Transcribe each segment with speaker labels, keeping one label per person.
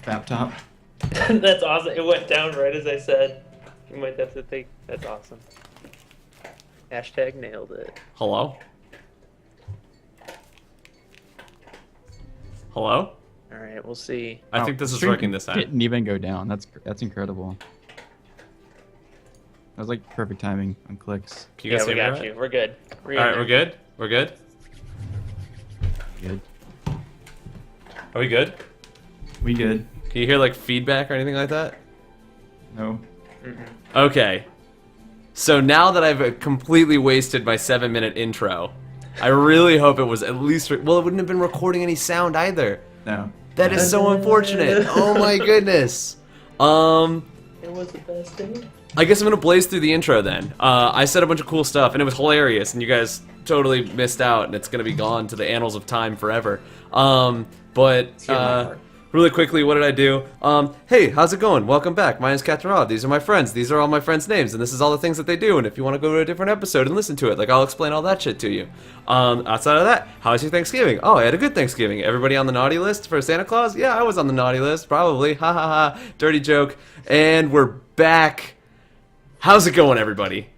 Speaker 1: Laptop.
Speaker 2: That's awesome. It went down right as I said. You might have to think. That's awesome. Hashtag nailed it.
Speaker 3: Hello? Hello?
Speaker 2: All right, we'll see.
Speaker 3: I think this is
Speaker 1: stream
Speaker 3: working this time.
Speaker 1: Didn't even go down. That's incredible. That was like perfect timing on clicks.
Speaker 3: Can you guys
Speaker 2: Yeah, we
Speaker 3: hear me
Speaker 2: got
Speaker 3: right?
Speaker 2: you. We're good.
Speaker 3: All right, we're good? We're good?
Speaker 1: Good.
Speaker 3: Are we good?
Speaker 1: We good.
Speaker 3: Can you hear like feedback or anything like that?
Speaker 1: No.
Speaker 3: Okay. So now that I've completely wasted my 7-minute intro, I really hope it was at least... well, it wouldn't have been recording any sound either.
Speaker 1: No.
Speaker 3: That is so unfortunate. Oh my goodness.
Speaker 2: It was the best day.
Speaker 3: I guess I'm gonna blaze through the intro then. I said a bunch of cool stuff and it was hilarious, and you guys totally missed out, and it's gonna be gone to the annals of time forever. Really quickly, what did I do? Hey, how's it going? Welcome back. My name's Catherine Robb. These are my friends. These are all my friends' names, and this is all the things that they do. And if you want to go to a different episode and listen to it, like I'll explain all that shit to you. Outside of that, how was your Thanksgiving? Oh, I had a good Thanksgiving. Everybody on the naughty list for Santa Claus? Yeah, I was on the naughty list, probably. Ha ha ha. Dirty joke. And we're back. How's it going, everybody?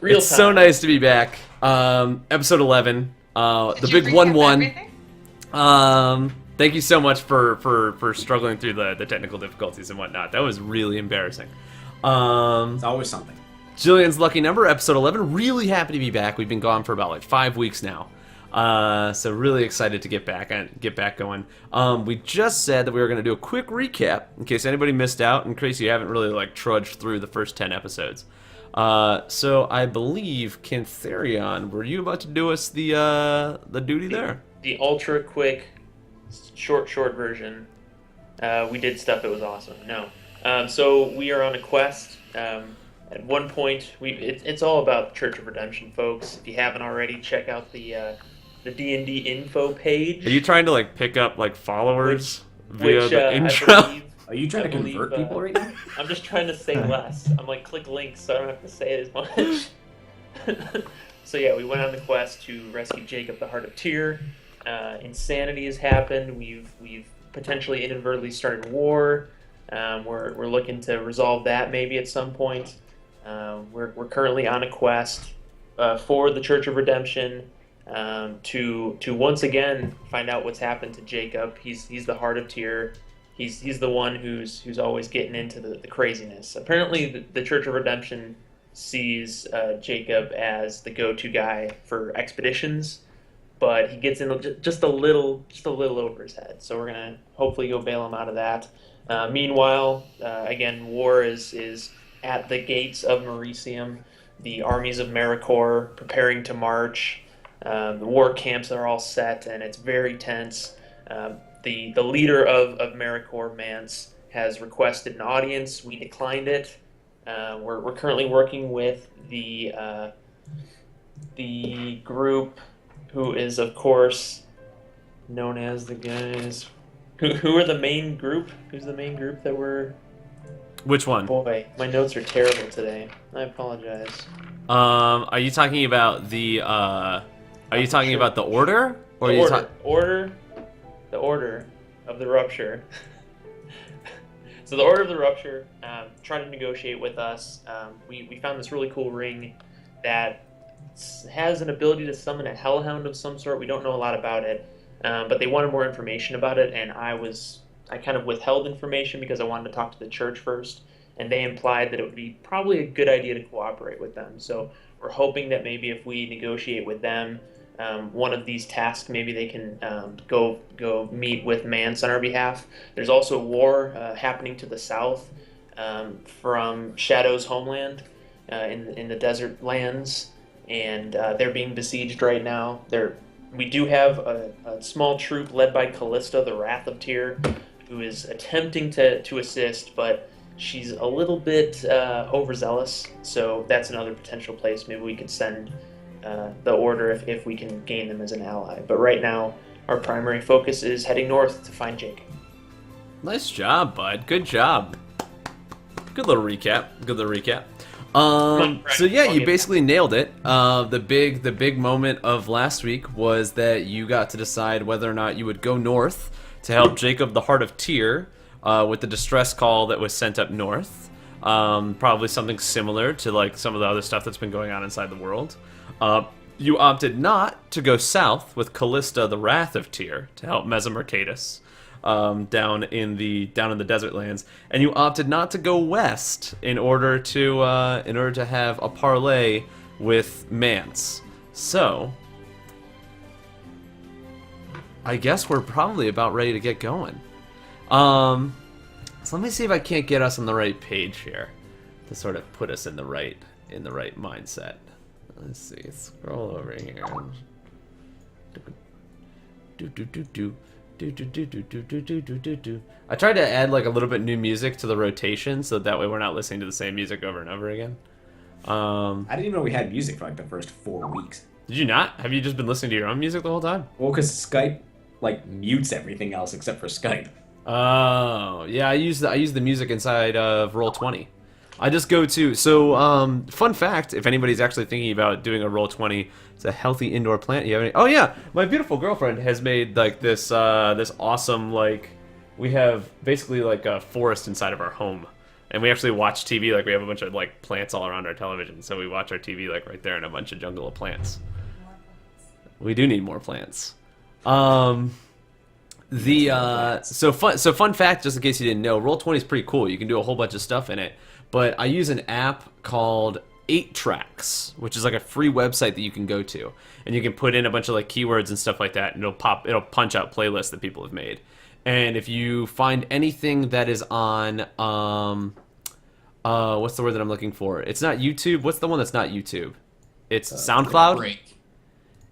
Speaker 2: Real
Speaker 3: It's
Speaker 2: time.
Speaker 3: so nice to be back. Episode 11. The big 1-1. Thank you so much for struggling through the technical difficulties and whatnot. That was really embarrassing.
Speaker 4: It's always something.
Speaker 3: Jillian's Lucky Number, episode 11. Really happy to be back. We've been gone for about like 5 weeks now. So really excited to get back going. We just said that we were going to do a quick recap in case anybody missed out, in case you haven't really like trudged through the first 10 episodes. So I believe Cantharion, were you about to do us the duty there?
Speaker 2: The ultra quick, short version. We did stuff that was awesome. No. So we are on a quest. At one point, it's all about Church of Redemption, folks. If you haven't already, check out the D&D info page.
Speaker 3: Are you trying to like pick up like followers via
Speaker 2: which,
Speaker 3: the
Speaker 2: I
Speaker 3: intro?
Speaker 2: believe-
Speaker 4: Are you trying
Speaker 2: I
Speaker 4: to convert
Speaker 2: believe,
Speaker 4: people right now?
Speaker 2: I'm just trying to say less. I'm like, click links so I don't have to say it as much. So yeah, we went on the quest to rescue Jacob, the Heart of Tyr. Insanity has happened. We've potentially inadvertently started war. We're looking to resolve that maybe at some point. We're currently on a quest for the Church of Redemption to once again find out what's happened to Jacob. He's the Heart of Tyr. He's the one who's always getting into the craziness. Apparently, the Church of Redemption sees Jacob as the go-to guy for expeditions, but he gets in just a little over his head. So we're gonna hopefully go bail him out of that. Meanwhile, again, war is at the gates of Merisium. The armies of Maricor preparing to march. The war camps are all set, and it's very tense. The leader of Maricor, Mance, has requested an audience. We declined it. We're currently working with the group, who is of course known as the guys. Who are the main group? Who's the main group that we're?
Speaker 3: Which one?
Speaker 2: Boy, my notes are terrible today. I apologize.
Speaker 3: Are you talking about the Are you talking about the order, or
Speaker 2: The
Speaker 3: are you
Speaker 2: the order of the rupture. So the Order of the Rupture tried to negotiate with us. We found this really cool ring that has an ability to summon a hellhound of some sort. We don't know a lot about it, but they wanted more information about it, and I kind of withheld information because I wanted to talk to the church first, and they implied that it would be probably a good idea to cooperate with them. So we're hoping that maybe if we negotiate with them, one of these tasks, maybe they can go meet with Mance on our behalf. There's also a war happening to the south from Shadow's homeland in the desert lands, and they're being besieged right now. We do have a small troop led by Callista, the Wrath of Tyr, who is attempting to assist, but she's a little bit overzealous, so that's another potential place maybe we could send the Order if we can gain them as an ally. But right now, our primary focus is heading north to find Jake.
Speaker 3: Nice job, bud. Good job. Good little recap. So yeah, you basically nailed it. The big moment of last week was that you got to decide whether or not you would go north to help Jacob, the Heart of Tyr, with the distress call that was sent up north. Probably something similar to like some of the other stuff that's been going on inside the world. You opted not to go south with Callista, the Wrath of Tyr, to help Mesomercatus down in the desert lands, and you opted not to go west in order to have a parley with Mance. So I guess we're probably about ready to get going. So let me see if I can't get us on the right page here to sort of put us in the right mindset. Let's see. Scroll over here. I tried to add like a little bit new music to the rotation so that way we're not listening to the same music over and over again.
Speaker 4: I didn't even know we had music for like the first 4 weeks.
Speaker 3: Did you not? Have you just been listening to your own music the whole time?
Speaker 4: Well, because Skype like mutes everything else except for Skype.
Speaker 3: Oh, yeah, I use the music inside of Roll20. I just go to fun fact, if anybody's actually thinking about doing a Roll20, it's a healthy indoor plant. You have any? Oh yeah, my beautiful girlfriend has made like this awesome, like, we have basically like a forest inside of our home. And we actually watch TV, like we have a bunch of like plants all around our television. So we watch our TV like right there in a bunch of jungle of plants. We do need more plants. Fun fact, just in case you didn't know, Roll20 is pretty cool. You can do a whole bunch of stuff in it. But I use an app called 8Tracks, which is like a free website that you can go to, and you can put in a bunch of like keywords and stuff like that, and it'll punch out playlists that people have made. And if you find anything that is on what's the word that I'm looking for? It's not YouTube. What's the one that's not YouTube? It's SoundCloud.
Speaker 1: Break.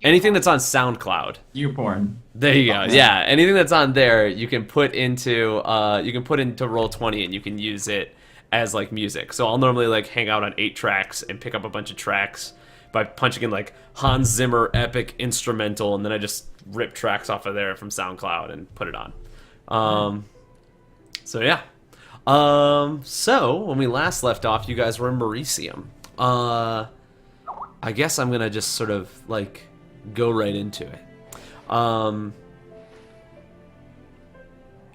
Speaker 3: Anything that's on SoundCloud.
Speaker 1: YouPorn.
Speaker 3: There you go. Yeah, anything that's on there, you can put into Roll20, and you can use it as like music. So I'll normally like hang out on 8Tracks and pick up a bunch of tracks by punching in like Hans Zimmer epic instrumental, and then I just rip tracks off of there from SoundCloud and put it on. So yeah. So when we last left off, you guys were in Mauritium. I guess I'm gonna just sort of like go right into it.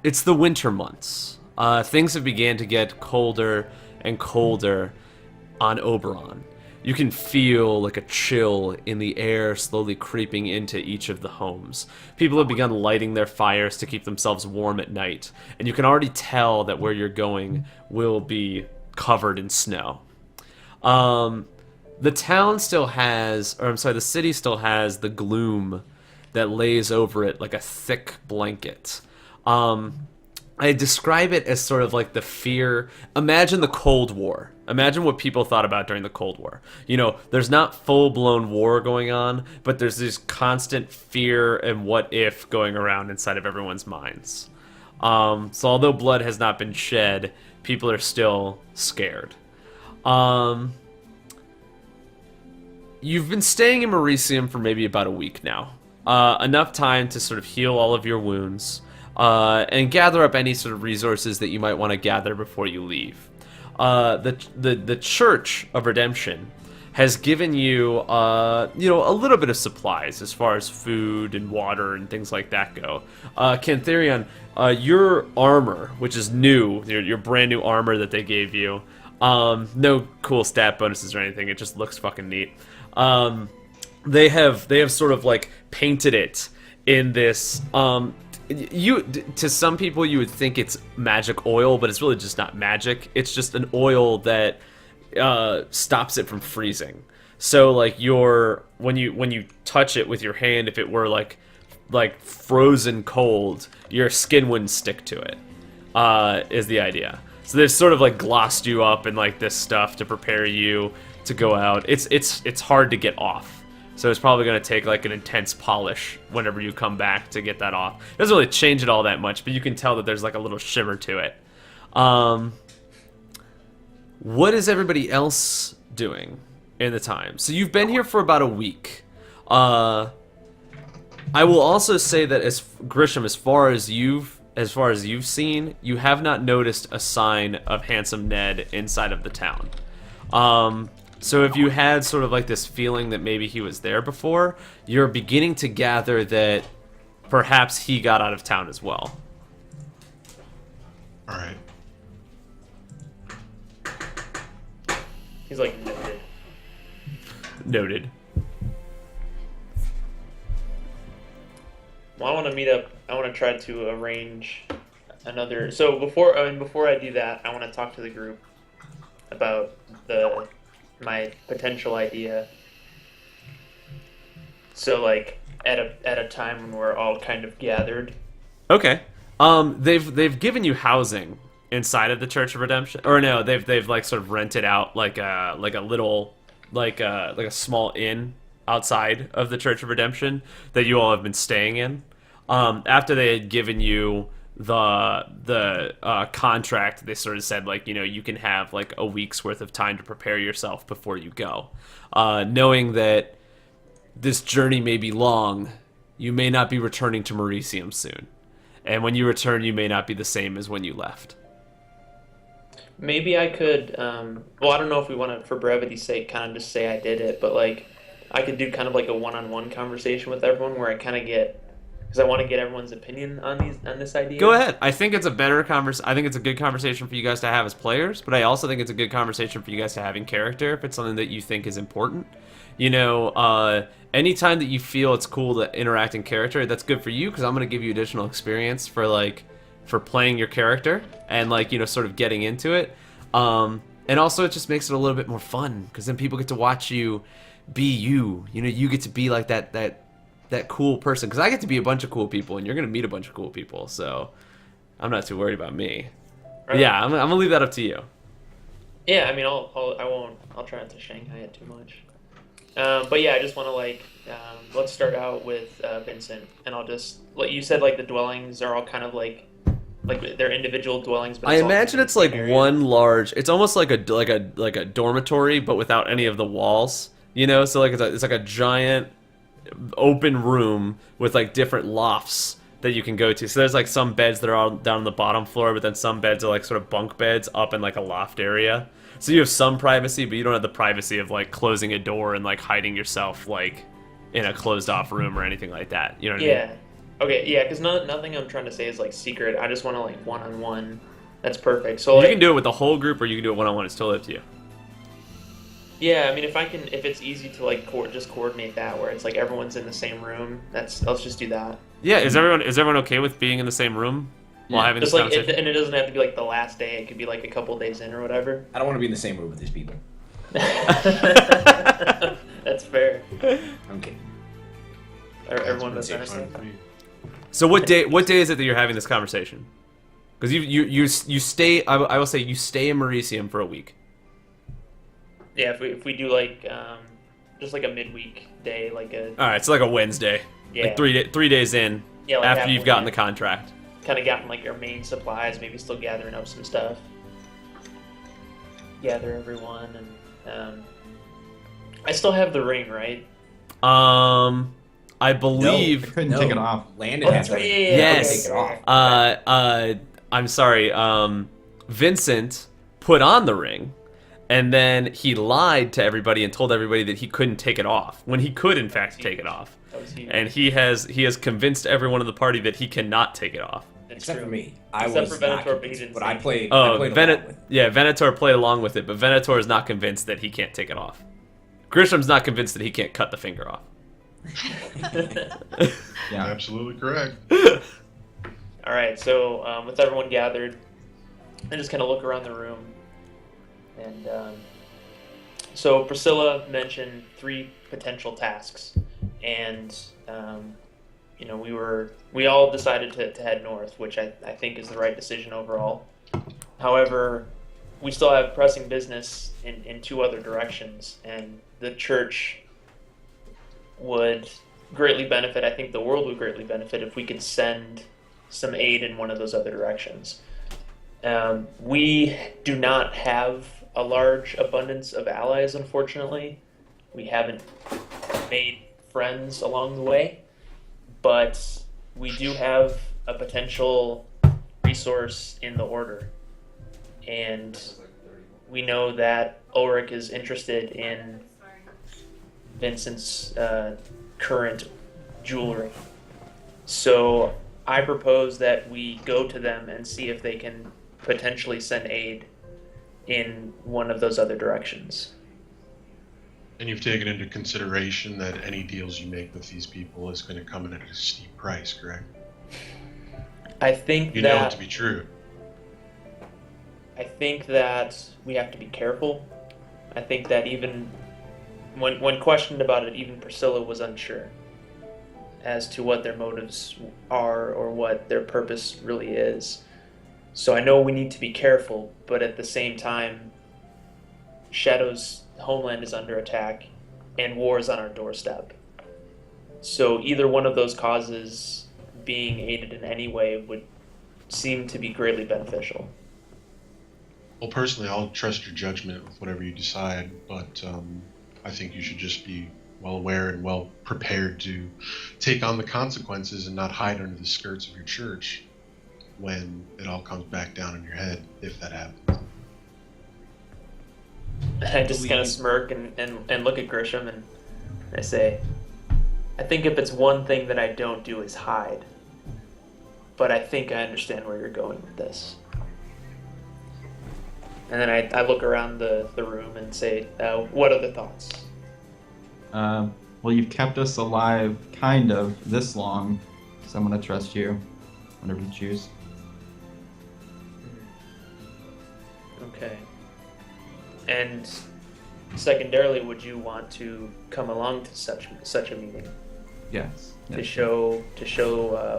Speaker 3: It's the winter months. Things have began to get colder and colder on Oberon. You can feel like a chill in the air slowly creeping into each of the homes. People have begun lighting their fires to keep themselves warm at night, and you can already tell that where you're going will be covered in snow. The town still has, or I'm sorry, the city still has the gloom that lays over it like a thick blanket. I describe it as sort of like the fear. Imagine the Cold War. Imagine what people thought about during the Cold War. You know, there's not full-blown war going on, but there's this constant fear and what if going around inside of everyone's minds. So although blood has not been shed, people are still scared. You've been staying in Mauritium for maybe about a week now. Enough time to sort of heal all of your wounds. And gather up any sort of resources that you might want to gather before you leave. The Church of Redemption has given you, a little bit of supplies as far as food and water and things like that go. Cantharion, your armor, which is new, your brand new armor that they gave you, no cool stat bonuses or anything. It just looks fucking neat. They have sort of like painted it in this. To some people you would think it's magic oil, but it's really just not magic. It's just an oil that stops it from freezing. So like when you touch it with your hand, if it were like frozen cold, your skin wouldn't stick to it. Is the idea. So they've sort of like glossed you up in like this stuff to prepare you to go out. It's hard to get off. So it's probably going to take like an intense polish whenever you come back to get that off. It doesn't really change it all that much, but you can tell that there's like a little shimmer to it. What is everybody else doing in the time? So you've been here for about a week. I will also say that Grisham, as far as you've seen, you have not noticed a sign of Handsome Ned inside of the town. So if you had sort of like this feeling that maybe he was there before, you're beginning to gather that perhaps he got out of town as well.
Speaker 5: All right.
Speaker 2: He's like noted.
Speaker 3: Noted.
Speaker 2: Well, I want to meet up. I want to try to arrange another. So before I do that, I want to talk to the group about my potential idea. So like at a time when we're all kind of gathered.
Speaker 3: Okay. They've given you housing inside of the Church of Redemption, or no? They've like sort of rented out like a little like a small inn outside of the Church of Redemption that you all have been staying in. After they had given you the contract, they sort of said like, you know, you can have like a week's worth of time to prepare yourself before you go, knowing that this journey may be long. You may not be returning to Mauritium soon, and when you return, you may not be the same as when you left.
Speaker 2: Maybe I could. Well, I don't know if we want to, for brevity's sake, kind of just say I did it, but like I could do kind of like a one-on-one conversation with everyone where I kind of get, because I want to get everyone's opinion on this idea.
Speaker 3: Go ahead. I think it's a better I think it's a good conversation for you guys to have as players, but I also think it's a good conversation for you guys to have in character if it's something that you think is important. You know, anytime that you feel it's cool to interact in character, that's good for you, because I'm going to give you additional experience for playing your character and like, you know, sort of getting into it. And also it just makes it a little bit more fun, because then people get to watch you be you. You know, you get to be like that cool person, because I get to be a bunch of cool people, and you're going to meet a bunch of cool people, so I'm not too worried about me.
Speaker 2: Right.
Speaker 3: Yeah, I'm going to leave that up to you.
Speaker 2: Yeah, I mean, I'll try not to Shanghai it too much. But yeah, I just want to like, let's start out with Vincent, and I'll just let you said like the dwellings are all kind of like they're individual dwellings. But
Speaker 3: I
Speaker 2: it's all
Speaker 3: imagine
Speaker 2: kind of
Speaker 3: it's
Speaker 2: the
Speaker 3: like
Speaker 2: same area.
Speaker 3: one large. It's almost like a dormitory, but without any of the walls. You know, so like it's like a giant open room with like different lofts that you can go to. So there's like some beds that are all down on the bottom floor, but then some beds are like sort of bunk beds up in like a loft area. So you have some privacy, but you don't have the privacy of like closing a door and like hiding yourself like in a closed off room or anything like that. You know what I mean?
Speaker 2: Yeah. Okay. Yeah. Because nothing I'm trying to say is like secret. I just want to like one-on-one. That's perfect. So
Speaker 3: You
Speaker 2: like,
Speaker 3: can do it with the whole group, or you can do it one-on-one. It's totally up to you.
Speaker 2: yeah. I mean, if it's easy to like just coordinate that where it's like everyone's in the same room. Let's just do that.
Speaker 3: Yeah, is everyone okay with being in the same room while
Speaker 1: Yeah.
Speaker 3: having
Speaker 2: Just
Speaker 3: this
Speaker 2: like,
Speaker 3: conversation?
Speaker 2: and it doesn't have to be like the last day. It could be like a couple days in or whatever.
Speaker 4: I don't want to be in the same room with these people.
Speaker 2: That's fair.
Speaker 4: Okay.
Speaker 2: Everyone does
Speaker 5: Fine
Speaker 2: understand.
Speaker 5: with me.
Speaker 3: So what day is it that you're having this conversation? Because you stay. I will say you stay in Mauritium for a week.
Speaker 2: Yeah, if we do like just like a midweek day, like a
Speaker 3: All right, so like a Wednesday,
Speaker 2: yeah,
Speaker 3: like 3 days in
Speaker 2: yeah, like
Speaker 3: after you've gotten the contract.
Speaker 2: kind of gotten like our main supplies, maybe still gathering up some stuff. Gather everyone, and I still have the ring, right?
Speaker 3: I believe.
Speaker 1: I couldn't take it off.
Speaker 4: Landon
Speaker 2: Oh,
Speaker 4: has
Speaker 2: that's
Speaker 4: to
Speaker 2: right, yeah,
Speaker 3: Yes.
Speaker 4: take it off.
Speaker 3: I'm sorry. Vincent put on the ring, and then he lied to everybody and told everybody that he couldn't take it off when he could, in fact, take it off.
Speaker 2: That was huge.
Speaker 3: And he has convinced everyone in the party that he cannot take it off.
Speaker 2: That's
Speaker 4: Except
Speaker 2: true.
Speaker 4: for me. I
Speaker 2: Except
Speaker 4: was
Speaker 2: for
Speaker 4: not
Speaker 2: Venator, but he
Speaker 4: convinced,
Speaker 2: didn't
Speaker 4: but
Speaker 2: say
Speaker 4: I
Speaker 2: it.
Speaker 4: played.
Speaker 3: Oh,
Speaker 4: I played along with.
Speaker 3: Venator played along with it, but Venator is not convinced that he can't take it off. Grisham's not convinced that he can't cut the finger off.
Speaker 1: Yeah.
Speaker 5: Absolutely correct.
Speaker 2: All right, so with everyone gathered, I just kind of look around the room, and so Priscilla mentioned 3 potential tasks, and you know we all decided to head north, which I think is the right decision overall. However, we still have pressing business in 2 other directions, and the church would greatly benefit. I think the world would greatly benefit if we could send some aid in one of those other directions. We do not have a large abundance of allies, unfortunately. We haven't made friends along the way, but we do have a potential resource in the Order. And we know that Ulrich is interested in Vincent's current jewelry. So I propose that we go to them and see if they can potentially send aid in one of those other directions.
Speaker 5: And you've taken into consideration that any deals you make with these people is going to come in at a steep price, correct?
Speaker 2: I think
Speaker 5: You know it
Speaker 2: that
Speaker 5: to be true.
Speaker 2: I think that we have to be careful. I think that even when questioned about it, even Priscilla was unsure as to what their motives are or what their purpose really is. So I know we need to be careful, but at the same time, Shadow's homeland is under attack and war is on our doorstep. So either one of those causes being aided in any way would seem to be greatly beneficial.
Speaker 5: Well, personally, I'll trust your judgment with whatever you decide, but I think you should just be well aware and well prepared to take on the consequences and not hide under the skirts of your church when it all comes back down in your head, if that happens.
Speaker 2: I just kind of smirk and look at Grisham and I say, I think if it's one thing that I don't do is hide. But I think I understand where you're going with this. And then I look around the room and say, what are the thoughts?
Speaker 1: Well, you've kept us alive, kind of, this long, so I'm going to trust you, whatever you choose.
Speaker 2: Okay. And secondarily, would you want to come along to such a meeting
Speaker 1: Yes.
Speaker 2: to show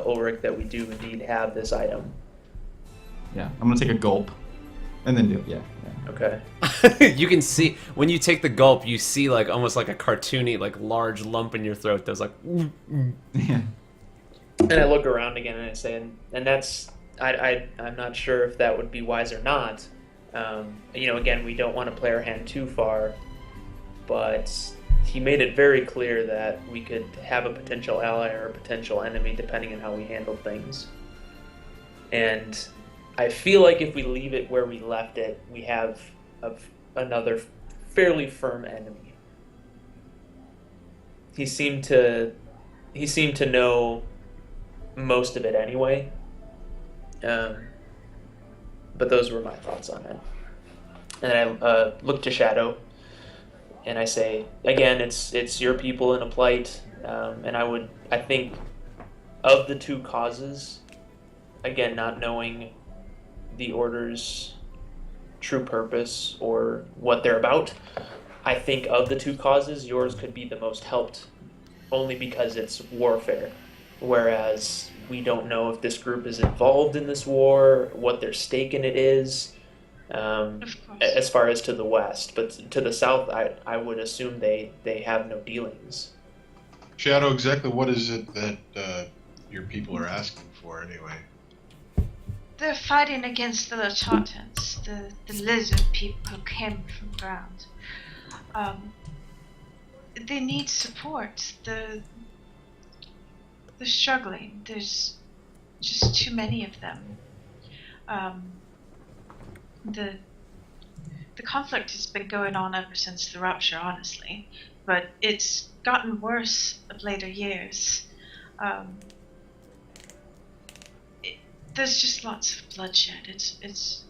Speaker 2: Ulrich that we do indeed have this item?
Speaker 1: Yeah, I'm going to take a gulp, and then do it, yeah.
Speaker 2: Okay.
Speaker 3: You can see when you take the gulp, you see like almost like a cartoony, like large lump in your throat that's like.
Speaker 1: Yeah.
Speaker 2: And I look around again and I say, and that's I'm not sure if that would be wise or not. Again, we don't want to play our hand too far, but he made it very clear that we could have a potential ally or a potential enemy depending on how we handle things. And I feel like if we leave it where we left it, we have another fairly firm enemy. He seemed to know most of it anyway. But those were my thoughts on it. And I look to Shadow, and I say, again, it's your people in a plight, and I think of the two causes, again, not knowing the Order's true purpose or what they're about, I think of the two causes, yours could be the most helped, only because it's warfare, whereas we don't know if this group is involved in this war, what their stake in it is, as far as to the west. But to the south, I would assume they have no dealings.
Speaker 5: Shadow, exactly what is it that your people are asking for anyway?
Speaker 6: They're fighting against the Latotans, the lizard people who came from ground. They need support. They're struggling. There's just too many of them. The conflict has been going on ever since the rupture, honestly, but it's gotten worse of later years. There's just lots of bloodshed. It's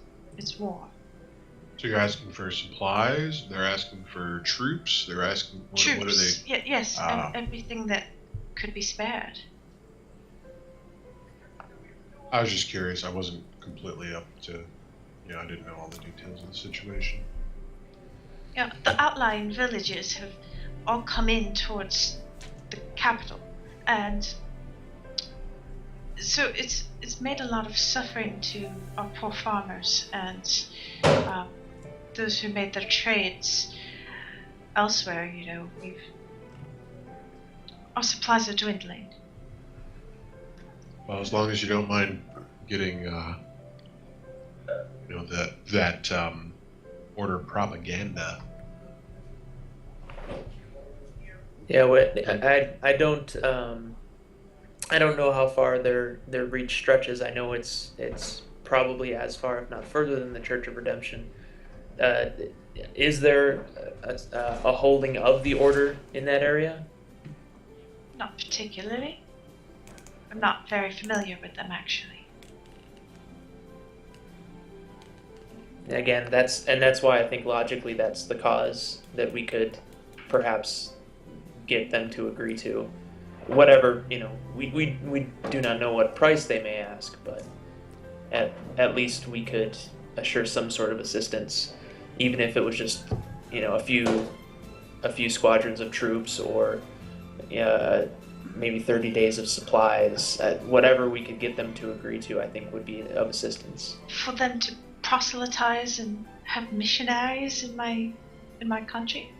Speaker 6: war.
Speaker 5: So you're asking for supplies? They're asking for troops? They're asking
Speaker 6: Troops.
Speaker 5: What are they?
Speaker 6: Yes,
Speaker 5: Ah.
Speaker 6: and everything that could be spared.
Speaker 5: I was just curious. I wasn't completely up to, I didn't know all the details of the situation.
Speaker 6: Yeah, the outlying villages have all come in towards the capital, and so it's made a lot of suffering to our poor farmers and those who made their trades elsewhere. Our supplies are dwindling.
Speaker 5: Well, as long as you don't mind getting, that order propaganda.
Speaker 2: Yeah, I don't know how far their reach stretches. I know it's probably as far, if not further, than the Church of Redemption. Is there a holding of the Order in that area?
Speaker 6: Not particularly. I'm not very familiar with them, actually.
Speaker 2: Again, that's why I think logically that's the cause that we could perhaps get them to agree to. Whatever, we do not know what price they may ask, but at least we could assure some sort of assistance, even if it was just, a few squadrons of troops, or maybe 30 days of supplies. Whatever we could get them to agree to, I think would be of assistance.
Speaker 6: For them to proselytize and have missionaries in my country?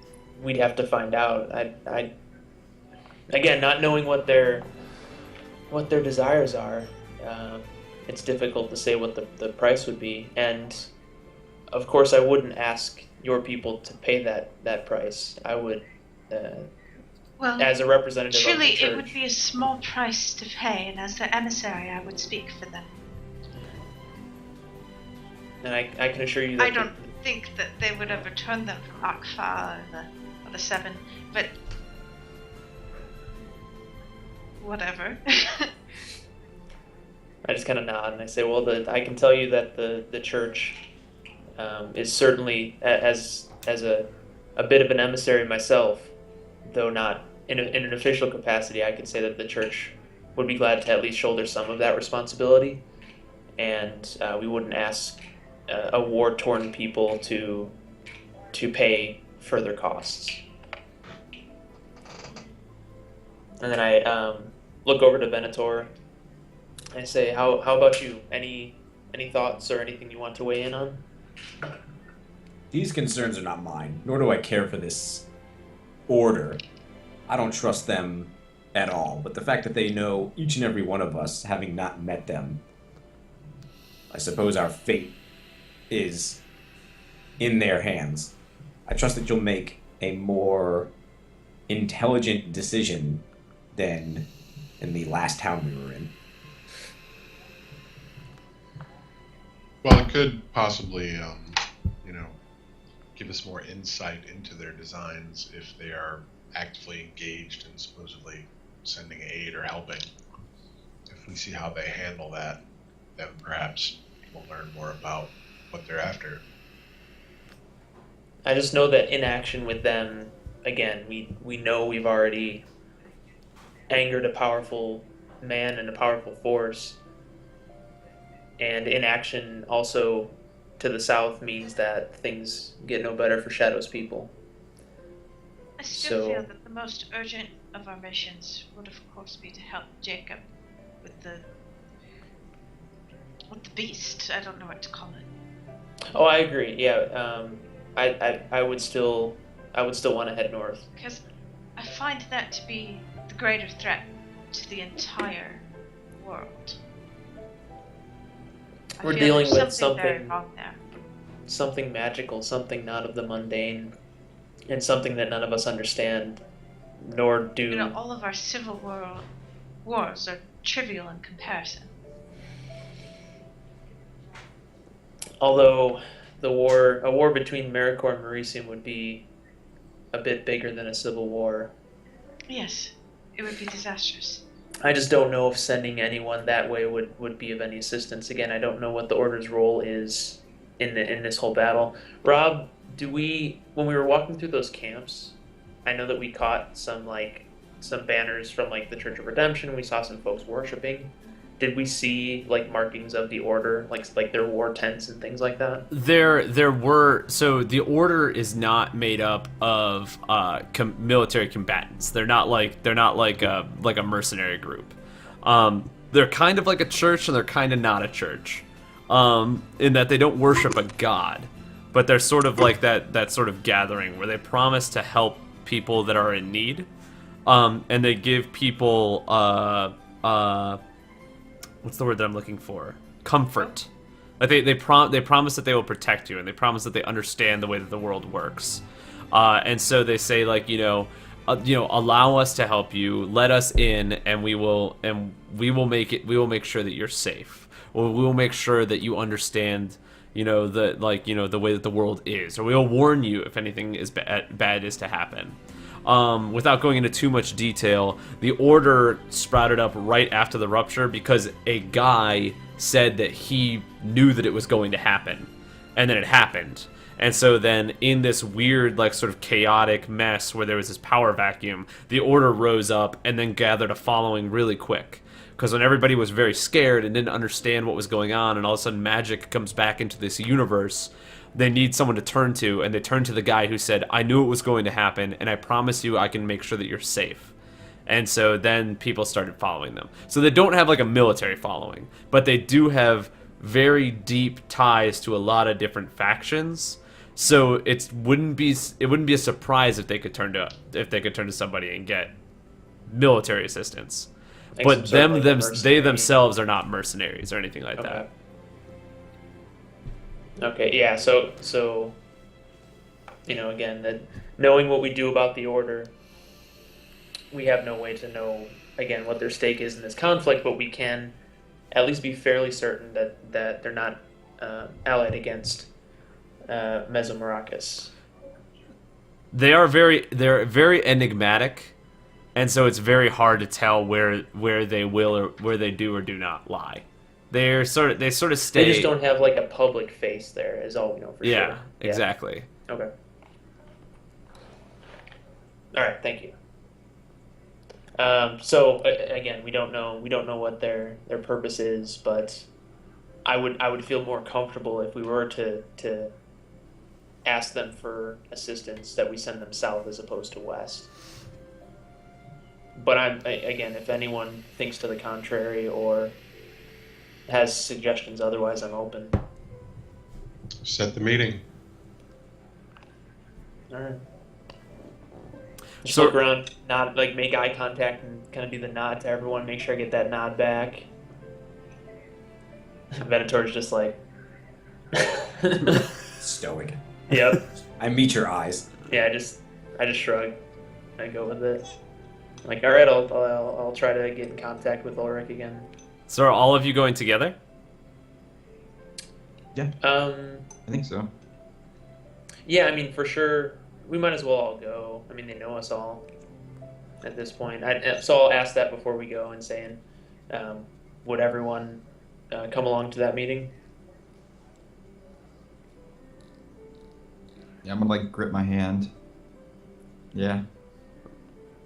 Speaker 2: We'd have to find out. I again, not knowing what their desires are, it's difficult to say what the price would be. And of course, I wouldn't ask your people to pay that price. I would,
Speaker 6: Well,
Speaker 2: as a representative of the
Speaker 6: truly,
Speaker 2: church.
Speaker 6: it would be a small price to pay, and as their emissary, I would speak for them.
Speaker 2: And I can assure you that
Speaker 6: I don't think that they would ever turn them from Akfa or the Seven, but whatever.
Speaker 2: I just kind of nod and I say, well, I can tell you that the church is certainly, as a bit of an emissary myself, though not in an official capacity, I could say that the church would be glad to at least shoulder some of that responsibility, and we wouldn't ask a war-torn people to pay further costs. And then I look over to Venator. I say, how about you? Any thoughts or anything you want to weigh in on?
Speaker 4: These concerns are not mine, nor do I care for this order. I don't trust them at all, but the fact that they know each and every one of us, having not met them, I suppose our fate is in their hands. I trust that you'll make a more intelligent decision than in the last town we were in.
Speaker 5: Well, it could possibly, give us more insight into their designs if they are actively engaged in supposedly sending aid or helping. If we see how they handle that, then perhaps we'll learn more about what they're after.
Speaker 2: I just know that in action with them, again, we know we've already angered a powerful man and a powerful force. And inaction also to the south means that things get no better for Shadow's people.
Speaker 6: I still
Speaker 2: So-
Speaker 6: feel that the most urgent of our missions would, of course, be to help Jacob with the beast. I don't know what to call it.
Speaker 2: Oh, I agree. Yeah, I would still want to head north.
Speaker 6: Because I find that to be the greater threat to the entire world. I
Speaker 2: We're
Speaker 6: feel
Speaker 2: dealing
Speaker 6: there's
Speaker 2: with
Speaker 6: something very
Speaker 2: something-
Speaker 6: wrong there.
Speaker 2: Something magical, something not of the mundane, and something that none of us understand, nor do.
Speaker 6: All of our civil wars are trivial in comparison.
Speaker 2: Although a war between Maricor and Mauricium would be a bit bigger than a civil war.
Speaker 6: Yes, it would be disastrous.
Speaker 2: I just don't know if sending anyone that way would be of any assistance. Again, I don't know what the Order's role is in this whole battle. Rob, when we were walking through those camps, I know that we caught some banners from the Church of Redemption. We saw some folks worshiping. Did we see markings of the Order, like their war tents and things like that?
Speaker 3: There were, so the Order is not made up of military combatants. They're not like a mercenary group. They're kind of like a church and they're kind of not a church, in that they don't worship a god, but they're sort of like that sort of gathering where they promise to help people that are in need, and they give people what's the word that I'm looking for? Comfort. Like they promise that they will protect you, and they promise that they understand the way that the world works. And so they say allow us to help you, let us in, and we will make sure that you're safe. Or we will make sure that you understand, the way that the world is, or we will warn you if anything is bad is to happen. Without going into too much detail, the Order sprouted up right after the rupture because a guy said that he knew that it was going to happen. and then it happened. And so then in this weird, like, sort of chaotic mess where there was this power vacuum, the Order rose up and then gathered a following really quick. Because when everybody was very scared and didn't understand what was going on, and all of a sudden magic comes back into this universe, they need someone to turn to, and they turn to the guy who said, I knew it was going to happen, and I promise you I can make sure that you're safe. And so then people started following them. So they don't have like a military following, but they do have very deep ties to a lot of different factions. So it wouldn't be a surprise if they could turn to somebody and get military assistance.
Speaker 2: Like
Speaker 3: But
Speaker 2: some sort of, like,
Speaker 3: they
Speaker 2: mercenary-
Speaker 3: themselves are not mercenaries or anything like
Speaker 2: Okay.
Speaker 3: that.
Speaker 2: Okay, yeah, so again, that knowing what we do about the Order, we have no way to know, again, what their stake is in this conflict, but we can at least be fairly certain that they're not allied against Mesomaracus.
Speaker 3: They're very enigmatic, and so it's very hard to tell where they will or where they do or do not lie. They sort of stay.
Speaker 2: They just don't have like a public face there, is all we know for sure.
Speaker 3: Yeah, exactly.
Speaker 2: Okay. All right, thank you. So again, we don't know what their purpose is, but I would feel more comfortable if we were to ask them for assistance that we send them south as opposed to west. But again, if anyone thinks to the contrary or has suggestions otherwise, I'm open.
Speaker 5: Set the meeting.
Speaker 2: All right. Just
Speaker 3: So-
Speaker 2: look around, nod, like make eye contact, and kind of do the nod to everyone. Make sure I get that nod back. Venator's just like,
Speaker 4: Stoic.
Speaker 2: yep,
Speaker 4: I meet your eyes.
Speaker 2: yeah. I just shrug. I go with it. Like, all right, I'll try to get in contact with Ulrich again.
Speaker 3: So are all of you going together?
Speaker 1: I think so.
Speaker 2: Yeah, I mean, for sure, we might as well all go. I mean, they know us all at this point. So I'll ask that before we go and saying, would everyone come along to that meeting?
Speaker 1: Yeah, I'm gonna like grip my hand. Yeah.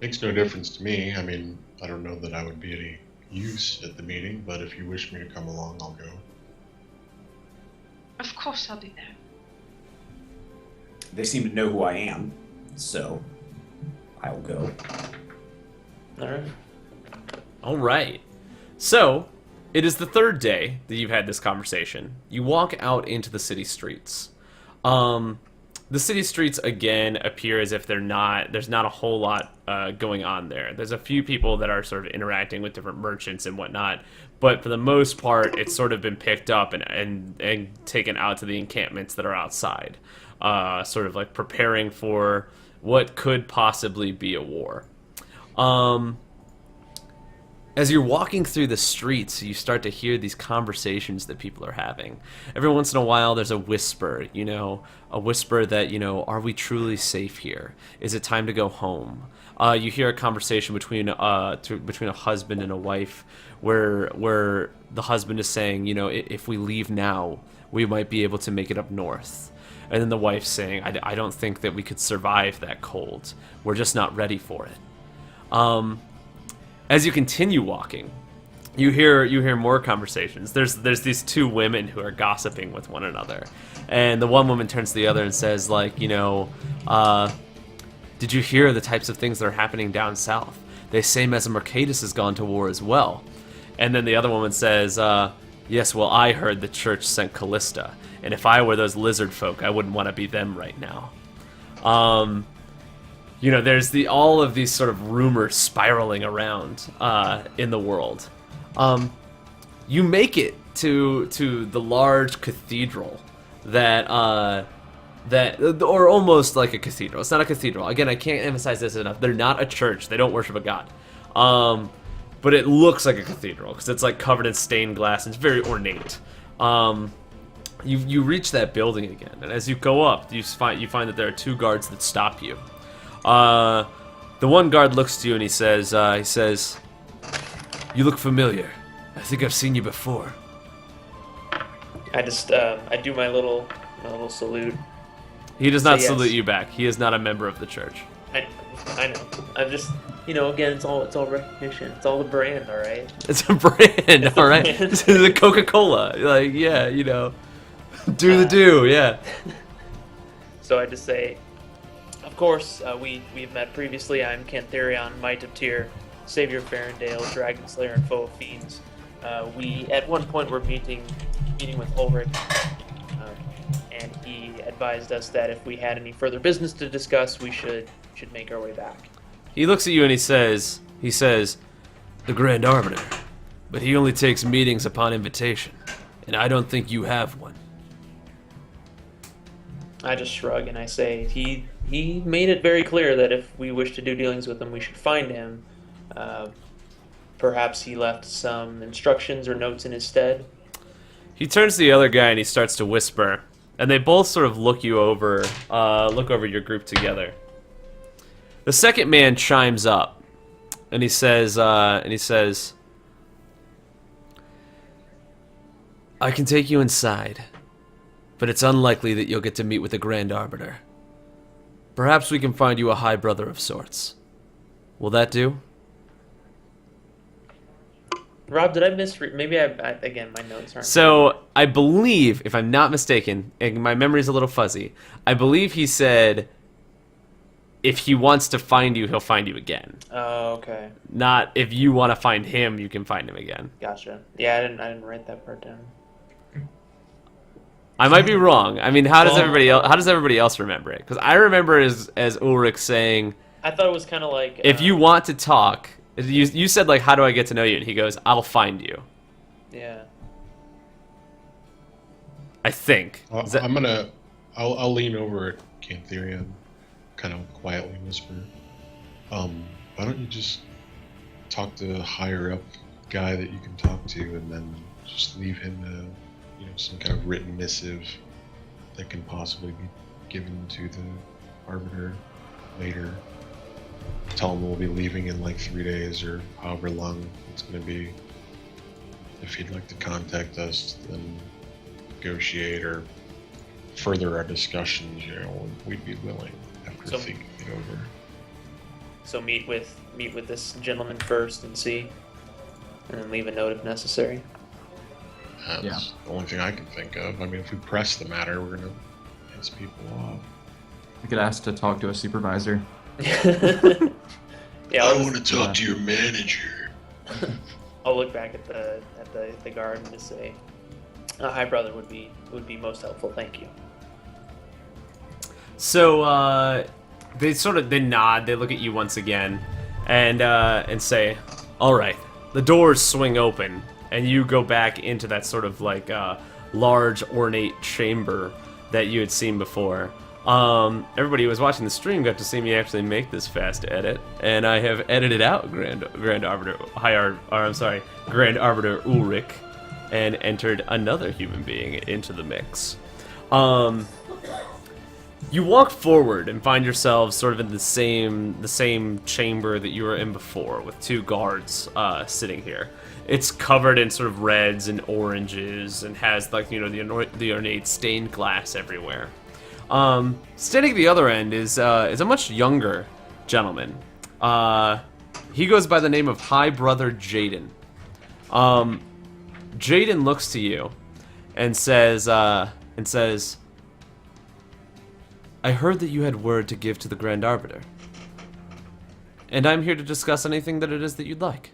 Speaker 5: Makes no difference to me. I mean, I don't know that I would be any use at the meeting, but if you wish me to come along, I'll go.
Speaker 6: Of course I'll be there.
Speaker 4: They seem to know who I am, so I'll go.
Speaker 2: All right.
Speaker 3: All right. So, it is the third day that you've had this conversation. You walk out into the city streets. The city streets again appear as if there's not a whole lot going on there. There's a few people that are sort of interacting with different merchants and whatnot, but for the most part, it's sort of been picked up and taken out to the encampments that are outside, sort of like preparing for what could possibly be a war. As you're walking through the streets, you start to hear these conversations that people are having. Every once in a while, there's a whisper, a whisper that, are we truly safe here? Is it time to go home? You hear a conversation between a husband and a wife where the husband is saying, if we leave now, we might be able to make it up north. And then the wife's saying, I don't think that we could survive that cold. We're just not ready for it. As you continue walking, you hear more conversations. There's these two women who are gossiping with one another, and the one woman turns to the other and says, like, did you hear the types of things that are happening down south? They say Mesomarcatus has gone to war as well. And then the other woman says, yes, well, I heard the church sent Callista, and if I were those lizard folk, I wouldn't want to be them right now. There's all of these sort of rumors spiraling around in the world. You make it to the large cathedral that or almost like a cathedral. It's not a cathedral. Again, I can't emphasize this enough. They're not a church. They don't worship a god. But it looks like a cathedral because it's like covered in stained glass and it's very ornate. You reach that building again, and as you go up, you find that there are two guards that stop you. The one guard looks to you and he says, "You look familiar. I think I've seen you before."
Speaker 2: I do my little A little salute.
Speaker 3: He does not
Speaker 2: So, yes.
Speaker 3: salute you back. He is not a member of the church.
Speaker 2: I know. I'm just, again, it's all recognition. It's all the brand, all right.
Speaker 3: It's a brand,
Speaker 2: It's
Speaker 3: all
Speaker 2: a
Speaker 3: right.
Speaker 2: brand.
Speaker 3: It's the Coca-Cola. Like, yeah, do the do, yeah.
Speaker 2: So I just say, of course, we've met previously. I'm Cantherion, Might of Tyr, Savior of Farendale, Dragon Slayer, and Foe of Fiends. We at one point were meeting with Ulrich, and he advised us that if we had any further business to discuss, we should make our way back.
Speaker 3: He looks at you and he says, the Grand Arbiter, but he only takes meetings upon invitation, and I don't think you have one.
Speaker 2: I just shrug and I say, he made it very clear that if we wish to do dealings with him, we should find him. Perhaps he left some instructions or notes in his stead.
Speaker 3: He turns to the other guy and he starts to whisper, and they both sort of look over your group together. The second man chimes up, and he says, I can take you inside, but it's unlikely that you'll get to meet with the Grand Arbiter. Perhaps we can find you a High Brother of sorts. Will that do?
Speaker 2: Rob, did I misread? Maybe again, my notes aren't.
Speaker 3: So, I believe, if I'm not mistaken, and my memory's a little fuzzy, I believe he said, if he wants to find you, he'll find you again.
Speaker 2: Oh, okay.
Speaker 3: Not if you want to find him, you can find him again.
Speaker 2: Gotcha. Yeah, I didn't write that part down.
Speaker 3: I might be wrong. I mean, how does everybody else remember it? Because I remember as Ulrich saying,
Speaker 2: I thought it was kind of like
Speaker 3: if you want to talk, you said like, how do I get to know you? And he goes, I'll find you.
Speaker 2: Yeah.
Speaker 3: I think.
Speaker 5: I'll lean over at Cantherion, kind of quietly whisper, why don't you just talk to the higher up guy that you can talk to, and then just leave him some kind of written missive that can possibly be given to the Arbiter later. Tell him we'll be leaving in like 3 days or however long it's going to be. If he'd like to contact us, then negotiate or further our discussions, we'd be willing after thinking it over.
Speaker 2: So meet with this gentleman first and see, and then leave a note if necessary.
Speaker 5: That's the only thing I can think of. I mean, if we press the matter, we're going to piss people off.
Speaker 1: We could ask to talk to a supervisor.
Speaker 2: Yeah,
Speaker 5: I want to talk to your manager.
Speaker 2: I'll look back at the guard and just say, "Hi, brother, would be most helpful. Thank you."
Speaker 3: So they nod. They look at you once again, and say, "All right." The doors swing open, and you go back into that sort of like large ornate chamber that you had seen before. Everybody who was watching the stream got to see me actually make this fast edit, and I have edited out Grand Arbiter Grand Arbiter Ulrich, and entered another human being into the mix. You walk forward and find yourselves sort of in the same chamber that you were in before, with two guards sitting here. It's covered in sort of reds and oranges, and has like the ornate stained glass everywhere. Standing at the other end is a much younger gentleman. He goes by the name of High Brother Jaden. Jaden looks to you and says, I heard that you had word to give to the Grand Arbiter, and I'm here to discuss anything that it is that you'd like.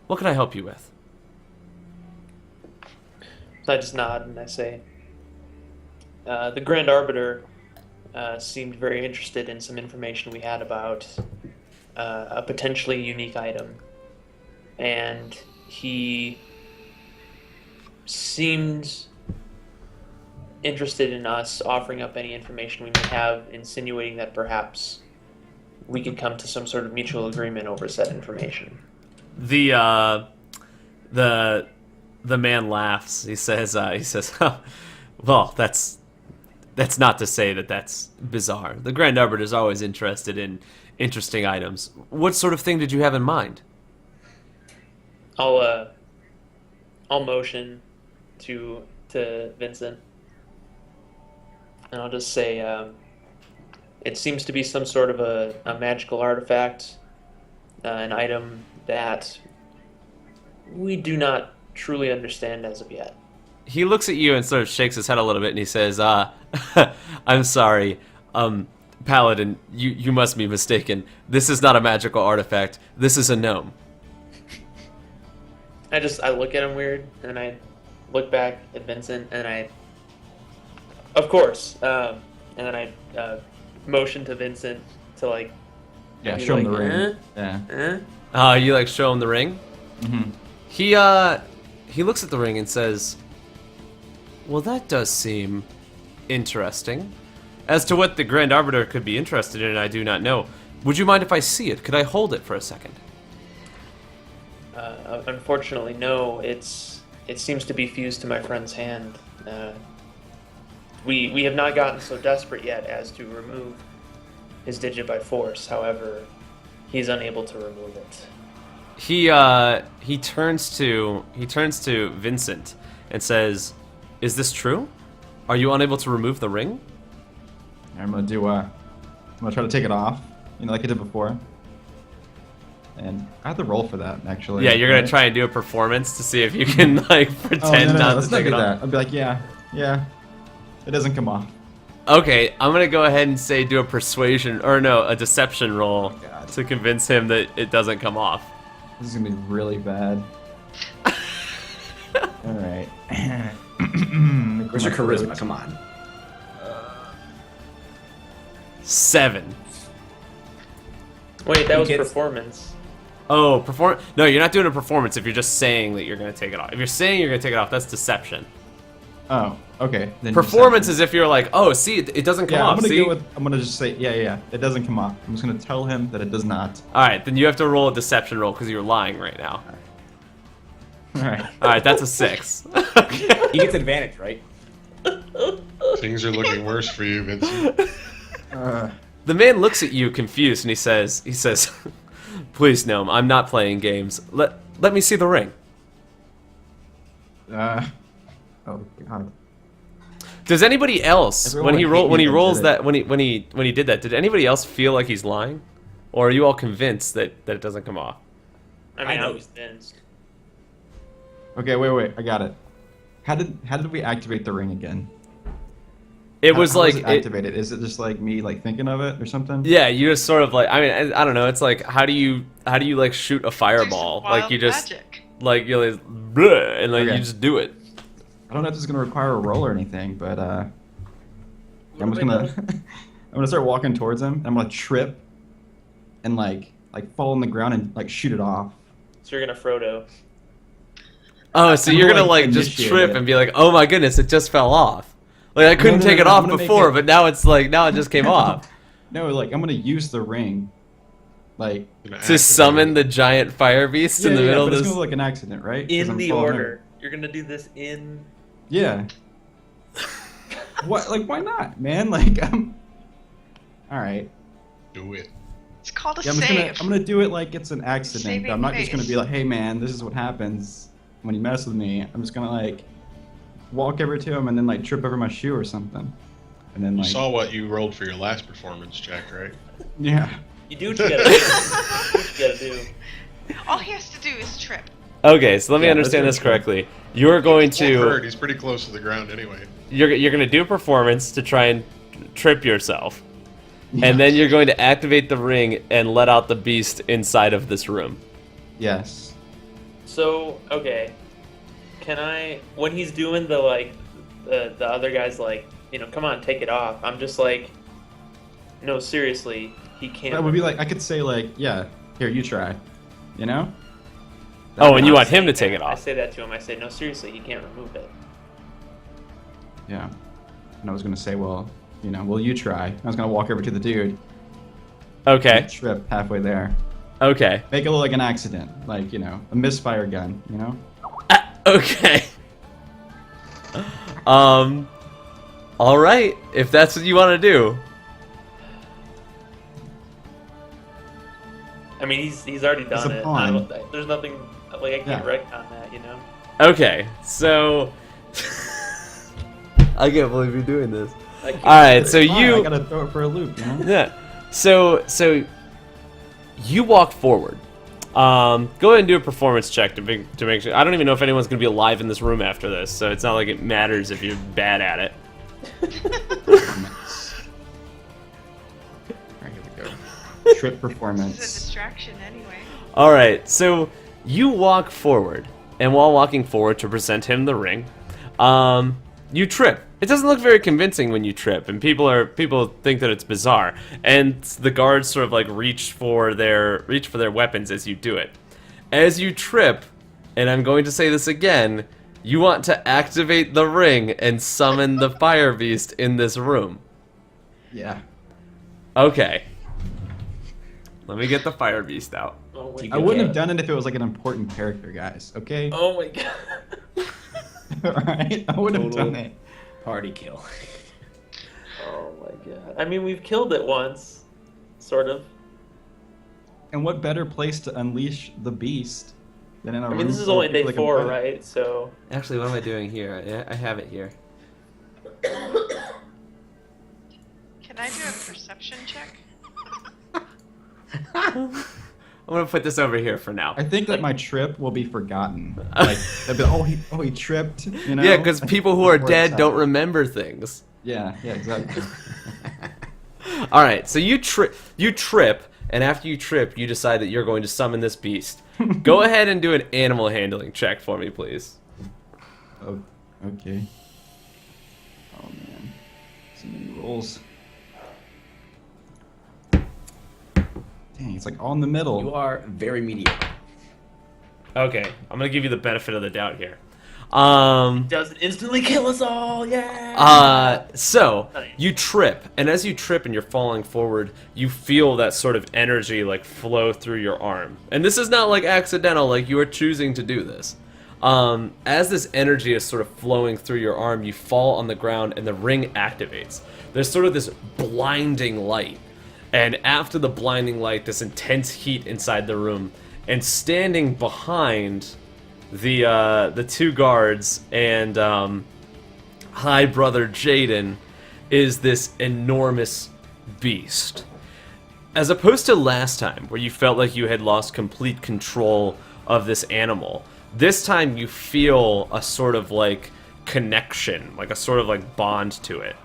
Speaker 3: What can I help you with?
Speaker 2: I just nod and I say, the Grand Arbiter seemed very interested in some information we had about a potentially unique item, and he seemed interested in us offering up any information we may have, insinuating that perhaps we could come to some sort of mutual agreement over said information.
Speaker 3: The man laughs. He says, well, that's not to say that that's bizarre. The Grand Arbiter is always interested in interesting items. What sort of thing did you have in mind?
Speaker 2: I'll motion to Vincent. And I'll just say, it seems to be some sort of a magical artifact, an item that we do not truly understand as of yet.
Speaker 3: He looks at you and sort of shakes his head a little bit, and he says, I'm sorry, Paladin, you must be mistaken. This is not a magical artifact. This is a gnome.
Speaker 2: I look at him weird, and I look back at Vincent, and of course, and then I motion to Vincent to like,
Speaker 1: Yeah,
Speaker 2: be
Speaker 1: show him
Speaker 2: like,
Speaker 1: the ring. Yeah.
Speaker 3: You like show him the ring?
Speaker 1: Mm-hmm.
Speaker 3: He looks at the ring and says, well, that does seem interesting. As to what the Grand Arbiter could be interested in, I do not know. Would you mind if I see it? Could I hold it for a second?
Speaker 2: Unfortunately, no. It seems to be fused to my friend's hand. We have not gotten so desperate yet as to remove his digit by force. However, he's unable to remove it.
Speaker 3: He turns to Vincent and says, "Is this true? Are you unable to remove the ring?"
Speaker 1: I'm gonna try to take it off, like I did before. And I have to roll for that, actually.
Speaker 3: Yeah, you're gonna
Speaker 1: right?
Speaker 3: try and do a performance to see if you can like pretend
Speaker 1: no,
Speaker 3: not
Speaker 1: let's
Speaker 3: to
Speaker 1: not
Speaker 3: take
Speaker 1: do
Speaker 3: it off.
Speaker 1: that. I'll be like, yeah, it doesn't come off.
Speaker 3: Okay, I'm gonna go ahead and say do a persuasion a deception roll
Speaker 1: God.
Speaker 3: to convince him that it doesn't come off.
Speaker 1: This is gonna be really bad. All right.
Speaker 4: Where's your charisma? Come on.
Speaker 3: 7.
Speaker 2: Wait, that was
Speaker 4: Kids.
Speaker 2: performance.
Speaker 3: Oh, No, you're not doing a performance if you're just saying that you're gonna take it off. If you're saying you're gonna take it off, that's deception.
Speaker 1: Oh, okay. Then
Speaker 3: Performance is if you're like, oh, see, it doesn't come
Speaker 1: Yeah,
Speaker 3: off. See?
Speaker 1: I'm gonna just say, yeah, it doesn't come off. I'm just gonna tell him that it does not.
Speaker 3: All right, then you have to roll a deception roll because you're lying right now.
Speaker 1: All right.
Speaker 3: All right, that's a 6.
Speaker 4: He gets advantage, right?
Speaker 5: Things are looking worse for you, Vincent.
Speaker 3: The man looks at you confused and he says, "Please, gnome, I'm not playing games. Let me see the ring."
Speaker 1: Oh God.
Speaker 3: Does anybody else
Speaker 1: Everyone
Speaker 3: when he
Speaker 1: would hate me if I
Speaker 3: rolls
Speaker 1: did
Speaker 3: that when he did that? Did anybody else feel like he's lying, or are you all convinced that it doesn't come off?
Speaker 2: I
Speaker 4: I know.
Speaker 2: was convinced.
Speaker 1: Okay, wait. I got it. How did we activate the ring again?
Speaker 3: It was
Speaker 1: How
Speaker 3: like
Speaker 1: was it activated. Is it just like me thinking of it or something?
Speaker 3: yeah, you just sort of like I don't know. It's like how do you like shoot a fireball?
Speaker 6: There's some
Speaker 3: Like
Speaker 6: wild
Speaker 3: you just
Speaker 6: magic.
Speaker 3: like you like, bleh, and like
Speaker 1: Okay.
Speaker 3: you just do it.
Speaker 1: I don't know if this is gonna require a roll or anything, but I'm just
Speaker 2: am I
Speaker 1: gonna I'm gonna start walking towards him. And I'm gonna trip and like fall on the ground and like shoot it off.
Speaker 2: So you're gonna Frodo.
Speaker 3: Oh, so
Speaker 1: I'm
Speaker 3: you're
Speaker 1: gonna,
Speaker 3: gonna
Speaker 1: like,
Speaker 3: like just
Speaker 1: initiate
Speaker 3: trip
Speaker 1: it.
Speaker 3: and be like, oh my goodness, it just fell off. Like I couldn't
Speaker 1: no,
Speaker 3: take
Speaker 1: no,
Speaker 3: it
Speaker 1: I'm
Speaker 3: off
Speaker 1: gonna make
Speaker 3: before,
Speaker 1: it-
Speaker 3: but now it just came off.
Speaker 1: No, like I'm gonna use the ring, like
Speaker 5: Gonna
Speaker 3: To
Speaker 5: activate
Speaker 3: summon
Speaker 5: it.
Speaker 3: the giant fire beast in the middle
Speaker 1: but
Speaker 3: of
Speaker 1: it's
Speaker 3: this.
Speaker 1: gonna look like an accident, right? 'Cause
Speaker 2: In
Speaker 1: I'm
Speaker 2: the
Speaker 1: following him.
Speaker 2: order. You're gonna do this in.
Speaker 1: Yeah. What? Like, why not, man? Like, all right.
Speaker 5: Do it.
Speaker 6: It's called a
Speaker 1: Yeah,
Speaker 6: save.
Speaker 1: I'm gonna do it like it's an accident.
Speaker 6: Saving
Speaker 1: I'm not just gonna
Speaker 6: face.
Speaker 1: be like, hey man, this is what happens when you mess with me. I'm just gonna like walk over to him and then like trip over my shoe or something, and then
Speaker 5: You
Speaker 1: like
Speaker 5: saw what you rolled for your last performance, Jack, right?
Speaker 1: yeah.
Speaker 2: You do what you gotta do. You do what you gotta do.
Speaker 6: All he has to do is trip.
Speaker 3: Okay, so let me
Speaker 1: Yeah,
Speaker 3: understand
Speaker 1: that's
Speaker 3: this
Speaker 1: very true.
Speaker 3: correctly. You're going
Speaker 5: Won't hurt.
Speaker 3: to
Speaker 5: He's pretty close to the ground anyway.
Speaker 3: you're gonna do a performance to try and trip yourself, and then you're going to activate the ring and let out the beast inside of this room.
Speaker 1: Yes.
Speaker 2: So okay, can I? When he's doing the like, the other guy's like, come on, take it off. I'm just like, no, seriously, he can't.
Speaker 1: That would be like I could say like, yeah, here you try, you know.
Speaker 3: Oh, and you
Speaker 2: I'm
Speaker 3: want him to
Speaker 2: saying
Speaker 3: take it
Speaker 2: that. I
Speaker 3: off.
Speaker 2: say that to him. I say, no, seriously, he can't remove it.
Speaker 1: Yeah. And I was gonna say, well, will you try? I was gonna walk over to the dude,
Speaker 3: Okay.
Speaker 1: trip halfway there,
Speaker 3: Okay.
Speaker 1: make it look like an accident, like a misfire gun,
Speaker 3: Okay. All right. If that's what you want to do.
Speaker 2: I mean, he's already done
Speaker 1: a
Speaker 2: it.
Speaker 1: pawn.
Speaker 2: There's nothing like I can't
Speaker 1: Yeah.
Speaker 2: wreck on that,
Speaker 3: Okay. So I can't believe you're doing this.
Speaker 2: I can't-
Speaker 3: All right, so
Speaker 1: Fine, I
Speaker 3: you
Speaker 1: gotta throw it for a loop, you know?
Speaker 3: yeah. So you walk forward. Go ahead and do a performance check to make sure. I don't even know if anyone's gonna be alive in this room after this, so it's not like it matters if you're bad at it.
Speaker 1: Alright, here we go. Trip
Speaker 6: This is a
Speaker 1: performance.
Speaker 6: distraction anyway.
Speaker 3: All right, so you walk forward, and while walking forward to present him the ring, you trip. It doesn't look very convincing when you trip, and people think that it's bizarre. And the guards sort of like reach for their weapons as you do it. As you trip, and I'm going to say this again, you want to activate the ring and summon the fire beast in this room.
Speaker 1: Yeah.
Speaker 3: Okay. Let me get the fire beast out.
Speaker 2: Oh my
Speaker 1: I
Speaker 2: god.
Speaker 1: wouldn't have done it if it was like an important character, guys. Okay?
Speaker 2: Oh my god.
Speaker 1: Alright? I would have
Speaker 4: Total-
Speaker 1: done it.
Speaker 4: Party kill.
Speaker 2: Oh my god. I mean, we've killed it once, sort of.
Speaker 1: And what better place to unleash the beast than in a
Speaker 2: I
Speaker 1: room
Speaker 2: mean, this is
Speaker 1: full of
Speaker 2: only day
Speaker 1: people that can
Speaker 2: 4,
Speaker 1: fight?
Speaker 2: right? So.
Speaker 3: Actually, what am I doing here? I have it here.
Speaker 6: Can I do a perception check?
Speaker 3: I'm gonna put this over here for now.
Speaker 1: I think that my trip will be forgotten. Like, they'll be, oh, he tripped, you know?
Speaker 3: Yeah, because people who are
Speaker 1: Before
Speaker 3: dead
Speaker 1: it's
Speaker 3: don't
Speaker 1: out.
Speaker 3: remember things.
Speaker 1: Yeah, exactly.
Speaker 3: All right, so you trip, and after you trip, you decide that you're going to summon this beast. Go ahead and do an animal handling check for me, please.
Speaker 1: Oh, okay. Oh man, so many rolls. Dang, it's like all in the middle.
Speaker 4: You are very mediocre.
Speaker 3: Okay, I'm gonna give you the benefit of the doubt here. Um,
Speaker 2: Doesn't instantly kill us all, yeah!
Speaker 3: So
Speaker 2: Nice.
Speaker 3: you trip, and as you trip and you're falling forward, you feel that sort of energy like flow through your arm. And this is not like accidental, like you are choosing to do this. As this energy is sort of flowing through your arm, you fall on the ground and the ring activates. There's sort of this blinding light. And after the blinding light, this intense heat inside the room, and standing behind the two guards and High Brother Jaden is this enormous beast. As opposed to last time, where you felt like you had lost complete control of this animal, this time you feel a sort of like connection, like a sort of like bond to it.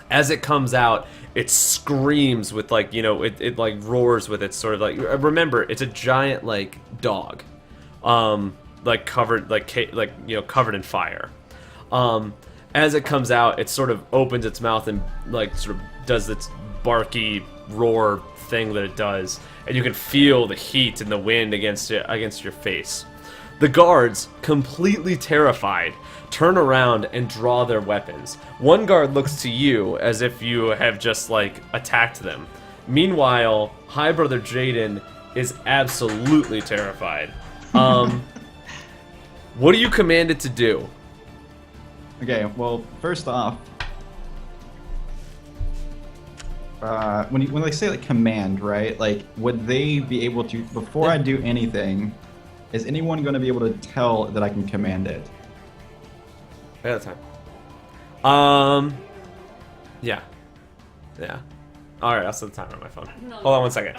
Speaker 3: As it comes out, it screams with like, you know, it like roars with its sort of like, remember, it's a giant like dog, like covered, like, you know, covered in fire. As it comes out, it sort of opens its mouth and like sort of does its barky roar thing that it does, and you can feel the heat and the wind against your face. The guards, completely terrified, turn around and draw their weapons. One guard looks to you as if you have just, like, attacked them. Meanwhile, High Brother Jaden is absolutely terrified. What are you commanded to do?
Speaker 1: Okay, well, first off, when they say like command, right? Like, would they be able to, before I do anything, is anyone going to be able to tell that I can command it?
Speaker 3: I got time. Yeah. Alright, I'll set the timer on my phone. Hold on 1 second.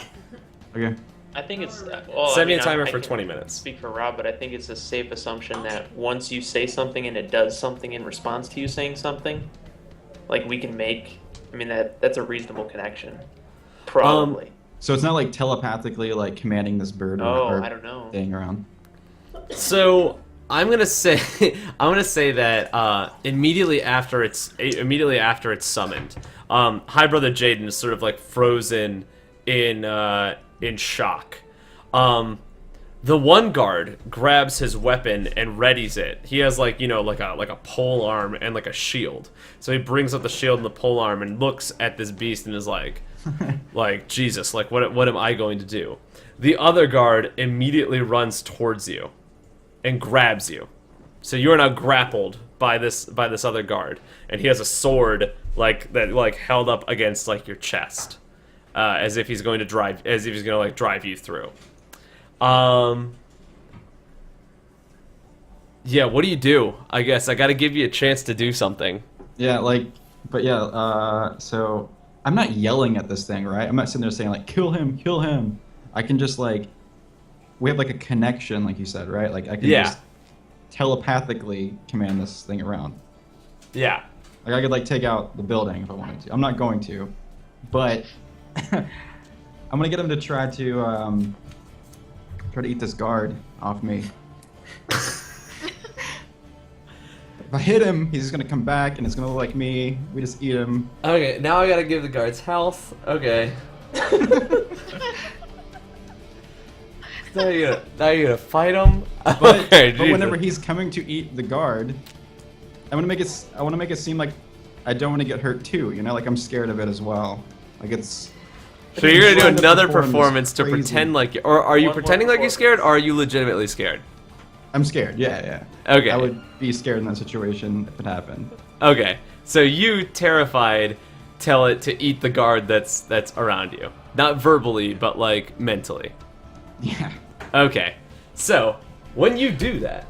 Speaker 1: Okay.
Speaker 2: I think it's. Well,
Speaker 3: Set me
Speaker 2: I
Speaker 3: a
Speaker 2: mean,
Speaker 3: timer
Speaker 2: I
Speaker 3: for
Speaker 2: can't
Speaker 3: 20 minutes.
Speaker 2: Speak for Rob, but I think it's a safe assumption that once you say something and it does something in response to you saying something, like we can make. I mean that's a reasonable connection. Probably.
Speaker 1: So it's not like telepathically like commanding this bird
Speaker 2: Oh,
Speaker 1: or
Speaker 2: I don't know.
Speaker 1: thing around.
Speaker 3: So I'm gonna say that immediately after it's summoned, High Brother Jaden is sort of like frozen in shock. The one guard grabs his weapon and readies it. He has like, you know, like a pole arm and like a shield. So he brings up the shield and the pole arm and looks at this beast and is like, like Jesus, like what am I going to do? The other guard immediately runs towards you and grabs you. So you are now grappled by this other guard, and he has a sword like that, like held up against like your chest, as if he's going to drive you through. Yeah, what do you do? I guess I got to give you a chance to do something.
Speaker 1: Yeah, like, but yeah, so I'm not yelling at this thing, right? I'm not sitting there saying like, kill him, kill him. I can just like, we have like a connection, like you said, right? Like I can
Speaker 3: Yeah.
Speaker 1: just telepathically command this thing around.
Speaker 3: Yeah.
Speaker 1: Like I could like take out the building if I wanted to. I'm not going to, but I'm gonna get him to try to eat this guard off me. If I hit him, he's just gonna come back and it's gonna look like me. We just eat him.
Speaker 3: Okay, now I gotta give the guards health. Okay. Now you're gonna fight him?
Speaker 1: But,
Speaker 3: Okay,
Speaker 1: but whenever
Speaker 3: Jesus.
Speaker 1: he's coming to eat the guard, I want to make it seem like I don't want to get hurt too. You know, like I'm scared of it as well. Like it's.
Speaker 3: So you're gonna do
Speaker 1: trying to
Speaker 3: another
Speaker 1: perform this
Speaker 3: performance to
Speaker 1: crazy-
Speaker 3: pretend like, or are you
Speaker 2: One more
Speaker 3: pretending like you're scared,
Speaker 2: performance.
Speaker 3: or are you legitimately scared?
Speaker 1: I'm scared. Yeah.
Speaker 3: Okay.
Speaker 1: I would be scared in that situation if it happened.
Speaker 3: Okay, so you, terrified, tell it to eat the guard that's around you. Not verbally, but like mentally.
Speaker 1: Yeah.
Speaker 3: Okay, so when you do that,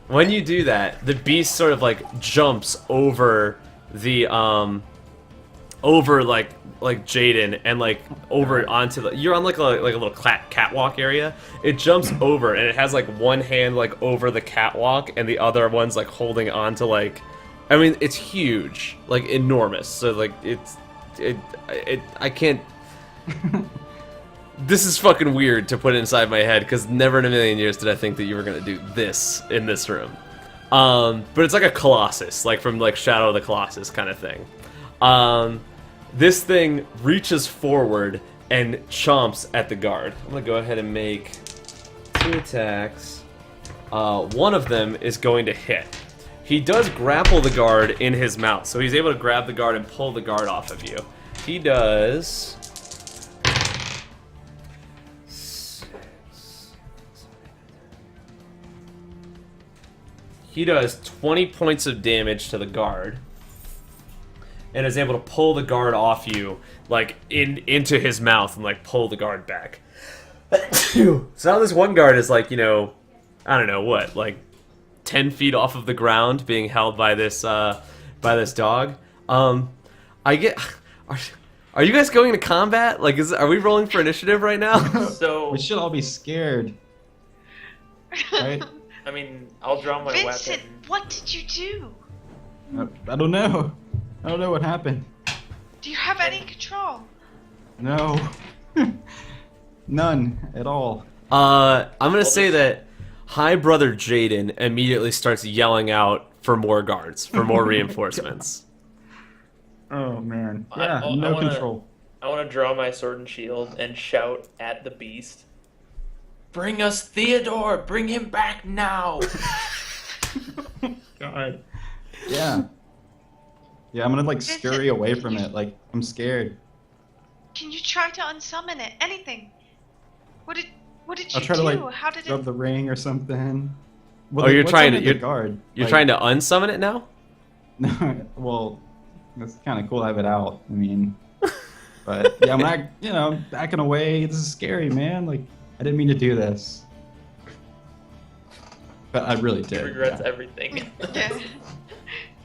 Speaker 3: the beast sort of like jumps over the over like Jaden and like over onto the, you're on like a little catwalk area. It jumps over and it has like one hand like over the catwalk and the other one's like holding on to like, I mean it's huge, like enormous. So like I can't. This is fucking weird to put inside my head because never in a million years did I think that you were gonna do this in this room. But it's like a colossus, like from like Shadow of the Colossus kind of thing. This thing reaches forward and chomps at the guard. I'm gonna go ahead and make 2 attacks. One of them is going to hit. He does grapple the guard in his mouth, so he's able to grab the guard and pull the guard off of you. He does. He does 20 points of damage to the guard. And is able to pull the guard off you, like, into his mouth and, like, pull the guard back. So now this one guard is, like, you know, I don't know, what, like, 10 feet off of the ground being held by this dog. I get... Are you guys going into combat? Like, are we rolling for initiative right now?
Speaker 2: So
Speaker 1: We should all be scared, right?
Speaker 2: I mean, I'll draw my
Speaker 6: Vincent,
Speaker 2: weapon.
Speaker 6: what did you do?
Speaker 1: I don't know. I don't know what happened.
Speaker 6: Do you have any control?
Speaker 1: No. None at all.
Speaker 3: I'm gonna say that High Brother Jaden immediately starts yelling out for more guards, for more reinforcements.
Speaker 1: Oh man.
Speaker 2: I-
Speaker 1: Yeah,
Speaker 2: I
Speaker 1: no
Speaker 2: wanna-
Speaker 1: control.
Speaker 2: I want to draw my sword and shield and shout at the beast. Bring us Theodore! Bring him back now!
Speaker 1: God. Yeah. Yeah, I'm gonna like scurry away from it. Like I'm scared.
Speaker 6: Can you try to unsummon it? Anything? What did you
Speaker 1: I'll try
Speaker 6: do?
Speaker 1: to like
Speaker 6: How did
Speaker 1: rub
Speaker 6: it?
Speaker 1: the ring or something. Well,
Speaker 3: Oh, you're
Speaker 1: what's
Speaker 3: trying
Speaker 1: on
Speaker 3: to-
Speaker 1: the guard.
Speaker 3: You're trying to unsummon it now?
Speaker 1: Well, it's kind of cool to have it out. I mean, but yeah, I'm not, backing away. This is scary, man. Like I didn't mean to do this, but I really
Speaker 2: He
Speaker 1: did.
Speaker 2: regrets
Speaker 1: yeah.
Speaker 2: everything.
Speaker 6: Yeah.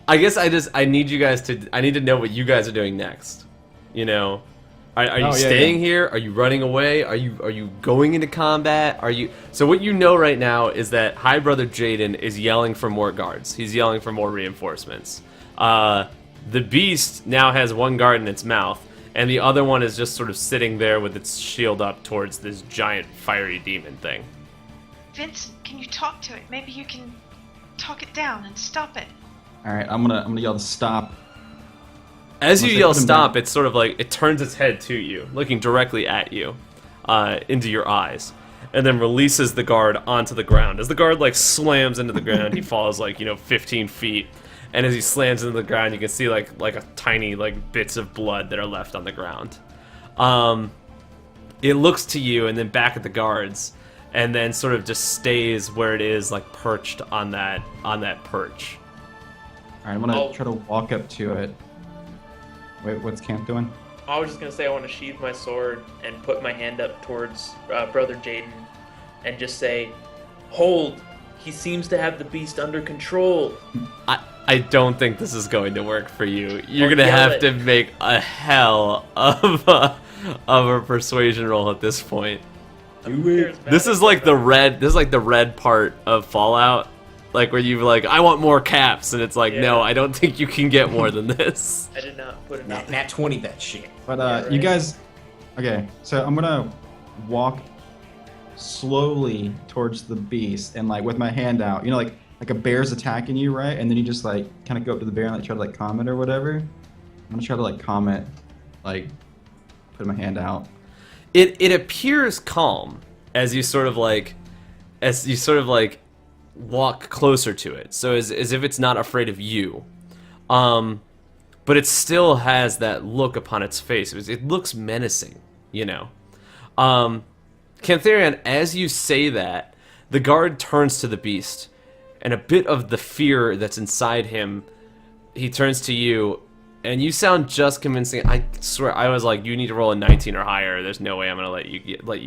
Speaker 3: I guess I need you guys to, I need to know what you guys are doing next. You know? Are you
Speaker 1: Oh, yeah,
Speaker 3: staying
Speaker 1: yeah.
Speaker 3: here? Are you running away? Are you going into combat? So what you know right now is that High Brother Jaden is yelling for more guards. He's yelling for more reinforcements. The beast now has one guard in its mouth, and the other one is just sort of sitting there with its shield up towards this giant fiery demon thing.
Speaker 6: Vincent, can you talk to it? Maybe you can talk it down and stop it.
Speaker 1: All right, I'm gonna yell to stop.
Speaker 3: As you
Speaker 1: Once I
Speaker 3: yell
Speaker 1: put him
Speaker 3: stop,
Speaker 1: down.
Speaker 3: it's sort of like, it turns its head to you, looking directly at you, into your eyes, and then releases the guard onto the ground. As the guard, like, slams into the ground, he falls, like, 15 feet, and as he slams into the ground, you can see, like a tiny, like, bits of blood that are left on the ground. It looks to you, and then back at the guards, and then sort of just stays where it is, like, perched on that perch.
Speaker 1: All right, I'm gonna
Speaker 2: Oh.
Speaker 1: try to walk up to it. Wait, what's Camp doing?
Speaker 2: I was just gonna say I want to sheathe my sword and put my hand up towards Brother Jaden and just say, "Hold! He seems to have the beast under control."
Speaker 3: I don't think this is going to work for you. You're
Speaker 2: Well,
Speaker 3: gonna
Speaker 2: yell
Speaker 3: have
Speaker 2: it.
Speaker 3: to make a hell of a persuasion roll at this point. This is like the red. This is like the red part of Fallout, like where you like, I want more caps, and it's like, no,
Speaker 2: Yeah.
Speaker 3: I don't think you can get more than this.
Speaker 2: I did not put enough.
Speaker 4: Nat 20 that shit.
Speaker 1: But
Speaker 2: Yeah,
Speaker 1: you
Speaker 2: right.
Speaker 1: guys, okay. So I'm gonna walk slowly towards the beast, and like with my hand out, you know, like a bear's attacking you, right? And then you just like kind of go up to the bear and like try to like calm it or whatever. I'm gonna try to like calm it, like put my hand out.
Speaker 3: It appears calm as you sort of like walk closer to it. So as if it's not afraid of you. But it still has that look upon its face. It looks menacing, you know. Cantharion, as you say that, the guard turns to the beast, and a bit of the fear that's inside him, he turns to you, and you sound just convincing. I swear, I was like, you need to roll a 19 or higher. There's no way I'm gonna let you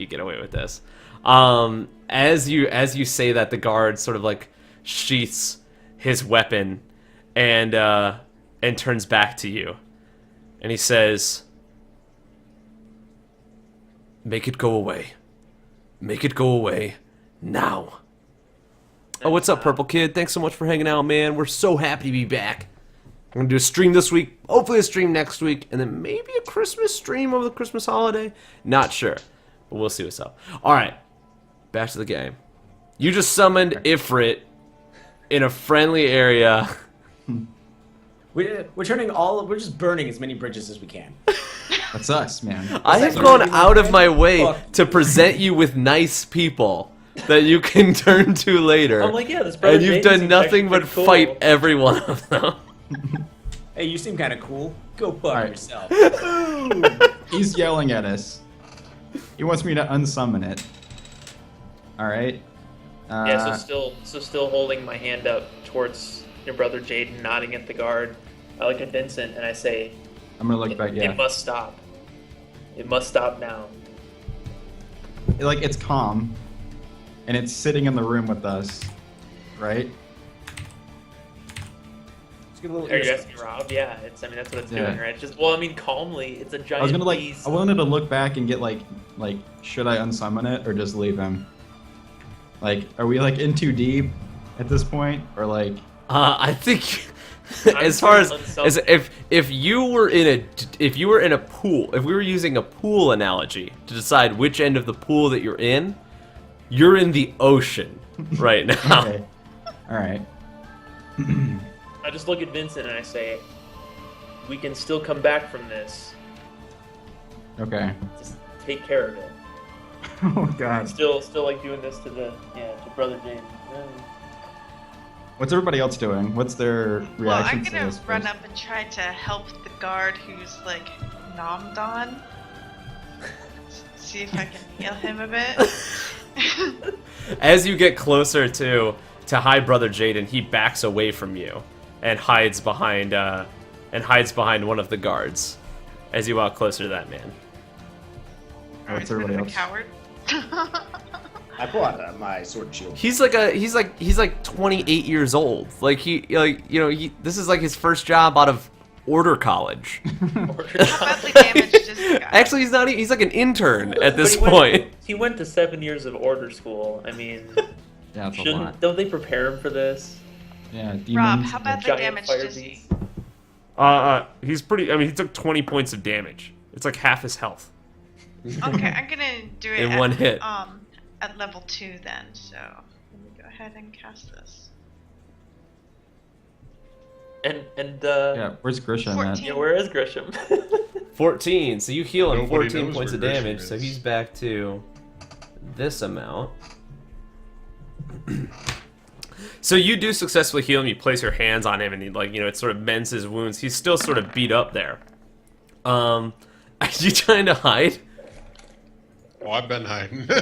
Speaker 3: get away with this. As you say that, the guard sort of like sheaths his weapon and turns back to you, and he says, "Make it go away. Make it go away now." Oh, what's up, Purple Kid? Thanks so much for hanging out, man. We're so happy to be back. I'm gonna do a stream this week, hopefully a stream next week, and then maybe a Christmas stream over the Christmas holiday. Not sure, but we'll see what's up. All right, back to the game. You just summoned Ifrit in a friendly area.
Speaker 4: We're just burning as many bridges as we can.
Speaker 1: That's us, man.
Speaker 3: I have
Speaker 4: Second
Speaker 3: gone
Speaker 4: argument,
Speaker 3: out of
Speaker 4: man.
Speaker 3: my way
Speaker 4: Fuck.
Speaker 3: to present you with nice people that you can turn to later.
Speaker 2: I'm like, yeah, this brother
Speaker 3: and you've
Speaker 2: James
Speaker 3: done
Speaker 2: seems
Speaker 3: nothing
Speaker 2: actually
Speaker 3: but
Speaker 2: pretty cool.
Speaker 3: fight every one of them.
Speaker 4: Hey, you seem kind of cool. Go fuck
Speaker 1: Alright.
Speaker 4: yourself.
Speaker 1: He's yelling at us. He wants me to unsummon it. All right.
Speaker 2: Yeah, so still holding my hand up towards your brother Jaden, nodding at the guard. I look at Vincent and I say,
Speaker 1: I'm gonna look back. Yeah.
Speaker 2: It must stop. It must stop now.
Speaker 1: Like it's calm, and it's sitting in the room with us, right?
Speaker 4: Let's give a little
Speaker 2: Are you
Speaker 4: ear
Speaker 2: asking Rob? Yeah, that's what it's
Speaker 1: Yeah.
Speaker 2: doing, right? It's just, well, I mean, calmly. It's a giant
Speaker 1: I was gonna like,
Speaker 2: beast.
Speaker 1: I wanted to look back and get like, should I unsummon it or just leave him? Like, are we like in too deep at this point, or like?
Speaker 3: I think,
Speaker 2: I'm
Speaker 3: as far as
Speaker 2: unselfish.
Speaker 3: if you were in a pool, if we were using a pool analogy to decide which end of the pool that you're in the ocean right now.
Speaker 1: Okay. All right.
Speaker 2: I just look at Vincent and I say, we can still come back from this.
Speaker 1: Okay.
Speaker 2: Just take care of it.
Speaker 1: Oh God.
Speaker 2: Still like doing this to to brother Jaden.
Speaker 1: What's everybody else doing? What's their reaction
Speaker 6: Well, I'm
Speaker 1: to
Speaker 6: gonna
Speaker 1: this?
Speaker 6: run
Speaker 1: first?
Speaker 6: up and try to help the guard who's like nommed on. See if I can heal him a bit.
Speaker 3: As you get closer to High Brother Jaden, he backs away from you and hides behind one of the guards as you walk closer to that man.
Speaker 6: Or
Speaker 1: What's
Speaker 6: is a bit
Speaker 1: everybody
Speaker 6: of a
Speaker 1: else?
Speaker 6: coward.
Speaker 4: I pull out my sword and shield.
Speaker 3: He's like 28 years old. Like this is like his first job out of order college.
Speaker 6: How badly damaged is the guy?
Speaker 3: Actually, he's not. He's like an intern at this
Speaker 2: But
Speaker 3: point.
Speaker 2: he went to 7 years of order school. I mean,
Speaker 1: Yeah, it's a lot.
Speaker 2: don't they prepare him for this?
Speaker 1: Yeah, demons.
Speaker 6: Rob, how badly
Speaker 2: Giant
Speaker 6: damaged
Speaker 2: fire
Speaker 6: is he?
Speaker 2: beast.
Speaker 3: He's pretty. I mean, he took 20 points of damage. It's like half his health.
Speaker 6: Okay, I'm gonna do it
Speaker 3: In
Speaker 6: at,
Speaker 3: one hit.
Speaker 6: At level 2 then. So let me go ahead and cast this.
Speaker 2: And
Speaker 1: Yeah, where's Grisham at?
Speaker 6: 14.
Speaker 2: yeah, where is Grisham?
Speaker 3: 14. So you heal him
Speaker 5: Nobody
Speaker 3: 14
Speaker 5: knows
Speaker 3: points of
Speaker 5: where Grisham
Speaker 3: damage. So
Speaker 5: is.
Speaker 3: he's back to this amount. So you do successfully heal him. You place your hands on him, and it sort of mends his wounds. He's still sort of beat up there. Are you trying to hide?
Speaker 5: Oh, I've been hiding.
Speaker 2: I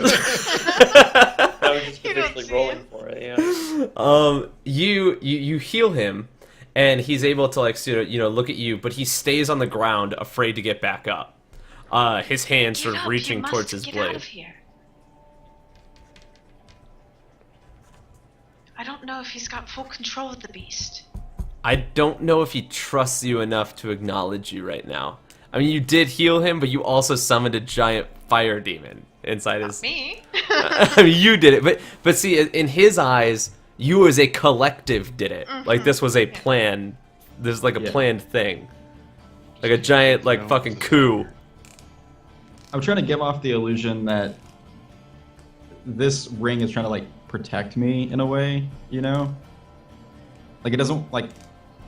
Speaker 2: was just
Speaker 6: You don't
Speaker 2: officially
Speaker 6: see
Speaker 2: rolling
Speaker 6: him.
Speaker 2: for it. Yeah.
Speaker 3: You heal him, and he's able to look at you, but he stays on the ground, afraid to get back up. His hands sort
Speaker 6: Get
Speaker 3: of
Speaker 6: up,
Speaker 3: reaching
Speaker 6: you must
Speaker 3: towards his
Speaker 6: get out
Speaker 3: blade.
Speaker 6: of here. I don't know if he's got full control of the beast.
Speaker 3: I don't know if he trusts you enough to acknowledge you right now. I mean, you did heal him, but you also summoned a giant fire demon inside his.
Speaker 6: Me?
Speaker 3: I mean, you did it, but see, in his eyes, you as a collective did it. Like this was a plan. This is like a planned thing, like a giant like fucking coup.
Speaker 1: I'm trying to give off the illusion that this ring is trying to like protect me in a way, you know? Like it doesn't like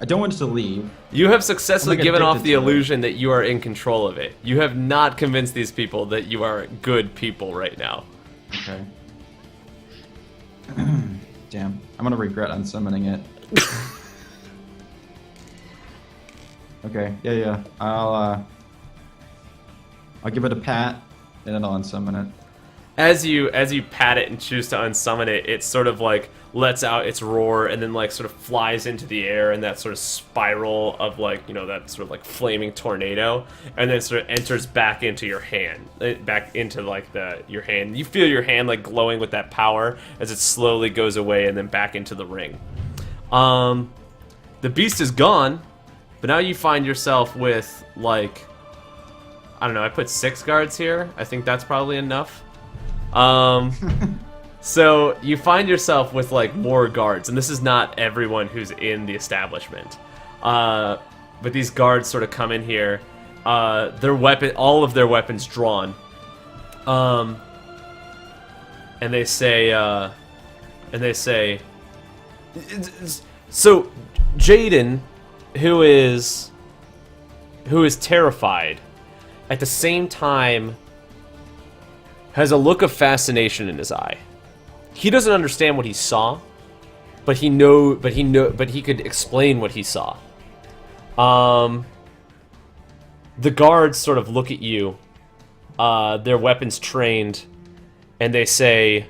Speaker 1: I don't want it to leave.
Speaker 3: You have successfully
Speaker 1: I'm, like,
Speaker 3: given off
Speaker 1: addicted
Speaker 3: the
Speaker 1: to it.
Speaker 3: illusion that you are in control of it. You have not convinced these people that you are good people right now.
Speaker 1: Okay. Damn. I'm gonna regret unsummoning it. Okay, yeah. I'll give it a pat, and then I'll unsummon it.
Speaker 3: As you pat it and choose to unsummon it, it sort of like lets out its roar and then like sort of flies into the air in that sort of spiral of like, you know, that sort of like flaming tornado, and then sort of enters back into your hand, back into like your hand. You feel your hand like glowing with that power as it slowly goes away and then back into the ring. The beast is gone, but now you find yourself with like, I don't know, I put 6 guards here. I think that's probably enough. So you find yourself with like more guards, and this is not everyone who's in the establishment. But these guards sort of come in here, all of their weapons drawn. And they say, so Jaden, who is terrified, at the same time has a look of fascination in his eye. He doesn't understand what he saw, but he could explain what he saw. The guards sort of look at you, their weapons trained, and they say,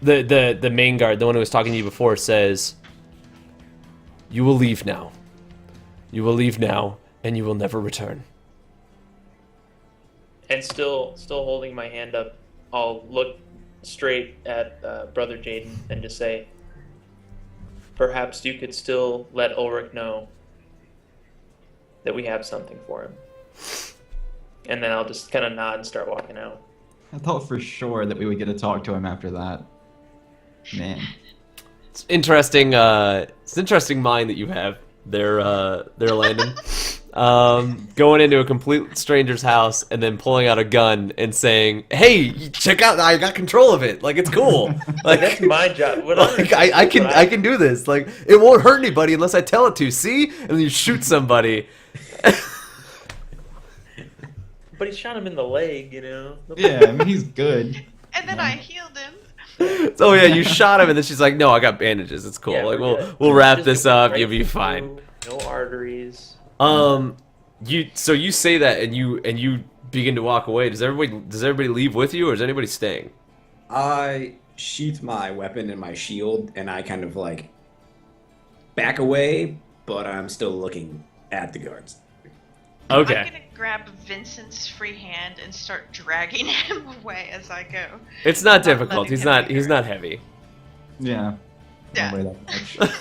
Speaker 3: the main guard, the one who was talking to you before, says, "You will leave now. You will leave now, and you will never return."
Speaker 2: And still holding my hand up, I'll look straight at Brother Jaden and just say, perhaps you could still let Ulrich know that we have something for him. And then I'll just kind of nod and start walking out.
Speaker 1: I thought for sure that we would get to talk to him after that. Man.
Speaker 3: It's interesting. It's an interesting mind that you have there, Landon. Going into a complete stranger's house and then pulling out a gun and saying, "Hey, check out! I got control of it. Like it's cool. Like
Speaker 2: That's my job. What
Speaker 3: like, I can do this. Like it won't hurt anybody unless I tell it to. See?" And then you shoot somebody.
Speaker 2: But he shot him in the leg, you know.
Speaker 1: Yeah, I mean, he's good.
Speaker 6: And then I healed him.
Speaker 3: So yeah, you shot him, and then she's like, "No, I got bandages. It's cool.
Speaker 2: Yeah,
Speaker 3: like
Speaker 2: we're good.
Speaker 3: we'll wrap
Speaker 2: Just
Speaker 3: this
Speaker 2: go
Speaker 3: up.
Speaker 2: right
Speaker 3: You'll be
Speaker 2: through,
Speaker 3: fine."
Speaker 2: No arteries.
Speaker 3: You say that, and you begin to walk away. Does everybody leave with you, or is anybody staying?
Speaker 4: I sheath my weapon in my shield, and I kind of like back away, but I'm still looking at the guards.
Speaker 3: Okay.
Speaker 6: I'm gonna grab Vincent's free hand and start dragging him away as I go.
Speaker 3: It's not
Speaker 6: Not
Speaker 3: difficult.
Speaker 6: letting
Speaker 3: He's
Speaker 6: him
Speaker 3: not.
Speaker 6: be
Speaker 3: He's
Speaker 6: hurt.
Speaker 3: not heavy.
Speaker 1: Yeah.
Speaker 6: Yeah.
Speaker 1: Don't weigh that much.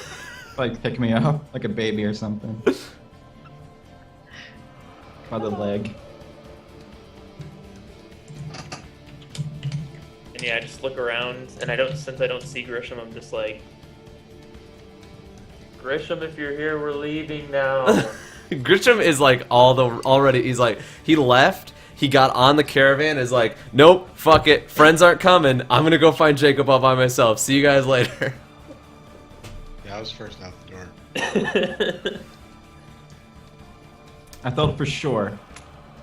Speaker 1: Like pick me up like a baby or something. By the leg.
Speaker 2: And yeah, I just look around, and since I don't see Grisham, I'm just like, Grisham, if you're here, we're leaving now.
Speaker 3: Grisham is like already. He's like he left. He got on the caravan. Is like, nope, fuck it. Friends aren't coming. I'm gonna go find Jacob all by myself. See you guys later.
Speaker 5: Yeah, I was first out the door.
Speaker 1: I thought for sure.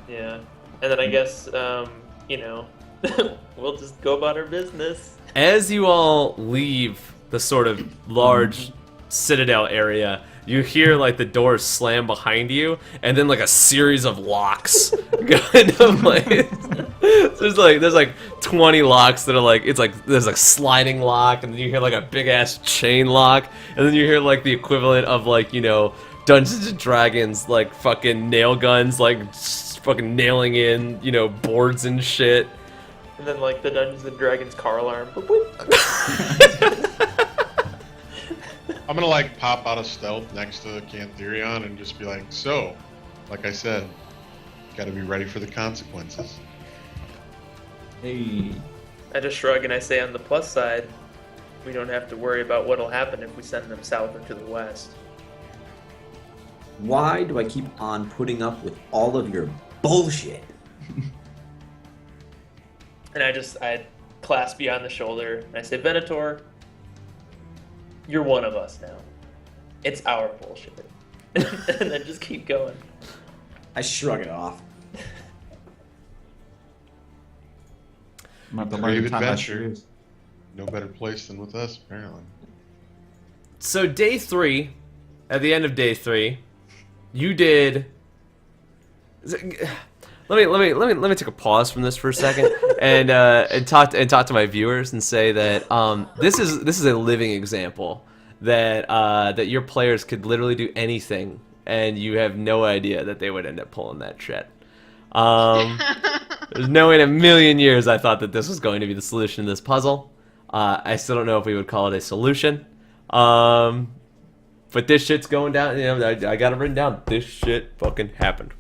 Speaker 2: Yeah. And then I guess, we'll just go about our business.
Speaker 3: As you all leave the sort of large citadel area, you hear like the doors slam behind you, and then like a series of locks go into place. There's like 20 locks that are like, it's like there's like sliding lock, and then you hear like a big ass chain lock, and then you hear like the equivalent of like, you know, Dungeons and Dragons like fucking nail guns like fucking nailing in, you know, boards and shit.
Speaker 2: And then like the Dungeons and Dragons car alarm. Boop, boop.
Speaker 5: I'm gonna like pop out of stealth next to Cantherion and just be like, so, like I said, gotta be ready for the consequences.
Speaker 1: Hey.
Speaker 2: I just shrug and I say, on the plus side, we don't have to worry about what'll happen if we send them south or to the west.
Speaker 4: Why do I keep on putting up with all of your bullshit?
Speaker 2: And I clasp you on the shoulder and I say, Venator, you're one of us now. It's our bullshit. And then just keep going.
Speaker 4: I shrug it off.
Speaker 1: I'm about to
Speaker 5: Brave
Speaker 1: learn to tie my
Speaker 5: adventure.
Speaker 1: shoes.
Speaker 5: No better place than with us, apparently.
Speaker 3: So day 3, at the end of day 3, you did. Let me take a pause from this for a second and talk to my viewers and say that this is a living example that that your players could literally do anything and you have no idea that they would end up pulling that shit. There's no way in a million years I thought that this was going to be the solution to this puzzle. I still don't know if we would call it a solution. But this shit's going down. You know, I got it written down. This shit fucking happened.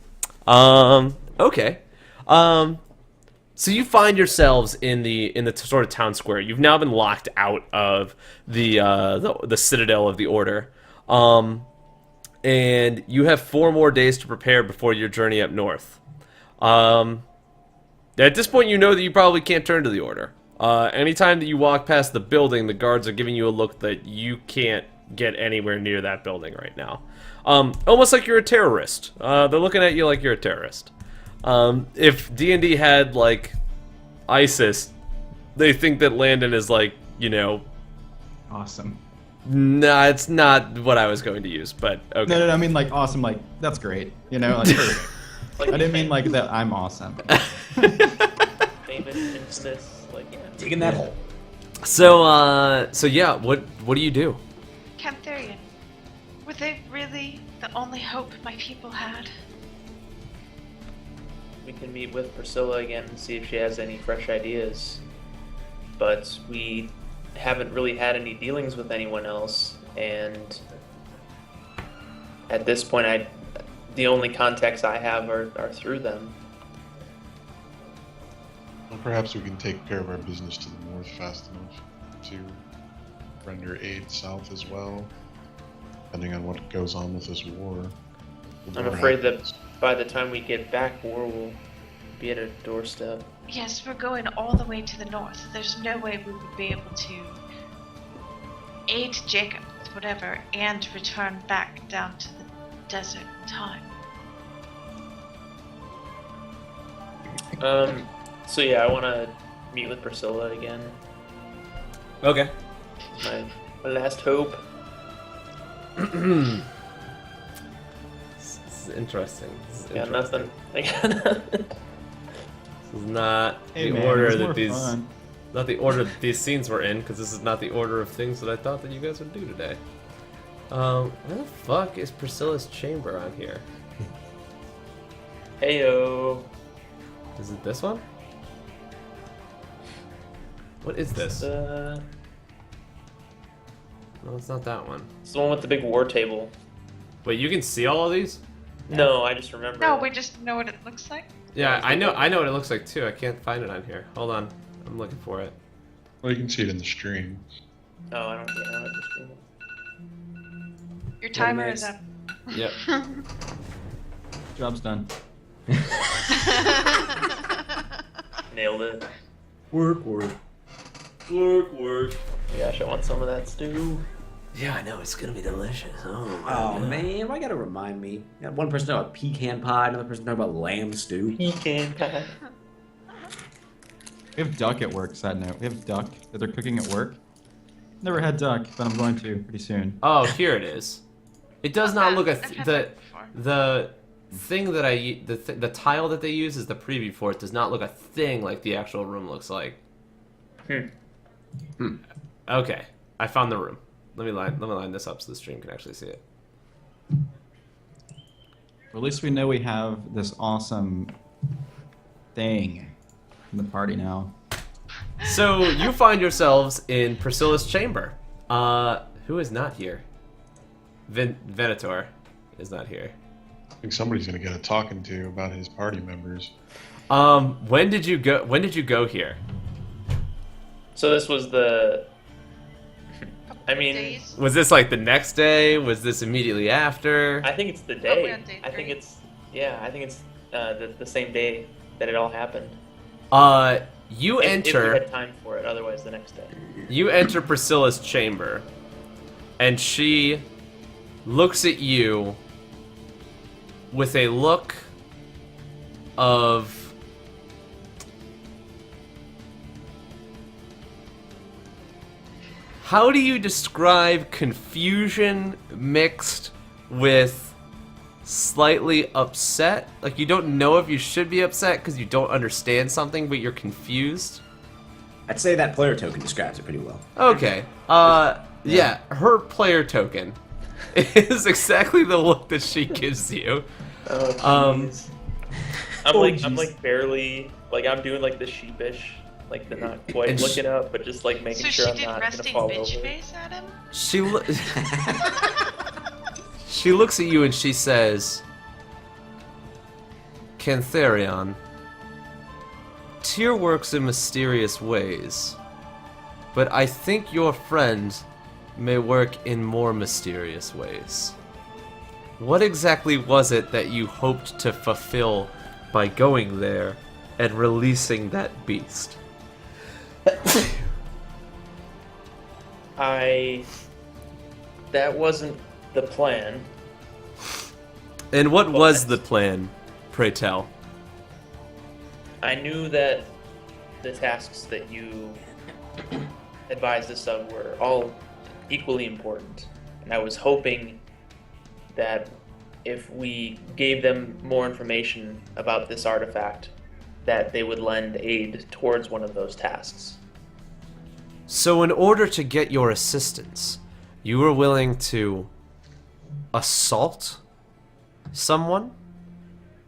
Speaker 3: Okay. So you find yourselves in the sort of town square. You've now been locked out of the citadel of the Order. And you have 4 more days to prepare before your journey up north. At this point, you know that you probably can't turn to the Order. Anytime that you walk past the building, the guards are giving you a look that you can't get anywhere near that building right now. Almost like you're a terrorist. They're looking at you like you're a terrorist. If D&D had, like, ISIS, they think that Landon is, like, you know...
Speaker 1: Awesome.
Speaker 3: Nah, it's not what I was going to use, but okay.
Speaker 1: No, I mean, like, awesome, like, that's great. You know, like, perfect.
Speaker 2: Like,
Speaker 1: I didn't mean, like, that I'm awesome.
Speaker 2: famous, infamous, like, yeah.
Speaker 4: Digging that hole.
Speaker 3: So yeah, what do you do?
Speaker 6: Cantherian, were they really the only hope my people had?
Speaker 2: We can meet with Priscilla again and see if she has any fresh ideas. But we haven't really had any dealings with anyone else, and at this point, the only contacts I have are through them.
Speaker 5: Well, perhaps we can take care of our business to the north fast enough to render aid south as well, depending on what goes on with this war.
Speaker 2: I'm afraid that by the time we get back, war will be at a doorstep.
Speaker 6: Yes, we're going all the way to the north. There's no way we would be able to aid Jacob with whatever and return back down to the desert in time.
Speaker 2: So yeah, I want to meet with Priscilla again.
Speaker 3: Okay.
Speaker 2: My last hope.
Speaker 3: This is interesting.
Speaker 2: Got nothing. I got nothing.
Speaker 3: This is not
Speaker 1: Hey,
Speaker 3: the
Speaker 1: man,
Speaker 3: order
Speaker 1: it's
Speaker 3: that
Speaker 1: more
Speaker 3: these,
Speaker 1: fun.
Speaker 3: not the order that these scenes were in, because this is not the order of things that I thought that you guys would do today. Where the fuck is Priscilla's chamber on here?
Speaker 2: Heyo.
Speaker 3: Is it this one? What is this?
Speaker 2: No,
Speaker 3: No, it's not that one.
Speaker 2: it's the one with the big war table.
Speaker 3: Wait, you can see all of these?
Speaker 2: No, I just remember.
Speaker 6: No,
Speaker 2: it.
Speaker 6: we just know what it looks like.
Speaker 3: Yeah, I know what it looks like too. I can't find it on here. Hold on. I'm looking for it.
Speaker 5: Well, you can see it in the stream.
Speaker 2: Oh, I don't get it. I just remember.
Speaker 6: Your timer is
Speaker 4: minutes.
Speaker 6: up.
Speaker 3: Yep.
Speaker 1: Job's done.
Speaker 2: Nailed it.
Speaker 4: Work.
Speaker 3: Work.
Speaker 2: Gosh, I want some of that stew.
Speaker 3: Yeah, I know. It's gonna be delicious.
Speaker 4: Oh man, why gotta remind me? You got one person talking about pecan pie, another person talking about lamb stew.
Speaker 2: Pecan pie.
Speaker 1: We have duck at work, side note. We have duck that they're cooking at work. Never had duck, but I'm going to pretty soon.
Speaker 3: Oh, here it is. It does not look
Speaker 6: I've had that before.
Speaker 3: the thing that the tile that they use is the preview for it does not look a thing like the actual room looks like. Okay, I found the room. Let me line this up so the stream can actually see it.
Speaker 1: Well, at least we know we have this awesome thing in the party now.
Speaker 3: So you find yourselves in Priscilla's chamber. Who is not here? Venator is not here.
Speaker 5: I think somebody's gonna get a talking to about his party members.
Speaker 3: When did you go here?
Speaker 2: So this was the. I mean,
Speaker 6: Days.
Speaker 3: Was this like the next day? Was this immediately after?
Speaker 2: I think it's the
Speaker 6: we're
Speaker 2: day.
Speaker 6: on day
Speaker 2: I think
Speaker 6: 3.
Speaker 2: it's the same day that it all happened.
Speaker 3: You
Speaker 2: If we
Speaker 3: enter.
Speaker 2: had time for it, otherwise the next day.
Speaker 3: You enter Priscilla's chamber, and she looks at you with a look of how do you describe confusion mixed with slightly upset? Like you don't know if you should be upset because you don't understand something, but you're confused.
Speaker 4: I'd say that player token describes it pretty well.
Speaker 3: Okay. Yeah, her player token is exactly the look that she gives you.
Speaker 2: Oh, jeez. I'm
Speaker 4: jeez.
Speaker 2: like barely, like I'm doing like the sheepish, like the not quite
Speaker 3: And
Speaker 2: looking up, but just like making
Speaker 6: So
Speaker 2: sure
Speaker 6: she
Speaker 2: I'm
Speaker 6: did
Speaker 2: not gonna
Speaker 6: resting
Speaker 2: fall
Speaker 6: bitch
Speaker 2: over.
Speaker 6: face at him?
Speaker 3: She looks at you and she says, Cantharion, Tyr works in mysterious ways, but I think your friend may work in more mysterious ways. What exactly was it that you hoped to fulfill by going there and releasing that beast?
Speaker 2: That wasn't the plan.
Speaker 3: And what was the plan, pray tell?
Speaker 2: I knew that the tasks that you advised us of were all equally important, and I was hoping that if we gave them more information about this artifact, that they would lend aid towards one of those tasks.
Speaker 3: So in order to get your assistance, you were willing to assault someone?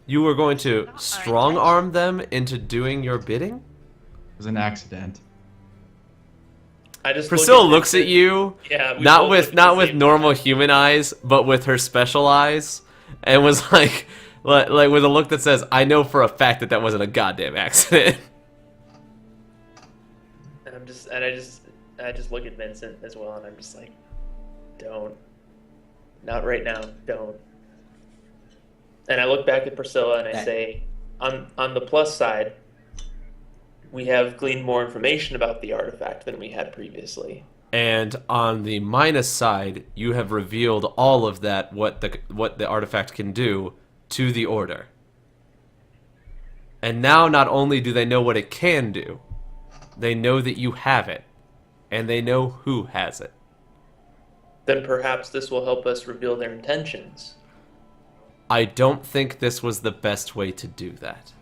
Speaker 3: You were going to
Speaker 6: Not our
Speaker 3: strong arm them into doing your bidding?
Speaker 1: It was an accident.
Speaker 2: I just
Speaker 3: Priscilla
Speaker 2: look
Speaker 3: looks at you,
Speaker 2: Yeah, we
Speaker 3: not
Speaker 2: both
Speaker 3: with
Speaker 2: looked at
Speaker 3: not
Speaker 2: the
Speaker 3: with
Speaker 2: same
Speaker 3: normal
Speaker 2: time.
Speaker 3: human eyes, but with her special eyes, and was like with a look that says, "I know for a fact that wasn't a goddamn accident."
Speaker 2: And I just look at Vincent as well, and I'm just like, don't, not right now, don't. And I look back at Priscilla and I say, on the plus side, we have gleaned more information about the artifact than we had previously.
Speaker 3: And on the minus side, you have revealed all of that, what the artifact can do, to the Order. And now not only do they know what it can do, they know that you have it, and they know who has it.
Speaker 2: Then perhaps this will help us reveal their intentions.
Speaker 3: I don't think this was the best way to do that.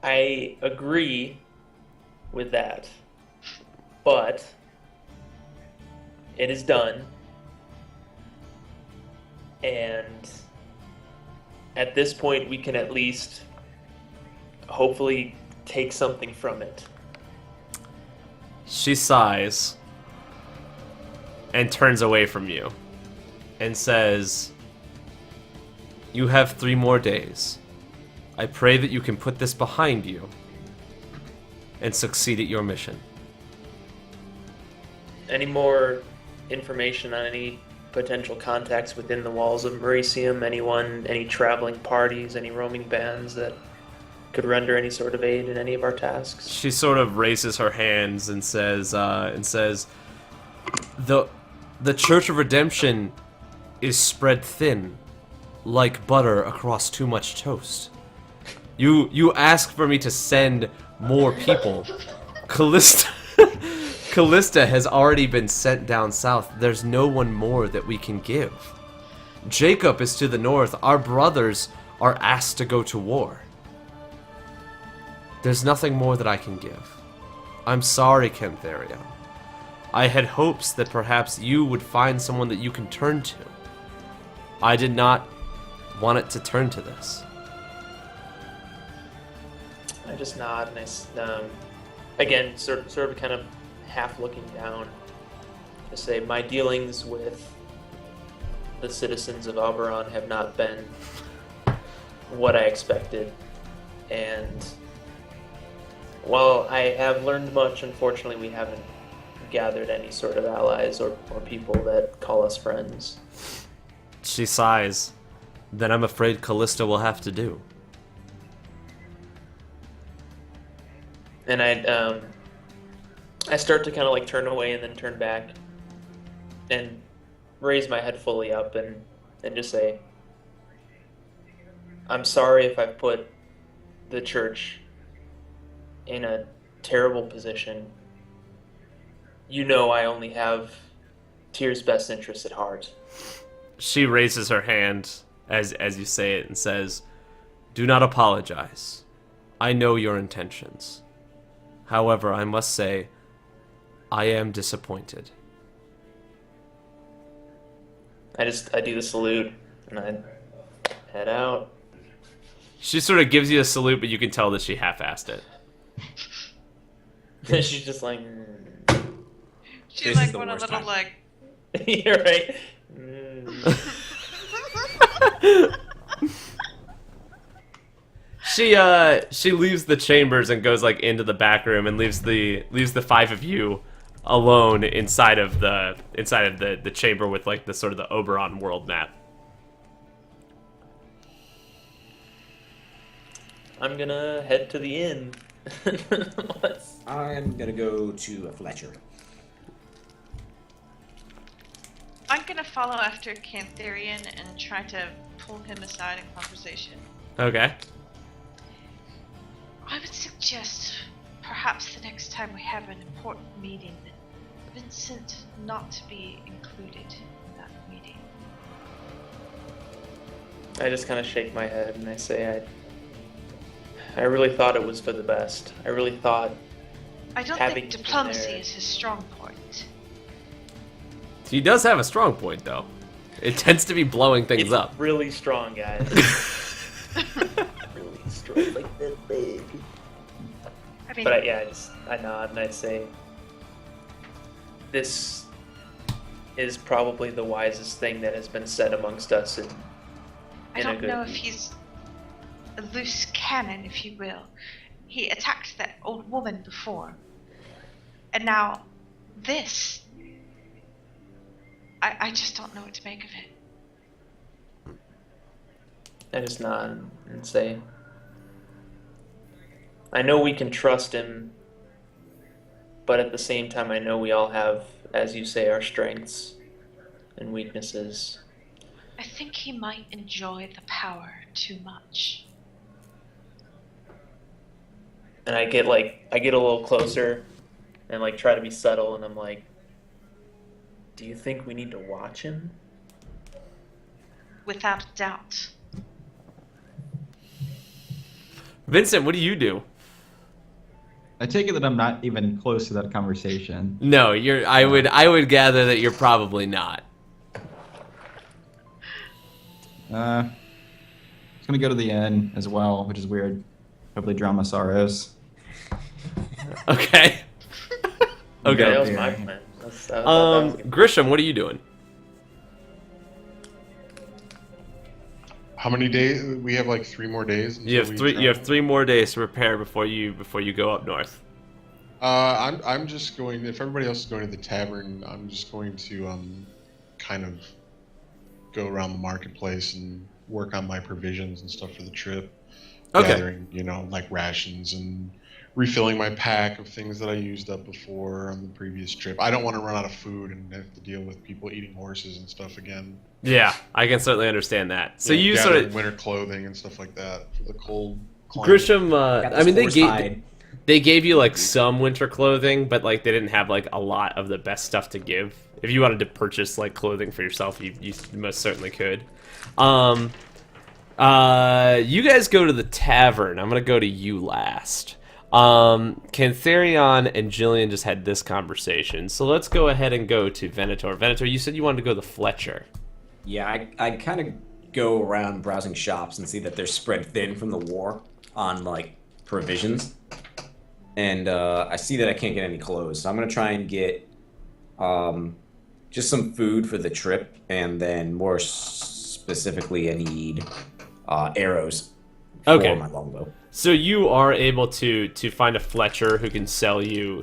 Speaker 2: I agree with that, but it is done, and at this point we can at least hopefully take something from it.
Speaker 3: She sighs and turns away from you and says, "You have 3 more days. I pray that you can put this behind you and succeed at your mission."
Speaker 2: Any more information on any potential contacts within the walls of Mauricium? Any traveling parties, any roaming bands that could render any sort of aid in any of our tasks?
Speaker 3: She sort of raises her hands and says, the Church of Redemption is spread thin, like butter across too much toast. You ask for me to send more people. Callista has already been sent down south. There's no one more that we can give. Jacob is to the north. Our brothers are asked to go to war. There's nothing more that I can give. I'm sorry, Cantharion. I had hopes that perhaps you would find someone that you can turn to. I did not want it to turn to this.
Speaker 2: I just nod and again, sort of kind of half looking down. to say my dealings with the citizens of Oberon have not been what I expected, and while I have learned much, unfortunately we haven't gathered any sort of allies or people that call us friends.
Speaker 3: She sighs. Then I'm afraid Callista will have to do.
Speaker 2: And I start to kind of like turn away and then turn back and raise my head fully up and just say, I'm sorry if I've put the church in a terrible position. You know I only have Tyr's best interests at heart.
Speaker 3: She raises her hand as you say it and says, "Do not apologize. I know your intentions. However, I must say, I am disappointed."
Speaker 2: I do the salute and I head out.
Speaker 3: She sort of gives you a salute, but you can tell that she half-assed it.
Speaker 2: She's just like,
Speaker 6: She's
Speaker 4: This
Speaker 6: like
Speaker 4: is the
Speaker 6: one a
Speaker 4: worst
Speaker 6: little
Speaker 4: time.
Speaker 6: like.
Speaker 2: you're right.
Speaker 3: She leaves the chambers and goes like into the back room and leaves the five of you alone inside of the chamber with like the sort of the Oberon world map.
Speaker 2: I'm gonna head to the inn.
Speaker 4: I'm gonna go to a Fletcher.
Speaker 6: I'm gonna follow after Cantharian and try to pull him aside in conversation.
Speaker 3: Okay.
Speaker 6: I would suggest perhaps the next time we have an important meeting that Vincent not to be included in that meeting.
Speaker 2: I just kind of shake my head and I say, I really thought it was for the best. I really thought
Speaker 6: I don't
Speaker 2: having
Speaker 6: think
Speaker 2: him
Speaker 6: diplomacy
Speaker 2: there-
Speaker 6: is his strong point.
Speaker 3: He does have a strong point though. It tends to be blowing things
Speaker 2: it's
Speaker 3: up.
Speaker 2: really strong, guys. Really strong, like that big.
Speaker 6: I mean,
Speaker 2: But I nod and I say, this is probably the wisest thing that has been said amongst us.
Speaker 6: I
Speaker 2: in a
Speaker 6: don't
Speaker 2: good-
Speaker 6: know if he's a loose cannon, if you will. He attacked that old woman before. And now, this. I just don't know what to make of it.
Speaker 2: I just nod and say, I know we can trust him, but at the same time, I know we all have, as you say, our strengths and weaknesses.
Speaker 6: I think he might enjoy the power too much.
Speaker 2: And I get a little closer and like try to be subtle, and I'm like, do you think we need to watch him?
Speaker 6: Without a doubt.
Speaker 3: Vincent, what do you do?
Speaker 1: I take it that I'm not even close to that conversation.
Speaker 3: No, you're. I would gather that you're probably not.
Speaker 1: It's gonna go to the inn as well, which is weird. Hopefully drown my sorrows.
Speaker 3: Okay. Okay.
Speaker 2: That was my plan. I thought that was good.
Speaker 3: Grisham, what are you doing?
Speaker 5: How many days? We have like 3 more days.
Speaker 3: You have
Speaker 5: until we
Speaker 3: three. You have
Speaker 5: travel?
Speaker 3: 3 more days to prepare before you go up north.
Speaker 5: I'm just going. If everybody else is going to the tavern, I'm just going to kind of go around the marketplace and work on my provisions and stuff for the trip.
Speaker 3: Okay.
Speaker 5: Gathering, like rations and refilling my pack of things that I used up before on the previous trip. I don't want to run out of food and have to deal with people eating horses and stuff again.
Speaker 3: Yeah, I can certainly understand that. So you sort
Speaker 5: gathering
Speaker 3: of
Speaker 5: winter clothing and stuff like that for the cold climate.
Speaker 3: Grisham.
Speaker 4: Got
Speaker 3: I
Speaker 4: this
Speaker 3: mean,
Speaker 4: horse hide.
Speaker 3: they gave you like some winter clothing, but like they didn't have like a lot of the best stuff to give. If you wanted to purchase like clothing for yourself, you most certainly could. You guys go to the tavern. I'm gonna go to you last. Cantharion and Jillian just had this conversation, so let's go ahead and go to Venator. Venator, you said you wanted to go to the Fletcher.
Speaker 4: Yeah, I kind of go around browsing shops and see that they're spread thin from the war on like provisions, and I see that I can't get any clothes. So I'm gonna try and get just some food for the trip, and then more specifically, I need arrows for
Speaker 3: Okay.
Speaker 4: my longbow.
Speaker 3: So you are able to find a Fletcher who can sell you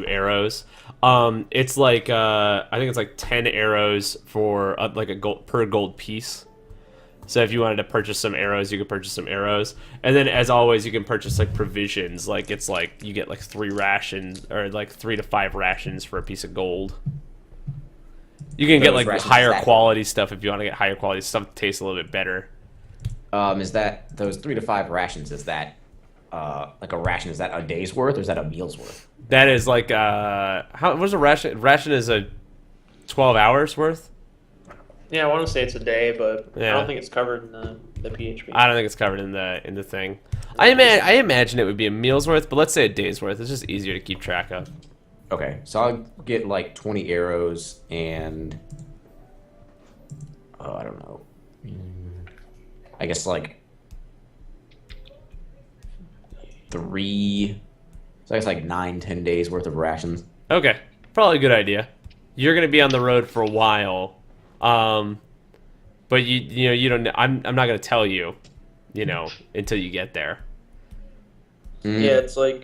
Speaker 3: arrows. It's like I think it's like 10 arrows for like a gold per gold piece. So if you wanted to purchase some arrows, you could purchase some arrows, and then as always, you can purchase like provisions. Like it's like you get like 3 rations or like 3 to 5 rations for a piece of gold. You can get
Speaker 4: Those
Speaker 3: like
Speaker 4: rations,
Speaker 3: higher
Speaker 4: is that-
Speaker 3: quality stuff if you want to get higher quality stuff that tastes a little bit better.
Speaker 4: Is that those 3 to 5 rations? Is that like a ration? Is that a day's worth, or is that a meal's worth?
Speaker 3: That is like how what's a ration? Ration is a 12 hours worth.
Speaker 2: Yeah, I want to say it's a day, but
Speaker 3: Yeah.
Speaker 2: I don't think it's covered in the PHP.
Speaker 3: I don't think it's covered in the thing. I imagine it would be a meal's worth, but let's say a day's worth. It's just easier to keep track of.
Speaker 4: Okay, so I'll get like 20 arrows and I don't know. I guess like 3. So I guess like 9-10 days worth of rations.
Speaker 3: Okay, probably a good idea. You're gonna be on the road for a while, but you don't. I'm not gonna tell you, until you get there.
Speaker 2: Yeah, it's like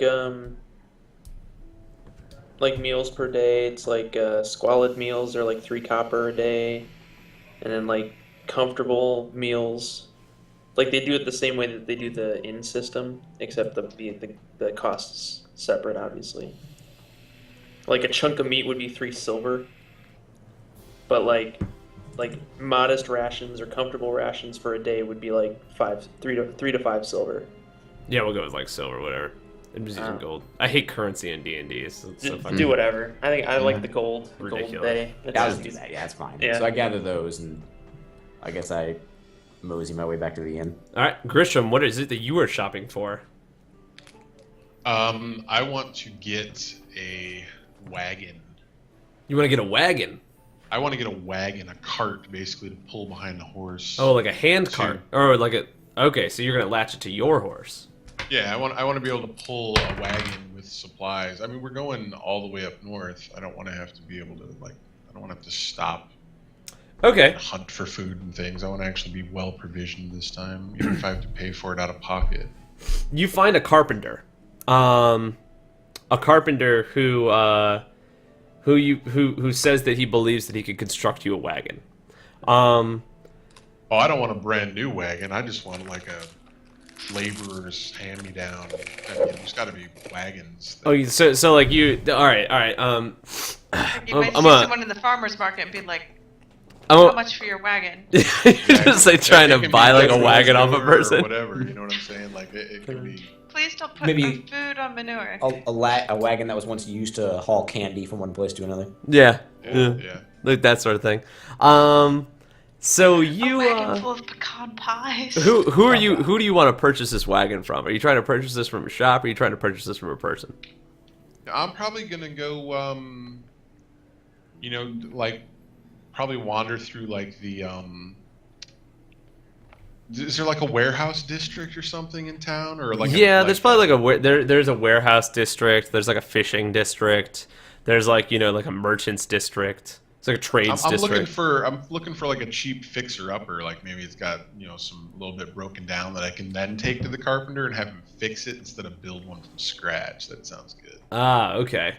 Speaker 2: meals per day. It's like squalid meals are like 3 copper a day, and then like comfortable meals, like they do it the same way that they do the inn system, except the costs separate, obviously. Like a chunk of meat would be 3 silver, but like modest rations or comfortable rations for a day would be like 3 to 5 silver.
Speaker 3: Yeah, we'll go with like silver, whatever. I'm just using gold. I hate currency in D&D. It's so fucking
Speaker 2: Do whatever. I think I like the gold. The
Speaker 3: Ridiculous.
Speaker 2: gold day.
Speaker 4: Yeah, I'll just do that. Yeah, that's fine.
Speaker 2: Yeah.
Speaker 4: So I gather those, and I guess I mosey my way back to the inn.
Speaker 3: All right, Grisham, what is it that you are shopping for?
Speaker 5: I want to get a wagon.
Speaker 3: You want to get a wagon?
Speaker 5: I want to get a wagon, a cart, basically, to pull behind the horse.
Speaker 3: Oh, like a hand cart, or like a. Okay, so you're gonna latch it to your horse.
Speaker 5: Yeah, I want to be able to pull a wagon with supplies. I mean, we're going all the way up north. I don't want to have to be able to I don't want to have to stop
Speaker 3: Okay.
Speaker 5: and hunt for food and things. I want to actually be well provisioned this time, even if I have to pay for it out of pocket.
Speaker 3: You find a carpenter, who says that he believes that he could construct you a wagon.
Speaker 5: Oh, I don't want a brand new wagon. I just want like a laborer's hand-me-down. I mean, there's got to be wagons.
Speaker 3: Oh, so like you. All right.
Speaker 6: You might
Speaker 3: I'm
Speaker 6: see
Speaker 3: a-
Speaker 6: someone in the farmer's market and be like,
Speaker 3: I'm
Speaker 6: how
Speaker 3: a,
Speaker 6: much for your wagon?
Speaker 3: you're just like trying
Speaker 5: It
Speaker 3: to
Speaker 5: can be
Speaker 3: buy like a
Speaker 5: vegetable
Speaker 3: wagon off a
Speaker 5: manure or
Speaker 3: person.
Speaker 5: whatever, you know what I'm saying? Like it could be.
Speaker 6: Please don't put
Speaker 4: Maybe-
Speaker 6: food on manure.
Speaker 4: A wagon that was once used to haul candy from one place to another.
Speaker 3: Yeah.
Speaker 5: Yeah.
Speaker 3: Like that sort of thing. So you.
Speaker 6: a wagon full of pecan pies.
Speaker 3: Who are you? Who do you want to purchase this wagon from? Are you trying to purchase this from a shop? Or are you trying to purchase this from a person?
Speaker 5: I'm probably gonna go. Like probably wander through like the. Is there like a warehouse district or something in town, or like?
Speaker 3: There's probably like there's a warehouse district. There's like a fishing district. There's like like a merchants district. It's like a trades
Speaker 5: I'm
Speaker 3: district.
Speaker 5: looking for like a cheap fixer upper, like maybe it's got some little bit broken down that I can then take to the carpenter and have him fix it instead of build one from scratch. That sounds good.
Speaker 3: Okay.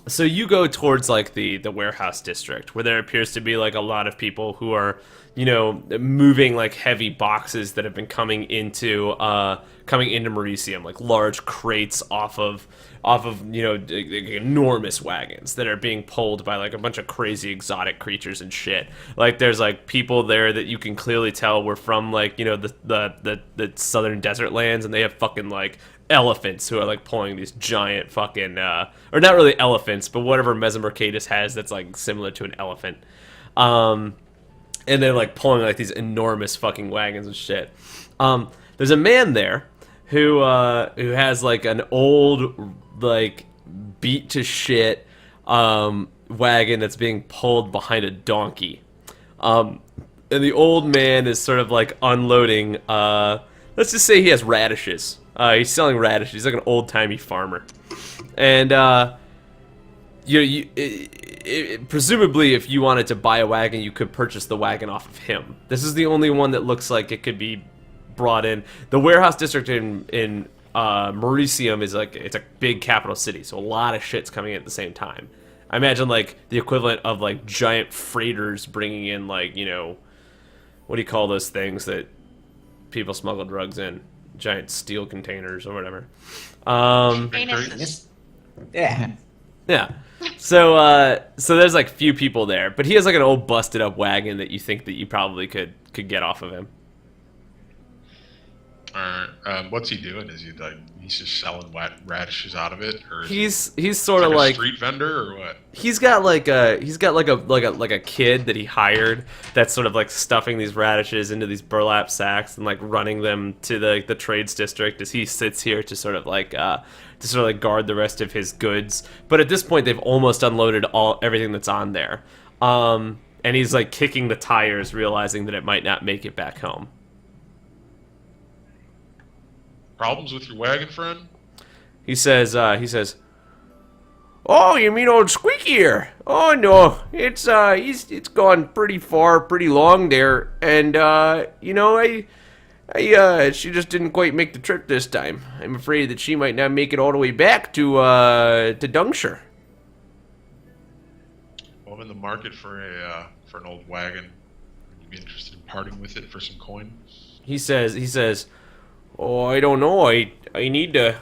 Speaker 3: So you go towards like the warehouse district where there appears to be like a lot of people who are moving like heavy boxes that have been coming into Mauritium, like large crates off of enormous wagons that are being pulled by like a bunch of crazy exotic creatures and shit. Like there's like people there that you can clearly tell were from like the southern desert lands, and they have fucking like elephants who are like pulling these giant fucking or not really elephants, but whatever Mesomercatus has that's like similar to an elephant. And they're like pulling like these enormous fucking wagons and shit. There's a man there who has like an old like beat to shit wagon that's being pulled behind a donkey. And the old man is sort of like unloading. Let's just say he has radishes. He's selling radishes. He's like an old timey farmer, and presumably, if you wanted to buy a wagon, you could purchase the wagon off of him. This is the only one that looks like it could be brought in. The warehouse district in Mauritium is like, it's a big capital city, so a lot of shit's coming in at the same time. I imagine like the equivalent of like giant freighters bringing in like, you know, what do you call those things that people smuggle drugs in? Giant steel containers or whatever.
Speaker 6: Anuses.
Speaker 4: Yeah.
Speaker 3: Yeah. So there's like few people there, but he has like an old busted up wagon that you think that you probably could get off of him.
Speaker 5: What's he doing? Is he like he's just selling radishes out of it, or
Speaker 3: He's sort of
Speaker 5: a
Speaker 3: like
Speaker 5: street vendor or what?
Speaker 3: he's got like a kid that he hired that's sort of like stuffing these radishes into these burlap sacks and like running them to the trades district as he sits here to sort of like guard the rest of his goods. But at this point they've almost unloaded everything that's on there. And he's like kicking the tires, realizing that it might not make it back home.
Speaker 5: Problems with your wagon, friend?
Speaker 3: He says, "Oh, you mean old Squeaky here? Oh no, it's gone pretty far, pretty long there, and you know, she just didn't quite make the trip this time. I'm afraid that she might not make it all the way back to Dungshire."
Speaker 5: Well, I'm in the market for an old wagon. Would you be interested in parting with it for some coin?
Speaker 3: He says, "Oh, I don't know. I need to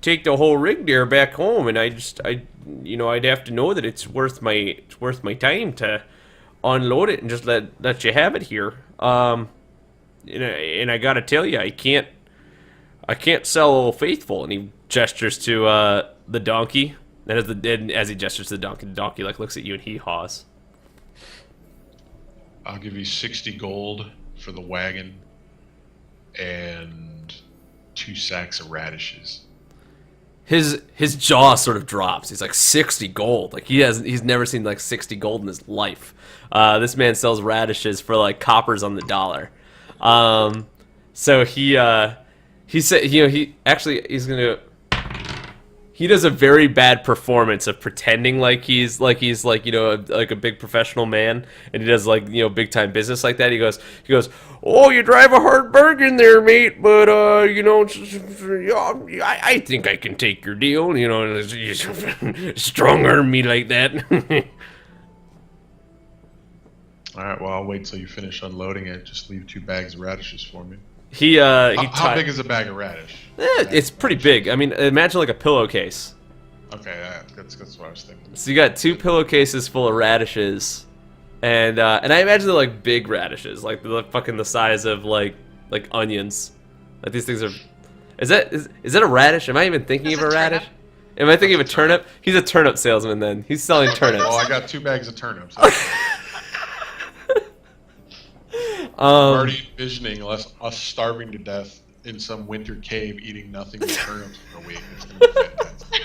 Speaker 3: take the whole rig there back home, and I'd have to know that it's worth my time to unload it and just let you have it here. And I gotta tell you, I can't sell Old Faithful." And he gestures to the donkey. And as he gestures to the donkey like looks at you and he haws.
Speaker 5: I'll give you 60 gold for the wagon and 2 sacks of radishes.
Speaker 3: His jaw sort of drops. He's like, 60 gold. Like he's never seen like 60 gold in his life. This man sells radishes for like coppers on the dollar. So he said, you know, he does a very bad performance of pretending like he's you know, like a big professional man, and he does like, you know, big time business like that. He goes, "Oh, you drive a hard bargain there, mate, but you know, I think I can take your deal. You know, strong arm me like that."
Speaker 5: All right, well, I'll wait till you finish unloading it. Just leave 2 bags of radishes for me.
Speaker 3: How
Speaker 5: big is a bag of radish?
Speaker 3: It's pretty big. I mean, imagine like a pillowcase.
Speaker 5: Okay, that's what I was thinking.
Speaker 3: So you got 2 pillowcases full of radishes, and I imagine they're like big radishes, like they're fucking the size of like onions. Like these things are. Is that a radish? Am I even thinking
Speaker 6: That's
Speaker 3: of a
Speaker 6: a
Speaker 3: radish?
Speaker 6: turnip.
Speaker 3: Am I thinking of a turnip? He's a turnip salesman then. He's selling turnips.
Speaker 5: Well, I got 2 bags of turnips. I'm already envisioning us starving to death in some winter cave eating nothing but turnips for a week. It's gonna be fantastic.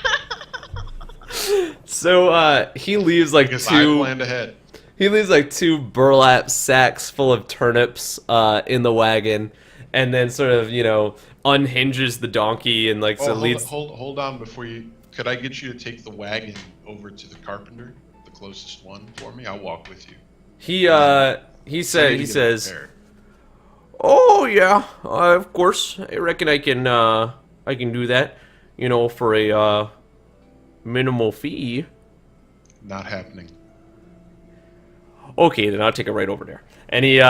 Speaker 3: So he leaves like
Speaker 5: Because I
Speaker 3: 2.
Speaker 5: planned ahead.
Speaker 3: He leaves like 2 burlap sacks full of turnips in the wagon, and then sort of, you know, unhinges the donkey and like
Speaker 5: Hold on before you. Could I get you to take the wagon over to the carpenter, the closest one, for me? I'll walk with you.
Speaker 3: He says, "Oh yeah, of course. I reckon I can do that. You know, for a minimal fee."
Speaker 5: Not happening.
Speaker 3: Okay, then I'll take it right over there. And he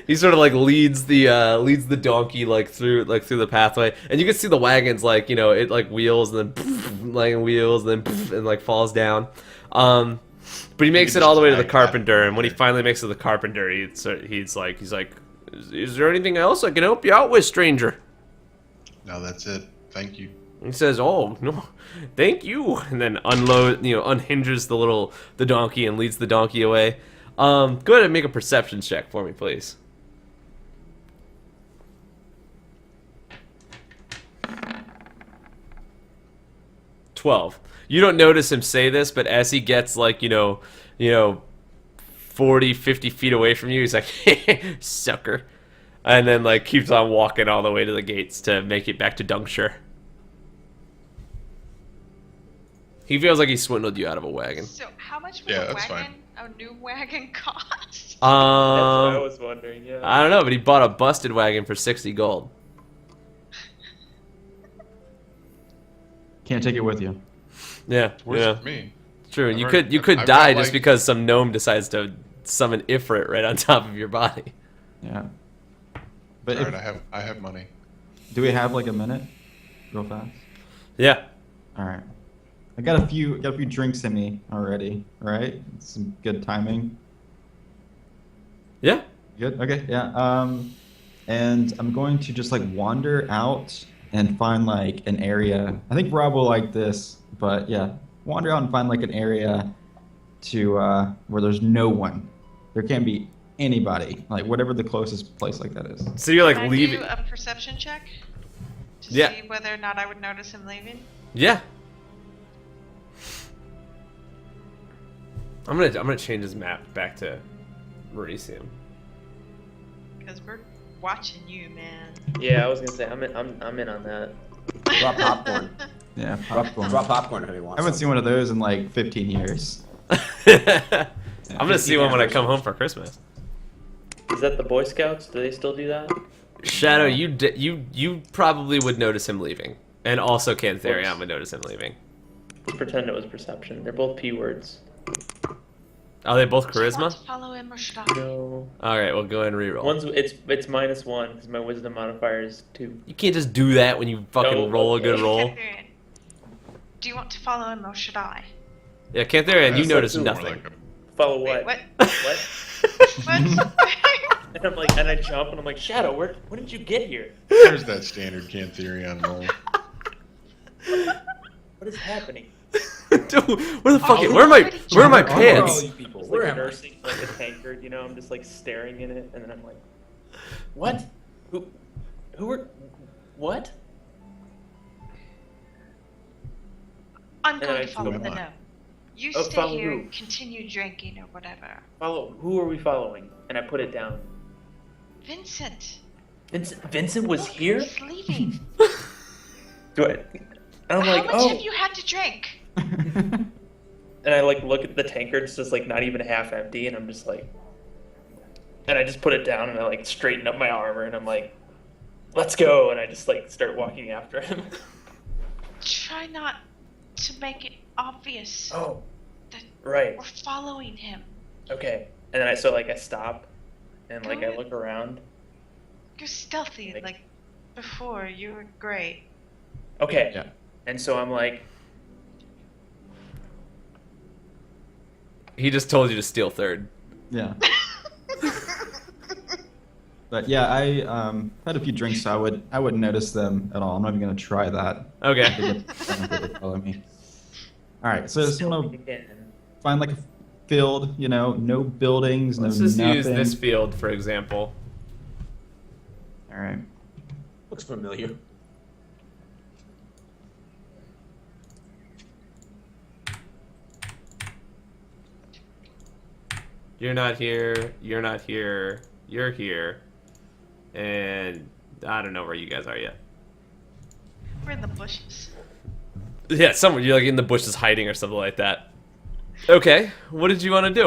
Speaker 3: he sort of like leads the donkey like through the pathway, and you can see the wagons like, you know, it like wheels and then like wheels and then and like falls down. But he makes it all the way to the carpenter, and when he finally makes it to the carpenter, he's like, "Is there anything else I can help you out with, stranger?"
Speaker 5: No, that's it. Thank you.
Speaker 3: He says, "Oh no, thank you," and then unhinges the donkey and leads the donkey away. Go ahead and make a perception check for me, please. 12. You don't notice him say this, but as he gets like, you know, 40, 50 feet away from you, he's like, "Sucker," and then like keeps on walking all the way to the gates to make it back to Dungshire. He feels like he swindled you out of a wagon.
Speaker 6: So how much would
Speaker 5: Yeah,
Speaker 6: a
Speaker 5: that's
Speaker 6: wagon, a new wagon cost?
Speaker 2: That's what I was wondering. Yeah.
Speaker 3: I don't know, but he bought a busted wagon for 60 gold.
Speaker 1: Can't take it with you.
Speaker 3: Yeah,
Speaker 5: It's worse
Speaker 3: yeah.
Speaker 5: for me.
Speaker 3: True, and
Speaker 5: I've
Speaker 3: you
Speaker 5: heard-
Speaker 3: could
Speaker 5: I've
Speaker 3: die
Speaker 5: got,
Speaker 3: just
Speaker 5: like-
Speaker 3: because some gnome decides to summon Ifrit right on top of your body.
Speaker 1: Yeah. But
Speaker 5: Alright,
Speaker 1: if,
Speaker 5: I have money.
Speaker 1: do we have like a minute, real fast?
Speaker 3: Yeah.
Speaker 1: All right. I got a few drinks in me already. Right? Some good timing.
Speaker 3: Yeah.
Speaker 1: Good. Okay. Yeah. And I'm going to just like wander out and find like an area. I think Rob will like this, but yeah, wander out and find like an area to where there's no one. There can't be anybody. Like whatever the closest place like that is.
Speaker 3: So you're like
Speaker 6: Can I
Speaker 3: leaving.
Speaker 6: do a perception check to
Speaker 3: Yeah.
Speaker 6: see whether or not I would notice him leaving?
Speaker 3: Yeah. I'm gonna change his map back to Mauritium.
Speaker 6: Because we're watching you, man.
Speaker 2: Yeah, I was gonna say I'm in on that.
Speaker 4: Drop popcorn.
Speaker 1: Yeah. Popcorn.
Speaker 4: Drop popcorn if he
Speaker 1: I
Speaker 4: wants.
Speaker 1: haven't seen one of those in like 15 years.
Speaker 3: I'm gonna see one when I come home for Christmas.
Speaker 2: Is that the Boy Scouts? Do they still do that?
Speaker 3: Shadow, you probably would notice him leaving, and also Cantharion would notice him leaving.
Speaker 2: Let's pretend it was perception. They're both P words.
Speaker 3: Are they both
Speaker 6: Do you want
Speaker 3: charisma?
Speaker 6: to follow him or should I?
Speaker 2: No.
Speaker 3: All right, we'll go ahead and reroll.
Speaker 2: One's it's -1 because my wisdom modifier is 2.
Speaker 3: You can't just do that when you fucking
Speaker 2: No,
Speaker 3: roll a good
Speaker 2: okay.
Speaker 3: roll.
Speaker 6: Catherine, do you want to follow him or should I?
Speaker 3: Yeah, Cantharion, you
Speaker 5: Yeah,
Speaker 3: notice
Speaker 5: more
Speaker 3: nothing.
Speaker 5: like
Speaker 2: Follow
Speaker 6: Wait,
Speaker 2: what?
Speaker 6: what?
Speaker 2: What?
Speaker 6: What?
Speaker 2: And I'm like, and I jump and I'm like, Shadow, when did you get here?
Speaker 5: There's that standard Cantharion roll.
Speaker 2: What is happening?
Speaker 3: Dude, where the fuck? Where are my
Speaker 4: Where are
Speaker 3: pants?
Speaker 4: all you people?
Speaker 2: It's
Speaker 4: Where
Speaker 2: like
Speaker 4: am I?
Speaker 2: nursing like a tankard, you know. I'm just like staring in it, and then I'm like, what? Who are? What?
Speaker 6: I'm
Speaker 2: And I
Speaker 6: going to follow
Speaker 5: follow
Speaker 6: the
Speaker 5: him.
Speaker 6: gnome. You
Speaker 2: Oh,
Speaker 6: stay
Speaker 2: follow
Speaker 6: here
Speaker 2: who?
Speaker 6: and continue drinking or whatever.
Speaker 2: Follow? Who are we following? And I put it down.
Speaker 6: Vincent.
Speaker 2: Vincent was here.
Speaker 6: He's leaving.
Speaker 2: Do I? And I'm
Speaker 6: How
Speaker 2: like,
Speaker 6: much
Speaker 2: oh.
Speaker 6: have you had to drink?
Speaker 2: And I like look at the tankard, it's just like not even half empty, and I'm just like, and I just put it down and I like straighten up my armor and I'm like, let's go, and I just like start walking after him.
Speaker 6: Try not to make it obvious
Speaker 2: Oh,
Speaker 6: that
Speaker 2: right.
Speaker 6: we're following him.
Speaker 2: Okay. And then I stop, and like I
Speaker 6: Go
Speaker 2: look around.
Speaker 6: You're stealthy like before. You were great.
Speaker 2: Okay.
Speaker 1: Yeah.
Speaker 2: And so I'm like,
Speaker 3: He just told you to steal third.
Speaker 1: Yeah. But yeah, I had a few drinks, so I wouldn't notice them at all. I'm not even gonna try that. I
Speaker 3: Okay.
Speaker 1: don't think they would follow me. All right, so just
Speaker 2: still
Speaker 1: want to
Speaker 2: again.
Speaker 1: find like a field, you know, no buildings,
Speaker 3: Let's
Speaker 1: no
Speaker 3: just
Speaker 1: nothing.
Speaker 3: use this field for example.
Speaker 1: All right.
Speaker 4: Looks familiar.
Speaker 3: You're not here. You're not here. You're here. And I don't know where you guys are yet.
Speaker 6: We're in the bushes.
Speaker 3: Yeah, somewhere you're like in the bushes hiding or something like that. Okay, what did you want to do?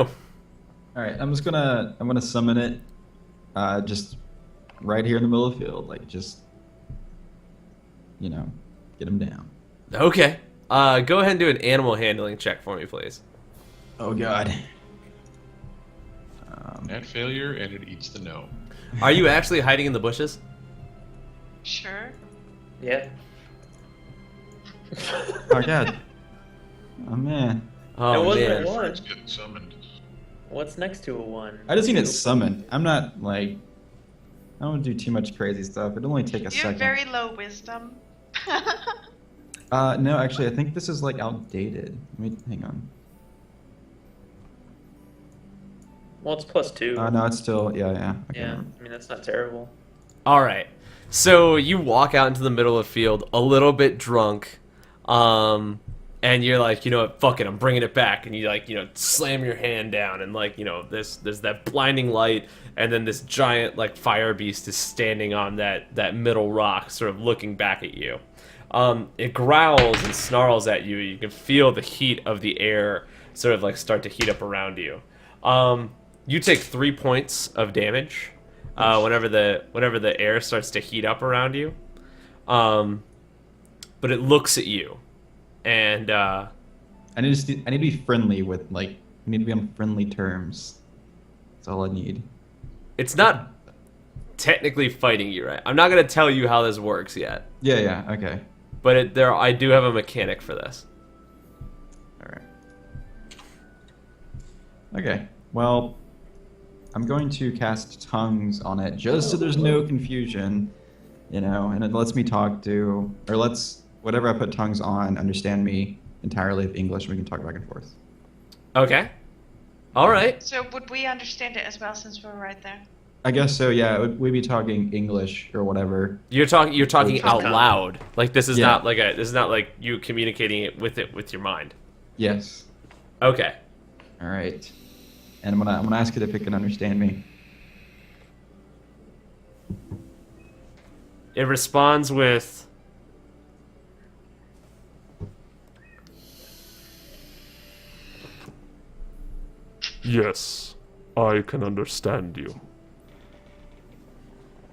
Speaker 1: All right, I'm gonna summon it, just right here in the middle of the field, like just, you know, get him down.
Speaker 3: Okay, go ahead and do an animal handling check for me, please.
Speaker 1: Oh God.
Speaker 5: Net failure, and it eats the gnome.
Speaker 3: Are you actually hiding in the bushes?
Speaker 6: Sure.
Speaker 2: Yeah.
Speaker 1: Oh God. Oh man.
Speaker 3: Oh
Speaker 2: It wasn't
Speaker 3: man.
Speaker 2: a one.
Speaker 5: It's getting summoned.
Speaker 2: What's next to a 1?
Speaker 1: I just need it summoned. I'm not like, I don't do too much crazy stuff. It'll only take a
Speaker 6: You have
Speaker 1: second.
Speaker 6: very low wisdom.
Speaker 1: No, actually, I think this is like outdated. Let me hang on.
Speaker 2: Well, it's +2.
Speaker 1: No, it's still yeah. I can't
Speaker 2: Yeah.
Speaker 1: remember.
Speaker 2: I mean, that's not terrible.
Speaker 3: All right. So you walk out into the middle of the field a little bit drunk, and you're like, you know what, fuck it, I'm bringing it back, and you like, you know, slam your hand down, and like, you know, there's that blinding light, and then this giant like fire beast is standing on that middle rock, sort of looking back at you. It growls and snarls at you. You can feel the heat of the air sort of like start to heat up around you. You take 3 points of damage whenever the air starts to heat up around you. But it looks at you, and
Speaker 1: I need to be friendly with, like, I need to be on friendly terms. That's all I need.
Speaker 3: it's not technically fighting you, right? I'm not gonna tell you how this works yet,
Speaker 1: Yeah, okay.
Speaker 3: but I do have a mechanic for this.
Speaker 1: Alright. Okay, well, I'm going to cast Tongues on it just so there's no confusion, you know, and it lets me talk to, or lets whatever I put Tongues on understand me entirely of English, and we can talk back and forth.
Speaker 3: Okay. All right.
Speaker 6: So would we understand it as well since we're right there?
Speaker 1: I guess so, yeah, we'd be talking English or whatever.
Speaker 3: You're talking out
Speaker 2: Okay.
Speaker 3: loud. Like this is
Speaker 1: Yeah.
Speaker 3: not like you communicating it with your mind.
Speaker 1: Yes.
Speaker 3: Okay.
Speaker 1: Alright. And I'm gonna ask it if it can understand me.
Speaker 3: It responds with,
Speaker 7: Yes, I can understand you.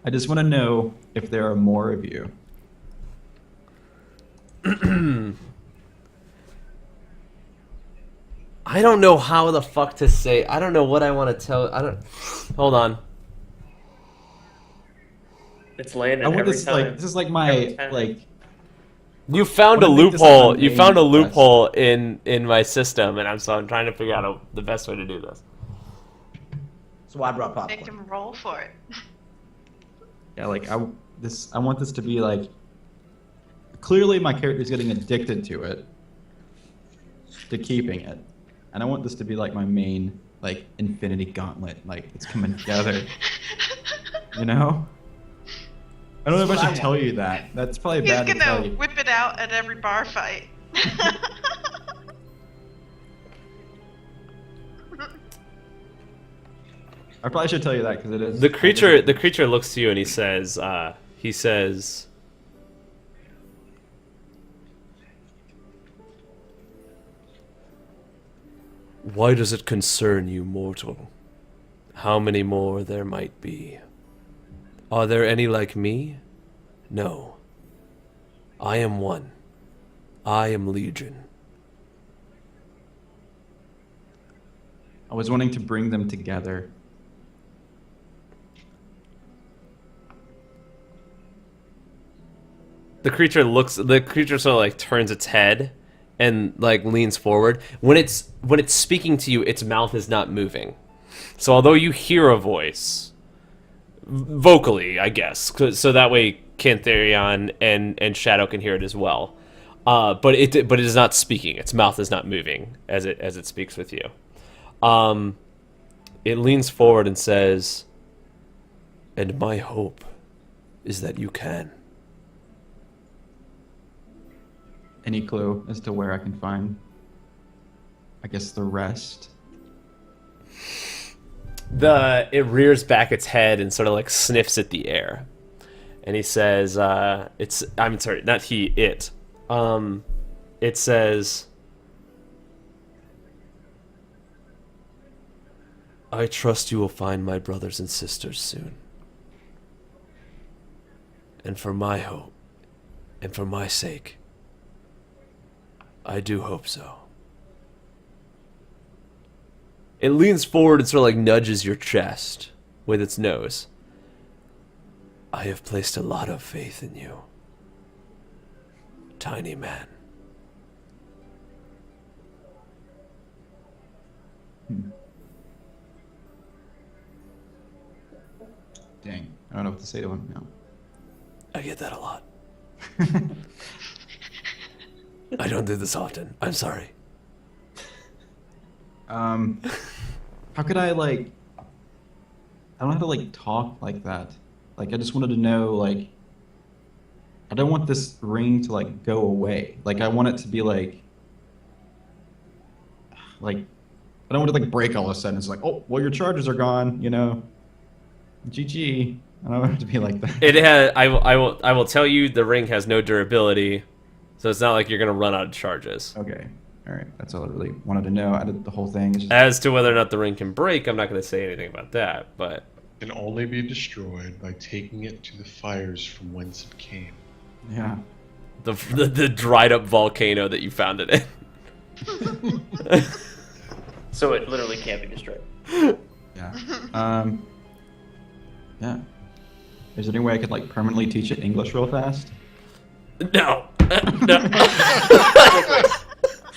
Speaker 1: I just want to know if there are more of you.
Speaker 3: I don't know how the fuck to say. I don't know what I want to tell. I don't. Hold on.
Speaker 2: It's landing
Speaker 1: I want
Speaker 2: every
Speaker 1: this
Speaker 2: time.
Speaker 1: like this is like my
Speaker 2: Every time.
Speaker 1: like
Speaker 3: You found a
Speaker 1: I wanna make this
Speaker 3: loophole.
Speaker 1: like my
Speaker 3: You
Speaker 1: main
Speaker 3: found a
Speaker 1: quest.
Speaker 3: loophole in my system, and I'm trying to figure out the best way to do this.
Speaker 8: So I brought popcorn.
Speaker 6: Make him roll for it.
Speaker 1: yeah like I want this to be like clearly my character's getting addicted to it, to keeping it, and I want this to be like my main like Infinity Gauntlet, like it's coming together. You know? I don't know if I should tell you that. That's probably
Speaker 6: He's
Speaker 1: bad to tell
Speaker 6: gonna
Speaker 1: you.
Speaker 6: whip it out at every bar fight.
Speaker 1: I probably should tell you that because it is
Speaker 3: The creature looks to you and he says, "Why does it concern you, mortal? How many more there might be? Are there any like me? No. I am one. I am Legion.
Speaker 1: I was wanting to bring them together.
Speaker 3: The creature sort of like turns its head and like leans forward. When it's speaking to you, its mouth is not moving. So although you hear a voice vocally, I guess, so that way Cantharion and Shadow can hear it as well. But it is not speaking. Its mouth is not moving as it speaks with you. It leans forward and says, "And my hope is that you can."
Speaker 1: Any clue as to where I can find, I guess, the rest?
Speaker 3: It rears back its head and sort of like sniffs at the air, and he says, I'm sorry, not he, it. It says, "I trust you will find my brothers and sisters soon. And for my hope, and for my sake, I do hope so." It leans forward and sort of like nudges your chest with its nose. "I have placed a lot of faith in you, tiny man."
Speaker 1: Dang, I don't know what to say to him now.
Speaker 3: I get that a lot. I don't do this often. I'm sorry.
Speaker 1: How could I like? I don't know how to like talk like that. Like I just wanted to know like. I don't want this ring to like go away. Like I want it to be like. Like, I don't want it to like break all of a sudden. It's like, oh, well, your charges are gone. You know. GG. I don't want it to be like that.
Speaker 3: It has. I will tell you, the ring has no durability, so it's not like you're gonna run out of charges.
Speaker 1: Okay. All right. That's all I really wanted to know out of the whole thing. It's just,
Speaker 3: As to whether or not the ring can break, I'm not gonna say anything about that. But
Speaker 5: Can only be destroyed by taking it to the fires from whence it came.
Speaker 1: yeah.
Speaker 3: the dried up volcano that you found it in.
Speaker 2: So it literally can't be destroyed.
Speaker 1: Yeah. Yeah. Is there any way I could like permanently teach it English real fast?
Speaker 3: No. No.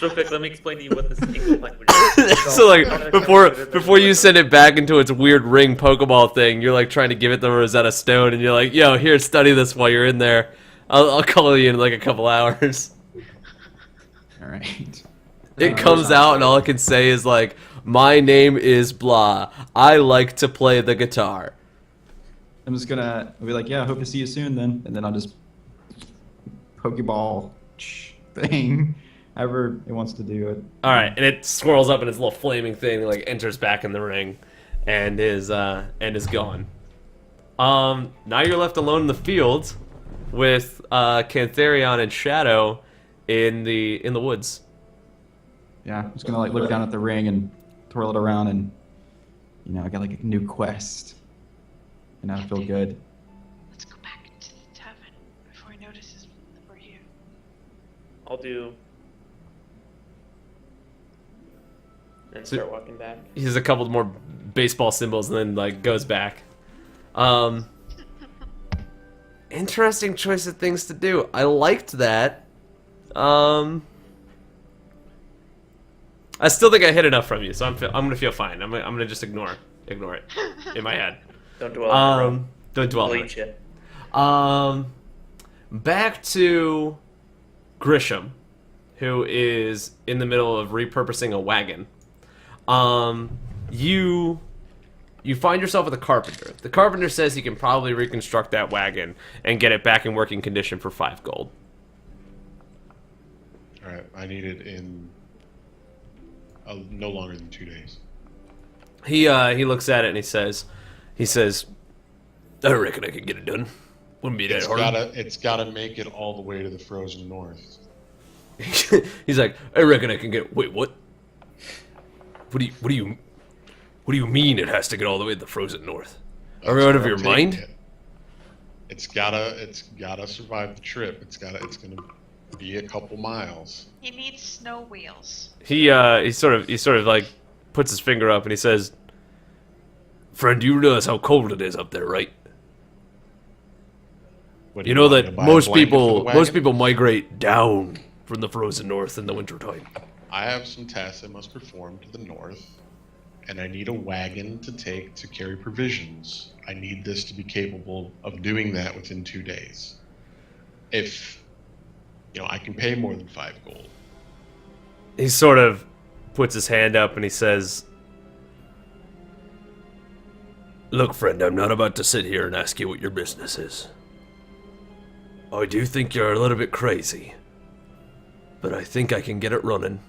Speaker 2: Real quick, let me explain to you what this English language is.
Speaker 3: So like before you send it back into its weird ring Pokeball thing, you're like trying to give it the Rosetta Stone, and you're like, "Yo, here, study this while you're in there. I'll call you in like a couple hours."
Speaker 1: All right.
Speaker 3: It comes out, and all it can say is like, "My name is blah. I like to play the guitar."
Speaker 1: I'm just gonna be like, yeah, hope to see you soon then, and then I'll just Pokeball thing, however it wants to do it.
Speaker 3: All right, and it swirls up in its little flaming thing, like enters back in the ring, and is gone. Now you're left alone in the field with Cantharion and Shadow in the woods.
Speaker 1: Yeah, I'm just gonna like look down at the ring and twirl it around, and I got like a new quest, and I feel good.
Speaker 6: Let's go back to the tavern before he notices that we're here.
Speaker 2: I'll do. And
Speaker 3: So-
Speaker 2: start walking back.
Speaker 3: He has a couple more baseball symbols and then like goes back. Interesting choice of things to do. I liked that. I still think I hit enough from you, so I'm gonna feel fine. I'm gonna just ignore it in my head.
Speaker 2: Don't dwell on it.
Speaker 3: Don't dwell on
Speaker 2: Bleach
Speaker 3: it.
Speaker 2: it.
Speaker 3: Back to Grisham, who is in the middle of repurposing a wagon. You find yourself with a carpenter. The carpenter says he can probably reconstruct that wagon and get it back in working condition for 5 gold.
Speaker 5: All right, I need it in no longer than 2 days.
Speaker 3: He looks at it and he says, I reckon I can get it done. Wouldn't be that hard.
Speaker 5: It's gotta make it all the way to the frozen north.
Speaker 3: He's like, I reckon I can get. Wait, what? What do you mean it has to get all the way to the frozen north? Are you out of your mind?
Speaker 5: It's gotta survive the trip. It's gonna be a couple miles.
Speaker 6: He needs snow wheels.
Speaker 3: He sort of like puts his finger up and he says, "Friend, you realize how cold it is up there, right?
Speaker 5: What,
Speaker 3: You know
Speaker 5: want me
Speaker 3: that
Speaker 5: to buy a blanket for the
Speaker 3: most
Speaker 5: wagon?
Speaker 3: people migrate down from the frozen north in the wintertime."
Speaker 5: I have some tasks I must perform to the north, and I need a wagon to take to carry provisions. I need this to be capable of doing that within 2 days. If I can pay more than 5 gold.
Speaker 3: He sort of puts his hand up and he says, "Look, friend, I'm not about to sit here and ask you what your business is. I do think you're a little bit crazy, but I think I can get it running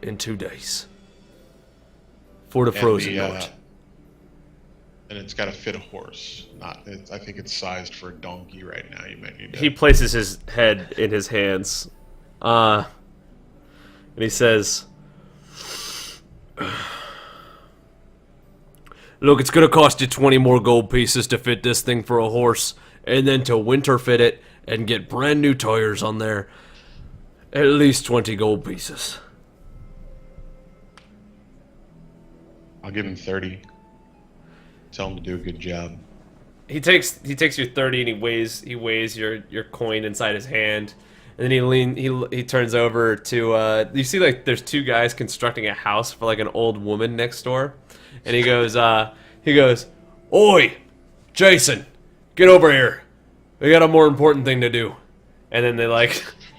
Speaker 3: in 2 days. For the frozen north."
Speaker 5: And it's got to fit a horse. I think it's sized for a donkey right now. You might need to.
Speaker 3: He places his head in his hands, and he says, "Look, it's gonna cost you 20 more gold pieces to fit this thing for a horse, and then to winter fit it and get brand new tires on there. At least 20 gold pieces."
Speaker 5: I'll give him 30. Tell him to do a good job.
Speaker 3: He takes your 30 and he weighs your coin inside his hand, and then he turns over to you see like there's 2 guys constructing a house for like an old woman next door, and he goes, "Oi, Jason, get over here. We got a more important thing to do." And then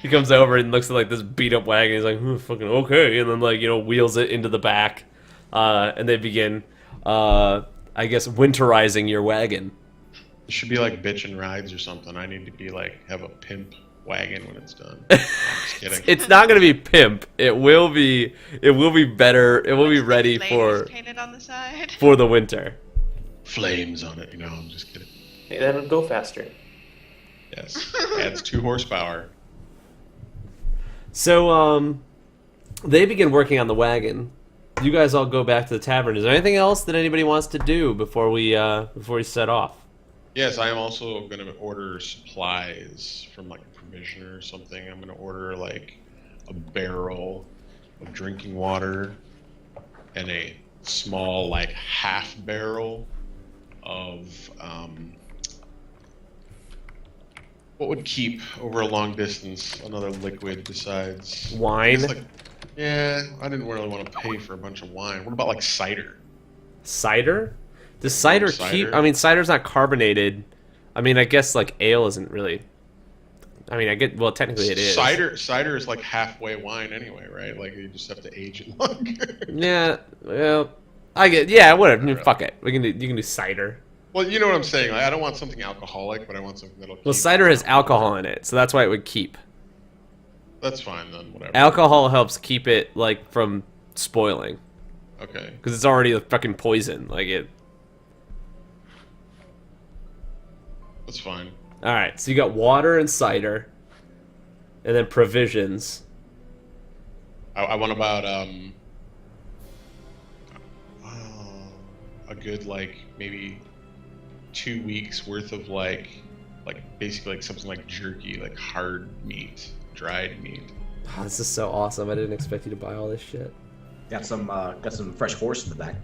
Speaker 3: he comes over and looks at like this beat up wagon. He's like, "Fucking okay," and then wheels it into the back, and they begin I guess winterizing your wagon.
Speaker 5: It should be like bitchin' rides or something. I need to be have a pimp wagon when it's done. I'm just kidding.
Speaker 3: It's not gonna be pimp. It will be better. It will be ready
Speaker 6: Flames
Speaker 3: for
Speaker 6: painted on the side.
Speaker 3: the winter.
Speaker 5: flames on it. You know, I'm just kidding.
Speaker 2: Hey, that'll go faster.
Speaker 5: Yes, adds 2 horsepower.
Speaker 3: So, they begin working on the wagon. You guys all go back to the tavern. Is there anything else that anybody wants to do before we set off?
Speaker 5: Yes, I am also going to order supplies from like a provisioner or something. I'm going to order like a barrel of drinking water and a small like half barrel of what would keep over a long distance another liquid besides
Speaker 3: Wine?
Speaker 5: It's like, yeah, I didn't really want to pay for a bunch of wine. What about like cider?
Speaker 3: Cider? Does cider keep...
Speaker 5: Cider?
Speaker 3: I mean, cider's not carbonated. I mean, I guess, like, ale isn't really... I mean, I get... Well, technically it is.
Speaker 5: Cider is like halfway wine anyway, right? Like, you just have to age it longer.
Speaker 3: Yeah, well... I get... Yeah, whatever. Fuck it. You can do cider.
Speaker 5: Well, you know what I'm saying. Like, I don't want something alcoholic, but I want something that'll keep...
Speaker 3: Well, cider has alcohol in it, so that's why it would keep.
Speaker 5: That's fine, then. Whatever.
Speaker 3: Alcohol helps keep it, like, from spoiling.
Speaker 5: Okay.
Speaker 3: Because it's already a fucking poison. Like, it...
Speaker 5: That's fine.
Speaker 3: Alright, so you got water and cider. And then provisions.
Speaker 5: I want about, a good, like, maybe 2 weeks worth of, like basically, like, something like jerky, like hard meat, dried meat.
Speaker 3: Oh, this is so awesome. I didn't expect you to buy all this shit.
Speaker 8: Got some fresh horse in the back.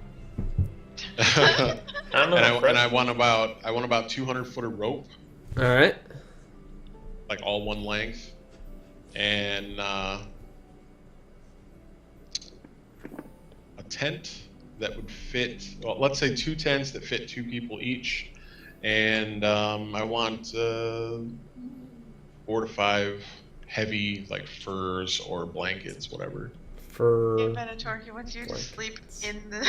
Speaker 2: I don't know.
Speaker 5: And I want about 200 foot of rope,
Speaker 3: Alright.
Speaker 5: like all one length, and a tent that would fit. Well, let's say 2 tents that fit 2 people each, and I want 4 to 5 heavy like furs or blankets, whatever.
Speaker 3: For...
Speaker 6: Hey, Venator, he wants you to sleep in the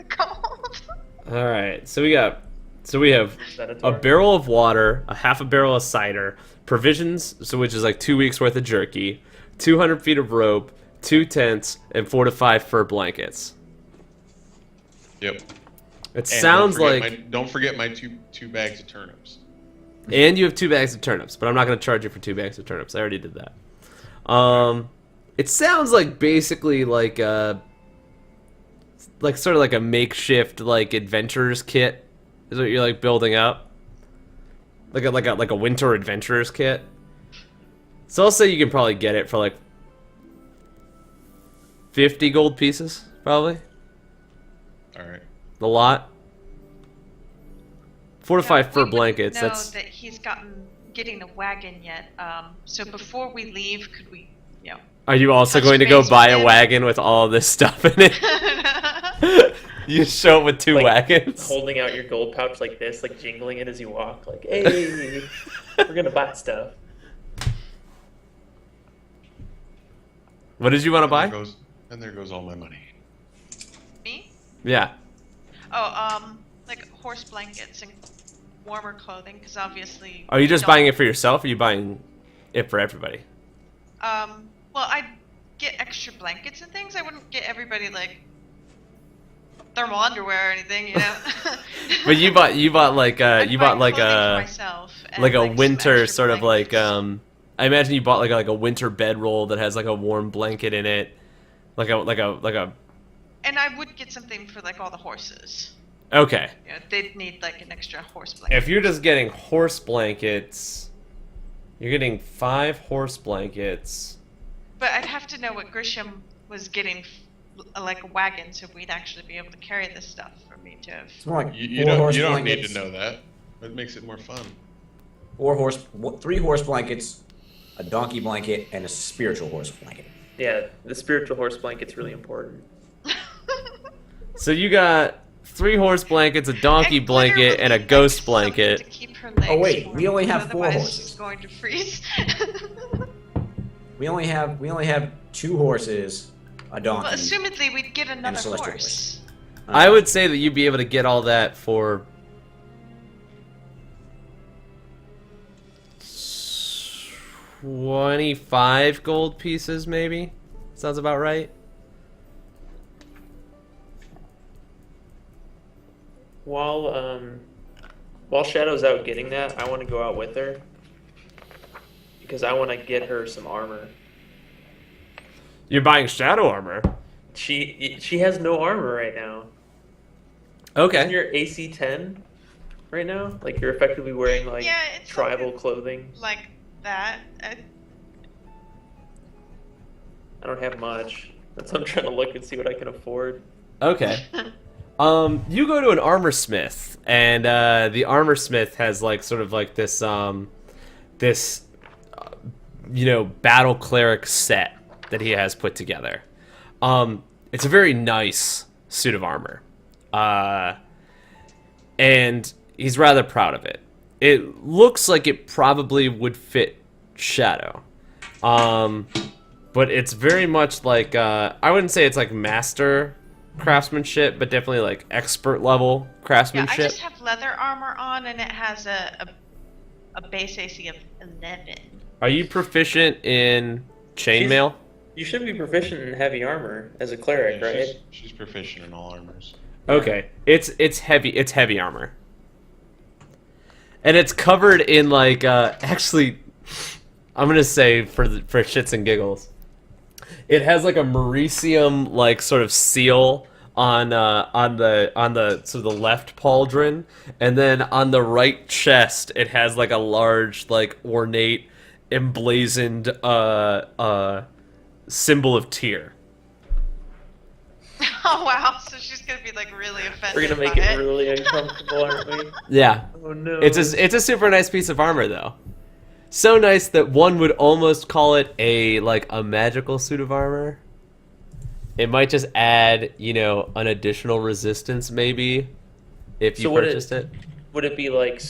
Speaker 6: cold.
Speaker 3: Alright, so we have a barrel of water, a half a barrel of cider, provisions, so which is like 2 weeks worth of jerky, 200 feet of rope, 2 tents, and 4 to 5 fur blankets.
Speaker 5: Yep.
Speaker 3: It sounds
Speaker 5: Don't forget my two bags of turnips.
Speaker 3: And you have 2 bags of turnips, but I'm not going to charge you for 2 bags of turnips. I already did that. It sounds like basically like sort of like a makeshift like adventurer's kit is what you're like building up. Like a winter adventurer's kit. So I'll say you can probably get it for like 50 gold pieces, probably.
Speaker 5: All right.
Speaker 3: The lot. 4 to 5 fur
Speaker 6: We
Speaker 3: blankets.
Speaker 6: wouldn't know
Speaker 3: That's...
Speaker 6: that he's getting the wagon yet. So before we leave, could we,
Speaker 3: Are you also
Speaker 6: touch
Speaker 3: going to go
Speaker 6: base
Speaker 3: buy
Speaker 6: with
Speaker 3: a
Speaker 6: him?
Speaker 3: wagon with all this stuff in it? You show up with 2
Speaker 2: Like,
Speaker 3: wagons.
Speaker 2: Holding out your gold pouch like this, like jingling it as you walk, like, hey, we're gonna buy stuff.
Speaker 3: What did you want to buy?
Speaker 5: And there goes all my money.
Speaker 6: Me?
Speaker 3: Yeah.
Speaker 6: Oh, like horse blankets and warmer clothing, because obviously.
Speaker 3: Are you
Speaker 6: we
Speaker 3: just
Speaker 6: don't-
Speaker 3: buying it for yourself, or are you buying it for everybody?
Speaker 6: Well, I'd get extra blankets and things. I wouldn't get everybody like thermal underwear or anything,
Speaker 3: But you bought like
Speaker 6: I'd
Speaker 3: you
Speaker 6: buy
Speaker 3: bought like
Speaker 6: clothing for
Speaker 3: a
Speaker 6: myself and,
Speaker 3: like a
Speaker 6: some
Speaker 3: winter
Speaker 6: extra
Speaker 3: sort of like
Speaker 6: blankets.
Speaker 3: I imagine you bought like a winter bedroll that has like a warm blanket in it, like a.
Speaker 6: And I would get something for like all the horses.
Speaker 3: Okay.
Speaker 6: They'd need like an extra horse blanket.
Speaker 3: If you're just getting horse blankets, you're getting 5 horse blankets.
Speaker 6: But I'd have to know what Grisham was getting, like a wagon, so we'd actually be able to carry this stuff for me to.
Speaker 8: It's more like
Speaker 5: You
Speaker 8: 4 horse
Speaker 5: don't need
Speaker 8: blankets.
Speaker 5: to know that. It makes it more fun.
Speaker 8: 3 horse blankets, a donkey blanket, and a spiritual horse blanket.
Speaker 2: Yeah, the spiritual horse blanket's really important.
Speaker 3: So you got 3 horse blankets, a donkey
Speaker 6: And Glitter
Speaker 3: blanket,
Speaker 6: would
Speaker 3: and a
Speaker 6: need,
Speaker 3: ghost
Speaker 6: like,
Speaker 3: blanket.
Speaker 6: something to keep her legs
Speaker 8: Oh, wait,
Speaker 6: warm,
Speaker 8: we only have 4
Speaker 6: otherwise
Speaker 8: horses.
Speaker 6: she's going to freeze.
Speaker 8: We only have 2 horses, a donkey.
Speaker 6: Well, assumedly we'd get another
Speaker 8: celestial
Speaker 6: horse.
Speaker 3: I would say that you'd be able to get all that for 25 gold pieces, maybe? Sounds about right.
Speaker 2: While Shadow's out getting that, I want to go out with her because I want to get her some armor.
Speaker 3: You're buying shadow armor.
Speaker 2: She has no armor right now. Isn't
Speaker 3: Okay.
Speaker 2: your AC 10 right now? Like you're effectively wearing like
Speaker 6: Yeah, it's
Speaker 2: tribal clothing.
Speaker 6: Like that.
Speaker 2: I don't have much. That's why I'm trying to look and see what I can afford.
Speaker 3: Okay. You go to an armor smith, and the armor smith has like sort of like this battle cleric set that he has put together. It's a very nice suit of armor, and he's rather proud of it. It looks like it probably would fit Shadow, but it's very much like I wouldn't say it's like master craftsmanship, but definitely like expert level
Speaker 6: Yeah,
Speaker 3: craftsmanship.
Speaker 6: I just have leather armor on, and it has a base AC of 11.
Speaker 3: Are you proficient in chainmail?
Speaker 2: You should be proficient in heavy armor as a cleric,
Speaker 5: Yeah,
Speaker 2: right?
Speaker 5: she's proficient in all armors.
Speaker 3: Okay, it's heavy armor, and it's covered in like actually, I'm gonna say for shits and giggles, it has like a Mauricium like sort of seal on the sort of the left pauldron, and then on the right chest it has like a large like ornate emblazoned symbol of Tyr.
Speaker 6: Oh wow! So she's gonna be like really offended.
Speaker 2: We're gonna make
Speaker 6: by
Speaker 2: it really uncomfortable, aren't we?
Speaker 3: Yeah.
Speaker 2: Oh no.
Speaker 3: It's a super nice piece of armor though. So nice that one would almost call it a magical suit of armor. It might just add, an additional resistance maybe if you
Speaker 2: So would
Speaker 3: purchased it.
Speaker 2: Would it be like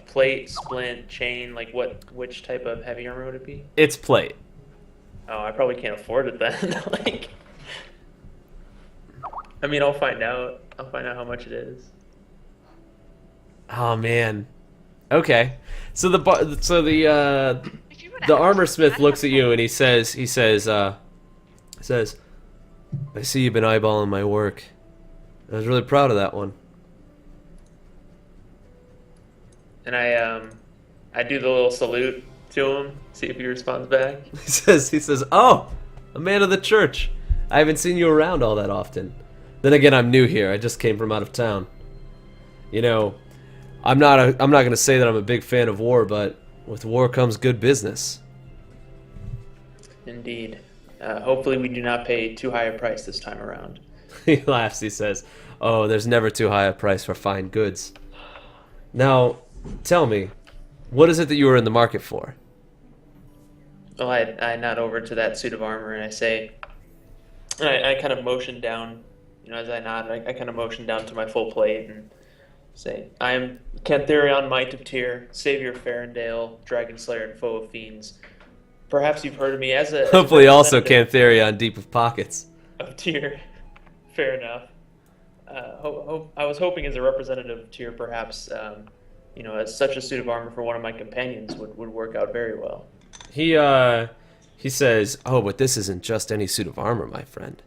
Speaker 2: plate, splint, chain? Like which type of heavy armor would it be?
Speaker 3: It's plate.
Speaker 2: Oh, I probably can't afford it then. Like, I mean, I'll find out. I'll find out how much it is.
Speaker 3: Oh man. Okay. So the
Speaker 6: If you would
Speaker 3: the
Speaker 6: ask,
Speaker 3: armor smith
Speaker 6: I'd
Speaker 3: looks
Speaker 6: have
Speaker 3: at you and he says, I see you've been eyeballing my work. I was really proud of that one.
Speaker 2: And I do the little salute to him, see if he responds back.
Speaker 3: He says, "Oh, a man of the church. I haven't seen you around all that often. Then again, I'm new here. I just came from out of town. I'm not going to say that I'm a big fan of war, but with war comes good business."
Speaker 2: Indeed. Hopefully we do not pay too high a price this time around.
Speaker 3: He laughs. He says, "Oh, there's never too high a price for fine goods. Now, tell me, what is it that you were in the market for?"
Speaker 2: Well, I nod over to that suit of armor and I say, I kind of motion down, as I nod, I kind of motion down to my full plate and say, "I am Cantherion, Might of Tyr, Savior of Farendale, Dragon Slayer and Foe of Fiends. Perhaps you've heard of me as a
Speaker 3: Hopefully also
Speaker 2: representative
Speaker 3: Cantherion, deep of pockets.
Speaker 2: of Tyr." Fair enough. I was hoping as a representative of Tyr, perhaps, as such a suit of armor for one of my companions would work out very well.
Speaker 3: He says, "Oh, but this isn't just any suit of armor, my friend.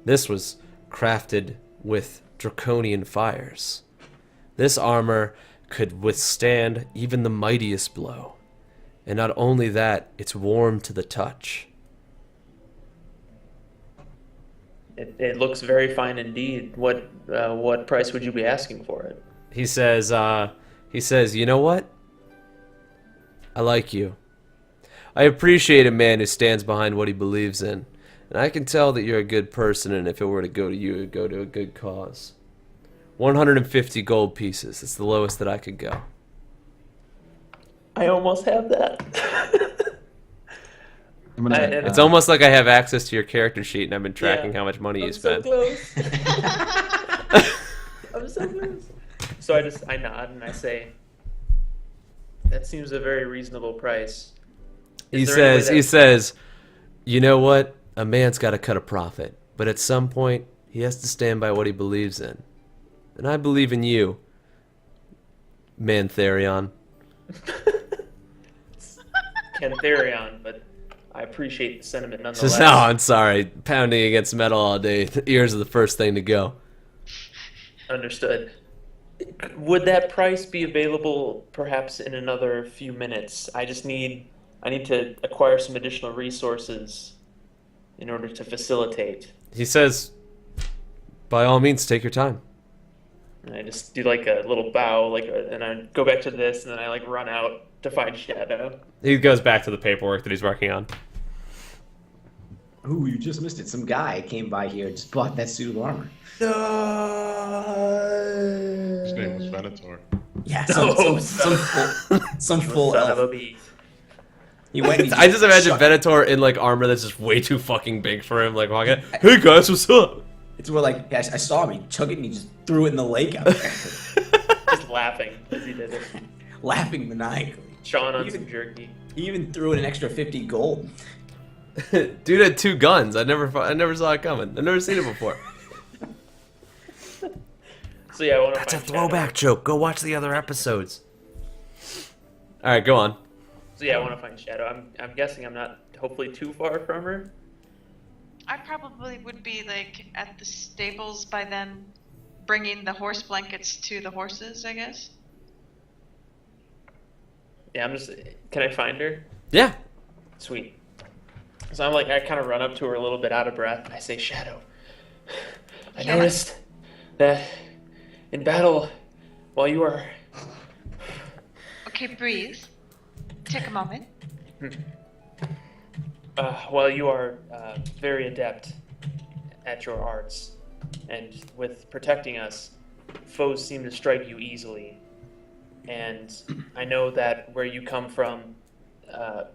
Speaker 3: This was crafted with draconian fires. This armor could withstand even the mightiest blow. And not only that, it's warm to the touch."
Speaker 2: It looks very fine indeed. What price would you be asking for it?
Speaker 3: He says, "You know what? I like you. I appreciate a man who stands behind what he believes in. And I can tell that you're a good person, and if it were to go to you, it would go to a good cause. 150 gold pieces. It's the lowest that I could go."
Speaker 2: I almost have that.
Speaker 1: I'm gonna,
Speaker 3: It's almost like I have access to your character sheet, and I've been tracking
Speaker 2: Yeah.
Speaker 3: how much money you
Speaker 2: I'm so
Speaker 3: spent.
Speaker 2: close. I'm so close. So I nod and I say, "That seems a very reasonable price."
Speaker 3: He
Speaker 2: Is there any way
Speaker 3: says,
Speaker 2: that-
Speaker 3: he says, "You know what? A man's got to cut a profit, but at some point, he has to stand by what he believes in. And I believe in you, Mantherion."
Speaker 2: Cantherion, but I appreciate the sentiment
Speaker 3: He
Speaker 2: nonetheless.
Speaker 3: says, "No, I'm sorry. Pounding against metal all day. The ears are the first thing to go."
Speaker 2: Understood. Would that price be available perhaps in another few minutes? I need to acquire some additional resources in order to facilitate.
Speaker 3: He says, by all means, take your time.
Speaker 2: And I just do like a little bow, and I go back to this, and then I like run out to find Shadow.
Speaker 3: He goes back to the paperwork that he's working on.
Speaker 8: Ooh, you just missed it. Some guy came by here and just bought that suit of armor.
Speaker 5: His name was Venator.
Speaker 8: Yeah,
Speaker 2: No,
Speaker 8: some full
Speaker 2: Son of a
Speaker 8: elf.
Speaker 2: bee.
Speaker 8: He went and he
Speaker 3: I just imagine
Speaker 8: shot-
Speaker 3: Venator in like armor that's just way too fucking big for him. Like walking, hey guys, what's up?
Speaker 8: It's where like I saw him. He took it and he just threw it in the lake out there,
Speaker 2: Just laughing as he did it.
Speaker 8: laughing maniacally.
Speaker 2: Chawing on
Speaker 8: Even-
Speaker 2: some jerky.
Speaker 8: He even threw in an extra 50 gold.
Speaker 3: Dude had 2 guns. I never saw it coming. I've never seen it before.
Speaker 2: So yeah, I want to
Speaker 3: That's a
Speaker 2: find
Speaker 3: throwback
Speaker 2: Shadow.
Speaker 3: joke. Go watch the other episodes. All right, go on.
Speaker 2: So yeah, I want to find Shadow. I'm guessing I'm not hopefully too far from her.
Speaker 6: I probably would be like at the stables by then, bringing the horse blankets to the horses, I guess.
Speaker 2: Yeah, Can I find her?
Speaker 3: Yeah.
Speaker 2: Sweet. So I kind of run up to her a little bit out of breath. I say, Shadow, I
Speaker 6: Yeah.
Speaker 2: noticed that in battle, while you are
Speaker 6: Okay, breathe. Take a moment.
Speaker 2: while you are very adept at your arts, and with protecting us, foes seem to strike you easily. And I know that where you come from,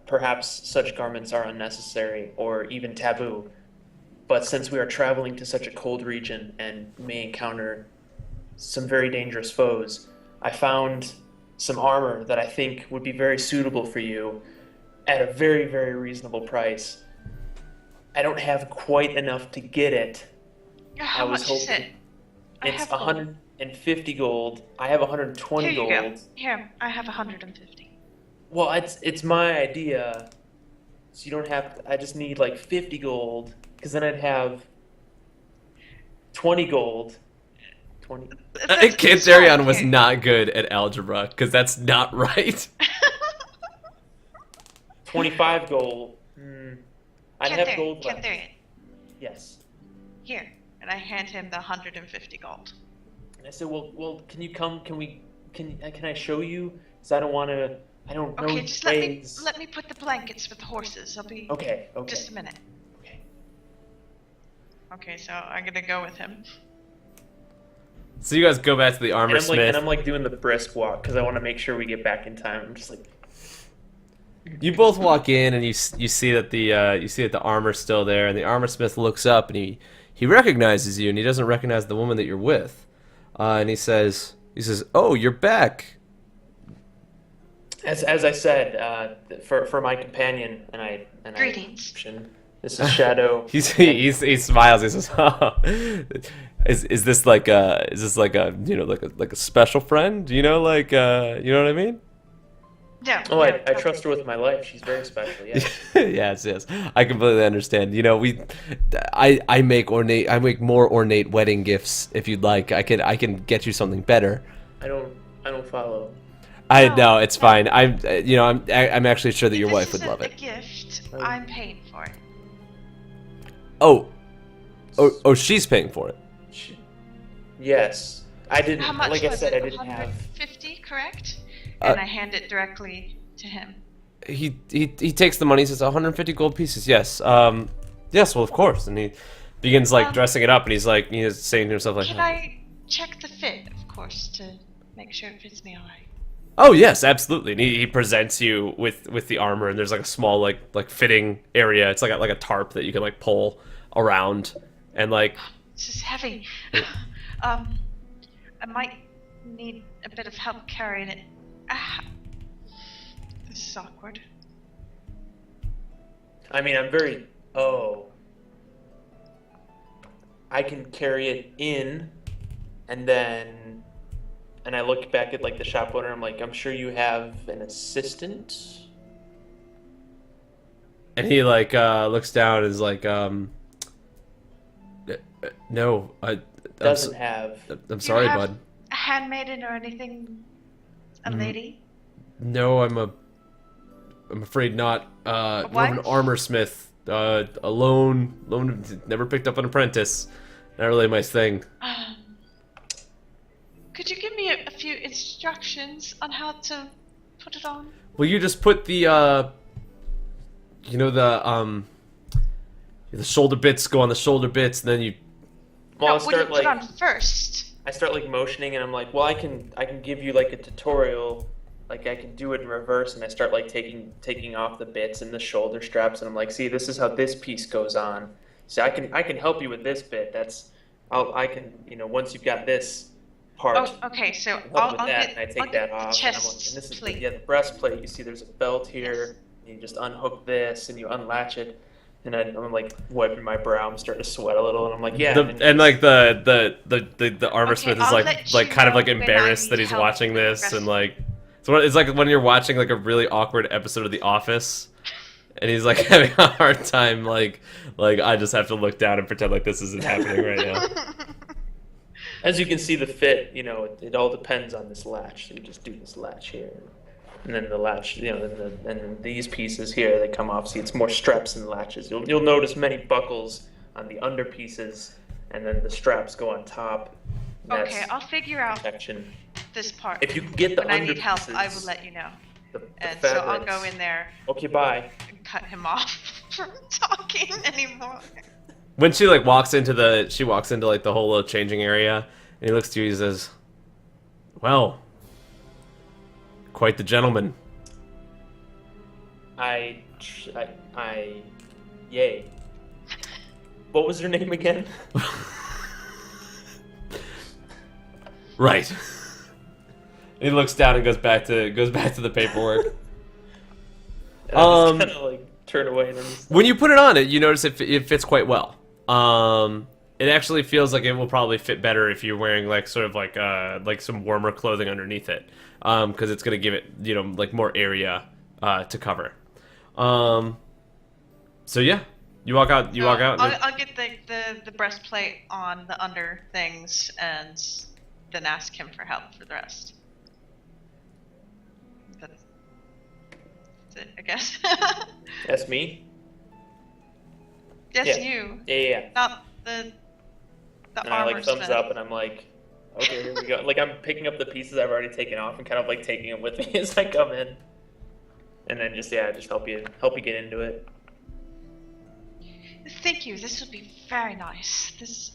Speaker 2: perhaps such garments are unnecessary or even taboo. But since we are traveling to such a cold region and may encounter some very dangerous foes, I found some armor that I think would be very suitable for you at a very, very reasonable price. I don't have quite enough to get it.
Speaker 6: How
Speaker 2: was
Speaker 6: much is
Speaker 2: hoping-
Speaker 6: it? I
Speaker 2: It's
Speaker 6: have gold.
Speaker 2: 150 gold. I have 120
Speaker 6: Here you
Speaker 2: gold.
Speaker 6: go. Here, I have 150.
Speaker 2: Well, it's my idea. So you don't have to, I just need like 50 gold, because then I'd have 20 gold. 20.
Speaker 3: Kantarion was not good at algebra because that's not right.
Speaker 2: 25 gold. I'd have gold left.
Speaker 6: Kantarion,
Speaker 2: Yes.
Speaker 6: here. And I hand him the 150 gold.
Speaker 2: And I said, well, can you come? Can I show you? Because I don't want to. I don't know.
Speaker 6: Okay, just
Speaker 2: ways.
Speaker 6: let me put the blankets with the horses. I'll be
Speaker 2: Okay.
Speaker 6: just a minute.
Speaker 2: Okay.
Speaker 6: Okay, so I'm gonna go with him.
Speaker 3: So you guys go back to the armor
Speaker 2: And
Speaker 3: smith.
Speaker 2: I'm like doing the brisk walk because I want to make sure we get back in time. I'm just like,
Speaker 3: You both walk in and you see that the armor's still there, and the armor smith looks up and he recognizes you, and he doesn't recognize the woman that you're with, and he says, "Oh, you're back."
Speaker 2: as I said, for my companion, and I
Speaker 6: Greetings.
Speaker 2: This is Shadow.
Speaker 3: He smiles. He says, oh, "Is this like a like a special friend? You know what I mean?"
Speaker 6: Yeah.
Speaker 2: Oh,
Speaker 6: yeah,
Speaker 2: I trust her with my life. She's very special. Yeah.
Speaker 3: yes. I completely understand. You know, I make more ornate wedding gifts if you'd like. I can get you something better.
Speaker 2: I don't follow.
Speaker 3: No, it's fine. I'm actually sure that your wife would love
Speaker 6: This
Speaker 3: it.
Speaker 6: isn't a gift. I'm paying for it.
Speaker 3: Oh, she's paying for it.
Speaker 2: Yes, I didn't.
Speaker 6: How much
Speaker 2: Like
Speaker 6: was
Speaker 2: I said,
Speaker 6: it?
Speaker 2: I didn't have.
Speaker 6: 150, correct? And I hand it directly to him.
Speaker 3: He takes the money. He says 150 gold pieces. Yes. Yes. Well, of course. And he begins dressing it up, and he's saying to himself
Speaker 6: Can I check the fit, of course, to make sure it fits me all right?
Speaker 3: Oh yes, absolutely. And he presents you with the armor, and there's like a small like fitting area. It's like a tarp that you can pull around, and
Speaker 6: This is heavy. I might need a bit of help carrying it. This is awkward.
Speaker 2: I mean, I can carry it in, and I look back at the shop owner. I'm like, I'm sure you have an assistant.
Speaker 3: and he looks down and is like, no,
Speaker 2: Doesn't have.
Speaker 3: I'm sorry,
Speaker 6: have
Speaker 3: bud.
Speaker 6: handmaiden or anything? A lady?
Speaker 3: No, I'm afraid not. More of an
Speaker 6: What?
Speaker 3: armor smith. Alone, never picked up an apprentice. Not really my thing.
Speaker 6: Could you give me a few instructions on how to put it on?
Speaker 3: Well, you just put the the shoulder bits go on the shoulder bits, and then you.
Speaker 2: Well,
Speaker 6: No, what do you put on first?
Speaker 2: I start like motioning, and I'm like, well, I can give you like a tutorial, like I can do it in reverse, and I start like taking off the bits and the shoulder straps, and I'm like, see, this is how this piece goes on. See, I can help you with this bit. I can once you've got this part.
Speaker 6: Oh, okay. So
Speaker 2: help
Speaker 6: I'll
Speaker 2: with that,
Speaker 6: get,
Speaker 2: and I
Speaker 6: I'll
Speaker 2: take
Speaker 6: get
Speaker 2: that off.
Speaker 6: the
Speaker 2: And I'm like,
Speaker 6: chest
Speaker 2: and this is
Speaker 6: plate.
Speaker 2: the breastplate. You see, there's a belt here. And you just unhook this, and you unlatch it. And I'm like wiping my brow. I'm starting to sweat a little, and I'm like, yeah.
Speaker 3: And like the armor
Speaker 6: Okay,
Speaker 3: smith is
Speaker 6: I'll
Speaker 3: like
Speaker 6: let
Speaker 3: like
Speaker 6: you
Speaker 3: kind of
Speaker 6: know
Speaker 3: like
Speaker 6: when I
Speaker 3: embarrassed
Speaker 6: need
Speaker 3: that he's
Speaker 6: help
Speaker 3: watching
Speaker 6: with the
Speaker 3: this,
Speaker 6: rest.
Speaker 3: and like it's like when you're watching like a really awkward episode of The Office, and he's like having a hard time like I just have to look down and pretend like this isn't happening right now.
Speaker 2: As you can see, the fit, it all depends on this latch. So you just do this latch here, and then the latch, then these pieces here, they come off. See, it's more straps and latches. You'll notice many buckles on the under pieces, and then the straps go on top. That's
Speaker 6: Okay, I'll figure out
Speaker 2: protection.
Speaker 6: this part.
Speaker 2: If you can get the
Speaker 6: when I
Speaker 2: under
Speaker 6: need help,
Speaker 2: pieces,
Speaker 6: I will let you know.
Speaker 2: the
Speaker 6: And so I'll
Speaker 2: fabrics.
Speaker 6: go in there
Speaker 2: Okay, bye.
Speaker 6: and cut him off from talking anymore.
Speaker 3: When she like walks into like the whole little changing area, and he looks to you, he says, "Well, quite the gentleman."
Speaker 2: Yay. What was her name again?
Speaker 3: Right. He looks down and goes back to the paperwork.
Speaker 2: And I just kind of like turn away and then
Speaker 3: When you put it on, you notice it fits quite well. It actually feels like it will probably fit better if you're wearing like sort of like some warmer clothing underneath it, because it's gonna give it like more area to cover. So yeah, you walk out.
Speaker 6: I'll get the breastplate on the under things and then ask him for help for the rest. That's it, I guess.
Speaker 2: That's me.
Speaker 6: Yes,
Speaker 2: Yeah.
Speaker 6: you.
Speaker 2: Yeah.
Speaker 6: Not the
Speaker 2: And I
Speaker 6: armor
Speaker 2: like thumbs
Speaker 6: smith.
Speaker 2: up, and I'm like, okay, here we go. Like I'm picking up the pieces I've already taken off and kind of like taking them with me as I come in, and then just help you get into it.
Speaker 6: Thank you. This will be very nice. It's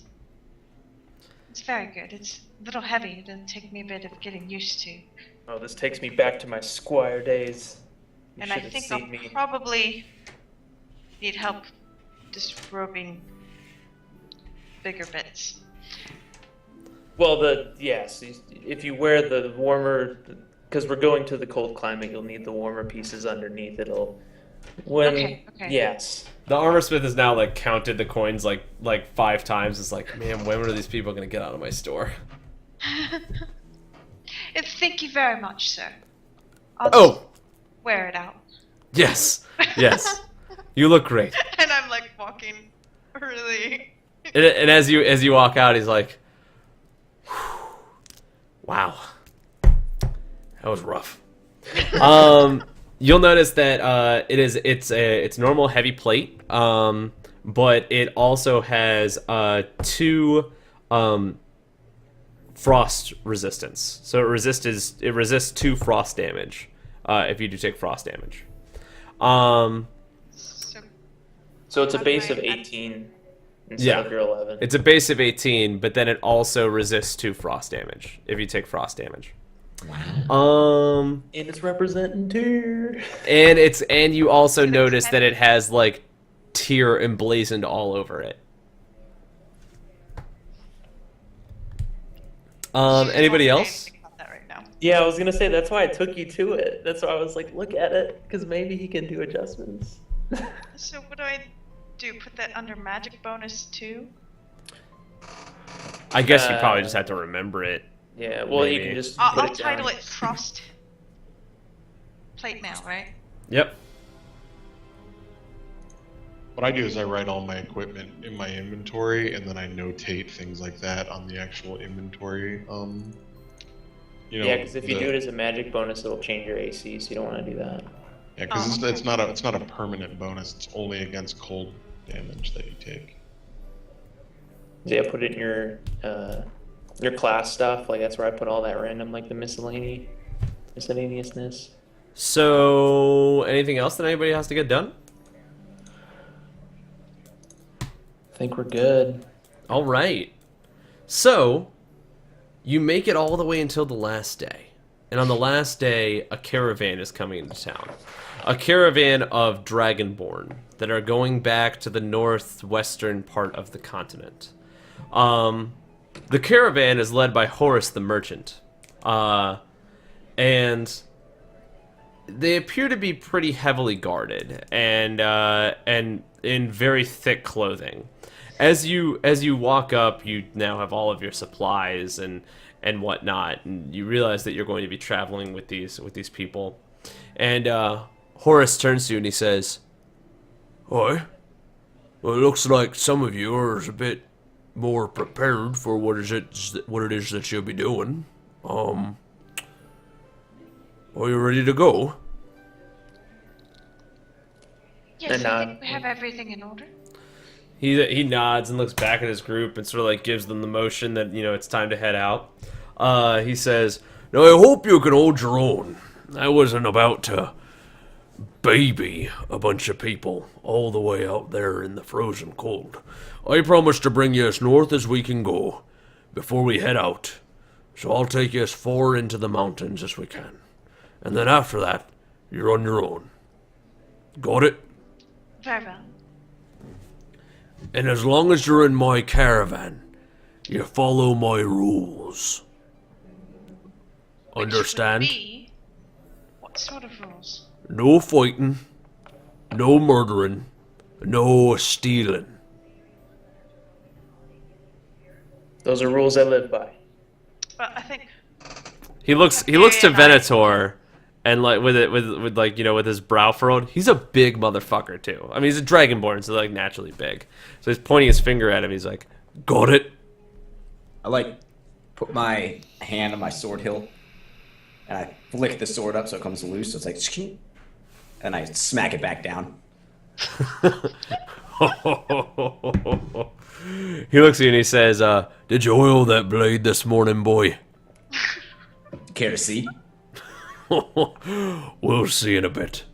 Speaker 6: very good. It's a little heavy. It'll take me a bit of getting used to.
Speaker 2: Oh, this takes me back to my squire days. You
Speaker 6: And I
Speaker 2: should have
Speaker 6: think
Speaker 2: seen
Speaker 6: I'll
Speaker 2: me.
Speaker 6: probably need help disrobing bigger bits.
Speaker 2: Well, if you wear the warmer, because we're going to the cold climate, you'll need the warmer pieces underneath.
Speaker 6: Okay.
Speaker 2: Yes.
Speaker 3: The armor smith has now like counted the coins like 5 times. It's like, man, when are these people gonna get out of my store?
Speaker 6: Thank you very much, sir. I'll
Speaker 3: Oh,
Speaker 6: just wear it out.
Speaker 3: yes, you look great.
Speaker 6: And I'm like walking really.
Speaker 3: And as you walk out, he's like, "Wow, that was rough." You'll notice that it's normal heavy plate, but it also has 2 frost resistance. So it resists 2 frost damage if you do take frost damage.
Speaker 2: So it's a
Speaker 6: How do
Speaker 2: base
Speaker 6: I
Speaker 2: of
Speaker 6: add-
Speaker 2: 18 instead
Speaker 3: Yeah.
Speaker 2: of your 11.
Speaker 3: It's a base of 18, but then it also resists 2 frost damage if you take frost damage.
Speaker 2: And it's representing tier.
Speaker 3: And you also
Speaker 6: So it's
Speaker 3: notice that
Speaker 6: heavy.
Speaker 3: it has like tier emblazoned all over it. Anybody
Speaker 6: Don't say
Speaker 3: else?
Speaker 6: anything about that right now.
Speaker 2: Yeah, I was gonna say that's why I took you to it. That's why I was like, look at it, because maybe he can do adjustments.
Speaker 6: So what do I do? Put that under magic bonus too?
Speaker 3: I guess you probably just have to remember it.
Speaker 2: Yeah, well, you
Speaker 3: Maybe.
Speaker 2: can just.
Speaker 6: I'll
Speaker 2: put it
Speaker 6: title
Speaker 2: down.
Speaker 6: it Frost Plate Mail, right?
Speaker 3: Yep.
Speaker 5: What I do is I write all my equipment in my inventory, and then I notate things like that on the actual inventory You know,
Speaker 2: Yeah, because if you do it as a magic bonus, it'll change your AC, so you don't want to do that.
Speaker 5: Yeah, because it's not a permanent bonus. It's only against cold damage that you take.
Speaker 2: Yeah, put it in your class stuff. Like that's where I put all that random, like the miscellaneousness.
Speaker 3: So, anything else that anybody has to get done?
Speaker 2: I think we're good.
Speaker 3: All right. So, you make it all the way until the last day. And on the last day, a caravan is coming into town. A caravan of Dragonborn that are going back to the northwestern part of the continent. The caravan is led by Horus the Merchant. And they appear to be pretty heavily guarded and in very thick clothing. As you walk up, you now have all of your supplies and whatnot, and you realize that you're going to be traveling with these people. And Horus turns to you and he says, "Hi. Well, it looks like some of you are a bit more prepared for what it is that you'll be doing. Are you ready to go?"
Speaker 6: Yes,
Speaker 2: And,
Speaker 6: I think we have everything in order.
Speaker 3: He nods and looks back at his group and sort of like gives them the motion that, you know, it's time to head out. He says, "Now I hope you can hold your own. I wasn't about to baby a bunch of people all the way out there in the frozen cold. I promise to bring you as north as we can go before we head out. So I'll take you as far into the mountains as we can. And then after that, you're on your own. Got it?
Speaker 6: Very well.
Speaker 3: And as long as you're in my caravan, you follow my rules. Understand?
Speaker 6: Which would be... What sort of rules?
Speaker 3: No fighting, no murdering, no stealing."
Speaker 2: Those are rules I live by.
Speaker 6: Well, I think...
Speaker 3: He looks to Venator, and like with like, you know, with his brow furrowed. He's a big motherfucker too. I mean, he's a dragonborn, so like naturally big. So he's pointing his finger at him. He's like, "Got it."
Speaker 8: I like put my hand on my sword hilt and I flick the sword up so it comes loose. So it's like, "Shkeen," and I smack it back down.
Speaker 3: He looks at you and he says, "Did you oil that blade this morning, boy?"
Speaker 8: Care to see?
Speaker 3: We'll see in a bit.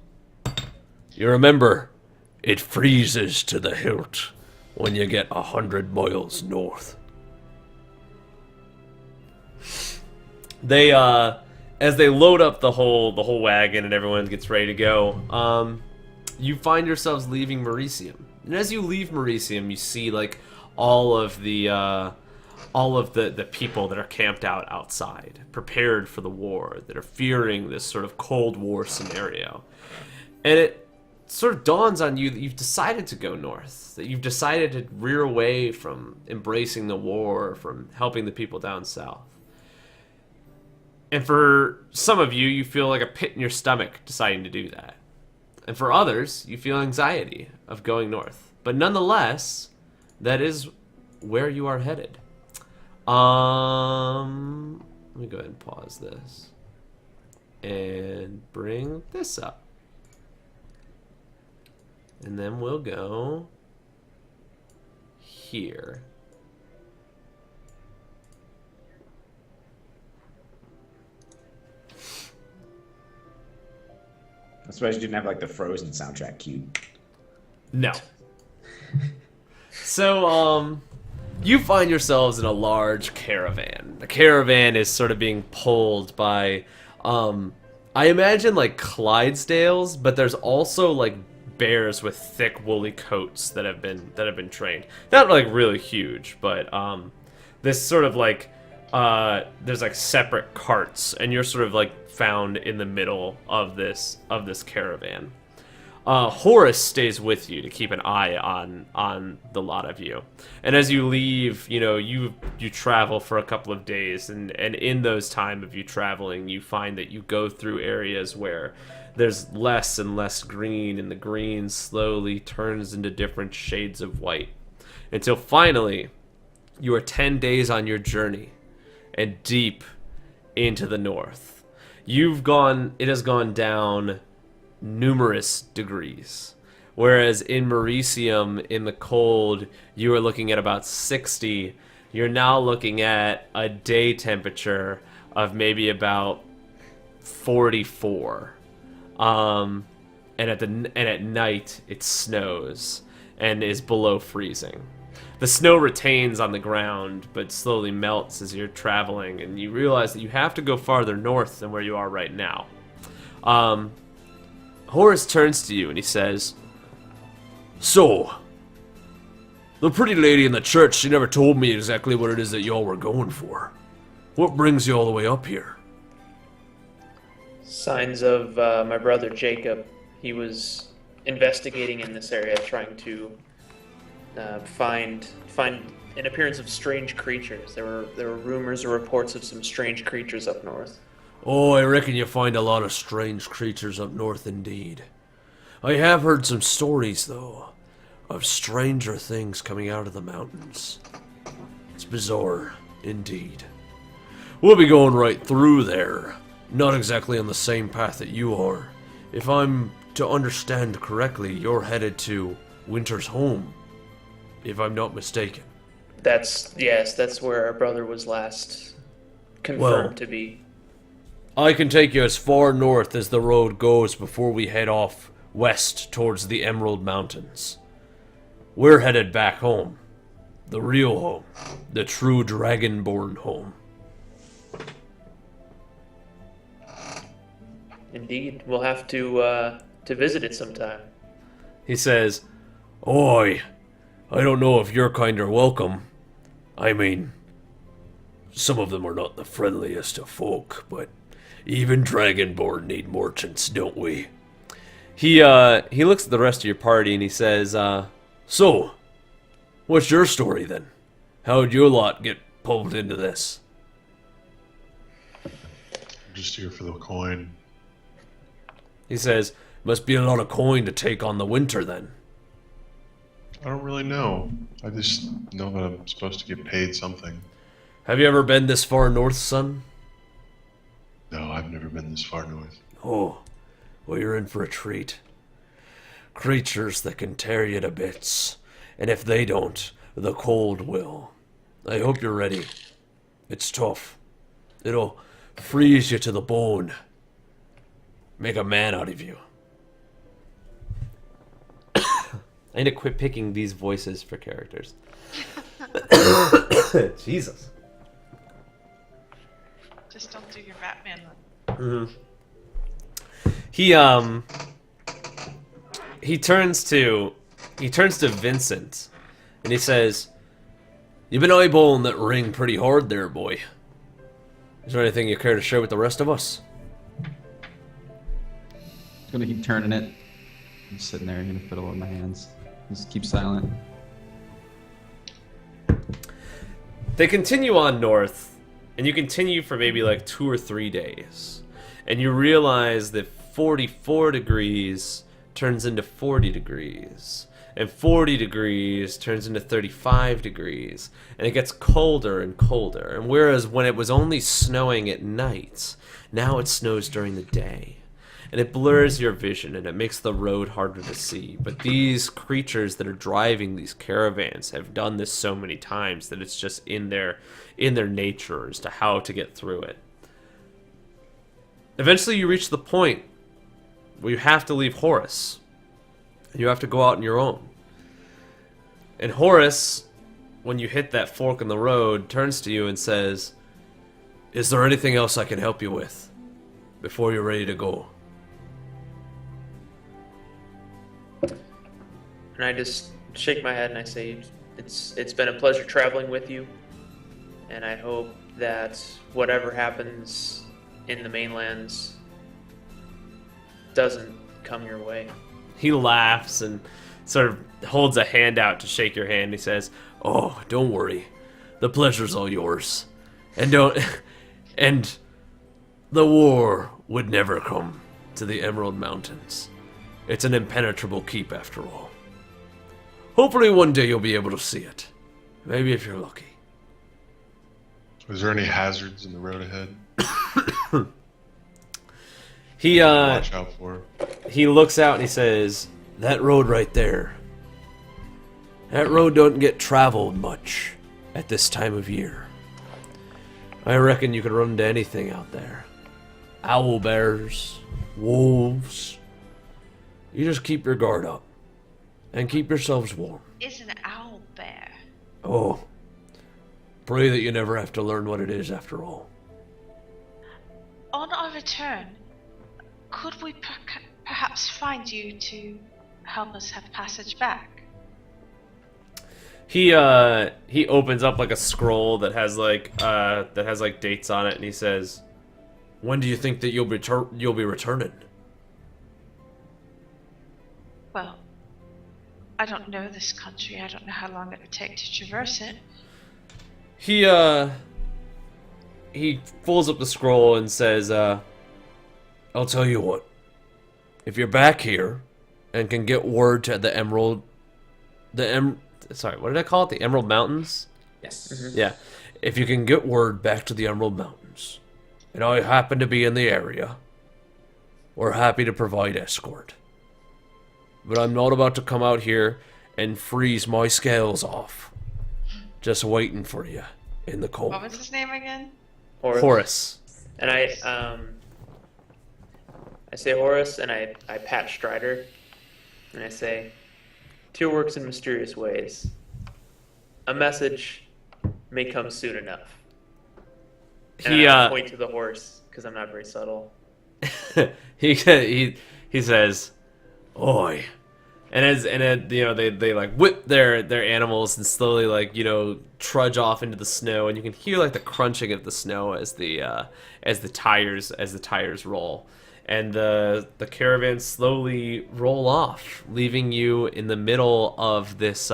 Speaker 3: You remember, it freezes to the hilt when you get 100 miles north. They, as they load up the whole wagon and everyone gets ready to go, you find yourselves leaving Mauritium. And as you leave Mauritium, you see like all of the people that are camped outside, prepared for the war, that are fearing this sort of Cold War scenario. And it sort of dawns on you that you've decided to go north, that you've decided to rear away from embracing the war, from helping the people down south. And for some of you, you feel like a pit in your stomach deciding to do that. And for others, you feel anxiety of going north. But nonetheless, that is where you are headed. Let me go ahead and pause this and bring this up. And then we'll go here.
Speaker 8: I'm surprised you didn't have like the Frozen soundtrack queued.
Speaker 3: No. So, you find yourselves in a large caravan. The caravan is sort of being pulled by, I imagine like Clydesdales, but there's also like bears with thick woolly coats that have been trained. Not like really huge, but this sort of like there's like separate carts, and you're sort of like found in the middle of this caravan. Horus stays with you to keep an eye on the lot of you. And as you leave, you know, you travel for a couple of days, and in those time of you traveling, you find that you go through areas where there's less and less green, and the green slowly turns into different shades of white. Until finally, you are 10 days on your journey, and deep into the north. It has gone down numerous degrees. Whereas in Mauritium, in the cold, you were looking at about 60. You're now looking at a day temperature of maybe about 44. And at night, it snows and is below freezing. The snow retains on the ground, but slowly melts as you're traveling, and you realize that you have to go farther north than where you are right now. Horace turns to you and he says, "So, the pretty lady in the church, she never told me exactly what it is that y'all were going for. What brings you all the way up here?"
Speaker 2: Signs of my brother Jacob. He was investigating in this area, trying to find an appearance of strange creatures. There were rumors or reports of some strange creatures up north.
Speaker 3: "Oh, I reckon you find a lot of strange creatures up north indeed. I have heard some stories, though, of stranger things coming out of the mountains. It's bizarre, indeed. We'll be going right through there. Not exactly on the same path that you are. If I'm to understand correctly, you're headed to Winter's home, if I'm not mistaken."
Speaker 2: That's where our brother was last confirmed to be.
Speaker 3: "I can take you as far north as the road goes before we head off west towards the Emerald Mountains. We're headed back home. The real home. The true Dragonborn home."
Speaker 2: Indeed, we'll have to visit it sometime.
Speaker 3: He says, "Oi, I don't know if your kind are welcome. I mean, some of them are not the friendliest of folk, but even Dragonborn need merchants, don't we?" He looks at the rest of your party and he says, "So, what's your story then? How'd your lot get pulled into this?"
Speaker 5: I'm just here for the coin.
Speaker 3: He says, "Must be a lot of coin to take on the winter then."
Speaker 5: I don't really know. I just know that I'm supposed to get paid something.
Speaker 3: "Have you ever been this far north, son?"
Speaker 5: No, I've never been this far north.
Speaker 3: "Oh, well, you're in for a treat. Creatures that can tear you to bits, and if they don't, the cold will. I hope you're ready. It's tough. It'll freeze you to the bone. Make a man out of you." I need to quit picking these voices for characters. Jesus.
Speaker 6: Just don't do your Batman one.
Speaker 3: He turns to Vincent and he says, "You've been eyeballing that ring pretty hard there, boy. Is there anything you care to share with the rest of us?"
Speaker 1: I'm gonna keep turning it. I'm just sitting there, gonna fiddle with my hands. Just keep silent.
Speaker 3: They continue on north, and you continue for maybe like 2 or 3 days. And you realize that 44 degrees turns into 40 degrees. And 40 degrees turns into 35 degrees. And it gets colder and colder. And whereas when it was only snowing at night, now it snows during the day. And it blurs your vision and it makes the road harder to see. But these creatures that are driving these caravans have done this so many times that it's just in their nature as to how to get through it. Eventually you reach the point where you have to leave Horace. And you have to go out on your own. And Horace, when you hit that fork in the road, turns to you and says, "Is there anything else I can help you with before you're ready to go?"
Speaker 2: And I just shake my head and I say, it's been a pleasure traveling with you, and I hope that whatever happens in the mainlands doesn't come your way.
Speaker 3: He laughs and sort of holds a hand out to shake your hand. He says, "Oh, don't worry. The pleasure's all yours. And and the war would never come to the Emerald Mountains. It's an impenetrable keep after all. Hopefully one day you'll be able to see it. Maybe if you're lucky."
Speaker 5: Is there any hazards in the road ahead?
Speaker 3: He
Speaker 5: Watch out for.
Speaker 3: he looks out and he says, "That road right there. That road don't get traveled much at this time of year. I reckon you could run into anything out there. Owl bears, wolves. You just keep your guard up and keep yourselves warm.
Speaker 6: Is an owl bear.
Speaker 3: Oh, pray that you never have to learn what it is after all."
Speaker 6: On our return, could we perhaps find you to help us have passage back?
Speaker 3: He opens up like a scroll that has like dates on it, and he says, "When do you think that you'll be returning?"
Speaker 6: Well, I don't know this country. I don't know how long it would take to traverse it.
Speaker 3: He pulls up the scroll and says, "I'll tell you what. If you're back here and can get word to the Emerald, sorry, what did I call it? The Emerald Mountains?
Speaker 8: Yes.
Speaker 3: Yeah. If you can get word back to the Emerald Mountains, and I happen to be in the area, we're happy to provide escort. But I'm not about to come out here and freeze my scales off. Just waiting for you in the cold."
Speaker 6: What was his name again?
Speaker 3: Horace.
Speaker 2: And I say Horus, and I pat Strider, and I say, "Tyr works in mysterious ways. A message may come soon enough." And I point to the horse because I'm not very subtle.
Speaker 3: he says, "Oi," and you know they like whip their animals and slowly like trudge off into the snow, and you can hear like the crunching of the snow as the tires roll, and the caravan slowly roll off, leaving you in the middle of this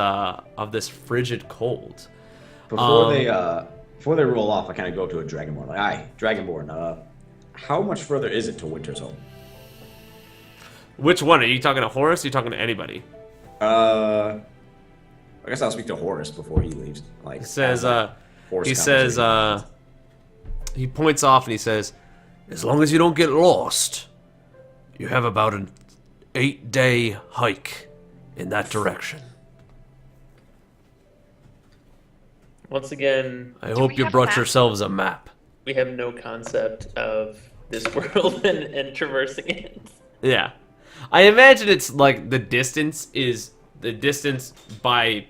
Speaker 3: frigid cold.
Speaker 8: Before they roll off, I kind of go up to a Dragonborn. Like, "Aye, Dragonborn. How much further is it to Winter's Home?"
Speaker 3: Which one? Are you talking to Horace? Or are you talking to anybody?
Speaker 8: I guess I'll speak to Horace before he leaves. Like,
Speaker 3: He says,
Speaker 8: Horace
Speaker 3: he points off and he says, "As long as you don't get lost, you have about an 8-day hike in that direction.
Speaker 2: Once again,
Speaker 3: I hope
Speaker 6: we
Speaker 3: you
Speaker 6: have a
Speaker 3: brought
Speaker 6: map?
Speaker 3: yourselves a map."
Speaker 2: we have no concept of this world and traversing it.
Speaker 3: Yeah. I imagine it's like the distance by,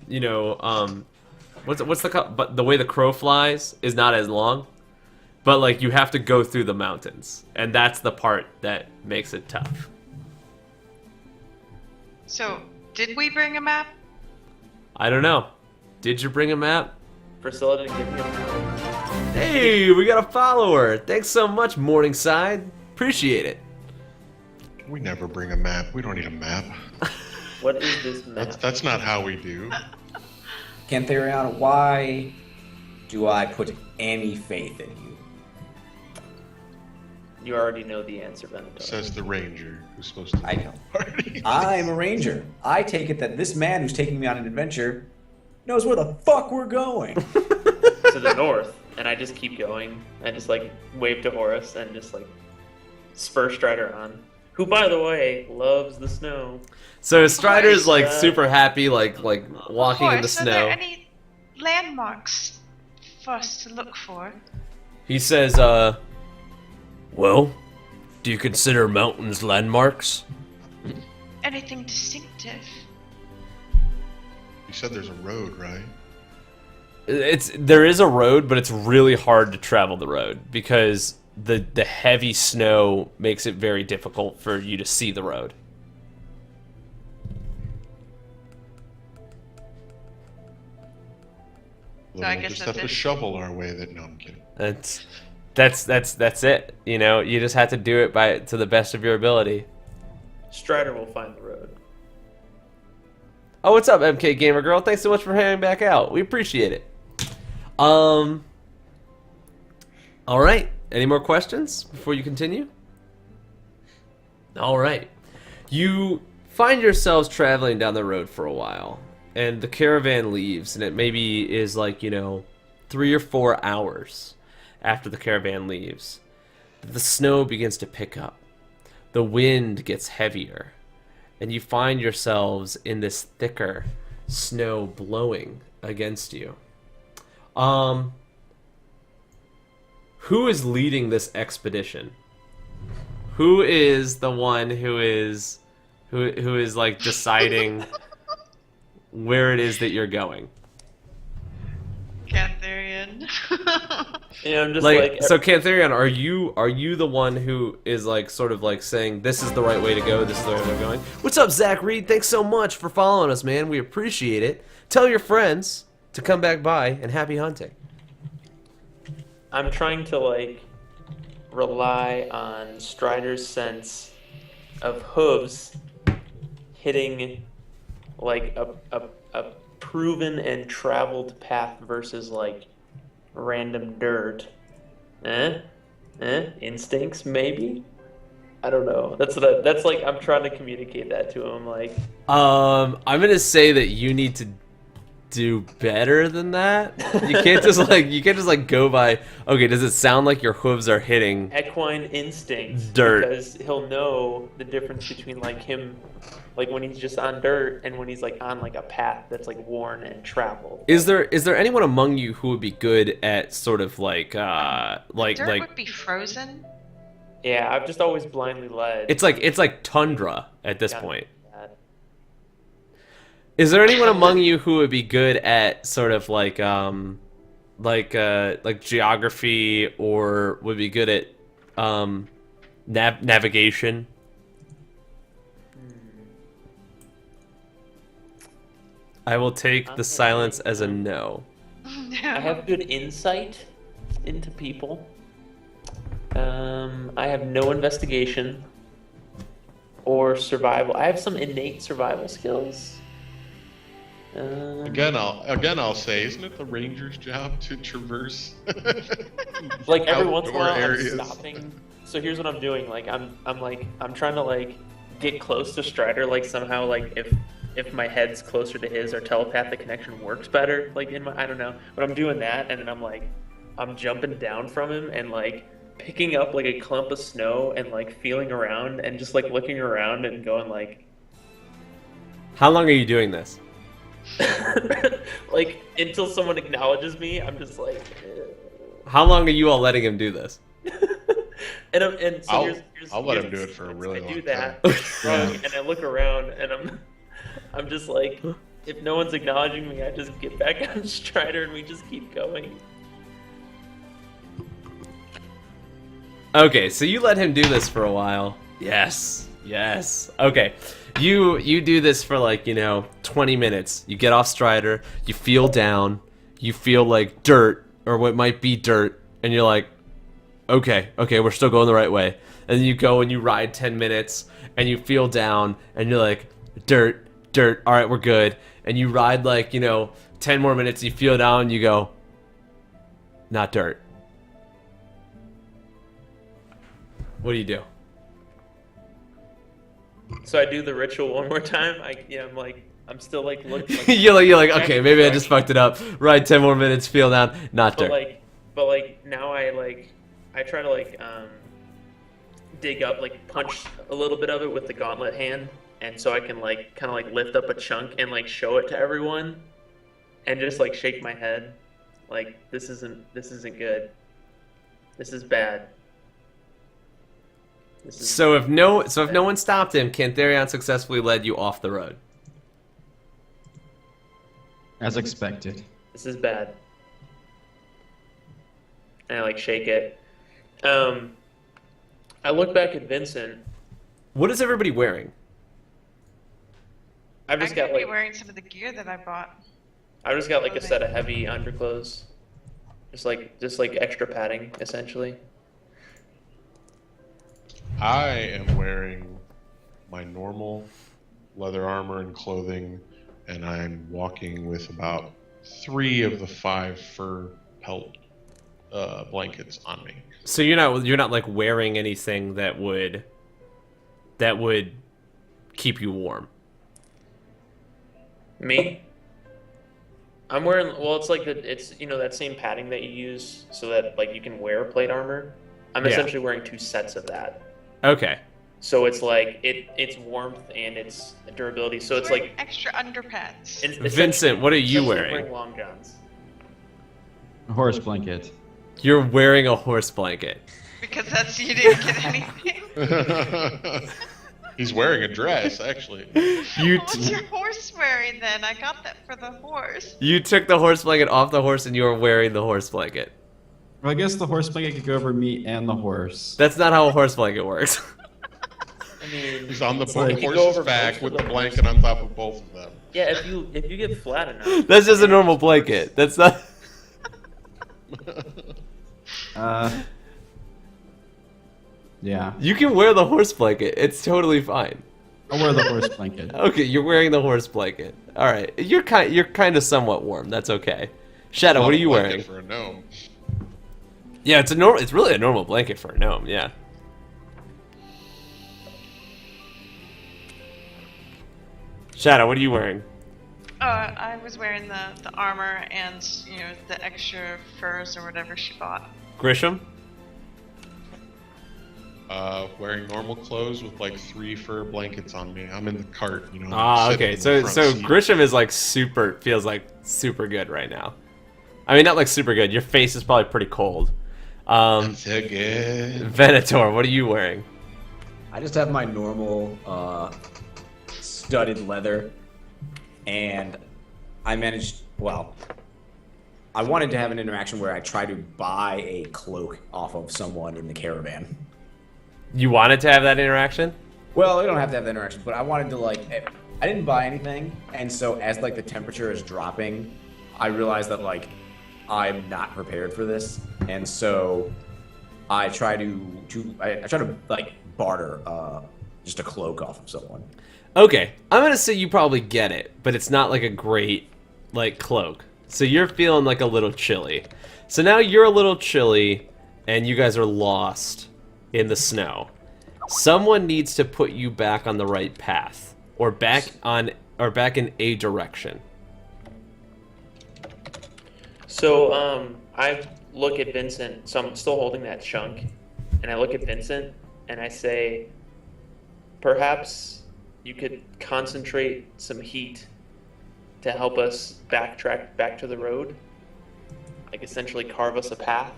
Speaker 3: but the way the crow flies is not as long, but like you have to go through the mountains, and that's the part that makes it tough.
Speaker 6: So, did we bring a map?
Speaker 3: I don't know. Did you bring a map?
Speaker 2: Priscilla didn't give me a map.
Speaker 3: Hey, we got a follower. Thanks so much, Morningside. Appreciate it.
Speaker 5: We never bring a map. We don't need a map.
Speaker 2: What is this map?
Speaker 5: That's not how we do.
Speaker 8: Cantharion, why do I put any faith in you?
Speaker 2: You already know the answer, Venator.
Speaker 5: Says the ranger who's supposed to.
Speaker 8: I know.
Speaker 5: Party.
Speaker 8: I'm a ranger. I take it that this man who's taking me on an adventure knows where the fuck we're going.
Speaker 2: To the north, and I just keep going. I just like wave to Horus and just like spur Strider on, who by the way loves the snow.
Speaker 3: So Strider's like
Speaker 2: Horse,
Speaker 3: super happy, like walking in the
Speaker 6: Horse, are there
Speaker 3: snow.
Speaker 6: any landmarks for us to look for?
Speaker 3: He says, well, do you consider mountains landmarks?
Speaker 6: Anything distinctive?
Speaker 5: You said there's a road, right?
Speaker 3: There is a road, but it's really hard to travel the road because the heavy snow makes it very difficult for you to see the road.
Speaker 5: Well,
Speaker 6: I
Speaker 5: we'll
Speaker 6: guess
Speaker 5: just
Speaker 6: that's
Speaker 5: have to
Speaker 6: it.
Speaker 5: shovel our way. No, I'm kidding.
Speaker 3: That's it. You know, you just have to do it to the best of your ability.
Speaker 2: Strider will find the road.
Speaker 3: Oh, what's up, MK Gamer Girl? Thanks so much for hanging back out. We appreciate it. All right. Any more questions before you continue? All right. You find yourselves traveling down the road for a while, and the caravan leaves, and it maybe is like, 3 or 4 hours after the caravan leaves. the snow begins to pick up. The wind gets heavier, and you find yourselves in this thicker snow blowing against you. Who is leading this expedition? Who is the one who is like deciding where it is that you're going?
Speaker 6: Catherian.
Speaker 2: Yeah, I'm just
Speaker 3: Like, so Cantharion, are you the one who is like sort of like saying this is the right way to go, this is the right way of going? What's up, Zach Reed? Thanks so much for following us, man. We appreciate it. Tell your friends to come back by, and happy hunting.
Speaker 2: I'm trying to like rely on Strider's sense of hooves hitting like a proven and traveled path versus like random dirt. Instincts maybe? I don't know. That's like I'm trying to communicate that to him like
Speaker 3: I'm gonna say that you need to do better than that. You can't just like go by, okay, does it sound like your hooves are hitting
Speaker 2: equine instincts
Speaker 3: dirt?
Speaker 2: Because he'll know the difference between like him like when he's just on dirt and when he's like on like a path that's like worn and traveled.
Speaker 3: Is there anyone among you who would be good at sort of like
Speaker 6: Dirt would be frozen.
Speaker 2: Yeah, I've just always blindly led.
Speaker 3: it's like tundra at this
Speaker 2: Yeah.
Speaker 3: point. Is there anyone among you who would be good at sort of like geography, or would be good at navigation? I will take the silence as a no.
Speaker 2: I have good insight into people. I have no investigation or survival. I have some innate survival skills.
Speaker 5: Again, I'll say, isn't it the ranger's job to traverse?
Speaker 2: Like every once in a
Speaker 5: outdoor
Speaker 2: while,
Speaker 5: areas?
Speaker 2: I'm stopping. So here's what I'm doing. Like I'm trying to like get close to Strider. Like somehow, like if my head's closer to his, our telepathic connection works better. Like I don't know, but I'm doing that, and then I'm jumping down from him and like picking up like a clump of snow and like feeling around and just like looking around and going like.
Speaker 3: How long are you doing this?
Speaker 2: Like until someone acknowledges me, I'm just like.
Speaker 3: How long are you all letting him do this?
Speaker 2: And so
Speaker 5: I'll let
Speaker 2: here's
Speaker 5: him
Speaker 2: the
Speaker 5: do it for a
Speaker 2: sequence.
Speaker 5: really
Speaker 2: I
Speaker 5: long
Speaker 2: do that,
Speaker 5: time.
Speaker 2: and I look around, and I'm just like, if no one's acknowledging me, I just get back on Strider, and we just keep going.
Speaker 3: Okay, so you let him do this for a while. Yes. Okay. You do this for like, 20 minutes. You get off Strider, you feel down, you feel like dirt, or what might be dirt, and you're like, okay, we're still going the right way. And then you go and you ride 10 minutes, and you feel down, and you're like, dirt, all right, we're good. And you ride like, 10 more minutes, you feel down, and you go, not dirt. What do you do?
Speaker 2: So I do the ritual one more time. I'm still like looking. Like,
Speaker 3: you're like, okay, maybe I just fucked it up. Ride 10 more minutes, feel down, not dirt.
Speaker 2: But now I try to dig up, punch a little bit of it with the gauntlet hand, and so I can kind of lift up a chunk and show it to everyone, and just shake my head, this isn't good. This is bad.
Speaker 3: So if no one stopped him, Cantharion successfully led you off the road.
Speaker 1: As expected.
Speaker 2: This is bad. And I shake it. I look back at Vincent.
Speaker 3: What is everybody wearing?
Speaker 2: I've just
Speaker 6: I'm
Speaker 2: got
Speaker 6: gonna be wearing some of the gear that I bought.
Speaker 2: I've just got a set of heavy underclothes. Just extra padding, essentially.
Speaker 5: I am wearing my normal leather armor and clothing, and I'm walking with about 3 of the 5 fur pelt blankets on me.
Speaker 3: So you're not wearing anything that would keep you warm.
Speaker 2: Me? I'm wearing it's that same padding that you use so that you can wear plate armor. I'm
Speaker 3: Yeah.
Speaker 2: essentially wearing 2 sets of that.
Speaker 3: Okay.
Speaker 2: So it's like it's warmth and it's durability. So it's
Speaker 6: Wearing
Speaker 2: like
Speaker 6: extra underpants.
Speaker 2: it's
Speaker 3: Vincent, what are you
Speaker 2: essentially
Speaker 3: wearing?
Speaker 2: long johns.
Speaker 1: A horse blanket.
Speaker 3: You're wearing a horse blanket.
Speaker 6: Because that's you didn't get anything.
Speaker 5: He's wearing a dress, actually.
Speaker 3: You
Speaker 6: What's your horse wearing then? I got that for the horse.
Speaker 3: you took the horse blanket off the horse and you were wearing the horse blanket.
Speaker 1: Well, I guess the horse blanket could go over me and the horse.
Speaker 3: That's not how a horse blanket works.
Speaker 2: I mean,
Speaker 5: He's on the
Speaker 1: like-
Speaker 2: You go
Speaker 5: horse's
Speaker 2: over
Speaker 5: back
Speaker 2: most
Speaker 5: with
Speaker 2: of
Speaker 5: the
Speaker 2: the
Speaker 5: blanket on top of both of them.
Speaker 2: yeah, if you get flat enough.
Speaker 3: That's just a normal blanket. That's not.
Speaker 1: Yeah.
Speaker 3: You can wear the horse blanket. It's totally fine.
Speaker 1: I'll wear the horse blanket.
Speaker 3: Okay, you're wearing the horse blanket. All right, you're kind of somewhat warm. That's okay. Shadow, what are you
Speaker 5: Blanket
Speaker 3: wearing?
Speaker 5: For a gnome.
Speaker 3: Yeah, it's a normal. It's really a normal blanket for a gnome. Yeah. Shadow, what are you wearing?
Speaker 6: I was wearing the armor and the extra furs or whatever she bought.
Speaker 3: Grisham?
Speaker 5: Wearing normal clothes with like 3 fur blankets on me. I'm in the cart, you know.
Speaker 3: Ah,
Speaker 5: sitting
Speaker 3: okay.
Speaker 5: in the
Speaker 3: So
Speaker 5: front
Speaker 3: so
Speaker 5: seat.
Speaker 3: Grisham is like feels like super good right now. I mean, not like super good. Your face is probably pretty cold.
Speaker 5: That's a good.
Speaker 3: Venator, what are you wearing?
Speaker 8: I just have my normal studded leather, and I managed. Well, I wanted to have an interaction where I try to buy a cloak off of someone in the caravan.
Speaker 3: You wanted to have that interaction?
Speaker 8: Well, I don't have to have the interaction, but I wanted to I didn't buy anything, and so as the temperature is dropping, I realized that I'm not prepared for this, and so I try to barter just a cloak off of someone.
Speaker 3: Okay, I'm gonna say you probably get it, but it's not like a great cloak. So you're feeling like a little chilly. So now you're a little chilly, and you guys are lost in the snow. Someone needs to put you back on the right path, or back in a direction.
Speaker 2: So I look at Vincent. So I'm still holding that chunk, and I look at Vincent and I say, perhaps you could concentrate some heat to help us backtrack back to the road, essentially carve us a path.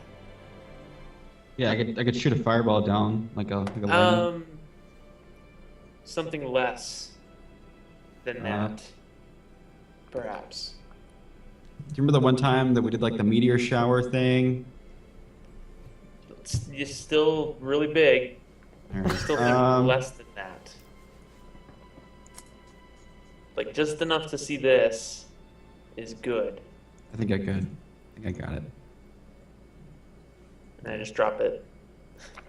Speaker 1: Yeah, I could shoot a fireball down like a lightning.
Speaker 2: Something less than that, perhaps.
Speaker 1: Do you remember the one time that we did the meteor shower thing?
Speaker 2: It's still really big.
Speaker 1: All right.
Speaker 2: Still think less than that. Just enough to see this is good.
Speaker 1: I think I could. I think I got it.
Speaker 2: And I just drop it.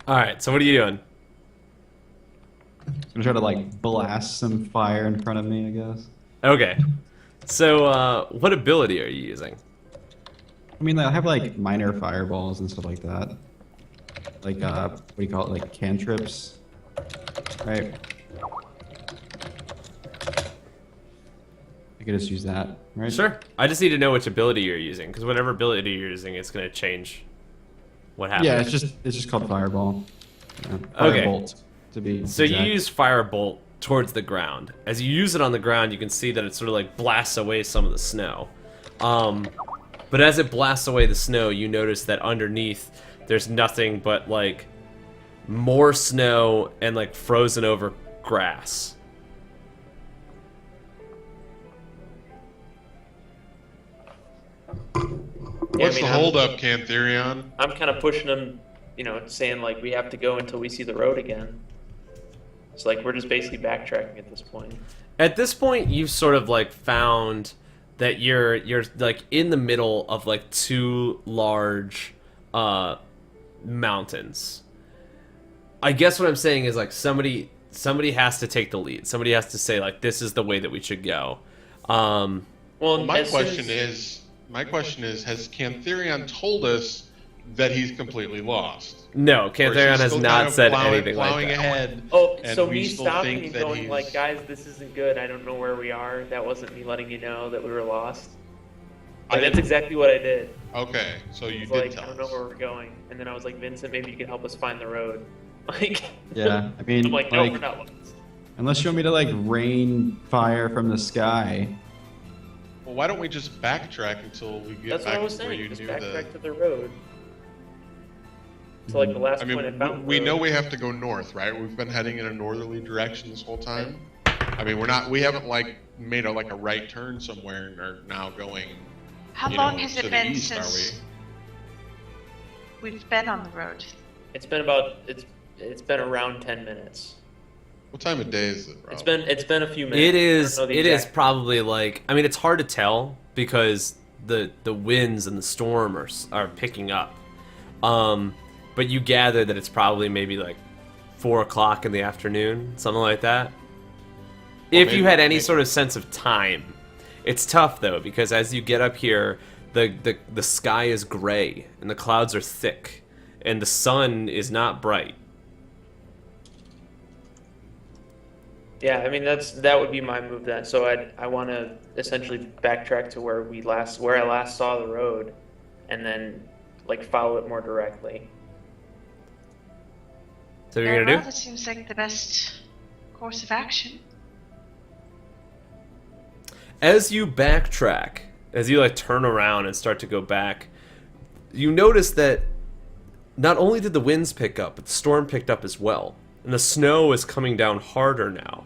Speaker 3: All right. So what are you doing?
Speaker 1: So I'm gonna try to blast some fire in front of me, I guess.
Speaker 3: Okay. So what ability are you using?
Speaker 1: I mean, I have minor fireballs and stuff like that. What do you call it? Cantrips, right? I could just use that, right?
Speaker 3: Sure. I just need to know which ability you're using, because whatever ability you're using, it's gonna change what happens.
Speaker 1: Yeah, it's just called fireball. Yeah,
Speaker 3: Okay.
Speaker 1: Firebolt, to be
Speaker 3: So you
Speaker 1: exact.
Speaker 3: use Firebolt towards the ground. As you use it on the ground, you can see that it sort of blasts away some of the snow. But as it blasts away the snow, you notice that underneath there's nothing but more snow and frozen over grass.
Speaker 5: What's the holdup, Cantherion?
Speaker 2: I'm kind of pushing him, saying we have to go until we see the road again. It's we're just basically backtracking at this point.
Speaker 3: At this point, you've sort of found that you're in the middle of 2 large mountains. I guess what I'm saying is somebody has to take the lead. Somebody has to say this is the way that we should go.
Speaker 2: Well,
Speaker 5: My
Speaker 2: as soon
Speaker 5: question
Speaker 2: as-
Speaker 5: is, has Cantherion told us that he's completely lost?
Speaker 3: No,
Speaker 5: Or is
Speaker 3: Cantherion
Speaker 5: he
Speaker 3: has
Speaker 5: still
Speaker 3: not
Speaker 5: kind of
Speaker 3: said
Speaker 5: plowing-
Speaker 3: anything like
Speaker 5: plowing
Speaker 3: that.
Speaker 5: ahead,
Speaker 2: Oh,
Speaker 5: and
Speaker 2: so
Speaker 5: we
Speaker 2: me
Speaker 5: still
Speaker 2: stopping
Speaker 5: think
Speaker 2: and
Speaker 5: that
Speaker 2: going
Speaker 5: he's...
Speaker 2: guys, this isn't good. I don't know where we are. That wasn't me letting you know that we were lost. Like, that's exactly what I did.
Speaker 5: Okay, so
Speaker 2: I
Speaker 5: you
Speaker 2: was
Speaker 5: did
Speaker 2: like,
Speaker 5: tell
Speaker 2: I don't know
Speaker 5: us.
Speaker 2: where we're going. And then I was like, Vincent, maybe you could help us find the road. Like,
Speaker 1: Yeah, I mean,
Speaker 2: I'm like, no, we're not lost.
Speaker 1: unless you want me to like rain fire from the sky.
Speaker 5: Well, why don't we just backtrack until we get
Speaker 2: That's what
Speaker 5: back
Speaker 2: I was
Speaker 5: to where
Speaker 2: saying.
Speaker 5: you
Speaker 2: Just
Speaker 5: knew
Speaker 2: backtrack
Speaker 5: the...
Speaker 2: to the road. So like the last
Speaker 5: I
Speaker 2: point I
Speaker 5: mean,
Speaker 2: found.
Speaker 5: we
Speaker 2: the
Speaker 5: know
Speaker 2: road.
Speaker 5: we have to go north, right? We've been heading in a northerly direction this whole time. I mean, we haven't like made a right turn somewhere and are now going.
Speaker 6: How
Speaker 5: you
Speaker 6: long
Speaker 5: know,
Speaker 6: has
Speaker 5: to
Speaker 6: it
Speaker 5: the
Speaker 6: been
Speaker 5: east, are
Speaker 6: since we've been on the road?
Speaker 2: It's been around 10 minutes.
Speaker 5: What time of day is it, Rob?
Speaker 2: It's been a few minutes.
Speaker 3: It
Speaker 2: I
Speaker 3: is.
Speaker 2: don't know the
Speaker 3: It is
Speaker 2: exact-
Speaker 3: probably like. I mean, it's hard to tell because the winds and the storm are picking up. But you gather that it's probably maybe like 4 o'clock in the afternoon, something like that. If you had any sort of sense of time, it's tough though because as you get up here, the sky is gray and the clouds are thick, and the sun is not bright.
Speaker 2: Yeah, I mean that would be my move then. So I want to essentially backtrack to where I last saw the road, and then like follow it more directly.
Speaker 3: So what you're
Speaker 6: Very
Speaker 3: gonna
Speaker 6: well,
Speaker 3: do?
Speaker 6: that seems like the best course of action.
Speaker 3: As you backtrack, as you like turn around and start to go back, you notice that not only did the winds pick up, but the storm picked up as well. And the snow is coming down harder now.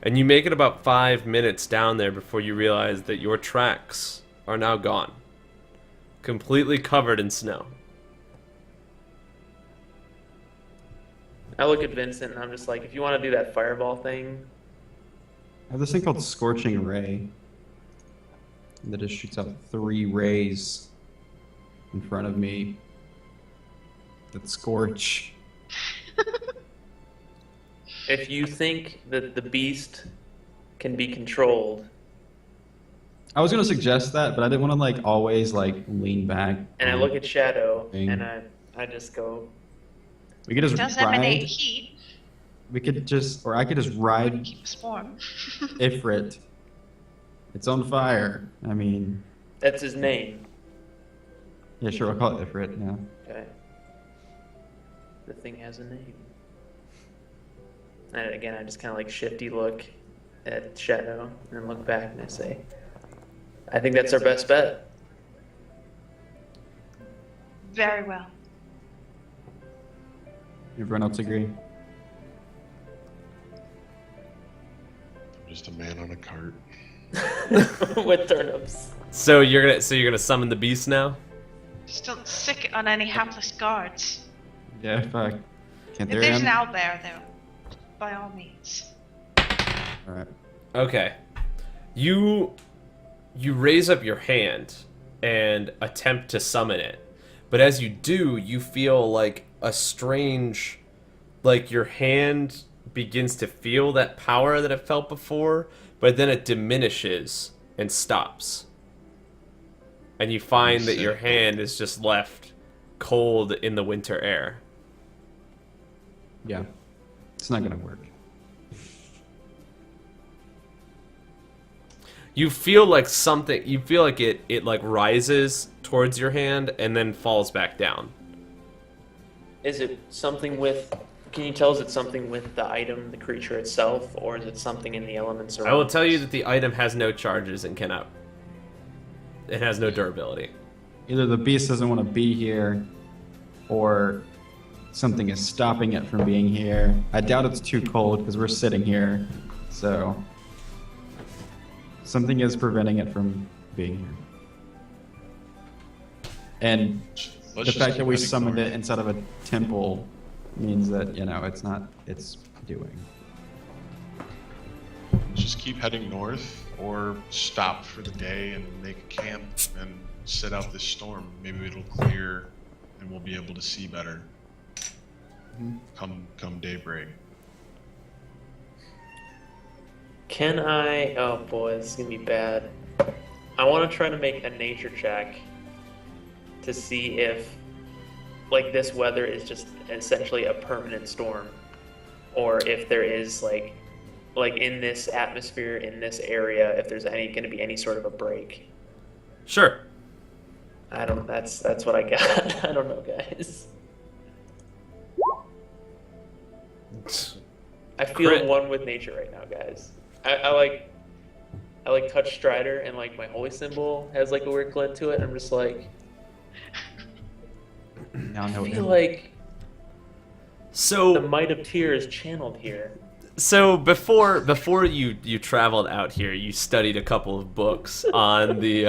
Speaker 3: And you make it about 5 minutes down there before you realize that your tracks are now gone. Completely covered in snow.
Speaker 2: I look at Vincent and I'm just like, if you want to do that fireball thing,
Speaker 1: I have this thing called Scorching Ray that just shoots out 3 rays in front of me that scorch.
Speaker 2: if you think that the beast can be controlled,
Speaker 1: I was gonna suggest that, but I didn't want to like always like lean back.
Speaker 2: and I look at Shadow
Speaker 1: Thing.
Speaker 2: and I just go,
Speaker 1: We could
Speaker 6: It
Speaker 1: just
Speaker 6: does emanate
Speaker 1: ride.
Speaker 6: heat.
Speaker 1: We could just, or I could just ride
Speaker 6: Keep us warm.
Speaker 1: Ifrit. It's on fire. I mean,
Speaker 2: that's his name.
Speaker 1: yeah, sure, I'll call it Ifrit. Yeah.
Speaker 2: Okay. The thing has a name. And again, I just kind of like shifty look at Shadow and then look back and I say, I think that's our best bet.
Speaker 6: Very well.
Speaker 1: Everyone else agree?
Speaker 5: I'm just a man on a cart.
Speaker 2: With turnips.
Speaker 3: So you're gonna summon the beast now?
Speaker 6: Just don't sick it on any hapless guards.
Speaker 1: Yeah, if I can't
Speaker 6: If
Speaker 1: there
Speaker 6: there's
Speaker 1: am.
Speaker 6: an owlbear, though, by all means.
Speaker 1: All right.
Speaker 3: Okay. You raise up your hand and attempt to summon it. But as you do, you feel like a strange, like your hand begins to feel that power that it felt before, but then it diminishes and stops. And you find that your hand is just left cold in the winter air.
Speaker 1: Yeah, it's not gonna work.
Speaker 3: You feel like something, you feel like it like rises towards your hand and then falls back down.
Speaker 2: Is it something with, can you tell us it's something with the item, the creature itself, or is it something in the elements around?
Speaker 3: I will tell you that the item has no charges and cannot. It has no durability.
Speaker 1: Either the beast doesn't want to be here, or something is stopping it from being here. I doubt it's too cold because we're sitting here, so something is preventing it from being here. And
Speaker 5: Let's
Speaker 1: the
Speaker 5: just
Speaker 1: fact
Speaker 5: keep
Speaker 1: that we
Speaker 5: heading
Speaker 1: summoned
Speaker 5: north.
Speaker 1: it inside of a temple means that, you know, it's doing.
Speaker 5: Let's just keep heading north, or stop for the day and make a camp and sit out this storm. Maybe it'll clear, and we'll be able to see better. Come daybreak.
Speaker 2: Can I, oh boy, this is gonna be bad. I want to try to make a nature check to see if, like, this weather is just essentially a permanent storm, or if there is like in this atmosphere, in this area, if there's going to be any sort of a break.
Speaker 3: Sure.
Speaker 2: I don't. That's what I got. I don't know, guys. I feel
Speaker 3: Crit.
Speaker 2: one with nature right now, guys. I like touch Strider, and like my holy symbol has like a weird glint to it. I'm just like,
Speaker 1: Now I know
Speaker 2: I feel
Speaker 1: what
Speaker 2: like the
Speaker 3: So
Speaker 2: might of Tyr is channeled here.
Speaker 3: before you traveled out here, you studied a couple of books on the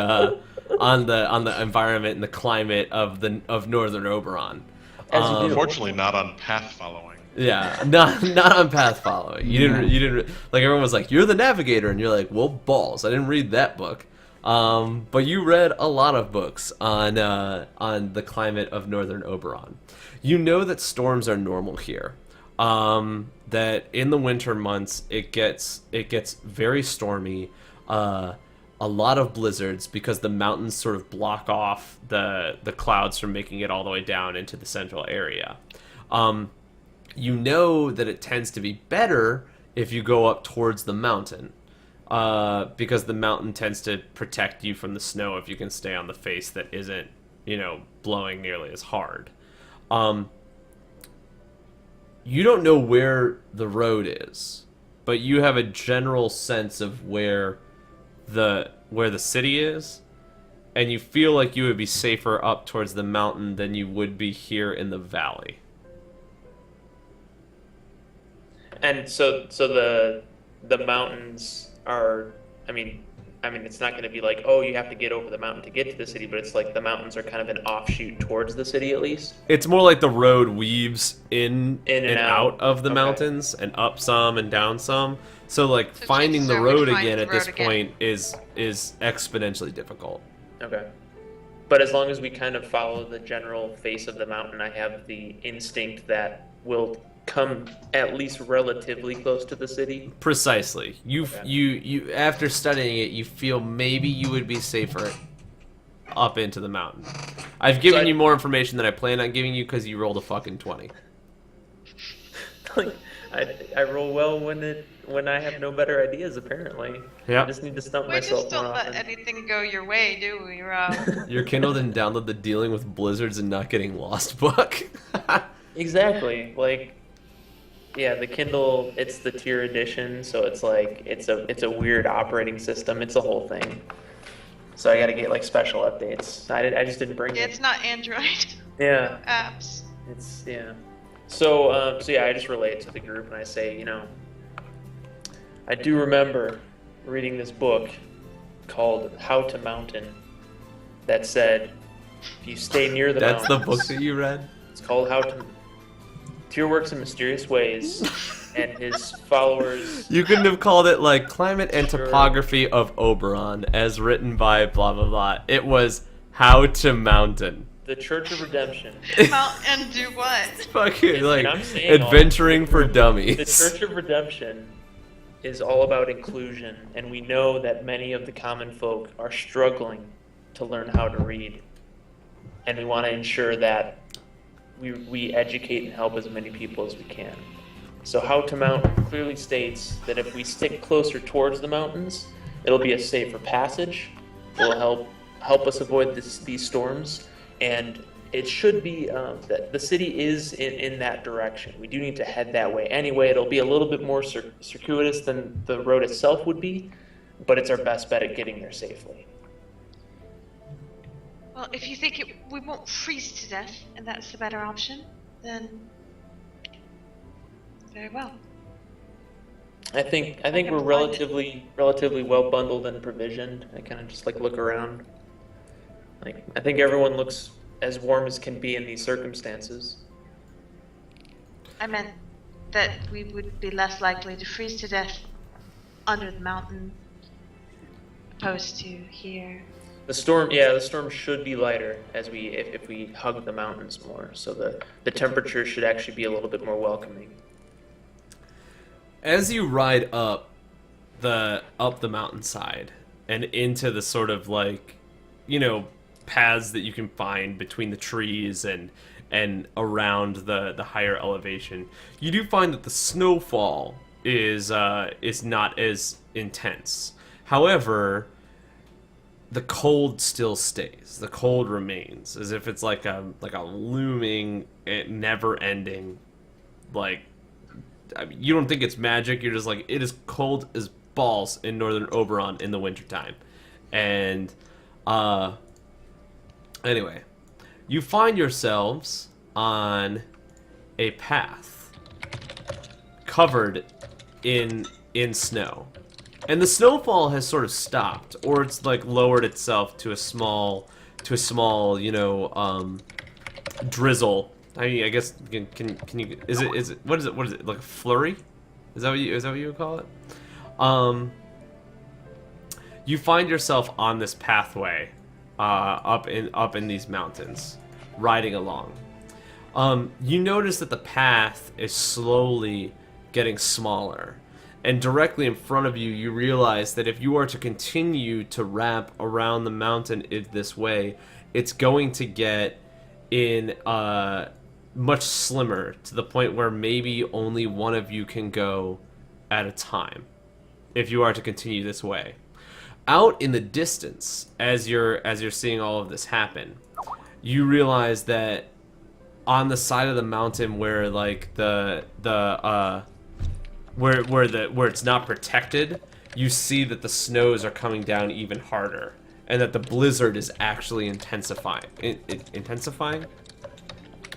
Speaker 3: on the environment and the climate of Northern Oberon.
Speaker 2: As you do.
Speaker 5: Unfortunately, not on path following.
Speaker 3: Yeah, not on path following. You didn't like everyone was like, you're the navigator, and you're like, well, balls. I didn't read that book. But you read a lot of books on the climate of Northern Oberon. You know that storms are normal here. That in the winter months it gets very stormy. A lot of blizzards because the mountains sort of block off the clouds from making it all the way down into the central area. You know that it tends to be better if you go up towards the mountain, because the mountain tends to protect you from the snow if you can stay on the face that isn't, blowing nearly as hard. You don't know where the road is, but you have a general sense of where the city is, and you feel like you would be safer up towards the mountain than you would be here in the valley.
Speaker 2: And so the mountains are. I mean, it's not going to be like, oh, you have to get over the mountain to get to the city, but it's like the mountains are kind of an offshoot towards the city at least.
Speaker 3: It's more like the road weaves in
Speaker 2: and
Speaker 3: out of the
Speaker 2: Okay.
Speaker 3: mountains and up some and down some. So like
Speaker 6: So
Speaker 3: finding the
Speaker 6: chances are we'd
Speaker 3: road
Speaker 6: find
Speaker 3: again
Speaker 6: the
Speaker 3: at this
Speaker 6: road again.
Speaker 3: point is exponentially difficult.
Speaker 2: Okay. But as long as we kind of follow the general face of the mountain, I have the instinct that we'll come at least relatively close to the city.
Speaker 3: Precisely. You
Speaker 2: Okay.
Speaker 3: you after studying it, you feel maybe you would be safer up into the mountain. I've given
Speaker 2: So
Speaker 3: you more information than I planned on giving you because you rolled a fucking 20.
Speaker 2: Like, I roll well when I have no better ideas. Apparently,
Speaker 3: Yeah.
Speaker 2: I just need to stump
Speaker 6: We
Speaker 2: myself
Speaker 6: just don't
Speaker 2: more
Speaker 6: let
Speaker 2: often.
Speaker 6: anything go your way, do we, Rob?
Speaker 3: Your Kindle didn't download the Dealing with Blizzards and Not Getting Lost book.
Speaker 2: Exactly. Like, yeah, the Kindle, it's the tier edition, so it's like it's a weird operating system. It's a whole thing. So I got to get like special updates. I just didn't bring
Speaker 6: Yeah,
Speaker 2: it.
Speaker 6: it's not Android
Speaker 2: Yeah.
Speaker 6: apps.
Speaker 2: It's yeah. So yeah, I just relate it to the group and I say, I do remember reading this book called How to Mountain that said if you stay near the
Speaker 3: That's the
Speaker 2: mountains,
Speaker 3: book that you read?
Speaker 2: it's called How to Tyr works in mysterious ways and his followers
Speaker 3: You couldn't have called it like Climate and
Speaker 2: Sure.
Speaker 3: Topography of Oberon as written by blah blah blah. It was How to Mountain.
Speaker 2: the Church of Redemption.
Speaker 6: Well, and do what?
Speaker 3: Fucking like
Speaker 2: I'm saying all
Speaker 3: adventuring for
Speaker 2: The
Speaker 3: dummies.
Speaker 2: Church of Redemption is all about inclusion, and we know that many of the common folk are struggling to learn how to read. And we want to ensure that we educate and help as many people as we can. So How to Mount clearly states that if we stick closer towards the mountains, it'll be a safer passage. It'll help us avoid these storms, and it should be that the city is in that direction. We do need to head that way anyway. It'll be a little bit more circuitous than the road itself would be, but it's our best bet at getting there safely.
Speaker 6: Well, if you think we won't freeze to death, and that's the better option, then very well.
Speaker 2: I think
Speaker 6: can
Speaker 2: we're
Speaker 6: find it.
Speaker 2: relatively well bundled and provisioned. I kind of just like look around. Like I think everyone looks as warm as can be in these circumstances.
Speaker 6: I meant that we would be less likely to freeze to death under the mountain, opposed to here.
Speaker 2: The storm should be lighter as if we hug the mountains more. So the temperature should actually be a little bit more welcoming.
Speaker 3: As you ride up the mountainside and into the sort of like, paths that you can find between the trees and around the higher elevation, you do find that the snowfall is not as intense. However, the cold still stays. The cold remains, as if it's like a looming, never-ending, like, I mean, you don't think it's magic. You're just like, it is cold as balls in Northern Oberon in the wintertime. And anyway, you find yourselves on a path covered in snow. And the snowfall has sort of stopped, or it's like lowered itself to a small, drizzle. I mean, I guess can you is it what is it like a flurry? Is that what you would call it? You find yourself on this pathway, up in these mountains, riding along. You notice that the path is slowly getting smaller. And directly in front of you, you realize that if you are to continue to wrap around the mountain in this way, it's going to get in much slimmer, to the point where maybe only one of you can go at a time if you are to continue this way. Out in the distance, as you're seeing all of this happen, you realize that on the side of the mountain where like where it's not protected, you see that the snows are coming down even harder, and that the blizzard is actually intensifying. Intensifying?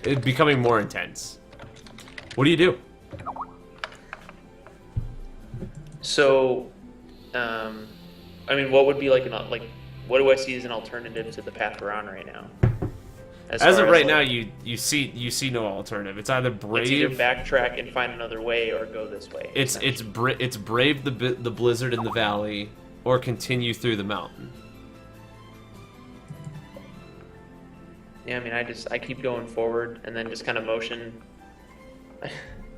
Speaker 3: It's becoming more intense. What do you do?
Speaker 2: So, I mean, what would be like what do I see as an alternative to the path we're on right now?
Speaker 3: As of right now, you see no alternative. It's either brave.
Speaker 2: It's either backtrack and find another way, or go this way.
Speaker 3: It's brave the blizzard in the valley, or continue through the mountain.
Speaker 2: Yeah, I mean, I keep going forward and then just kind of motion.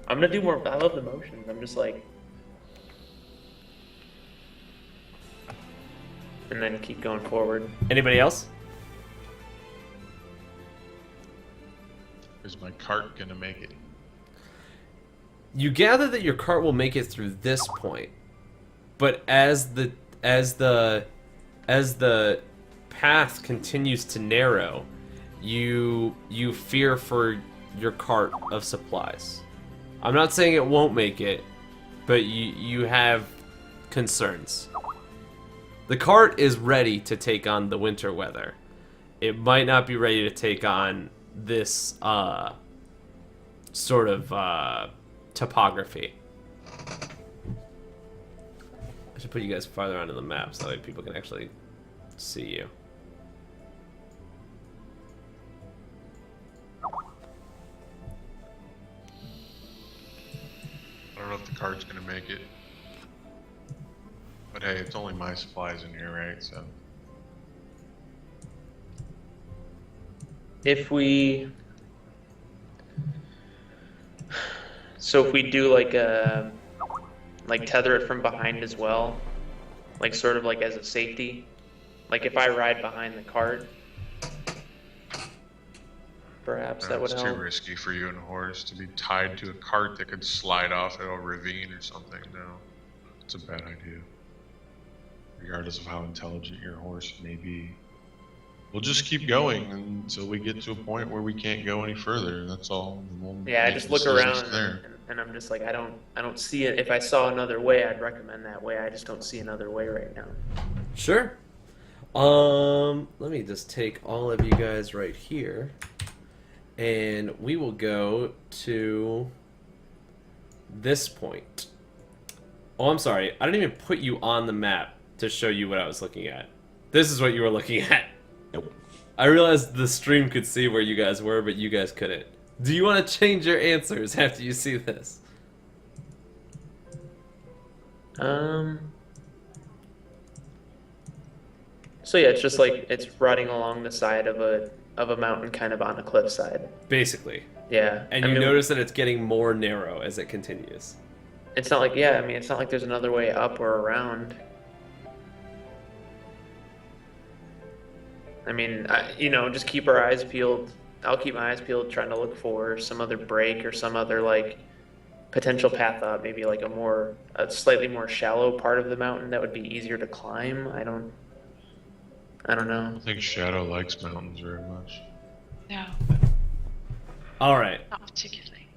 Speaker 2: I'm gonna do more. I love the motions. I'm just like, and then keep going forward.
Speaker 3: Anybody else?
Speaker 5: Is my cart gonna make it?
Speaker 3: You gather that your cart will make it through this point, but as the path continues to narrow, you fear for your cart of supplies. I'm not saying it won't make it, but you have concerns. The cart is ready to take on the winter weather. It might not be ready to take on this sort of topography. I should put you guys farther onto the map so that way people can actually see you.
Speaker 5: I don't know if the cart's gonna make it. But hey, it's only my supplies in here, right?
Speaker 2: If we do like tether it from behind as well, like sort of like as a safety, like if I ride behind the cart, perhaps that would
Speaker 5: It's
Speaker 2: help.
Speaker 5: too risky for you and a horse to be tied to a cart that could slide off at a ravine or something. No, it's a bad idea. Regardless of how intelligent your horse may be. We'll just keep going until we get to a point where we can't go any further. That's all.
Speaker 2: Yeah, I just look around and I'm just like, I don't see it. If I saw another way, I'd recommend that way. I just don't see another way right now.
Speaker 3: Sure. Let me just take all of you guys right here, and we will go to this point. Oh, I'm sorry. I didn't even put you on the map to show you what I was looking at. This is what you were looking at.
Speaker 8: Nope.
Speaker 3: I realized the stream could see where you guys were, but you guys couldn't. Do you want to change your answers after you see this?
Speaker 2: So yeah, it's just like it's riding along the side of a mountain, kind of on a cliffside.
Speaker 3: Basically.
Speaker 2: Yeah.
Speaker 3: And
Speaker 2: I
Speaker 3: you
Speaker 2: mean,
Speaker 3: notice that it's getting more narrow as it continues.
Speaker 2: It's not like, yeah, I mean, it's not like there's another way up or around. I mean, just keep our eyes peeled. I'll keep my eyes peeled, trying to look for some other break or some other like potential path up, maybe like a slightly more shallow part of the mountain that would be easier to climb. I don't
Speaker 5: I
Speaker 2: know.
Speaker 5: don't think Shadow likes mountains very much.
Speaker 6: No,
Speaker 3: All right.
Speaker 6: not particularly.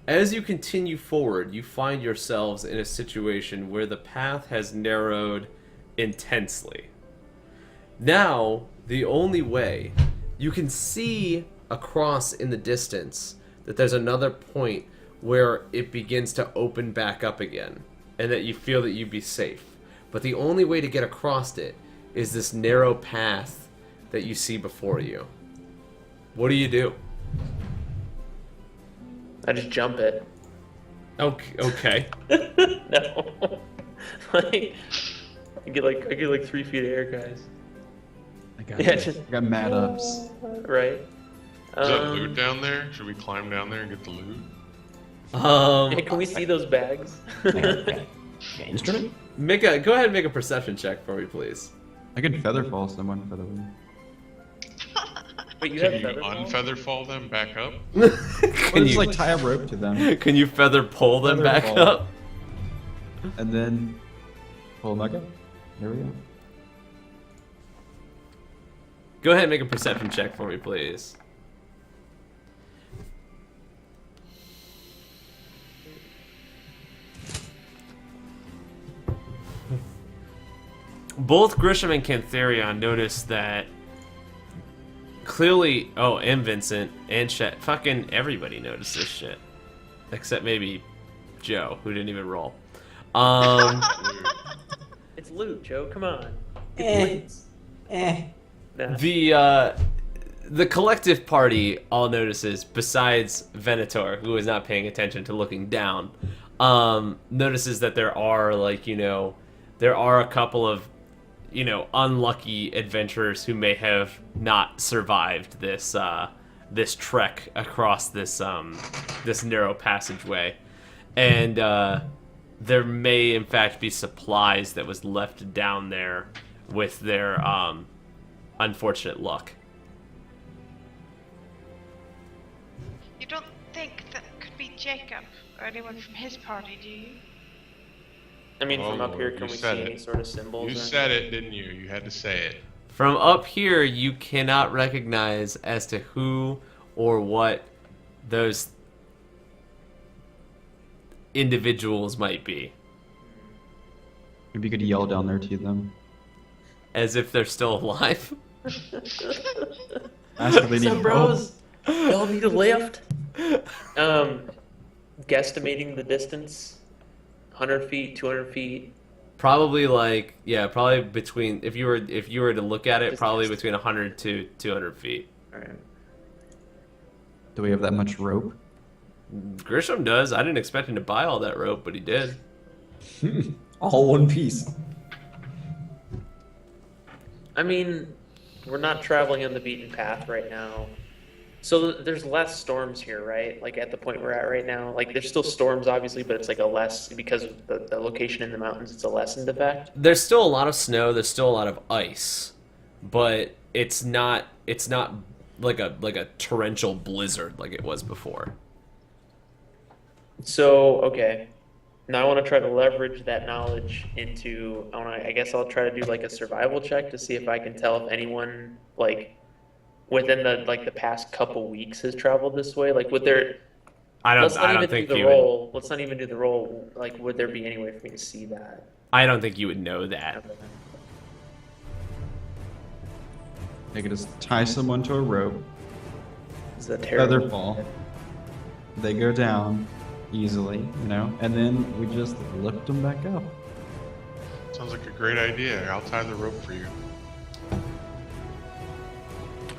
Speaker 3: As you continue forward, you find yourselves in a situation where the path has narrowed intensely. Now, the only way you can see across in the distance that there's another point where it begins to open back up again, and that you feel that you'd be safe. But the only way to get across it is this narrow path that you see before you. What do you do?
Speaker 2: I just jump it.
Speaker 3: Okay.
Speaker 2: No. Like, I get like 3 feet of air, guys.
Speaker 1: I got,
Speaker 2: Yeah,
Speaker 1: this.
Speaker 2: just-
Speaker 1: I got mad ups.
Speaker 2: Right.
Speaker 5: Is that loot down there? Should we climb down there and get the loot?
Speaker 2: Hey, can we see those bags?
Speaker 8: Instrument?
Speaker 3: Go ahead and make a perception check for me, please.
Speaker 1: I can feather fall someone for the win.
Speaker 2: Wait, you
Speaker 5: Can
Speaker 2: have
Speaker 5: you
Speaker 2: feather fall?
Speaker 5: unfeather fall them back up?
Speaker 1: Or
Speaker 3: Can
Speaker 1: just
Speaker 3: you,
Speaker 1: like tie a rope to them
Speaker 3: can you feather pull them
Speaker 1: Feather
Speaker 3: back
Speaker 1: fall.
Speaker 3: up?
Speaker 1: and then pull them back up. There we go.
Speaker 3: Go ahead and make a perception check for me, please. Both Grisham and Cantharion notice that clearly. Oh, and Vincent and Chet. Fucking everybody noticed this shit, except maybe Joe, who didn't even roll.
Speaker 2: It's loot, Joe. Come on. It's Nah.
Speaker 3: The collective party all notices, besides Venator, who is not paying attention to looking down, notices that there are a couple of unlucky adventurers who may have not survived this trek across this narrow passageway, and there may in fact be supplies that was left down there with their unfortunate luck.
Speaker 6: You don't think that could be Jacob or anyone from his party, do you?
Speaker 2: I mean, from
Speaker 5: Oh,
Speaker 2: up here,
Speaker 5: you
Speaker 2: can we see
Speaker 5: said
Speaker 2: any
Speaker 5: it.
Speaker 2: sort of symbols?
Speaker 5: You
Speaker 2: or
Speaker 5: said it, didn't you? You had to say it.
Speaker 3: From up here, you cannot recognize as to who or what those individuals might be,
Speaker 1: Maybe you could yell down there to them.
Speaker 3: as if they're still alive.
Speaker 1: Ask if they
Speaker 2: What's
Speaker 1: need
Speaker 2: up, bros? Y'all need a lift? Guesstimating the distance, 100 feet, 200 feet.
Speaker 3: Probably probably between if you were to look at it,
Speaker 2: Just
Speaker 3: probably
Speaker 2: guess.
Speaker 3: between 100 to 200 feet.
Speaker 2: All right.
Speaker 1: Do we have that much rope?
Speaker 3: Grisham does. I didn't expect him to buy all that rope, but he did.
Speaker 8: All one piece.
Speaker 2: I mean, we're not traveling on the beaten path right now. So there's less storms here, right? Like at the point we're at right now. Like there's still storms, obviously, but it's like a less, because of the location in the mountains, it's a lessened effect.
Speaker 3: There's still a lot of snow. There's still a lot of ice, but it's not like a torrential blizzard like it was before.
Speaker 2: So, okay. Now I want to try to leverage that knowledge into, I guess I'll try to do like a survival check to see if I can tell if anyone, like, within the past couple weeks has traveled this way. Like, would there, let's not even do the roll. Let's not even do the roll. Like, would there be any way for me to see that?
Speaker 3: I don't think you would know that.
Speaker 1: They could just tie someone to a rope,
Speaker 2: It's a terrible.
Speaker 1: feather fall. They go down easily, and then we just lift them back up.
Speaker 5: Sounds like a great idea. I'll tie the rope for you.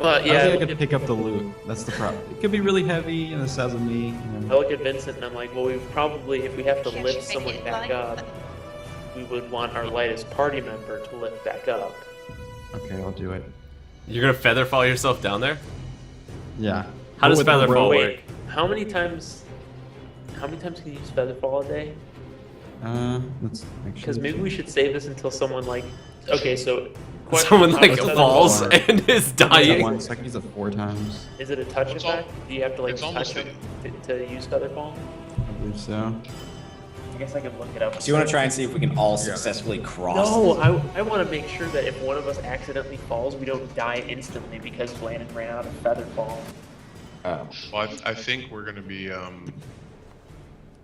Speaker 2: Well,
Speaker 1: I
Speaker 2: yeah.
Speaker 1: think I could pick up the loot. That's the problem. It could be really heavy in the size of me.
Speaker 2: I look at Vincent and I'm like, well, we probably, if we have to
Speaker 6: Can't
Speaker 2: lift
Speaker 6: you make
Speaker 2: someone
Speaker 6: it
Speaker 2: back
Speaker 6: light?
Speaker 2: up, we would want our lightest party member to lift back up.
Speaker 1: Okay, I'll do it.
Speaker 3: You're gonna feather fall yourself down there?
Speaker 1: Yeah.
Speaker 3: How does
Speaker 1: With a
Speaker 3: feather fall
Speaker 1: rope.
Speaker 3: work?
Speaker 2: Wait, how many times can you use feather fall a day?
Speaker 1: Let's make sure.
Speaker 2: Because maybe we should save this until someone like. Okay, so. question,
Speaker 3: Someone
Speaker 2: how
Speaker 3: like
Speaker 2: does feather
Speaker 3: falls
Speaker 2: fall work?
Speaker 3: and is
Speaker 1: Use it
Speaker 3: dying.
Speaker 1: once. I can use it 4 times.
Speaker 2: Is it a touch
Speaker 5: It's
Speaker 2: effect?
Speaker 5: al-
Speaker 2: Do you have to like
Speaker 5: it's almost
Speaker 2: touch it to use feather fall?
Speaker 1: I believe so.
Speaker 2: I guess I could look it up.
Speaker 8: So you want to try and see if we can all successfully cross?
Speaker 2: No, I want to make sure that if one of us accidentally falls, we don't die instantly because Landon ran out of feather fall.
Speaker 8: Oh.
Speaker 5: Well, I think we're gonna be.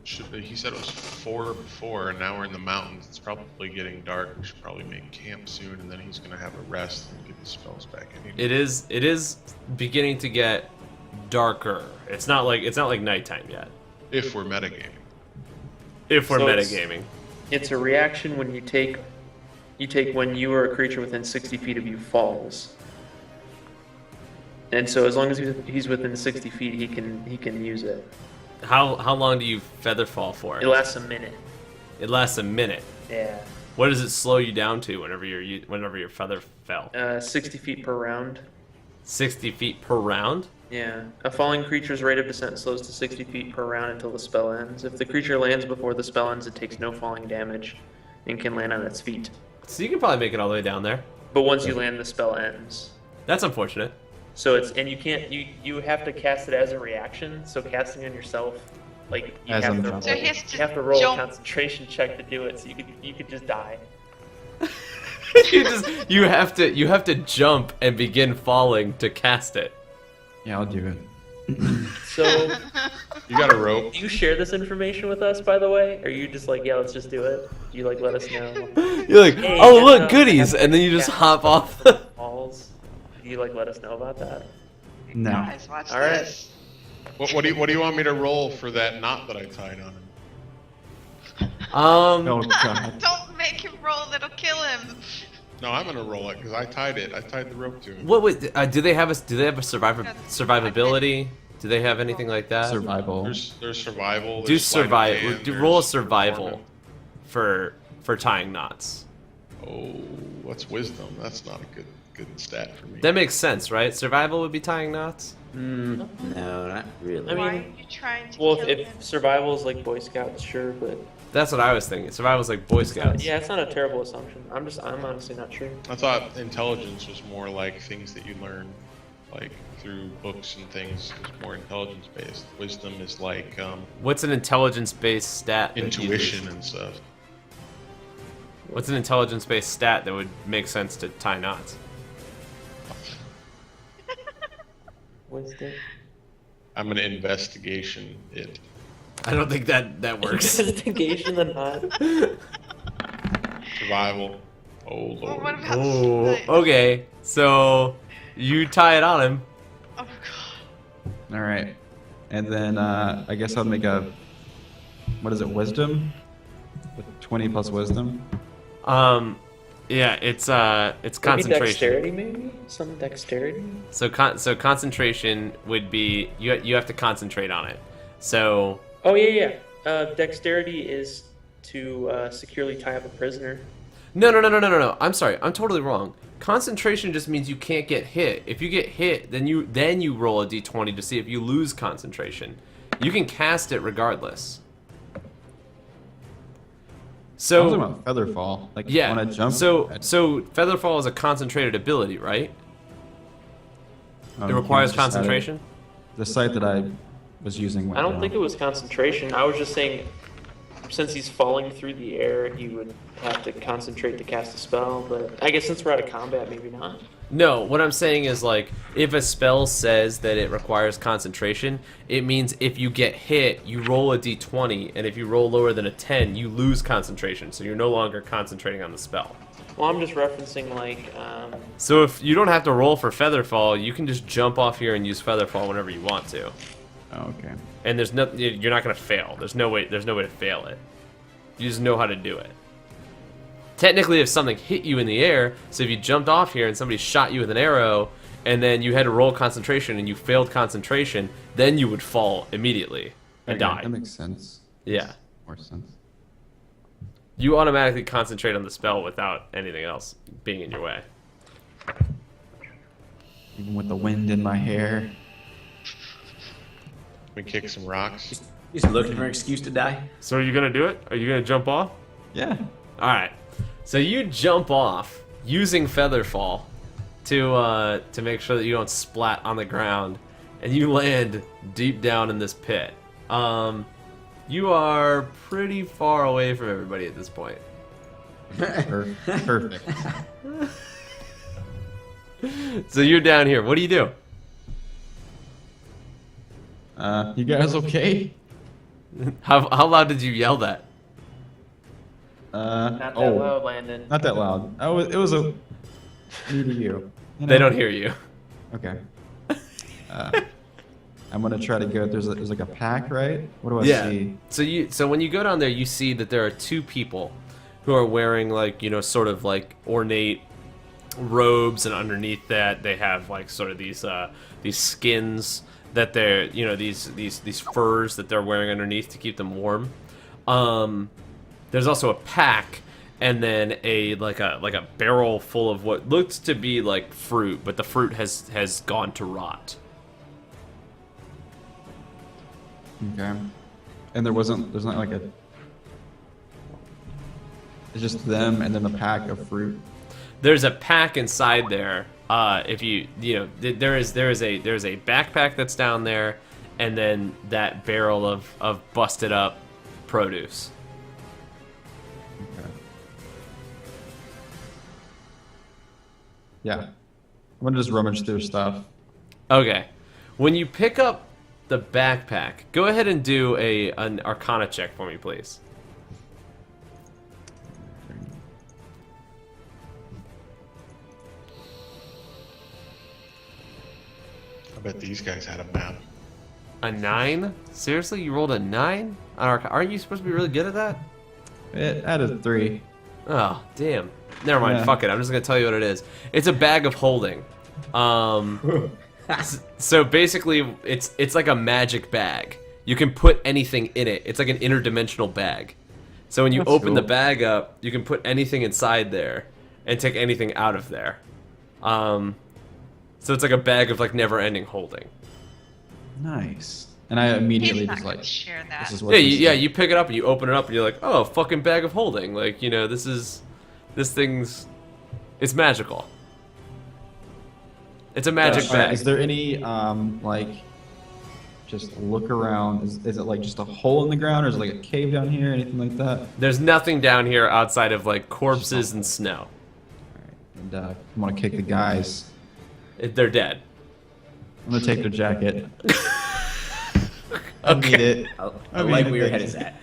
Speaker 5: He said it was 4 before, and now we're in the mountains. It's probably getting dark. We should probably make camp soon, and then he's gonna have a rest and get the spells back in.
Speaker 3: It is beginning to get darker. It's not like nighttime yet.
Speaker 5: If we're metagaming.
Speaker 3: If we're
Speaker 2: So it's-
Speaker 3: metagaming.
Speaker 2: It's a reaction when you take when you or a creature within 60 feet of you falls. And so as long as he's within 60 feet, he can use it.
Speaker 3: How long do you feather fall for?
Speaker 2: It lasts a minute.
Speaker 3: It lasts a minute.
Speaker 2: Yeah.
Speaker 3: What does it slow you down to whenever your feather fell?
Speaker 2: 60 feet per round.
Speaker 3: 60 feet per round?
Speaker 2: Yeah. A falling creature's rate of descent slows to 60 feet per round until the spell ends. If the creature lands before the spell ends, it takes no falling damage and can land on its feet.
Speaker 3: So you can probably make it all the way down there.
Speaker 2: But once you land, the spell ends.
Speaker 3: That's unfortunate.
Speaker 2: So you have to cast it as a reaction. So casting on yourself, like you
Speaker 1: As
Speaker 2: have
Speaker 1: I'm
Speaker 2: to
Speaker 1: jumping.
Speaker 6: So he has to
Speaker 2: you have to roll
Speaker 6: jump.
Speaker 2: a concentration check to do it. So you could just die.
Speaker 3: you have to jump and begin falling to cast it.
Speaker 1: Yeah, I'll do it.
Speaker 2: So
Speaker 5: You got a rope.
Speaker 2: do you share this information with us, by the way? Or are you just like, yeah, let's just do it? Do you like let us know?
Speaker 3: You're like,
Speaker 2: Hey,
Speaker 3: oh
Speaker 2: that's
Speaker 3: look,
Speaker 2: not-
Speaker 3: goodies,
Speaker 2: that's-
Speaker 3: and then you just
Speaker 2: yeah.
Speaker 3: hop off.
Speaker 2: Falls. Do you like let us know about that?
Speaker 1: No.
Speaker 6: Guys, watch
Speaker 2: All right.
Speaker 6: this.
Speaker 5: What do you want me to roll for that knot that I tied on him?
Speaker 1: Oh god.
Speaker 6: Don't make him roll, it'll kill him.
Speaker 5: No, I'm gonna roll it because I tied it. I tied the rope to him.
Speaker 3: Do they have a survivability? Do they have anything like that?
Speaker 1: Survival.
Speaker 5: There's survival.
Speaker 3: Do
Speaker 5: There's sleight of
Speaker 3: survive.
Speaker 5: hand,
Speaker 3: Do roll a
Speaker 5: there's
Speaker 3: survival
Speaker 5: performance.
Speaker 3: for tying knots.
Speaker 5: Oh, what's wisdom? That's not a good stat for me.
Speaker 3: That makes sense, right? Survival would be tying knots.
Speaker 8: No, not really.
Speaker 2: I
Speaker 6: Why are
Speaker 2: mean,
Speaker 6: you trying to
Speaker 2: well,
Speaker 6: kill
Speaker 2: if
Speaker 6: him?
Speaker 2: survival is like Boy Scouts, sure, but
Speaker 3: That's what I was thinking. Survival's like Boy Scouts.
Speaker 2: yeah, it's not a terrible assumption. I'm honestly not sure.
Speaker 5: I thought intelligence was more like things that you learn, like through books and things. It's more intelligence based. Wisdom is like
Speaker 3: What's an intelligence-based stat? that you'd
Speaker 5: intuition
Speaker 3: use?
Speaker 5: and stuff.
Speaker 3: What's an intelligence-based stat that would make sense to tie knots?
Speaker 2: Wisdom.
Speaker 5: I'm gonna investigation it.
Speaker 3: I don't think that works.
Speaker 2: Investigation the knot.
Speaker 5: Survival. Oh
Speaker 6: Well,
Speaker 5: lord.
Speaker 6: what about
Speaker 3: Oh,
Speaker 6: the-
Speaker 3: okay. So you tie it on him.
Speaker 6: Oh god.
Speaker 1: All right. And then I guess I'll make a. What is it? Wisdom. With 20 plus wisdom.
Speaker 3: Yeah, it's
Speaker 2: Maybe
Speaker 3: concentration.
Speaker 2: dexterity, maybe some dexterity.
Speaker 3: So concentration would be you have to concentrate on it. So
Speaker 2: Oh yeah. Dexterity is to securely tie up a prisoner.
Speaker 3: no. I'm sorry. I'm totally wrong. Concentration just means you can't get hit. If you get hit, then you roll a d20 to see if you lose concentration. You can cast it regardless.
Speaker 1: I was
Speaker 3: So
Speaker 1: talking about Featherfall. Like
Speaker 3: yeah.
Speaker 1: when I jump.
Speaker 3: So Featherfall is a concentrated ability, right? It requires concentration.
Speaker 1: The site that I was using went
Speaker 2: I don't
Speaker 1: down.
Speaker 2: think it was concentration. I was just saying, since he's falling through the air, he would have to concentrate to cast a spell. But I guess since we're out of combat, maybe not.
Speaker 3: No, what I'm saying is like if a spell says that it requires concentration, it means if you get hit, you roll a d20, and if you roll lower than a 10, you lose concentration, so you're no longer concentrating on the spell.
Speaker 2: Well, I'm just referencing like.
Speaker 3: So if you don't have to roll for Featherfall, you can just jump off here and use Featherfall whenever you want to.
Speaker 1: Oh, okay.
Speaker 3: And there's no, you're not gonna fail. There's no way to fail it. You just know how to do it. Technically, if something hit you in the air, so if you jumped off here and somebody shot you with an arrow, and then you had to roll concentration and you failed concentration, then you would fall immediately and
Speaker 1: Okay,
Speaker 3: die.
Speaker 1: That makes sense.
Speaker 3: Yeah.
Speaker 1: More sense.
Speaker 3: You automatically concentrate on the spell without anything else being in your way.
Speaker 1: Even with the wind in my hair.
Speaker 5: We kick some rocks.
Speaker 8: He's looking for an excuse to die.
Speaker 3: So are you gonna do it? Are you gonna jump off?
Speaker 1: Yeah.
Speaker 3: All right. So you jump off using Featherfall to make sure that you don't splat on the ground, and you land deep down in this pit. You You are pretty far away from everybody at this point.
Speaker 1: Perfect.
Speaker 3: So you're down here. What do you do?
Speaker 1: You guys okay?
Speaker 3: How loud did you yell that?
Speaker 2: Not that
Speaker 1: Oh,
Speaker 2: loud, Landon.
Speaker 1: not that loud. It was a me to you. You
Speaker 3: They
Speaker 1: know?
Speaker 3: don't hear you.
Speaker 1: Okay. I'm gonna try to go. There's like a pack, right? What do I
Speaker 3: Yeah.
Speaker 1: see?
Speaker 3: So when you go down there, you see that there are two people who are wearing like sort of like ornate robes, and underneath that they have like sort of these skins that they're these furs that they're wearing underneath to keep them warm. There's also a pack, and then a barrel full of what looks to be like fruit, but the fruit has gone to rot.
Speaker 1: Okay. And there's not like a. It's just them and then a pack of fruit.
Speaker 3: There's a pack inside there. If there is a backpack that's down there, and then that barrel of busted up produce.
Speaker 1: Okay. Yeah. I'm gonna just rummage through stuff.
Speaker 3: Okay. When you pick up the backpack, go ahead and do an Arcana check for me, please.
Speaker 5: I bet these guys had a map.
Speaker 3: A 9? Seriously, you rolled a 9? Aren't you supposed to be really good at that?
Speaker 1: It added 3.
Speaker 3: Oh, damn. Never mind.
Speaker 1: Yeah.
Speaker 3: Fuck it. I'm just gonna tell you what it is. It's a bag of holding. So basically, it's like a magic bag. You can put anything in it. It's like an interdimensional bag. So when you
Speaker 1: That's
Speaker 3: open
Speaker 1: cool.
Speaker 3: the bag up, you can put anything inside there and take anything out of there. So it's like a bag of like never-ending holding.
Speaker 1: Nice. And I immediately
Speaker 6: He's not
Speaker 1: just
Speaker 6: going
Speaker 1: like,
Speaker 6: to share
Speaker 1: this
Speaker 6: that.
Speaker 1: is what
Speaker 3: Yeah,
Speaker 1: this is.
Speaker 3: you pick it up and you open it up and you're like, oh, fucking bag of holding. Like, this thing's, it's magical. It's a magic
Speaker 1: Alright,
Speaker 3: bag.
Speaker 1: is there any like just look around? Is it like just a hole in the ground, or is it like a cave down here, anything like that? Alright,
Speaker 3: There's nothing down here outside of like corpses and snow.
Speaker 1: and I'm gonna kick the guys.
Speaker 3: They're dead.
Speaker 1: I'm gonna take their jacket. I need it.
Speaker 8: I like where your head is at.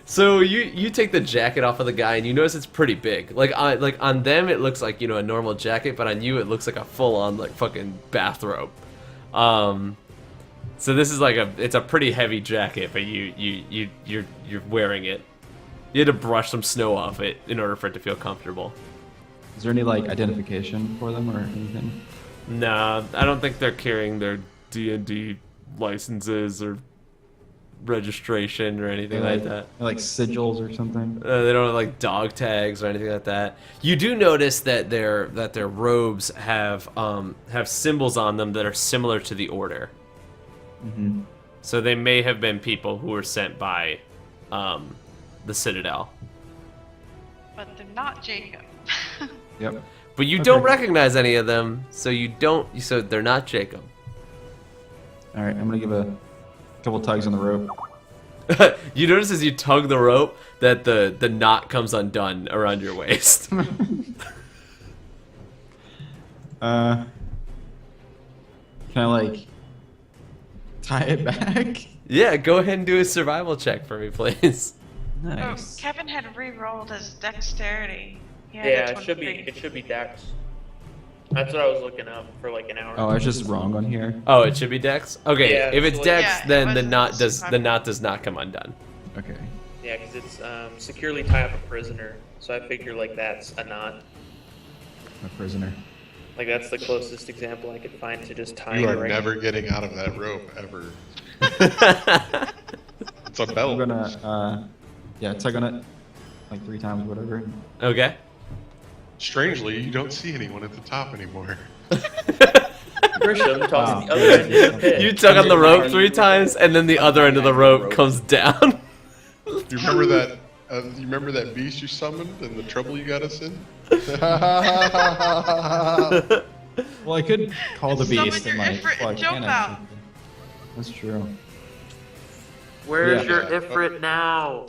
Speaker 3: So you take the jacket off of the guy and you notice it's pretty big. Like on them it looks like a normal jacket, but on you it looks like a full on like fucking bathrobe. So this is like it's a pretty heavy jacket, but you're wearing it. You had to brush some snow off it in order for it to feel comfortable.
Speaker 1: Is there any like identification for them or anything?
Speaker 3: Nah, I don't think they're carrying their D&D licenses or registration or anything like that.
Speaker 1: Like sigils or something.
Speaker 3: They don't have like dog tags or anything like that. You do notice that their robes have symbols on them that are similar to the Order.
Speaker 1: Mm-hmm.
Speaker 3: So they may have been people who were sent by the Citadel.
Speaker 6: But they're not Jacob.
Speaker 1: Yep.
Speaker 3: But you
Speaker 1: Okay.
Speaker 3: don't recognize any of them, so they're not Jacob.
Speaker 1: All right, I'm gonna give a couple tugs on the rope.
Speaker 3: You notice as you tug the rope that the knot comes undone around your waist.
Speaker 1: Can I like tie it back?
Speaker 3: Yeah, go ahead and do a survival check for me, please.
Speaker 1: Nice.
Speaker 6: Oh, Kevin had re-rolled his dexterity. He had
Speaker 2: Yeah,
Speaker 6: a
Speaker 2: it should be
Speaker 6: 23.
Speaker 2: it should be Dex. That's what I was looking up for like an hour.
Speaker 1: Oh, I was just wrong on here.
Speaker 3: Oh, it should be Dex. Okay,
Speaker 2: Yeah,
Speaker 3: if it's
Speaker 2: so-
Speaker 3: Dex,
Speaker 6: Yeah, it
Speaker 3: then the
Speaker 6: wasn't
Speaker 3: knot does
Speaker 6: survival.
Speaker 3: not come undone.
Speaker 1: Okay.
Speaker 2: Yeah, because it's securely tie up a prisoner. So I figure like that's a knot.
Speaker 1: I'm a prisoner.
Speaker 2: Like that's the closest example I could find to just tying
Speaker 5: You
Speaker 2: a
Speaker 5: are
Speaker 2: ring.
Speaker 5: never getting out of that rope ever. It's a
Speaker 1: I'm
Speaker 5: belt.
Speaker 1: gonna tug on it like 3 times, whatever.
Speaker 3: Okay.
Speaker 5: Strangely, you don't see anyone at the top anymore.
Speaker 2: Grisham toss
Speaker 1: Wow.
Speaker 2: the other end of the pit.
Speaker 3: You tug on the rope 3 times, and then the other end of the rope comes down.
Speaker 5: You remember that? You remember that beast you summoned and the trouble you got us in?
Speaker 1: Well, I could call the
Speaker 6: Summon
Speaker 1: beast
Speaker 6: your
Speaker 1: and like
Speaker 6: Ifrit and
Speaker 1: well, I
Speaker 6: jump
Speaker 1: can't
Speaker 6: out.
Speaker 1: actually. That's true.
Speaker 2: Where's
Speaker 1: Yeah.
Speaker 2: your Ifrit now?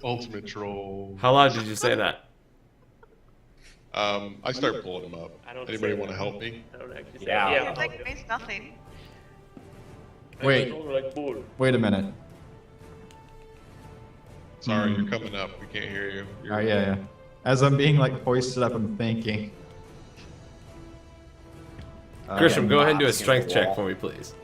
Speaker 5: Ultimate troll.
Speaker 3: How loud did you say that?
Speaker 5: I start pulling him up.
Speaker 2: I don't
Speaker 5: Anybody
Speaker 2: say
Speaker 5: want to
Speaker 2: that.
Speaker 5: help me?
Speaker 2: I don't actually say
Speaker 8: Yeah.
Speaker 2: that.
Speaker 6: It
Speaker 2: I'll
Speaker 6: like
Speaker 2: help you.
Speaker 6: means nothing.
Speaker 1: Wait.
Speaker 2: Like bull.
Speaker 1: Wait a minute.
Speaker 5: Sorry, you're coming up. We can't hear you.
Speaker 1: Oh yeah. As I'm being like hoisted up, I'm thinking.
Speaker 3: Grisham, go ahead and do a
Speaker 8: Against the
Speaker 3: strength check
Speaker 8: wall.
Speaker 3: for me, please.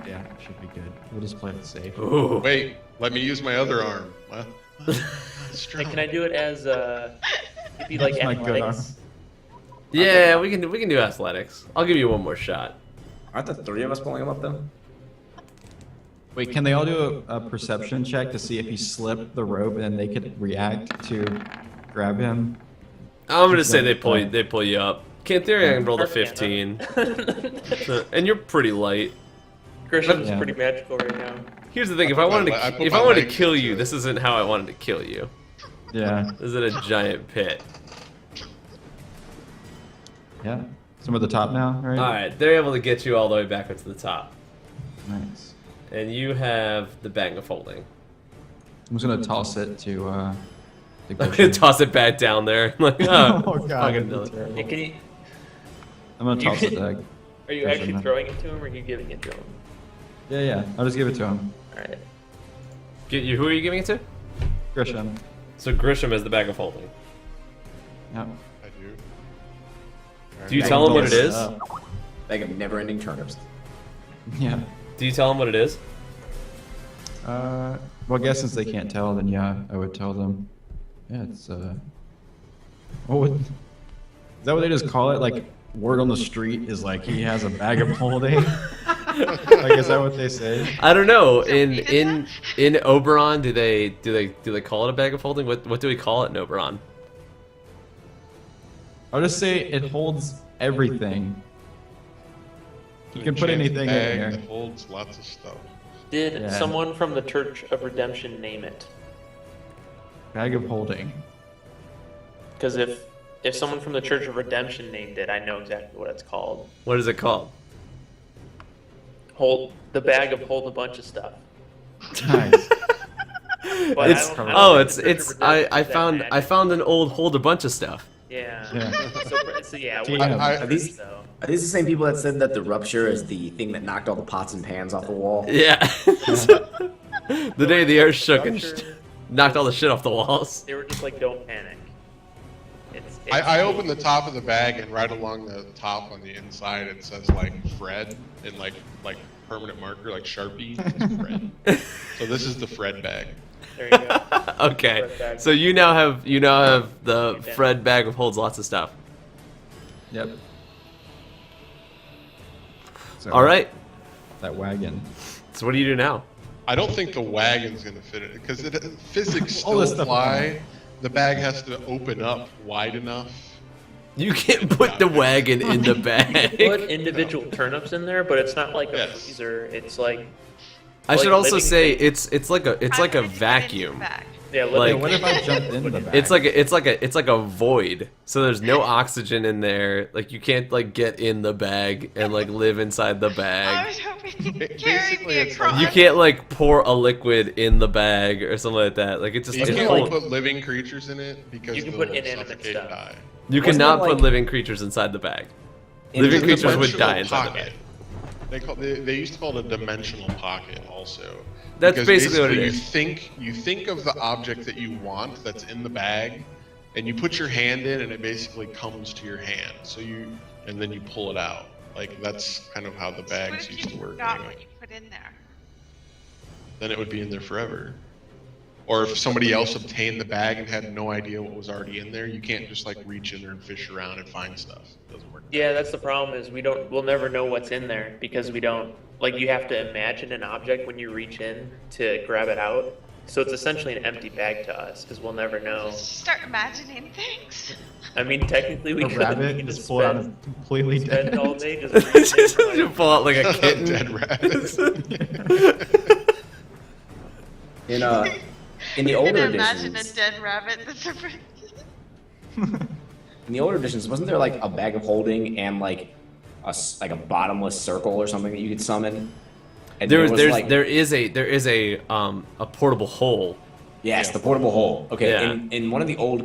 Speaker 1: Yeah, should be good. We'll just play it safe.
Speaker 3: Ooh.
Speaker 5: Wait, let me use my other arm. What?
Speaker 2: Hey, can I do it as it'd be like
Speaker 1: That's my good
Speaker 2: athletics?
Speaker 3: Yeah, we can do athletics. I'll give you one more shot.
Speaker 8: Aren't the three of us pulling him up though?
Speaker 1: Wait, can they all do a perception check to see if he slipped the rope and then they could react to grab him?
Speaker 3: I'm gonna say
Speaker 1: Percent-
Speaker 3: they pull you up. Can't theory I rolled a
Speaker 2: Perfect,
Speaker 3: 15, and you're pretty light.
Speaker 2: Christian's
Speaker 1: Yeah.
Speaker 2: pretty magical right now.
Speaker 3: Here's the thing: if I wanted
Speaker 5: I put
Speaker 3: to, if
Speaker 5: my
Speaker 3: I wanted to
Speaker 5: legs
Speaker 3: kill
Speaker 5: into
Speaker 3: you,
Speaker 5: it.
Speaker 3: this isn't how I wanted to kill you.
Speaker 1: Yeah,
Speaker 3: This is in a giant pit.
Speaker 1: yeah. So I'm at the top now, right?
Speaker 3: All right, they're able to get you all the way back up to the top,
Speaker 1: Nice.
Speaker 3: and you have the bag of holding.
Speaker 1: I'm just gonna toss it to the
Speaker 3: I'm gonna
Speaker 1: Grisham.
Speaker 3: toss it back down there. Like, oh,
Speaker 1: Oh, God,
Speaker 3: fucking
Speaker 1: that'd be
Speaker 3: do it.
Speaker 2: Hey, can you?
Speaker 1: I'm gonna toss it to.
Speaker 2: Are you
Speaker 1: Grisham
Speaker 2: actually
Speaker 1: then.
Speaker 2: throwing it to him, or are you giving it to him?
Speaker 1: Yeah. I'll just give it to him.
Speaker 2: All right.
Speaker 3: Get you. Who are you giving it to?
Speaker 1: Grisham.
Speaker 3: So Grisham is the bag of holding.
Speaker 1: Yep.
Speaker 5: I do.
Speaker 3: Do you
Speaker 8: Bag
Speaker 3: tell
Speaker 8: of
Speaker 3: him what it
Speaker 8: bullets.
Speaker 3: is?
Speaker 8: Bag of never-ending turnips.
Speaker 1: Yeah.
Speaker 3: Do you tell him what it is?
Speaker 1: Well, I guess since they can't tell, then yeah, I would tell them. Yeah, it's what would? Is that what they just call it? Like word on the street is like he has a bag of holding. Like is that what they say?
Speaker 3: I don't know.
Speaker 6: So
Speaker 3: In
Speaker 6: we did
Speaker 3: in Oberon, do they call it a bag of holding? What do we call it in Oberon?
Speaker 1: I'll just say it holds everything. You can put
Speaker 5: Enchanted
Speaker 1: anything in
Speaker 5: bag
Speaker 1: there.
Speaker 5: that holds lots of stuff.
Speaker 2: Did
Speaker 1: Yeah.
Speaker 2: someone from the Church of Redemption name it?
Speaker 1: Bag of holding.
Speaker 2: Because if someone from the Church of Redemption named it, I know exactly what it's called.
Speaker 3: What is it called?
Speaker 2: Hold the bag of hold a bunch of stuff.
Speaker 1: Nice.
Speaker 2: But
Speaker 3: It's
Speaker 2: I don't
Speaker 3: oh,
Speaker 2: think the Church
Speaker 3: it's
Speaker 2: of Redemption
Speaker 3: I
Speaker 2: is that
Speaker 3: found
Speaker 2: magic.
Speaker 3: I found an old hold a bunch of stuff.
Speaker 2: Yeah.
Speaker 1: Yeah.
Speaker 2: So yeah.
Speaker 1: Damn.
Speaker 2: we're-
Speaker 5: I-
Speaker 8: Are these,
Speaker 2: so.
Speaker 8: are these the same people that said that the rupture is the thing that knocked all the pots and pans off the wall?
Speaker 3: Yeah. The day the earth shook and
Speaker 2: Structure-
Speaker 3: knocked all the shit off the walls.
Speaker 2: They were just like, don't panic. It's
Speaker 5: I opened the top of the bag, and right along the top on the inside it says like Fred in like permanent marker, like Sharpie. It says Fred. So this is the Fred bag.
Speaker 2: There you go.
Speaker 3: Okay.
Speaker 2: Fred bag.
Speaker 3: So you now have the Fred bag of holds lots of stuff.
Speaker 1: Yep. So,
Speaker 3: All right.
Speaker 1: That wagon.
Speaker 3: So what do you do now?
Speaker 5: I don't think the wagon's gonna fit it because physics
Speaker 1: All this
Speaker 5: still
Speaker 1: stuff-
Speaker 5: apply. The bag has to open up wide enough.
Speaker 3: You can't put the wagon in the
Speaker 2: Put
Speaker 3: bag.
Speaker 2: individual turnips in there, but it's not like a
Speaker 5: Yes.
Speaker 2: freezer. It's like
Speaker 3: I should
Speaker 2: like
Speaker 3: also
Speaker 2: living
Speaker 3: say
Speaker 2: things.
Speaker 3: it's like a
Speaker 6: How do I get it into the
Speaker 3: vacuum.
Speaker 6: bag?
Speaker 2: yeah,
Speaker 3: Like-
Speaker 2: living
Speaker 1: What if I jumped in the bag?
Speaker 3: It's like a void. So there's no oxygen in there. Like you can't like get in the bag and like live inside the
Speaker 6: I
Speaker 3: bag.
Speaker 6: was hoping you'd carry
Speaker 5: Basically,
Speaker 6: me
Speaker 5: it's
Speaker 6: across.
Speaker 5: like-
Speaker 3: You can't like pour a liquid in the bag or something like that. Like it just
Speaker 5: You
Speaker 3: it's
Speaker 5: can't
Speaker 3: full-
Speaker 5: put living creatures in it because
Speaker 2: You can
Speaker 5: they'll
Speaker 2: put inanimate
Speaker 5: suffocate
Speaker 2: stuff.
Speaker 5: and die.
Speaker 3: You
Speaker 8: Wasn't
Speaker 3: cannot
Speaker 8: it,
Speaker 3: put
Speaker 8: like-
Speaker 3: living creatures inside the bag.
Speaker 8: In
Speaker 3: Living
Speaker 8: the
Speaker 3: creatures would
Speaker 5: Dimensional
Speaker 3: die inside the
Speaker 5: pocket.
Speaker 3: bag.
Speaker 5: They used to call it a dimensional pocket also.
Speaker 3: That's
Speaker 5: Because
Speaker 3: basically what it
Speaker 5: basically You think of the object that you want that's in the bag, and you put your hand in, and it basically comes to your hand. And then you pull it out. Like that's kind of how the
Speaker 6: What
Speaker 5: bags
Speaker 6: if
Speaker 5: used to
Speaker 6: you
Speaker 5: work.
Speaker 6: forgot
Speaker 5: Anyway.
Speaker 6: what you put in there?
Speaker 5: Then it would be in there forever. Or if somebody else obtained the bag and had no idea what was already in there, you can't just like reach in there and fish around and find stuff. It doesn't work.
Speaker 2: Yeah, that's the problem is we'll never know what's in there because we don't like you have to imagine an object when you reach in to grab it out. So it's essentially an empty bag to us because we'll never know.
Speaker 6: Just start imagining things.
Speaker 2: I mean, technically we
Speaker 1: a
Speaker 2: could.
Speaker 1: rabbit
Speaker 2: we
Speaker 1: and
Speaker 2: could
Speaker 1: just pull it out
Speaker 2: spend,
Speaker 1: and completely dead.
Speaker 2: spend all day just reaching,
Speaker 3: You
Speaker 2: like,
Speaker 3: pull out like a kitten.
Speaker 5: Dead rabbits.
Speaker 8: In the
Speaker 6: You
Speaker 8: older
Speaker 6: can imagine a
Speaker 8: editions,
Speaker 6: dead rabbit that's a
Speaker 8: in the older editions, wasn't there like a bag of holding and like like a bottomless circle or something that you could summon? And
Speaker 3: There
Speaker 8: was
Speaker 3: is a portable hole.
Speaker 8: Yes, the portable hole. Okay,
Speaker 3: Yeah.
Speaker 8: in one of the old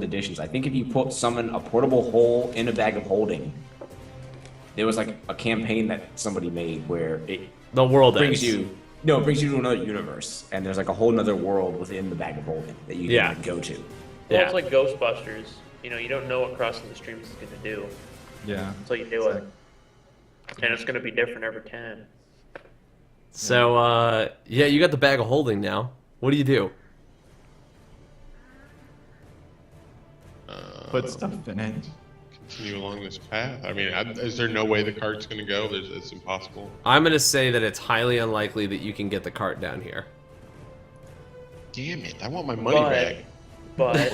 Speaker 8: editions, I think if you summon a portable hole in a bag of holding, there was like a campaign that somebody made where
Speaker 3: The world
Speaker 8: brings
Speaker 3: ends.
Speaker 8: you it brings you to another universe, and there's like a whole other world within the bag of holding that you
Speaker 3: Yeah.
Speaker 8: can go to.
Speaker 2: Well,
Speaker 3: Yeah.
Speaker 2: it's like Ghostbusters. You know, you don't know what crossing the streams is going to do
Speaker 1: Yeah.
Speaker 2: until you do it. And it's going to be different every time.
Speaker 3: So yeah, you got the bag of holding now. What do you do?
Speaker 1: Put stuff in it.
Speaker 5: Continue along this path. I mean, is there no way the cart's going to go? It's impossible.
Speaker 3: I'm gonna say that it's highly unlikely that you can get the cart down here.
Speaker 5: Damn it! I want my money back.
Speaker 2: But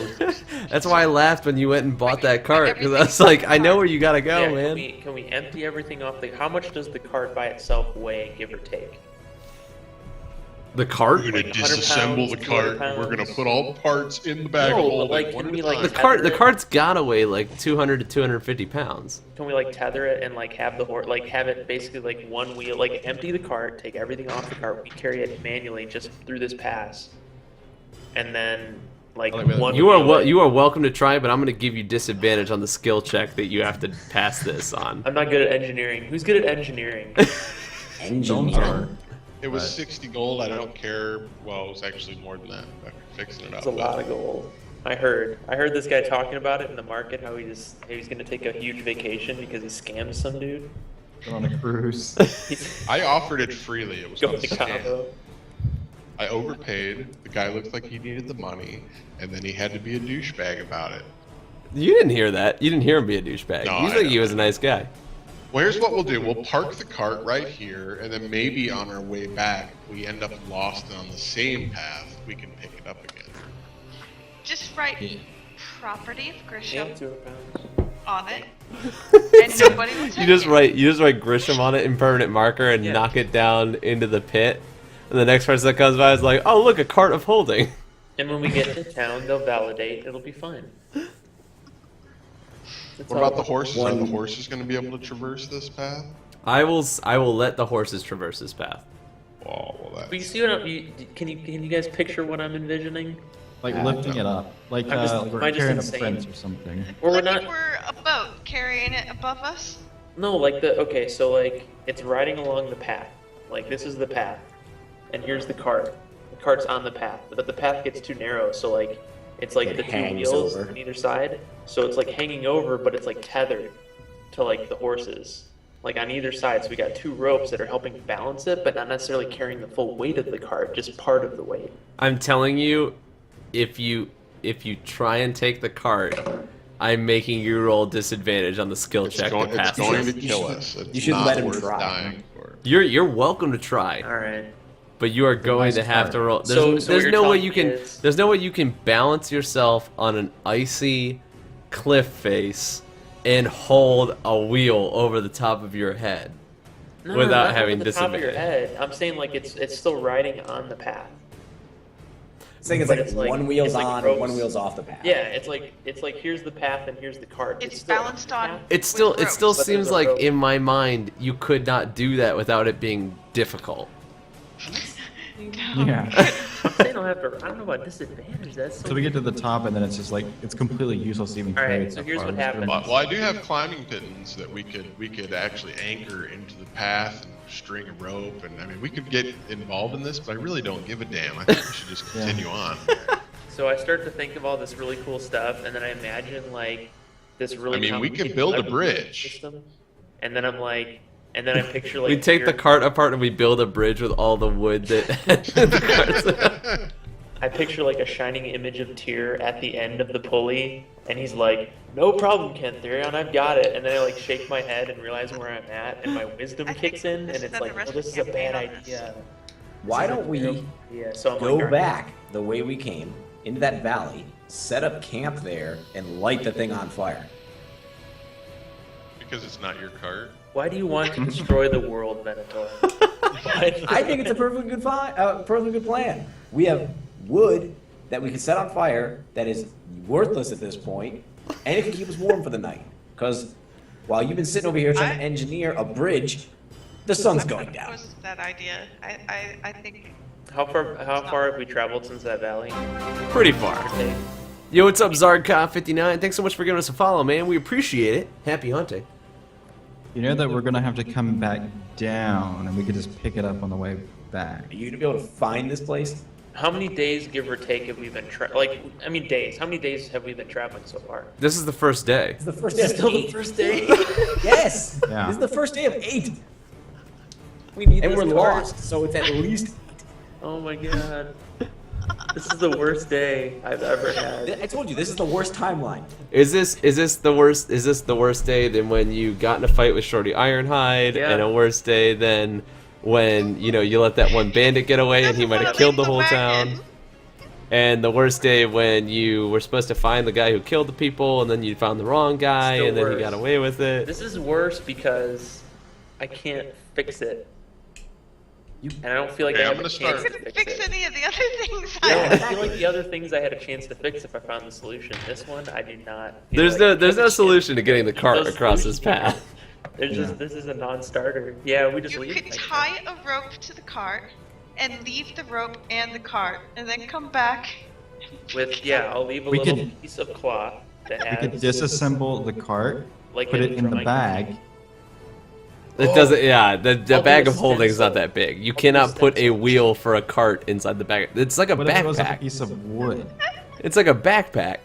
Speaker 3: That's why I laughed when you went and bought that cart, because I was like, I know where you gotta go,
Speaker 2: yeah,
Speaker 3: man.
Speaker 2: can we empty everything off? How much does the cart by itself weigh, give or take?
Speaker 3: The cart?
Speaker 5: We're going
Speaker 2: Like
Speaker 5: to
Speaker 2: 100
Speaker 5: disassemble the
Speaker 2: pounds,
Speaker 5: cart.
Speaker 2: 200
Speaker 5: We're going to
Speaker 2: pounds?
Speaker 5: put all the parts in the bag
Speaker 2: No,
Speaker 5: of
Speaker 2: but,
Speaker 5: holding.
Speaker 2: like,
Speaker 5: one
Speaker 2: can
Speaker 5: at
Speaker 2: we,
Speaker 5: a
Speaker 2: like,
Speaker 5: time.
Speaker 3: The cart's gotta weigh like 200 to 250 pounds.
Speaker 2: Can we like tether it and like have the horse, like have it basically like one wheel, like empty the cart, take everything off the cart, we carry it manually just through this pass, and then like
Speaker 1: I like where
Speaker 2: one.
Speaker 3: You are
Speaker 2: wheel it.
Speaker 3: you are welcome to try, but I'm gonna give you disadvantage on the skill check that you have to pass this on.
Speaker 2: I'm not good at engineering. Who's good at engineering?
Speaker 8: Engineer.
Speaker 5: It was
Speaker 1: But-
Speaker 5: 60 gold. I don't care. Well, it was actually more than that. After fixing it up.
Speaker 2: It's a lot of gold. I heard this guy talking about it in the market, how he's gonna take a huge vacation because he scammed some dude.
Speaker 1: Go on a cruise.
Speaker 2: He's
Speaker 5: I offered it freely. It was
Speaker 2: going
Speaker 5: not a
Speaker 2: to
Speaker 5: scam.
Speaker 2: Cabo.
Speaker 5: I overpaid. The guy looked like he needed the money, and then he had to be a douchebag about it.
Speaker 3: You didn't hear that. You didn't hear him be a douchebag.
Speaker 5: No,
Speaker 3: You
Speaker 5: I
Speaker 3: think
Speaker 5: know.
Speaker 3: he was a nice guy.
Speaker 5: Well, here's what we'll do. We'll park the cart right here, and then maybe on our way back, if we end up lost on the same path, we can pick it up again.
Speaker 6: Just write property of Grisham
Speaker 2: Yeah, 200 pounds.
Speaker 6: on it, and nobody will take
Speaker 3: You just
Speaker 6: it.
Speaker 3: write Grisham on it in permanent marker and
Speaker 2: Yeah.
Speaker 3: knock it down into the pit. And the next person that comes by is like, oh look, a cart of holding.
Speaker 2: And when we get to town, they'll validate. It'll be fine. That's
Speaker 5: What
Speaker 2: all.
Speaker 5: about the horses? Are the
Speaker 8: One-
Speaker 5: horses going to be able to traverse this path?
Speaker 3: I will let the horses traverse this path.
Speaker 5: Well,
Speaker 2: But you
Speaker 5: that's...
Speaker 2: see what can you guys picture what I'm envisioning?
Speaker 1: Like lifting it up. Like,
Speaker 2: I'm just-
Speaker 1: like
Speaker 2: am
Speaker 1: we're
Speaker 2: I just
Speaker 1: carrying a
Speaker 2: insane?
Speaker 1: prince or something.
Speaker 2: Or we're
Speaker 6: Like
Speaker 2: not.
Speaker 6: if we're a boat carrying it above us.
Speaker 2: No, like okay, so like it's riding along the path. Like this is the path, and here's the cart. The cart's on the path, but the path gets too narrow, so like it's like
Speaker 8: It
Speaker 2: the two
Speaker 8: hangs
Speaker 2: wheels
Speaker 8: over.
Speaker 2: on either side. So it's like hanging over, but it's like tethered to like the horses, like on either side. So we got two ropes that are helping balance it, but not necessarily carrying the full weight of the cart, just part of the weight.
Speaker 3: I'm telling you, if you try and take the cart, I'm making you roll disadvantage on the skill check to
Speaker 5: It's
Speaker 3: pass
Speaker 5: going
Speaker 3: this.
Speaker 5: to kill us. It's
Speaker 8: you should
Speaker 5: not
Speaker 8: let him
Speaker 5: worth
Speaker 8: try.
Speaker 5: dying for.
Speaker 3: You're welcome to try,
Speaker 2: All right.
Speaker 3: but you are going
Speaker 1: nice
Speaker 3: to have
Speaker 1: cart.
Speaker 3: to roll.
Speaker 2: So
Speaker 3: There's
Speaker 2: what you're
Speaker 3: no way
Speaker 2: telling
Speaker 3: you
Speaker 2: me
Speaker 3: can.
Speaker 2: is-
Speaker 3: There's no way you can balance yourself on an icy cliff face and hold a wheel over the top of your head.
Speaker 2: No,
Speaker 3: Without
Speaker 2: not
Speaker 3: having
Speaker 2: over the top of your
Speaker 3: disadvantage.
Speaker 2: head. I'm saying like it's still riding on the path.
Speaker 8: Saying it's
Speaker 2: But
Speaker 8: like,
Speaker 2: it's like-
Speaker 8: one wheel's
Speaker 2: it's like
Speaker 8: on,
Speaker 2: ropes.
Speaker 8: one wheel's off the path.
Speaker 2: Yeah, it's like here's the path and here's the cart.
Speaker 6: It's
Speaker 2: still
Speaker 6: balanced on-
Speaker 2: path.
Speaker 3: It still
Speaker 6: With
Speaker 3: it still
Speaker 6: ropes.
Speaker 2: But there's
Speaker 3: seems
Speaker 2: a
Speaker 3: like
Speaker 2: rope.
Speaker 3: in my mind you could not do that without it being difficult.
Speaker 1: Yeah.
Speaker 2: I'm saying I don't know about disadvantage. That's so.
Speaker 1: So we get to the top, and then it's just like it's completely useless to even
Speaker 2: All right,
Speaker 1: carry it
Speaker 2: so
Speaker 1: so
Speaker 2: here's
Speaker 1: far.
Speaker 2: what
Speaker 1: We're just
Speaker 2: happens.
Speaker 1: gonna-
Speaker 5: Well, I do have climbing pittons that we could actually anchor into the path and string a rope, and I mean we could get involved in this, but I really don't give a damn. I think we should just continue on.
Speaker 2: So I start to think of all this really cool stuff, and then I imagine like this really.
Speaker 5: I mean, we could
Speaker 2: complicated
Speaker 5: build a
Speaker 2: weapon
Speaker 5: bridge.
Speaker 2: system, and then I'm like, and then I picture like
Speaker 3: We take the
Speaker 2: you're-
Speaker 3: cart apart and we build a bridge with all the wood that the cart's
Speaker 2: I picture like a shining image of Tyr at the end of the pulley, and he's like, "No problem, Kentherion, I've got it." And then I like shake my head and realize where I'm at, and my wisdom
Speaker 6: I think
Speaker 2: kicks in,
Speaker 6: this
Speaker 2: and
Speaker 6: is
Speaker 2: it's
Speaker 6: the
Speaker 2: like,
Speaker 6: rest
Speaker 2: "Oh, this
Speaker 6: of
Speaker 2: is a
Speaker 6: the
Speaker 2: bad
Speaker 6: campaign on this.
Speaker 2: idea."
Speaker 8: Why don't we
Speaker 2: Yeah. So I'm
Speaker 8: go
Speaker 2: like, "All right."
Speaker 8: back the way we came into that valley, set up camp there, and light the thing on fire?
Speaker 5: Because it's not your cart.
Speaker 2: Why do you want to destroy the world, Venator?
Speaker 8: I think it's a perfectly good plan. We have wood that we can set on fire that is worthless at this point, and it can keep us warm for the night. Because while you've been sitting over here trying to engineer a bridge, the sun's going down.
Speaker 6: What was that idea? I think.
Speaker 2: How far have we traveled since that valley?
Speaker 3: Pretty far.
Speaker 2: Okay.
Speaker 3: Yo, what's up, Zardcon59? Thanks so much for giving us a follow, man. We appreciate it. Happy hunting.
Speaker 1: You know that we're gonna have to come back down, and we could just pick it up on the way back.
Speaker 8: Are you gonna be able to find this place?
Speaker 2: How many days, give or take, have we been days? How many days have we been traveling so far?
Speaker 3: This is the first day.
Speaker 8: It's the first day of
Speaker 2: Still the
Speaker 8: 8.
Speaker 2: first day.
Speaker 8: Yes.
Speaker 1: Yeah.
Speaker 8: This is the first day of 8.
Speaker 2: We need
Speaker 8: And
Speaker 2: this
Speaker 8: we're
Speaker 2: cart.
Speaker 8: lost, so it's at least.
Speaker 2: Oh my god. This is the worst day I've ever had.
Speaker 8: I told you this is the worst timeline.
Speaker 3: Is this the worst? Is this the worst day than when you got in a fight with Shorty Ironhide,
Speaker 2: Yeah.
Speaker 3: and a worse day than when you let that one bandit get away and he might have killed the whole town? And the worst day when you were supposed to find the guy who killed the people, and then you found the wrong guy,
Speaker 2: Still
Speaker 3: and then he
Speaker 2: worse.
Speaker 3: got away with it.
Speaker 2: This is worse because I can't fix it. And I don't feel like
Speaker 5: Okay,
Speaker 2: I
Speaker 5: I'm
Speaker 2: have a
Speaker 5: gonna
Speaker 2: chance
Speaker 5: start.
Speaker 2: to
Speaker 6: Couldn't
Speaker 2: fix
Speaker 6: fix
Speaker 2: it.
Speaker 6: any of the other things.
Speaker 2: I feel like the other things I had a chance to fix if I found the solution. This one, I did not. feel
Speaker 3: There's
Speaker 2: like
Speaker 3: no
Speaker 2: I
Speaker 3: there's
Speaker 2: had a
Speaker 3: no
Speaker 2: chance.
Speaker 3: solution to getting the cart
Speaker 2: Those
Speaker 3: across this
Speaker 2: solutions-
Speaker 3: path.
Speaker 2: There's just this is a non-starter. Yeah, we just
Speaker 6: You
Speaker 2: leave.
Speaker 6: could tie a rope to the cart and leave the rope and the cart, and then come back.
Speaker 2: With I'll leave a
Speaker 1: We
Speaker 2: little
Speaker 1: could-
Speaker 2: piece of cloth that
Speaker 1: We
Speaker 2: has
Speaker 1: could disassemble the cart,
Speaker 2: like
Speaker 1: put it in the
Speaker 2: drawing-
Speaker 1: bag.
Speaker 3: It doesn't. Yeah, the
Speaker 2: I'll do
Speaker 3: bag
Speaker 2: a
Speaker 3: of holding is not
Speaker 2: stencil.
Speaker 3: that big. You
Speaker 2: I'll do a
Speaker 3: cannot put a
Speaker 2: stencil.
Speaker 3: wheel for a cart inside the bag. It's like a
Speaker 1: What if it was a
Speaker 3: backpack.
Speaker 1: piece of wood?
Speaker 3: It's like a backpack.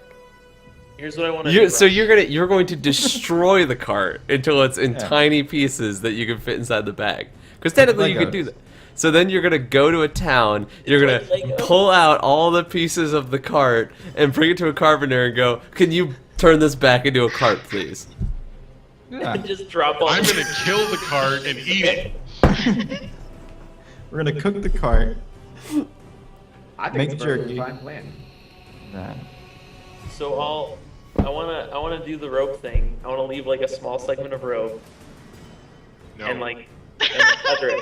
Speaker 2: Here's what I want to do.
Speaker 3: So you're going to destroy the cart until it's in
Speaker 1: Yeah.
Speaker 3: tiny pieces that you can fit inside the bag. Because technically you could do
Speaker 1: Legos.
Speaker 3: that. So then you're gonna go to a town. You're gonna
Speaker 2: like Legos.
Speaker 3: pull out all the pieces of the cart and bring it to a carpenter and go, "Can you turn this back into a cart, please?"
Speaker 1: Yeah.
Speaker 2: just drop off.
Speaker 5: I'm gonna kill the cart and eat it.
Speaker 1: We're gonna cook the cart.
Speaker 8: I think
Speaker 1: Make
Speaker 8: it's a perfectly
Speaker 1: jerky.
Speaker 8: fine plan.
Speaker 1: That.
Speaker 2: So I wanna do the rope thing. I wanna leave like a small segment of rope
Speaker 5: No.
Speaker 2: and like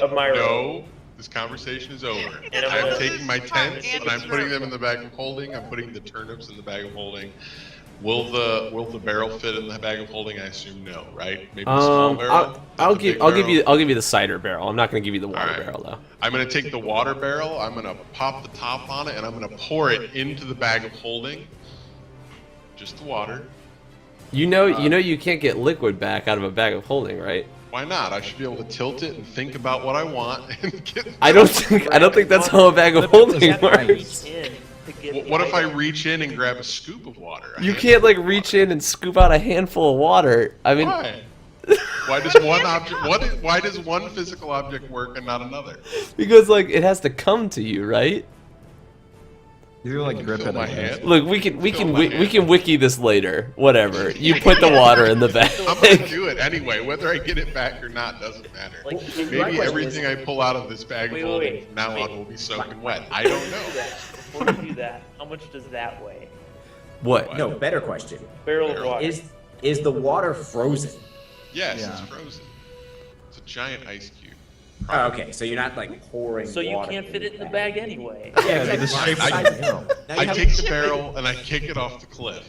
Speaker 2: of my rope.
Speaker 5: No. This conversation is over.
Speaker 2: And I'm
Speaker 5: I'm
Speaker 2: gonna-
Speaker 5: taking my
Speaker 6: This is fine,
Speaker 5: tents
Speaker 6: and
Speaker 5: and I'm
Speaker 6: it's
Speaker 5: putting
Speaker 6: rope.
Speaker 5: them in the bag of holding. I'm putting the turnips in the bag of holding. Will the barrel fit in the bag of holding? I assume no, right? Maybe the small barrel.
Speaker 3: I'll
Speaker 5: not the big
Speaker 3: give
Speaker 5: barrel?
Speaker 3: you the cider barrel. I'm not gonna give you the water
Speaker 5: Alright.
Speaker 3: barrel though.
Speaker 5: I'm gonna take the water barrel. I'm gonna pop the top on it, and I'm gonna pour it into the bag of holding. Just the water.
Speaker 3: You know you can't get liquid back out of a bag of holding, right?
Speaker 5: Why not? I should be able to tilt it and think about what I want and get.
Speaker 3: I don't think that's how a bag of holding
Speaker 2: You have to
Speaker 3: works.
Speaker 2: reach in to get the
Speaker 5: What if I
Speaker 2: item.
Speaker 5: reach in and grab a scoop of water?
Speaker 3: You can't like reach in and scoop out a handful of water. I mean,
Speaker 5: Why? Why does one object? Why does one physical object work and not another?
Speaker 3: because like it has to come to you, right?
Speaker 1: You like grip
Speaker 5: Fill
Speaker 1: it.
Speaker 5: my
Speaker 1: I guess.
Speaker 5: hand.
Speaker 3: Look, we can
Speaker 5: my hand.
Speaker 3: wiki this later. Whatever. You put the water in the bag.
Speaker 5: I'm gonna do it anyway. Whether I get it back or not doesn't matter.
Speaker 2: Like,
Speaker 8: my
Speaker 5: Maybe
Speaker 8: question
Speaker 5: everything I pull out of this bag
Speaker 2: Wait,
Speaker 5: of
Speaker 2: wait,
Speaker 5: holding
Speaker 2: wait.
Speaker 5: from now
Speaker 2: Wait.
Speaker 5: on will be soaking wet. I don't know.
Speaker 2: Before you do that, how much does that weigh?
Speaker 3: What?
Speaker 8: No, better question.
Speaker 2: Barrel of water.
Speaker 8: Is the water frozen?
Speaker 5: Yes,
Speaker 1: Yeah.
Speaker 5: it's frozen. It's a giant ice cube.
Speaker 8: Oh, okay, so you're not like pouring.
Speaker 2: So you
Speaker 8: water
Speaker 2: can't fit it in the
Speaker 8: bag.
Speaker 2: bag anyway.
Speaker 8: Yeah,
Speaker 1: Yeah, the
Speaker 8: exactly.
Speaker 1: shape
Speaker 5: I-
Speaker 1: of the barrel.
Speaker 8: Now you
Speaker 5: I
Speaker 8: have-
Speaker 5: take the barrel and I kick it off the cliff.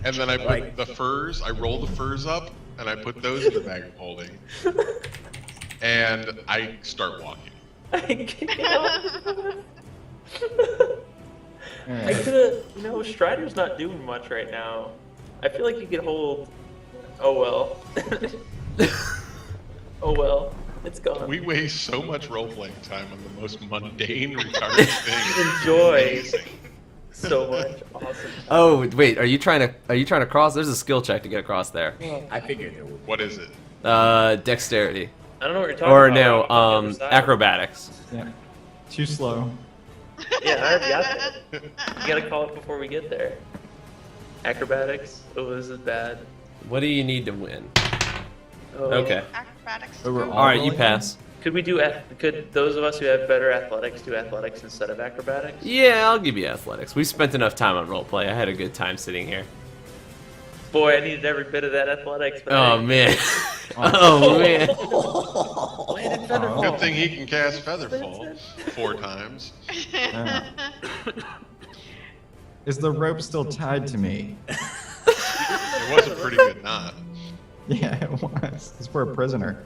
Speaker 5: And then I put
Speaker 8: Like-
Speaker 5: the furs, I roll the furs up, and I put those in the bag of holding. And I start walking.
Speaker 2: I kick it off. I
Speaker 1: Alright.
Speaker 2: could have, Strider's not doing much right now. I feel like you could hold. Oh well. Oh well. It's gone.
Speaker 5: We waste so much role-playing time on the most mundane, retarded things.
Speaker 2: Enjoy.
Speaker 5: Amazing.
Speaker 2: So much. Awesome.
Speaker 3: Oh wait, are you trying to cross? There's a skill check to get across there.
Speaker 8: I figured there would.
Speaker 5: What is it?
Speaker 3: Dexterity.
Speaker 2: I don't know what you're talking
Speaker 3: Or
Speaker 2: about.
Speaker 3: no,
Speaker 2: I'm on the other side.
Speaker 3: acrobatics.
Speaker 1: Yeah. Too slow.
Speaker 2: Yeah, I already got that. You gotta call it before we get there. Acrobatics. Oh, this is bad.
Speaker 3: What do you need to win?
Speaker 2: Oh.
Speaker 3: Okay.
Speaker 6: Acrobatics.
Speaker 1: Oh, we're
Speaker 3: All right, you
Speaker 1: rolling?
Speaker 3: pass.
Speaker 2: Could we do? Could those of us who have better athletics do athletics instead of acrobatics?
Speaker 3: Yeah, I'll give you athletics. We spent enough time on roleplay. I had a good time sitting here.
Speaker 2: Boy, I needed every bit of that athletics. But
Speaker 3: Oh
Speaker 2: hey,
Speaker 3: man. Oh man.
Speaker 2: landed feather
Speaker 1: Oh.
Speaker 5: Good thing he can cast Featherfall 4 times.
Speaker 1: Yeah. Is the rope still tied to me?
Speaker 5: It was a pretty good knot.
Speaker 1: Yeah, it was. It's for a prisoner.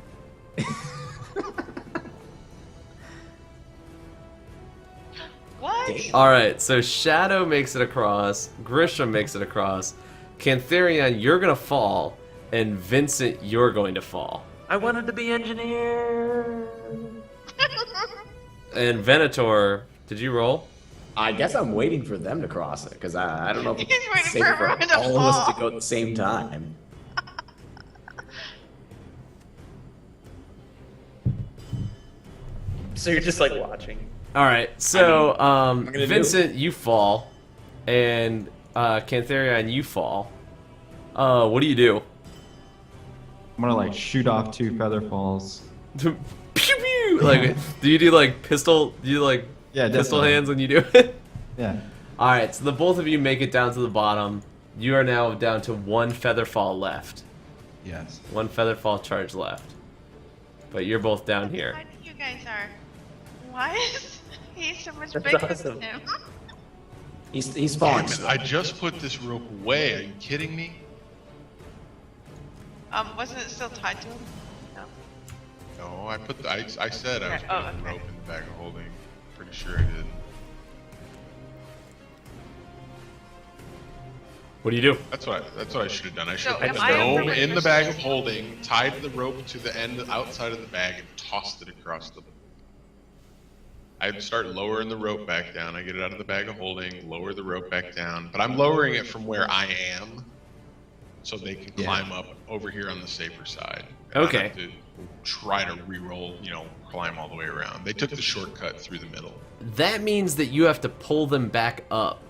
Speaker 6: What?
Speaker 3: All right, so Shadow makes it across, Grisham makes it across, Cantharion, you're gonna fall, and Vincent, you're going to fall.
Speaker 2: I wanted to be engineer.
Speaker 3: And Venator, did you roll?
Speaker 8: I guess I'm waiting for them to cross it because I don't know if
Speaker 6: He's
Speaker 8: it's
Speaker 6: waiting
Speaker 8: safe
Speaker 6: for
Speaker 8: for
Speaker 6: everyone to
Speaker 8: all of us to
Speaker 6: fall.
Speaker 8: go at the same time.
Speaker 2: So you're just like watching.
Speaker 3: All right, so
Speaker 8: gonna do?
Speaker 3: Vincent, you fall, and Cantharion, you fall. What do you do?
Speaker 1: I'm gonna like shoot off 2 feather falls.
Speaker 3: Pew pew! Like, do you do like pistol? Do you like
Speaker 1: Yeah,
Speaker 3: pistol
Speaker 1: definitely.
Speaker 3: hands when you do it?
Speaker 1: Yeah.
Speaker 3: All right, so the both of you make it down to the bottom. You are now down to 1 feather fall left.
Speaker 1: Yes.
Speaker 3: 1 feather fall charge left. But you're both down here.
Speaker 6: Why do you guys are? Why is he so much
Speaker 2: That's
Speaker 6: bigger
Speaker 2: awesome.
Speaker 6: than him?
Speaker 8: He's falling.
Speaker 5: Damn it, I just put this rope away. Are you kidding me?
Speaker 6: Wasn't it still tied to him? No.
Speaker 5: No, I put. I said I was
Speaker 6: Okay. Oh,
Speaker 5: putting the
Speaker 6: okay.
Speaker 5: rope in the bag of holding. Pretty sure I did.
Speaker 3: What do you do?
Speaker 5: That's what I should have done. I should
Speaker 6: So,
Speaker 5: have
Speaker 6: am
Speaker 5: put
Speaker 6: I
Speaker 5: the gnome
Speaker 6: remembering
Speaker 5: in the
Speaker 6: this
Speaker 5: bag of
Speaker 6: correctly?
Speaker 5: holding, tied the rope to the end outside of the bag, and tossed it across the. I'd start lowering the rope back down. I get it out of the bag of holding, lower the rope back down, but I'm lowering it from where I am, so they can
Speaker 1: Yeah.
Speaker 5: climb up over here on the safer side. And
Speaker 3: Okay.
Speaker 5: I have to try to re-roll, climb all the way around. They took the shortcut through the middle.
Speaker 3: That means that you have to pull them back up.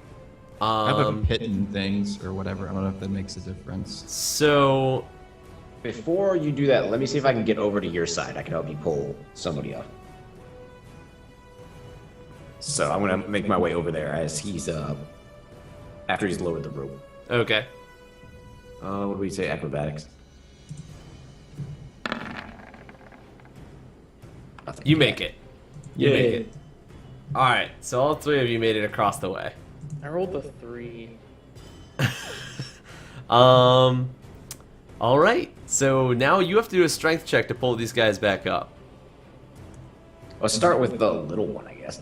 Speaker 1: I have a pit and things or whatever. I don't know if that makes a difference.
Speaker 3: So
Speaker 8: Before you do that, let me see if I can get over to your side. I can help you pull somebody up. So I'm gonna make my way over there as he's after he's lowered the rope.
Speaker 3: okay.
Speaker 8: What do we say? Acrobatics. Nothing.
Speaker 3: You make it. You make
Speaker 8: Yeah.
Speaker 3: it. All right. So all 3 of you made it across the way.
Speaker 2: I rolled a 3.
Speaker 3: All right. So now you have to do a strength check to pull these guys back up.
Speaker 8: Let's start with the little one, I guess.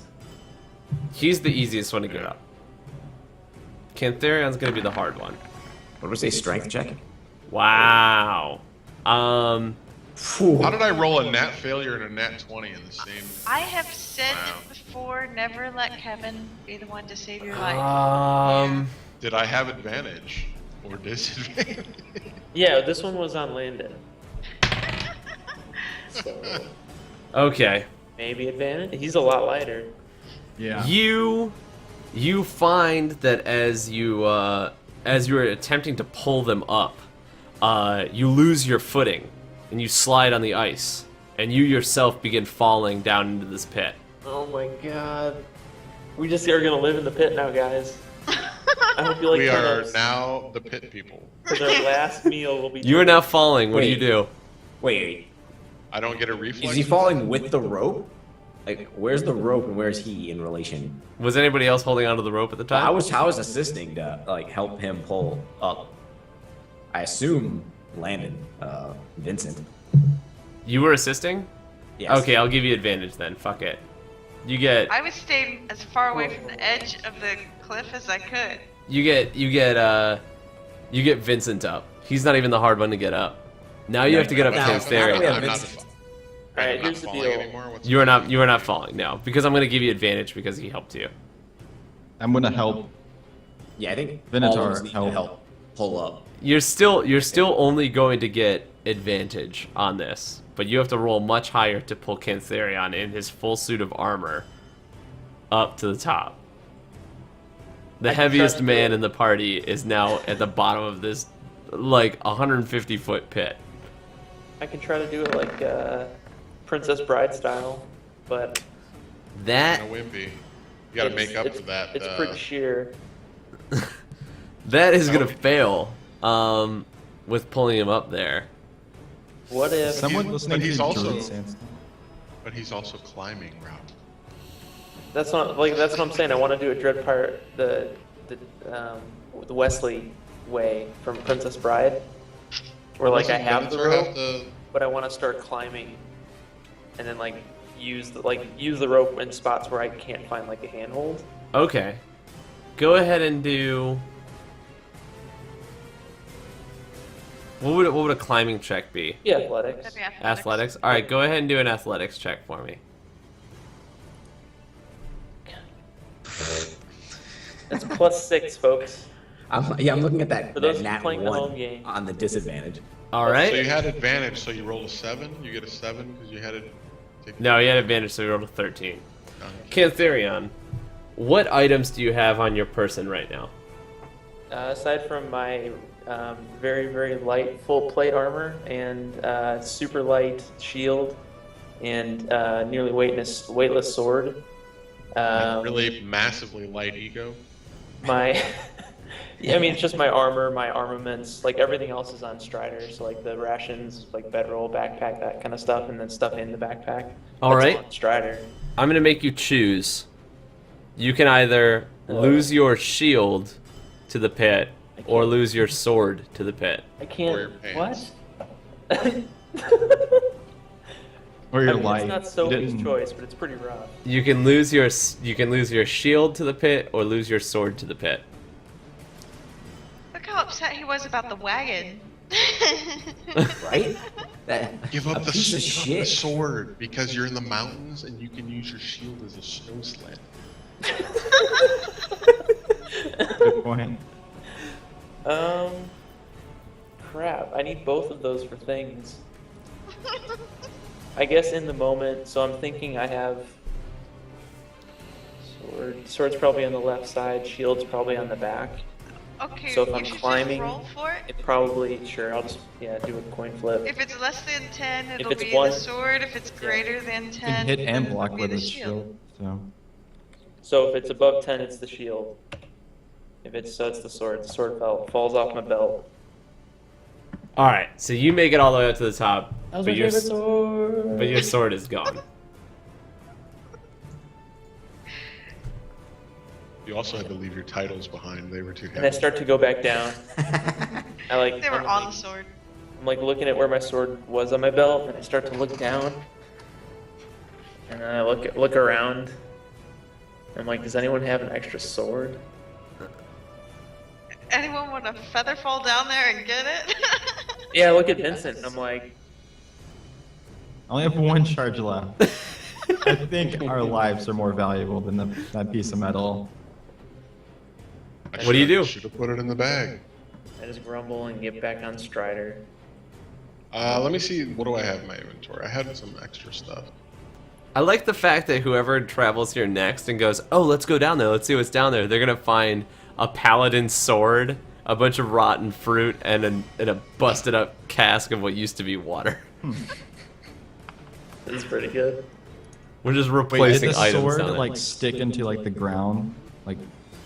Speaker 3: He's the easiest one to get up. Cantharion's gonna be the hard one.
Speaker 8: What do we say? Strength check.
Speaker 3: Wow.
Speaker 5: How did I roll a nat failure and a nat 20 in the same?
Speaker 6: I have said
Speaker 5: Wow.
Speaker 6: it before, never let Kevin be the one to save your life.
Speaker 5: Did I have advantage or disadvantage?
Speaker 2: Yeah, this one was on Landon. So
Speaker 3: Okay.
Speaker 2: maybe advantage. He's a lot lighter.
Speaker 1: Yeah.
Speaker 3: You find that as you are attempting to pull them up, you lose your footing and you slide on the ice, and you yourself begin falling down into this pit.
Speaker 2: Oh my god. We just are gonna live in the pit now, guys. I hope you like
Speaker 5: We are
Speaker 2: turnips.
Speaker 5: now the pit people.
Speaker 2: For their last meal will be
Speaker 3: You are now
Speaker 2: turnips.
Speaker 3: falling. What do you
Speaker 8: Wait.
Speaker 3: do?
Speaker 8: Wait,
Speaker 5: I don't get a reflex.
Speaker 8: is he falling with the rope? Like, where's the rope and where's he in relation?
Speaker 3: Was anybody else holding onto the rope at the time?
Speaker 8: I was assisting to like help him pull up. I assume Landon, Vincent.
Speaker 3: You were assisting?
Speaker 8: Yes.
Speaker 3: Okay, I'll give you advantage then. Fuck it. You get
Speaker 6: I was staying as far away from the edge of the cliff as I could.
Speaker 3: you get Vincent up. He's not even the hard one to get up. Now you have to get up
Speaker 8: Now-
Speaker 3: against
Speaker 8: now we
Speaker 3: Theron.
Speaker 8: have
Speaker 5: I'm not,
Speaker 8: Vincent.
Speaker 2: Alright,
Speaker 5: I'm not
Speaker 2: here's the
Speaker 5: falling
Speaker 2: deal.
Speaker 5: anymore. What's
Speaker 3: You are not falling now because I'm gonna give you advantage because he helped you.
Speaker 1: I'm gonna help.
Speaker 8: Yeah, I think
Speaker 1: Venator,
Speaker 8: all of us need to
Speaker 1: help.
Speaker 8: help pull up.
Speaker 3: You're still only going to get advantage on this, but you have to roll much higher to pull Cantharion in his full suit of armor up to the top. The
Speaker 2: I can
Speaker 3: heaviest
Speaker 2: trust
Speaker 3: man
Speaker 2: you.
Speaker 3: in the party is now at the bottom of this like 150-foot pit.
Speaker 2: I can try to do it like Princess Bride style, but
Speaker 3: That
Speaker 5: kind of wimpy. You got to make up for that.
Speaker 2: It's pretty sheer.
Speaker 3: that is gonna
Speaker 5: Okay.
Speaker 3: fail with pulling him up there.
Speaker 2: What if
Speaker 1: Someone
Speaker 5: But
Speaker 1: listening
Speaker 5: he's
Speaker 1: to
Speaker 5: also-
Speaker 1: Druid Sandstone.
Speaker 5: But he's also climbing, Rob.
Speaker 2: that's what I'm saying. I want to do a dread part the Wesley way from Princess Bride, where like I
Speaker 5: Doesn't
Speaker 2: have the
Speaker 5: Venator
Speaker 2: rope,
Speaker 5: have the-
Speaker 2: but I want to start climbing, and then like use the rope in spots where I can't find like a handhold.
Speaker 3: Okay. Go ahead and do. What would a climbing check be?
Speaker 2: Yeah, athletics.
Speaker 6: That'd be athletics.
Speaker 3: Athletics. All right, go ahead and do an athletics check for me.
Speaker 2: That's +6, folks.
Speaker 8: I'm looking at that,
Speaker 2: For those
Speaker 8: that nat
Speaker 2: playing the
Speaker 8: 1
Speaker 2: home game.
Speaker 8: on the disadvantage.
Speaker 3: All
Speaker 5: So
Speaker 3: right.
Speaker 5: you had advantage, so you rolled a 7. You get a 7 because you had it.
Speaker 3: No, you had advantage, so you rolled a 13.
Speaker 5: Oh.
Speaker 3: Cantherion, what items do you have on your person right now?
Speaker 2: Aside from my very, very light full plate armor and super light shield and nearly weightless sword.
Speaker 5: Really massively light ego.
Speaker 2: My, yeah, I mean, it's just my armor, my armaments, like everything else is on Strider. So like the rations, like bedroll, backpack, that kind of stuff, and then stuff in the backpack.
Speaker 3: All
Speaker 2: That's
Speaker 3: right.
Speaker 2: on Strider.
Speaker 3: I'm gonna make you choose. You can either lose your shield to the pit or lose your sword to the pit.
Speaker 2: I
Speaker 5: Or
Speaker 2: can't.
Speaker 5: your pants.
Speaker 2: What?
Speaker 1: Or your
Speaker 2: I mean,
Speaker 1: life.
Speaker 2: it's not
Speaker 1: You
Speaker 2: Sophie's
Speaker 1: didn't-
Speaker 2: choice, but it's pretty rough.
Speaker 3: You can lose your shield to the pit or lose your sword to the pit.
Speaker 6: Look how upset he was about the wagon.
Speaker 8: Right? That,
Speaker 5: Give up
Speaker 8: a
Speaker 5: the
Speaker 8: piece of
Speaker 5: give up the
Speaker 8: shit.
Speaker 5: sword because you're in the mountains and you can use your shield as a snow sled.
Speaker 1: Good point.
Speaker 2: Crap. I need both of those for things. I guess in the moment, so I'm thinking I have sword. Sword's probably on the left side, shield's probably on the back.
Speaker 6: Okay,
Speaker 2: So if
Speaker 6: you
Speaker 2: I'm
Speaker 6: should
Speaker 2: climbing-
Speaker 6: just roll for it.
Speaker 2: It probably, sure, I'll just, do a coin flip.
Speaker 6: If it's less than 10, it'll
Speaker 2: it's
Speaker 6: be
Speaker 2: one-
Speaker 6: the sword. If it's greater than
Speaker 1: You
Speaker 6: 10,
Speaker 1: can hit and
Speaker 6: it'll
Speaker 1: block
Speaker 6: be
Speaker 1: with
Speaker 6: the
Speaker 1: a shield. So
Speaker 2: So if it's above 10, it's the shield. If it's it's the sword. The sword falls off my belt.
Speaker 3: All right, so you make it all the way up to the top,
Speaker 2: That was
Speaker 3: but
Speaker 2: my
Speaker 3: your
Speaker 2: favorite sword.
Speaker 3: but your sword is gone.
Speaker 5: You also had to leave your titles behind. They were too
Speaker 2: And I
Speaker 5: heavy.
Speaker 2: start to go back down. I like.
Speaker 6: They were
Speaker 2: I'm
Speaker 6: on the
Speaker 2: like-
Speaker 6: sword.
Speaker 2: I'm like looking at where my sword was on my belt, and I start to look down. And then I look around. I'm like, does anyone have an extra sword?
Speaker 6: Anyone want a feather fall down there and get it?
Speaker 2: Yeah, I look at Vincent, and I'm like,
Speaker 1: I only have one charge left. I think our lives are more valuable than that piece of metal.
Speaker 3: What do you do?
Speaker 5: Should have put it in the bag.
Speaker 2: I just grumble and get back on Strider.
Speaker 5: Let me see. What do I have in my inventory? I had some extra stuff.
Speaker 3: I like the fact that whoever travels here next and goes, oh, let's go down there, let's see what's down there, they're gonna find a paladin sword, a bunch of rotten fruit, and a busted up cask of what used to be water.
Speaker 2: This is pretty good.
Speaker 3: We're just
Speaker 1: Wait, did
Speaker 3: replacing
Speaker 1: the
Speaker 3: items
Speaker 1: sword
Speaker 3: down there.
Speaker 1: like stick into like the ground, like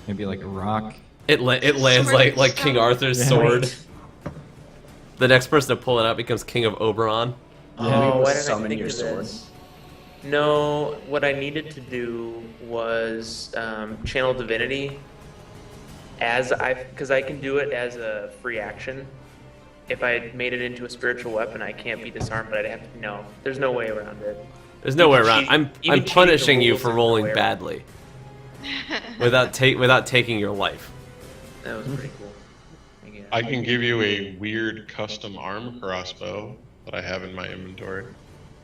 Speaker 1: maybe like a rock?
Speaker 3: It lands
Speaker 6: Sword
Speaker 3: like King
Speaker 6: stone.
Speaker 3: Arthur's
Speaker 1: Yeah.
Speaker 3: sword. The next person to pull it out becomes King of Oberon.
Speaker 2: Oh,
Speaker 8: able to
Speaker 2: why didn't I
Speaker 8: summon
Speaker 2: think
Speaker 8: your
Speaker 2: of
Speaker 8: sword?
Speaker 2: this? No, what I needed to do was channel divinity because I can do it as a free action. If I had made it into a spiritual weapon, I can't be disarmed, but I'd have to. No, there's no way around it.
Speaker 3: There's no way
Speaker 2: Even
Speaker 3: around.
Speaker 2: cheat-
Speaker 3: I'm
Speaker 2: even cheating
Speaker 3: punishing
Speaker 2: the
Speaker 3: you
Speaker 2: rules,
Speaker 3: for
Speaker 2: there's no
Speaker 3: rolling
Speaker 2: way around
Speaker 3: badly without taking your life.
Speaker 2: That was pretty cool. Yeah.
Speaker 5: I can give you a weird custom arm crossbow that I have in my inventory.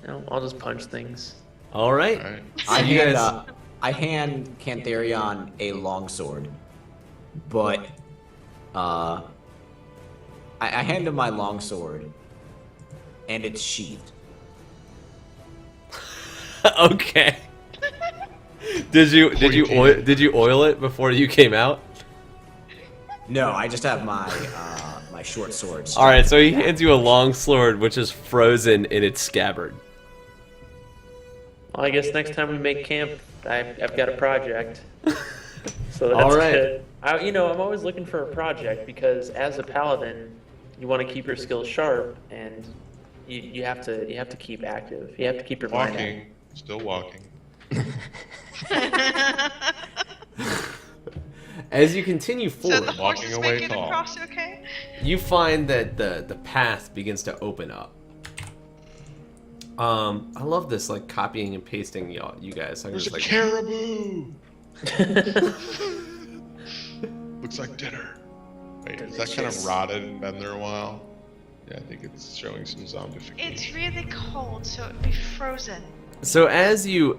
Speaker 2: No, I'll just punch things.
Speaker 3: All right.
Speaker 5: All right.
Speaker 3: So
Speaker 8: I
Speaker 3: you
Speaker 8: hand,
Speaker 3: guys-
Speaker 8: I hand Cantherion a longsword, but I hand him my longsword, and it's sheathed.
Speaker 3: Okay. Did you oil it before you came out?
Speaker 8: No, I just have my my short sword.
Speaker 3: All right, so he hands you a long sword, which is frozen in its scabbard.
Speaker 2: Well, I guess next time we make camp, I've got a project. So that's
Speaker 3: All right.
Speaker 2: good. I'm always looking for a project because as a paladin, you want to keep your skills sharp and you have to keep active. You have to keep your mind active.
Speaker 5: Walking. Still walking.
Speaker 3: As you continue
Speaker 6: So the
Speaker 3: forward,
Speaker 6: horse
Speaker 5: Walking
Speaker 6: is
Speaker 5: away
Speaker 6: making it
Speaker 5: tall.
Speaker 6: across okay?
Speaker 3: you find that the path begins to open up. I love this like copying and pasting you guys. I
Speaker 5: There's
Speaker 3: just
Speaker 5: a
Speaker 3: like
Speaker 5: caribou. Looks like dinner. Wait, is that kind of rotted and been there a while? Yeah, I think it's showing some zombification.
Speaker 6: It's really cold, so it'd be frozen.
Speaker 3: So as you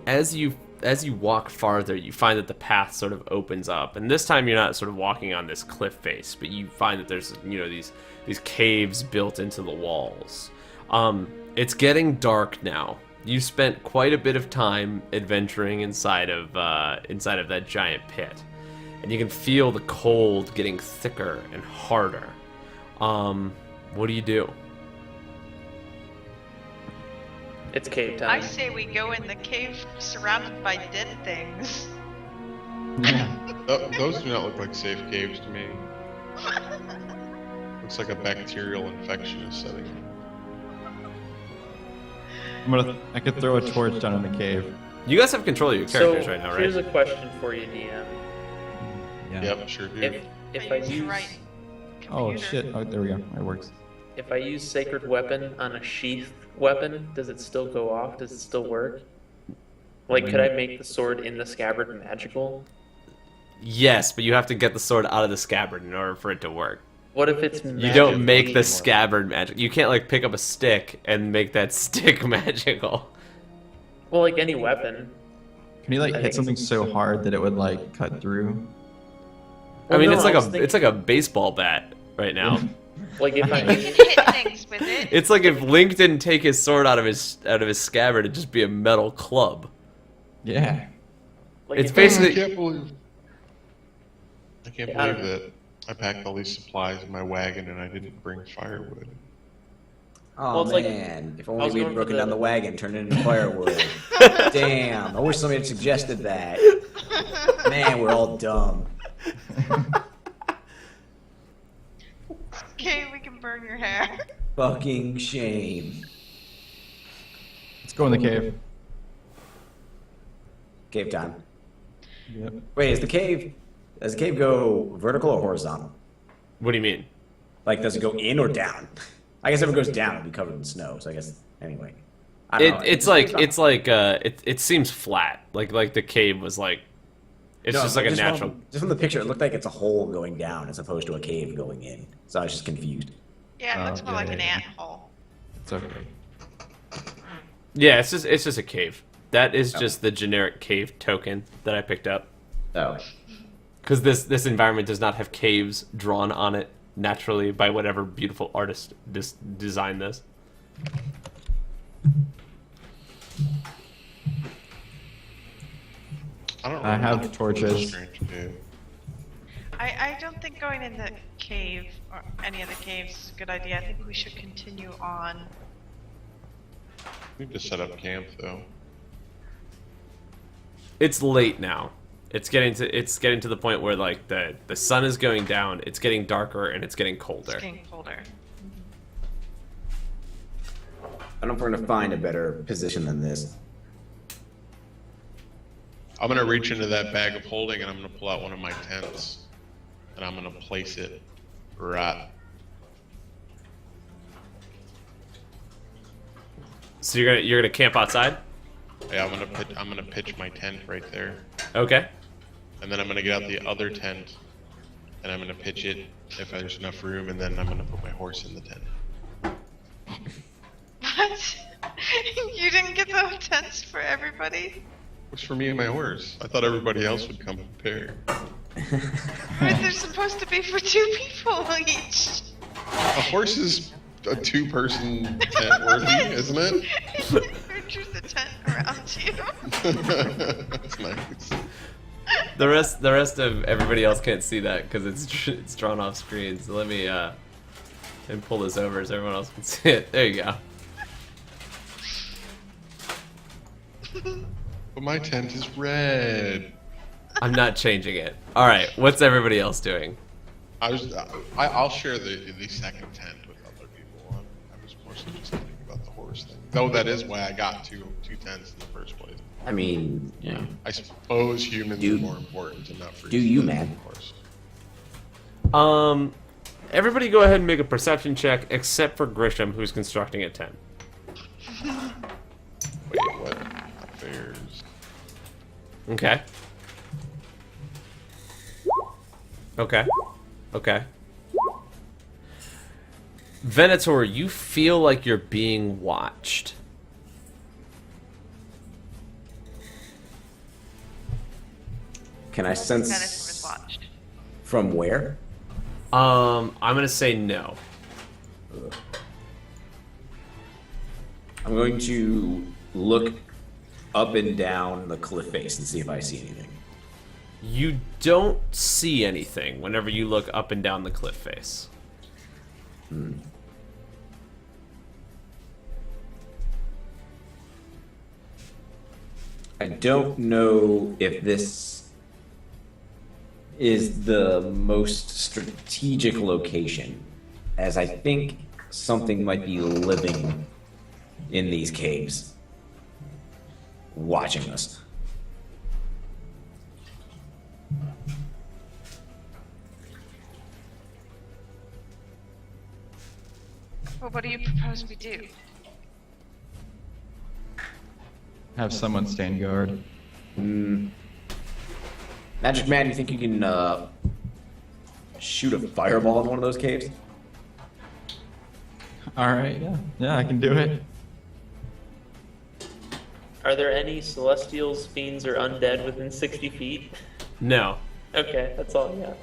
Speaker 3: walk farther, you find that the path sort of opens up, and this time you're not sort of walking on this cliff face, but you find that there's these caves built into the walls. It's getting dark now. You spent quite a bit of time adventuring inside of that giant pit, and you can feel the cold getting thicker and harder. What do you do?
Speaker 2: It's cave
Speaker 6: I
Speaker 2: time.
Speaker 6: say we go in the cave surrounded by dead things.
Speaker 5: Those do not look like safe caves to me. Looks like a bacterial infection is setting in.
Speaker 1: I could throw a torch down in the cave.
Speaker 3: You guys have control of your
Speaker 2: So
Speaker 3: characters right now, right?
Speaker 2: here's a question for you, DM.
Speaker 1: Yeah.
Speaker 5: Yep, sure do.
Speaker 2: If I
Speaker 6: use the
Speaker 2: use
Speaker 6: right
Speaker 1: Oh
Speaker 6: computer.
Speaker 1: shit! Oh, there we go. It works.
Speaker 2: if I use sacred weapon on a sheath weapon, does it still go off? Does it still work? Like, could I make the sword in the scabbard magical?
Speaker 3: Yes, but you have to get the sword out of the scabbard in order for it to work.
Speaker 2: What if it's
Speaker 3: You don't make the
Speaker 2: magically-
Speaker 3: scabbard magic. You can't like pick up a stick and make that stick magical.
Speaker 2: Well, like any weapon.
Speaker 1: Can you like
Speaker 2: I
Speaker 1: hit
Speaker 2: think
Speaker 1: something
Speaker 2: it's-
Speaker 1: so hard that it would like cut through?
Speaker 3: I mean,
Speaker 2: no,
Speaker 3: it's like
Speaker 2: was
Speaker 3: it's like a baseball bat right now.
Speaker 2: Like if I
Speaker 6: You can hit things with it.
Speaker 3: It's like if Link didn't take his sword out of his scabbard, it'd just be a metal club.
Speaker 1: Yeah.
Speaker 2: like
Speaker 3: It's
Speaker 2: if
Speaker 3: basically-
Speaker 5: I can't believe
Speaker 2: I don't know.
Speaker 5: that I packed all these supplies in my wagon and I didn't bring firewood.
Speaker 8: Oh
Speaker 2: Well, it's like-
Speaker 8: man, if
Speaker 2: I
Speaker 8: only
Speaker 2: was
Speaker 8: we'd
Speaker 2: going for
Speaker 8: broken
Speaker 2: the-
Speaker 8: down the wagon, turned it into firewood. Damn, I wish somebody had suggested that. Man, we're all dumb.
Speaker 6: Okay, we can burn your hair.
Speaker 8: Fucking shame.
Speaker 1: Let's go in the cave.
Speaker 8: Cave time.
Speaker 1: Yep.
Speaker 8: Wait, does the cave go vertical or horizontal?
Speaker 3: What do you mean?
Speaker 8: Like, does it go in or down? I guess if it goes down, it'll be covered in snow. So I guess anyway. I don't know.
Speaker 3: It seems flat. Like the cave was like, it's
Speaker 8: No,
Speaker 3: just like a
Speaker 8: just
Speaker 3: natural.
Speaker 8: Just from the picture, it looked like it's a hole going down as opposed to a cave going in. So I was just confused.
Speaker 6: Yeah, it looks more
Speaker 1: yeah,
Speaker 6: like an
Speaker 1: yeah.
Speaker 6: ant hole.
Speaker 1: It's okay.
Speaker 3: Yeah, it's just a cave. That is just the generic cave token that I picked up.
Speaker 8: Oh.
Speaker 3: Because this environment does not have caves drawn on it naturally by whatever beautiful artist designed this.
Speaker 1: I have torches.
Speaker 5: Strange cave.
Speaker 6: I don't think going in the cave or any of the caves is a good idea. I think we should continue on.
Speaker 5: We need to set up camp though.
Speaker 3: It's late now. It's getting to the point where like the sun is going down, it's getting darker, and it's getting colder.
Speaker 6: It's getting colder.
Speaker 8: I don't know if we're gonna find a better position than this.
Speaker 5: I'm gonna reach into that bag of holding and I'm gonna pull out one of my tents. And I'm gonna place it right.
Speaker 3: So you're gonna camp outside?
Speaker 5: Yeah, I'm gonna pitch my tent right there.
Speaker 3: Okay.
Speaker 5: And then I'm gonna get out the other tent and I'm gonna pitch it if there's enough room, and then I'm gonna put my horse in the tent.
Speaker 6: What? You didn't get the tents for everybody?
Speaker 5: What's for me and my horse? I thought everybody else would come prepared.
Speaker 6: But they're supposed to be for 2 people each.
Speaker 5: A horse is a 2-person tent worthy, isn't it?
Speaker 6: Picture the tent around you.
Speaker 5: That's nice.
Speaker 3: The rest of everybody else can't see that because it's drawn off screen. So let me pull this over so everyone else can see it. There you go.
Speaker 5: But my tent is red.
Speaker 3: I'm not changing it. All right. What's everybody else doing?
Speaker 5: I'll share the second tent with other people. I was more so just thinking about the horse. Force thing. Though that is why I got two tenths in the first place.
Speaker 8: I mean, yeah.
Speaker 5: I suppose humans
Speaker 8: Do-
Speaker 5: are more important and not free.
Speaker 8: do you, man?
Speaker 5: Force.
Speaker 3: Everybody go ahead and make a perception check, except for Grisham, who's constructing a tent.
Speaker 5: Wait, what? There's.
Speaker 3: Okay. Okay. Okay. Venator, you feel like you're being watched.
Speaker 8: Can I
Speaker 6: Venator was
Speaker 8: sense
Speaker 6: watched.
Speaker 8: from where?
Speaker 3: I'm gonna say no.
Speaker 8: I'm going to look up and down the cliff face and see if I see anything.
Speaker 3: You don't see anything whenever you look up and down the cliff face.
Speaker 8: I don't know if this is the most strategic location, as I think something might be living in these caves, watching us.
Speaker 6: Well, what do you propose we do?
Speaker 1: Have someone stand guard.
Speaker 8: Magic Man, you think you can shoot a fireball in one of those caves?
Speaker 1: All right, yeah, I can do it.
Speaker 2: Are there any celestials, fiends, or undead within 60 feet?
Speaker 3: No.
Speaker 2: Okay, that's all I got.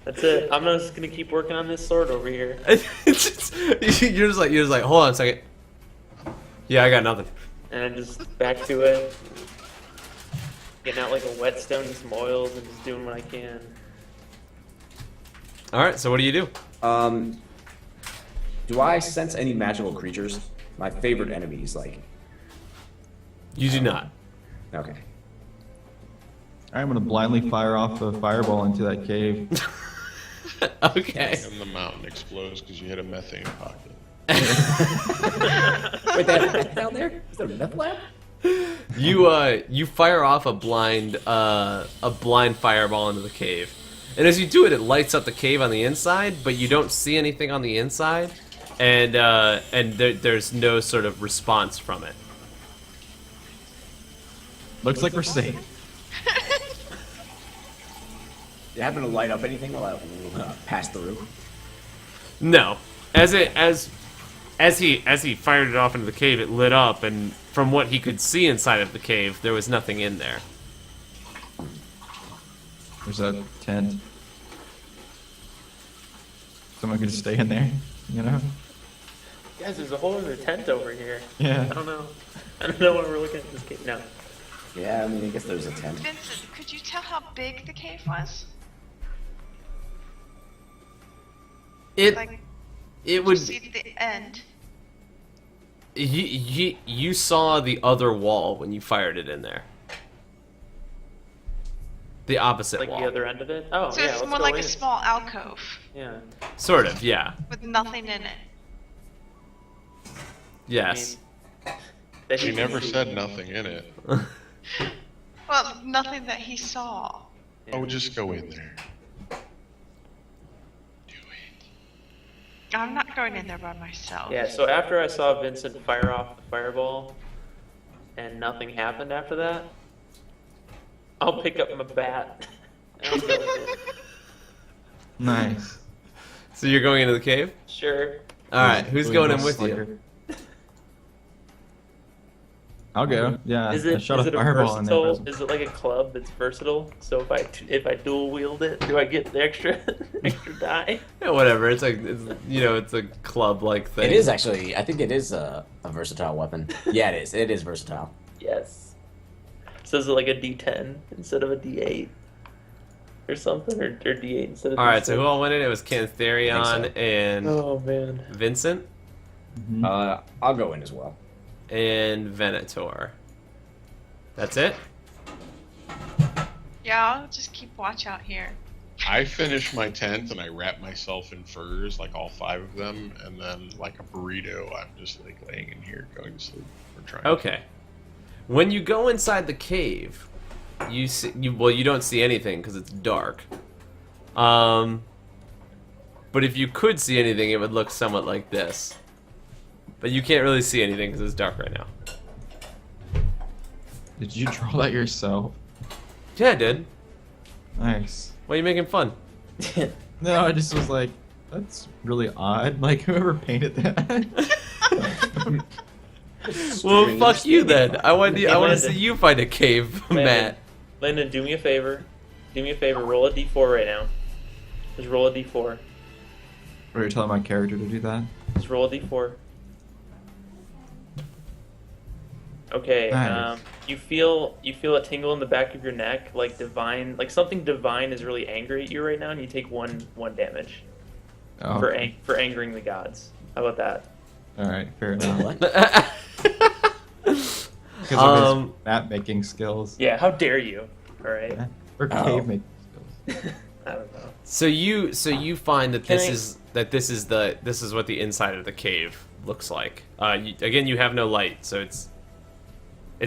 Speaker 2: That's it. I'm just gonna keep working on this sword over here.
Speaker 3: you're just like, hold on a second. Yeah, I got nothing.
Speaker 2: And I'm just back to it. Getting out like a whetstone and some oils and just doing what I can.
Speaker 3: Alright, so what do you do?
Speaker 8: Do I sense any magical creatures? My favorite enemies, like.
Speaker 3: You do not.
Speaker 8: Okay.
Speaker 1: I'm gonna blindly fire off a fireball into that cave.
Speaker 3: Okay.
Speaker 5: And the mountain explodes because you hit a methane pocket.
Speaker 8: Wait, that meth down there? Is that a meth lab?
Speaker 3: You fire off a blind fireball into the cave. And as you do it, it lights up the cave on the inside, but you don't see anything on the inside, and there's no sort of response from it.
Speaker 1: Looks like we're safe.
Speaker 8: Did it happen to light up anything while I passed through?
Speaker 3: No. As he fired it off into the cave, it lit up, and from what he could see inside of the cave, there was nothing in there.
Speaker 1: There's a tent. Someone could stay in there, you know?
Speaker 2: Guys, there's a whole other tent over here.
Speaker 1: Yeah.
Speaker 2: I don't know. I don't know why we're looking at this cave. No.
Speaker 8: Yeah, I mean, I guess there's a tent.
Speaker 6: Vincent, could you tell how big the cave was? Like,
Speaker 3: It would.
Speaker 6: see the end.
Speaker 3: You saw the other wall when you fired it in there. The opposite
Speaker 2: Like
Speaker 3: wall.
Speaker 2: the other end of it? Oh,
Speaker 6: So
Speaker 2: yeah,
Speaker 6: it's
Speaker 2: let's
Speaker 6: more
Speaker 2: go
Speaker 6: like
Speaker 2: in.
Speaker 6: a small alcove
Speaker 2: Yeah.
Speaker 3: Sort of, yeah.
Speaker 6: with nothing in it.
Speaker 3: Yes.
Speaker 2: That
Speaker 5: She
Speaker 2: he
Speaker 5: never
Speaker 2: can see.
Speaker 5: said nothing in it.
Speaker 6: Well, nothing that he saw.
Speaker 5: Oh, just go in there. Do it.
Speaker 6: I'm not going in there by myself.
Speaker 2: Yeah, so after I saw Vincent fire off the fireball and nothing happened after that, I'll pick up my bat. and I'll go with it.
Speaker 1: Nice.
Speaker 3: So you're going into the cave?
Speaker 2: Sure.
Speaker 3: Alright, who's going in with you?
Speaker 1: I'll go. Yeah.
Speaker 2: Is
Speaker 1: I
Speaker 2: it,
Speaker 1: shot
Speaker 2: is
Speaker 1: a
Speaker 2: it a
Speaker 1: fireball in there.
Speaker 2: versatile? Is it like a club that's versatile? So if I dual wield it, do I get the extra die?
Speaker 3: Yeah, whatever. It's like it's a club-like thing.
Speaker 9: It is actually. I think it is a versatile weapon. Yeah, it is. It is versatile.
Speaker 2: Yes. So is it like a D10 instead of a D8 or something, or D8 instead of?
Speaker 3: All right.
Speaker 2: D6?
Speaker 3: So who all went in? It was Cantherion and
Speaker 2: Oh man.
Speaker 3: Vincent
Speaker 8: I'll go in as well.
Speaker 3: and Venator. That's it.
Speaker 6: Yeah, I'll just keep watch out here.
Speaker 5: I finish my tent and I wrap myself in furs, like all 5 of them, and then like a burrito, I'm just like laying in here going to sleep or trying.
Speaker 3: Okay. When you go inside the cave, you see, you don't see anything because it's dark. But if you could see anything, it would look somewhat like this. But you can't really see anything because it's dark right now.
Speaker 1: Did you draw that yourself?
Speaker 3: Yeah, I did.
Speaker 1: Nice.
Speaker 3: Why are you making fun?
Speaker 1: No, I just was like, that's really odd. Like, whoever painted that.
Speaker 3: Well, fuck you then. I want to
Speaker 2: Landon.
Speaker 3: see you find a cave, Matt.
Speaker 2: Landon, do me a favor. Do me a favor. Roll a d4 right now. Just roll a d4.
Speaker 1: Are you telling my character to do that?
Speaker 2: Just roll a d4. Okay.
Speaker 1: Nice.
Speaker 2: You feel a tingle in the back of your neck, like divine, like something divine is really angry at you right now, and you take one damage
Speaker 1: Oh,
Speaker 2: for angering the gods. How about that?
Speaker 1: all right, fair enough.
Speaker 9: What?
Speaker 1: Because of his map making skills.
Speaker 2: Yeah. How dare you? All right.
Speaker 1: Or
Speaker 9: Oh.
Speaker 1: cave making skills.
Speaker 2: I don't know.
Speaker 3: So you find that
Speaker 2: Can
Speaker 3: this is what the inside of the cave looks like. Again, you have no light, so it's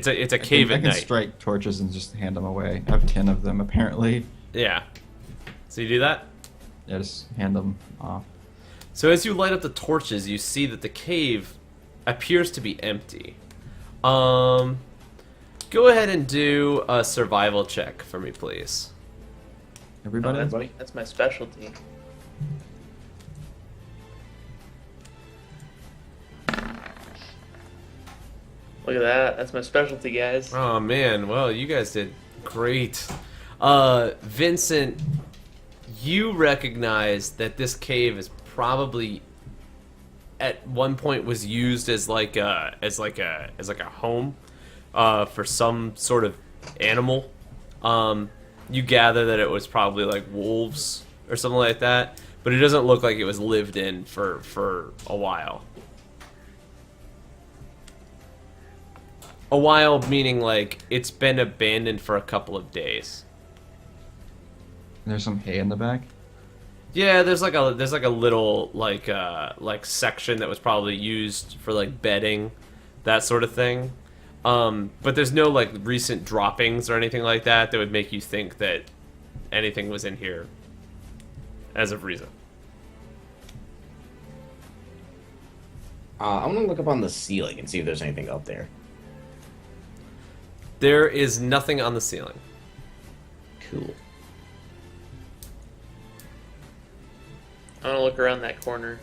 Speaker 3: a cave
Speaker 1: I
Speaker 3: at
Speaker 1: can
Speaker 3: night.
Speaker 1: strike torches and just hand them away. I have 10 of them apparently.
Speaker 3: Yeah. So you do that?
Speaker 1: Yeah, just hand them off.
Speaker 3: So as you light up the torches, you see that the cave appears to be empty. Go ahead and do a survival check for me, please.
Speaker 1: Everybody?
Speaker 2: That's my specialty. Look at that. That's my specialty, guys.
Speaker 3: Oh man, well you guys did great. Vincent, you recognize that this cave is probably at one point was used as like a home for some sort of animal. You gather that it was probably like wolves or something like that, but it doesn't look like it was lived in for a while. A while meaning like it's been abandoned for a couple of days.
Speaker 1: There's some hay in the back.
Speaker 3: Yeah, there's like a little like section that was probably used for like bedding, that sort of thing. But there's no like recent droppings or anything like that would make you think that anything was in here as of recent.
Speaker 9: I'm gonna look up on the ceiling and see if there's anything up there.
Speaker 3: There is nothing on the ceiling.
Speaker 9: Cool.
Speaker 2: I'm gonna look around that corner.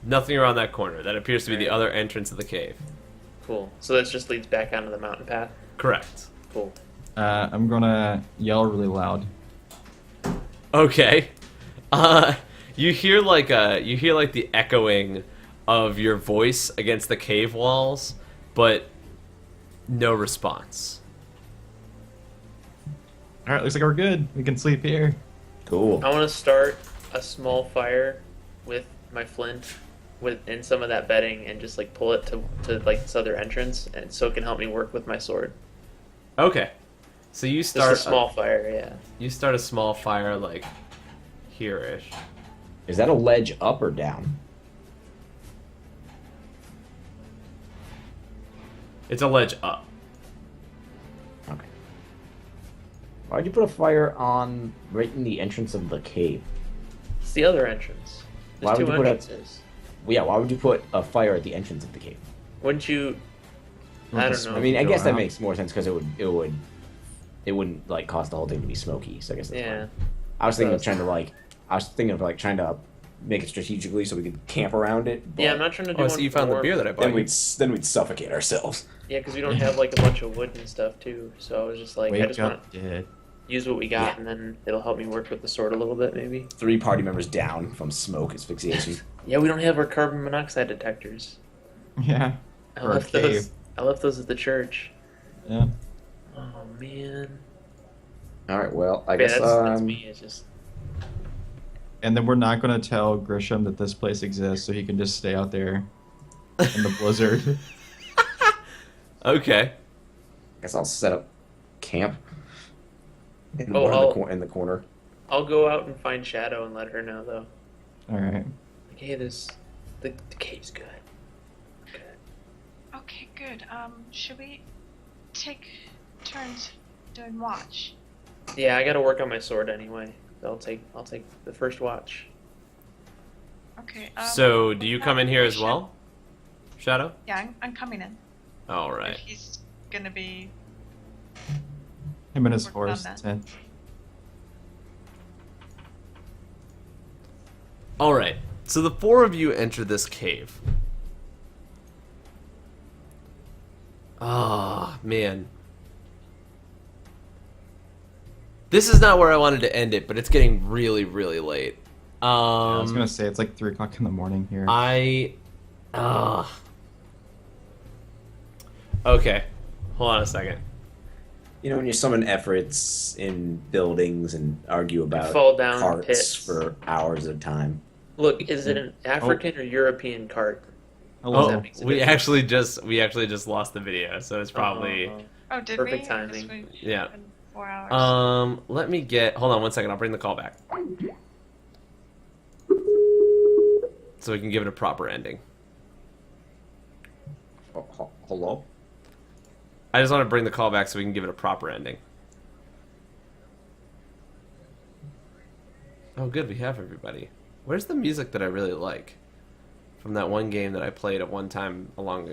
Speaker 3: Nothing around that corner. That appears to be the
Speaker 2: Alright.
Speaker 3: other entrance of the cave.
Speaker 2: Cool. So that just leads back onto the mountain path.
Speaker 3: Correct.
Speaker 2: Cool.
Speaker 1: I'm gonna yell really loud.
Speaker 3: Okay. You hear like the echoing of your voice against the cave walls, but no response.
Speaker 1: All right, looks like we're good. We can sleep here.
Speaker 9: Cool.
Speaker 2: I want to start a small fire with my flint in some of that bedding and just like pull it to like this other entrance, and so it can help me work with my sword.
Speaker 3: Okay. So you
Speaker 2: Just
Speaker 3: start
Speaker 2: a small fire, yeah.
Speaker 3: You start a small fire like here-ish.
Speaker 9: Is that a ledge up or down?
Speaker 3: It's a ledge up.
Speaker 9: Okay. Why'd you put a fire on right in the entrance of the cave?
Speaker 2: It's the other entrance.
Speaker 9: Why
Speaker 2: There's
Speaker 9: would
Speaker 2: two
Speaker 9: you put a-
Speaker 2: entrances.
Speaker 9: Well, yeah, why would you put a fire at the entrance of the cave?
Speaker 2: Wouldn't you? I don't know.
Speaker 9: I mean, I
Speaker 1: Go
Speaker 9: guess that
Speaker 1: out.
Speaker 9: makes more sense because it wouldn't like cause the whole thing to be smoky. So I guess that's
Speaker 2: Yeah.
Speaker 9: fine. I was thinking of
Speaker 2: Does.
Speaker 9: trying to make it strategically so we could camp around it. But
Speaker 2: Yeah, I'm not trying to do
Speaker 3: Oh,
Speaker 2: one
Speaker 3: so you
Speaker 2: for
Speaker 3: found the
Speaker 2: warmth.
Speaker 3: beer that I bought you.
Speaker 9: then we'd suffocate ourselves.
Speaker 2: Yeah, because we don't have like a bunch of wood and stuff too. So I was just like, I
Speaker 1: Wake
Speaker 2: just want
Speaker 1: up, dead.
Speaker 2: to use what we got,
Speaker 9: Yeah.
Speaker 2: and then it'll help me work with the sword a little bit, maybe.
Speaker 9: 3 party members down from smoke asphyxiation.
Speaker 2: Yeah, we don't have our carbon monoxide detectors.
Speaker 1: Yeah.
Speaker 2: I
Speaker 1: Or a
Speaker 2: left those.
Speaker 1: cave.
Speaker 2: I left those at the church.
Speaker 1: Yeah.
Speaker 2: Oh man.
Speaker 9: All right, well, I
Speaker 2: Yeah,
Speaker 9: guess
Speaker 2: that's me. It's just.
Speaker 1: And then we're not gonna tell Grisham that this place exists, so he can just stay out there in the blizzard.
Speaker 3: Okay.
Speaker 9: I guess I'll set up camp in,
Speaker 2: Oh,
Speaker 9: one of
Speaker 2: I'll-
Speaker 9: the in the corner.
Speaker 2: I'll go out and find Shadow and let her know though.
Speaker 1: All right.
Speaker 2: Like, hey, the cave's good.
Speaker 6: Okay, good. Should we take turns doing watch?
Speaker 2: Yeah, I gotta work on my sword anyway. I'll take the first watch.
Speaker 6: Okay.
Speaker 3: So, do you come in here as well, Shadow?
Speaker 6: Yeah, I'm coming in.
Speaker 3: All
Speaker 6: If
Speaker 3: right.
Speaker 6: he's gonna be.
Speaker 1: Him and his
Speaker 6: Working on
Speaker 1: horse.
Speaker 6: that.
Speaker 1: Ted.
Speaker 3: All right. So the four of you enter this cave. Ah, man. This is not where I wanted to end it, but it's getting really, really late.
Speaker 1: Yeah, I was gonna say it's like 3 o'clock in the morning here.
Speaker 3: Okay. Hold on a second.
Speaker 8: You know, when you summon efforts in buildings and argue about
Speaker 2: fall down
Speaker 8: carts
Speaker 2: pits.
Speaker 8: for hours at a time.
Speaker 2: Look, is it an African or European cart?
Speaker 1: Hello.
Speaker 2: that
Speaker 3: Oh,
Speaker 2: makes a
Speaker 3: we
Speaker 2: difference.
Speaker 3: actually just lost the video, so it's probably
Speaker 6: Oh, did
Speaker 2: Perfect
Speaker 6: we?
Speaker 2: timing.
Speaker 6: Because
Speaker 3: Yeah.
Speaker 6: been 4 hours.
Speaker 3: Let me get. Hold on one second. I'll bring the call back, so we can give it a proper ending.
Speaker 8: Hello?
Speaker 3: I just want to bring the call back so we can give it a proper ending. Oh, good. We have everybody. Where's the music that I really like from that one game that I played at one time a long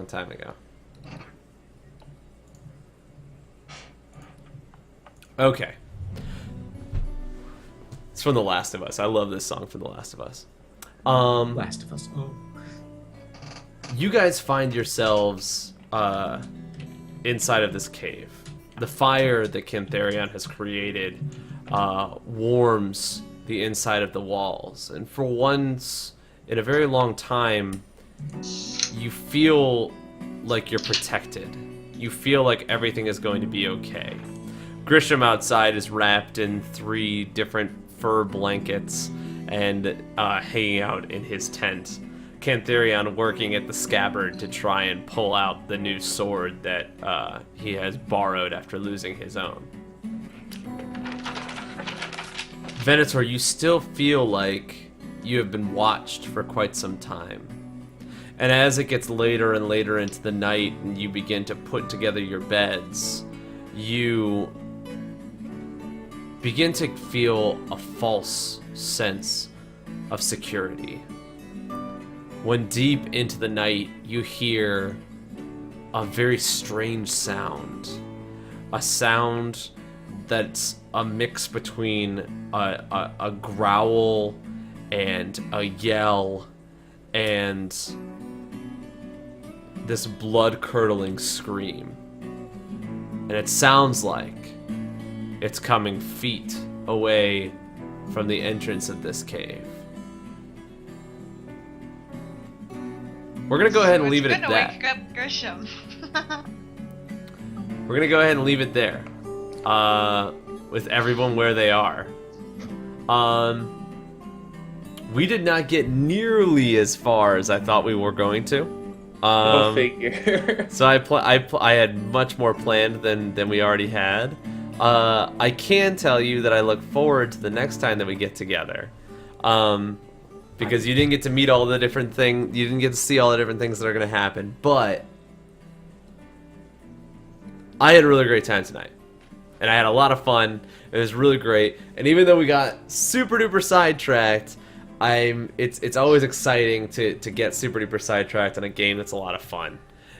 Speaker 3: time ago? Okay. It's from The Last of Us. I love this song from The Last of Us.
Speaker 8: Last of Us. Oh.
Speaker 3: You guys find yourselves inside of this cave. The fire that Cantharion has created warms the inside of the walls, and for once in a very long time, you feel like you're protected. You feel like everything is going to be okay. Grisham outside is wrapped in 3 different fur blankets and hanging out in his tent. Cantharion working at the scabbard to try and pull out the new sword that he has borrowed after losing his own. Venator, you still feel like you have been watched for quite some time. And as it gets later and later into the night and you begin to put together your beds, you begin to feel a false sense of security. When deep into the night, you hear a very strange sound. A sound that's a mix between a growl and a yell and this blood-curdling scream. And it sounds like it's coming feet away from the entrance of this cave. We're gonna go ahead and leave it at that.
Speaker 6: Wake up Grisham.
Speaker 3: We're gonna go ahead and leave it there, with everyone where they are. We did not get nearly as far as I thought we were going to.
Speaker 2: Go figure.
Speaker 3: So I had much more planned than we already had. I can tell you that I look forward to the next time that we get together. Because you didn't get to meet all the different things, you didn't get to see all the different things that are going to happen, but I had a really great time tonight. And I had a lot of fun. It was really great. And even though we got super duper sidetracked, it's always exciting to get super duper sidetracked in a game that's a lot of fun.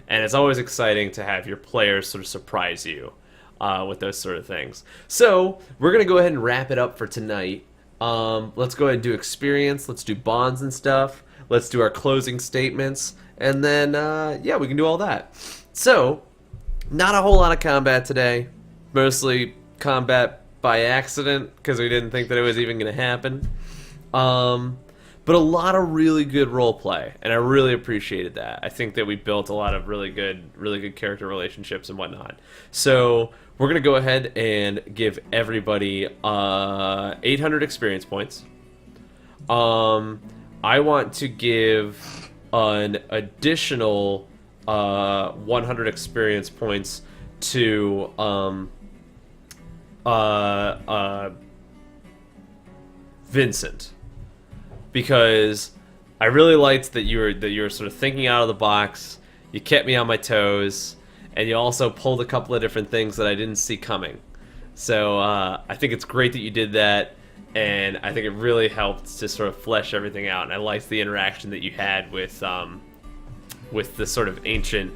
Speaker 3: And it's always exciting to have your players sort of surprise you with those sort of things. So, we're going to go ahead and wrap it up for tonight. Let's go ahead and do experience. Let's do bonds and stuff. Let's do our closing statements. And then, yeah, we can do all that. So, not a whole lot of combat today. Mostly combat by accident, because we didn't think that it was even going to happen. But a lot of really good roleplay, and I really appreciated that. I think that we built a lot of really good character relationships and whatnot. So we're gonna go ahead and give everybody 800 experience points. I want to give an additional 100 experience points to Vincent, because I really liked that you were sort of thinking out of the box. You kept me on my toes, and you also pulled a couple of different things that I didn't see coming. So I think it's great that you did that, and I think it really helped to sort of flesh everything out. And I liked the interaction that you had with the sort of ancient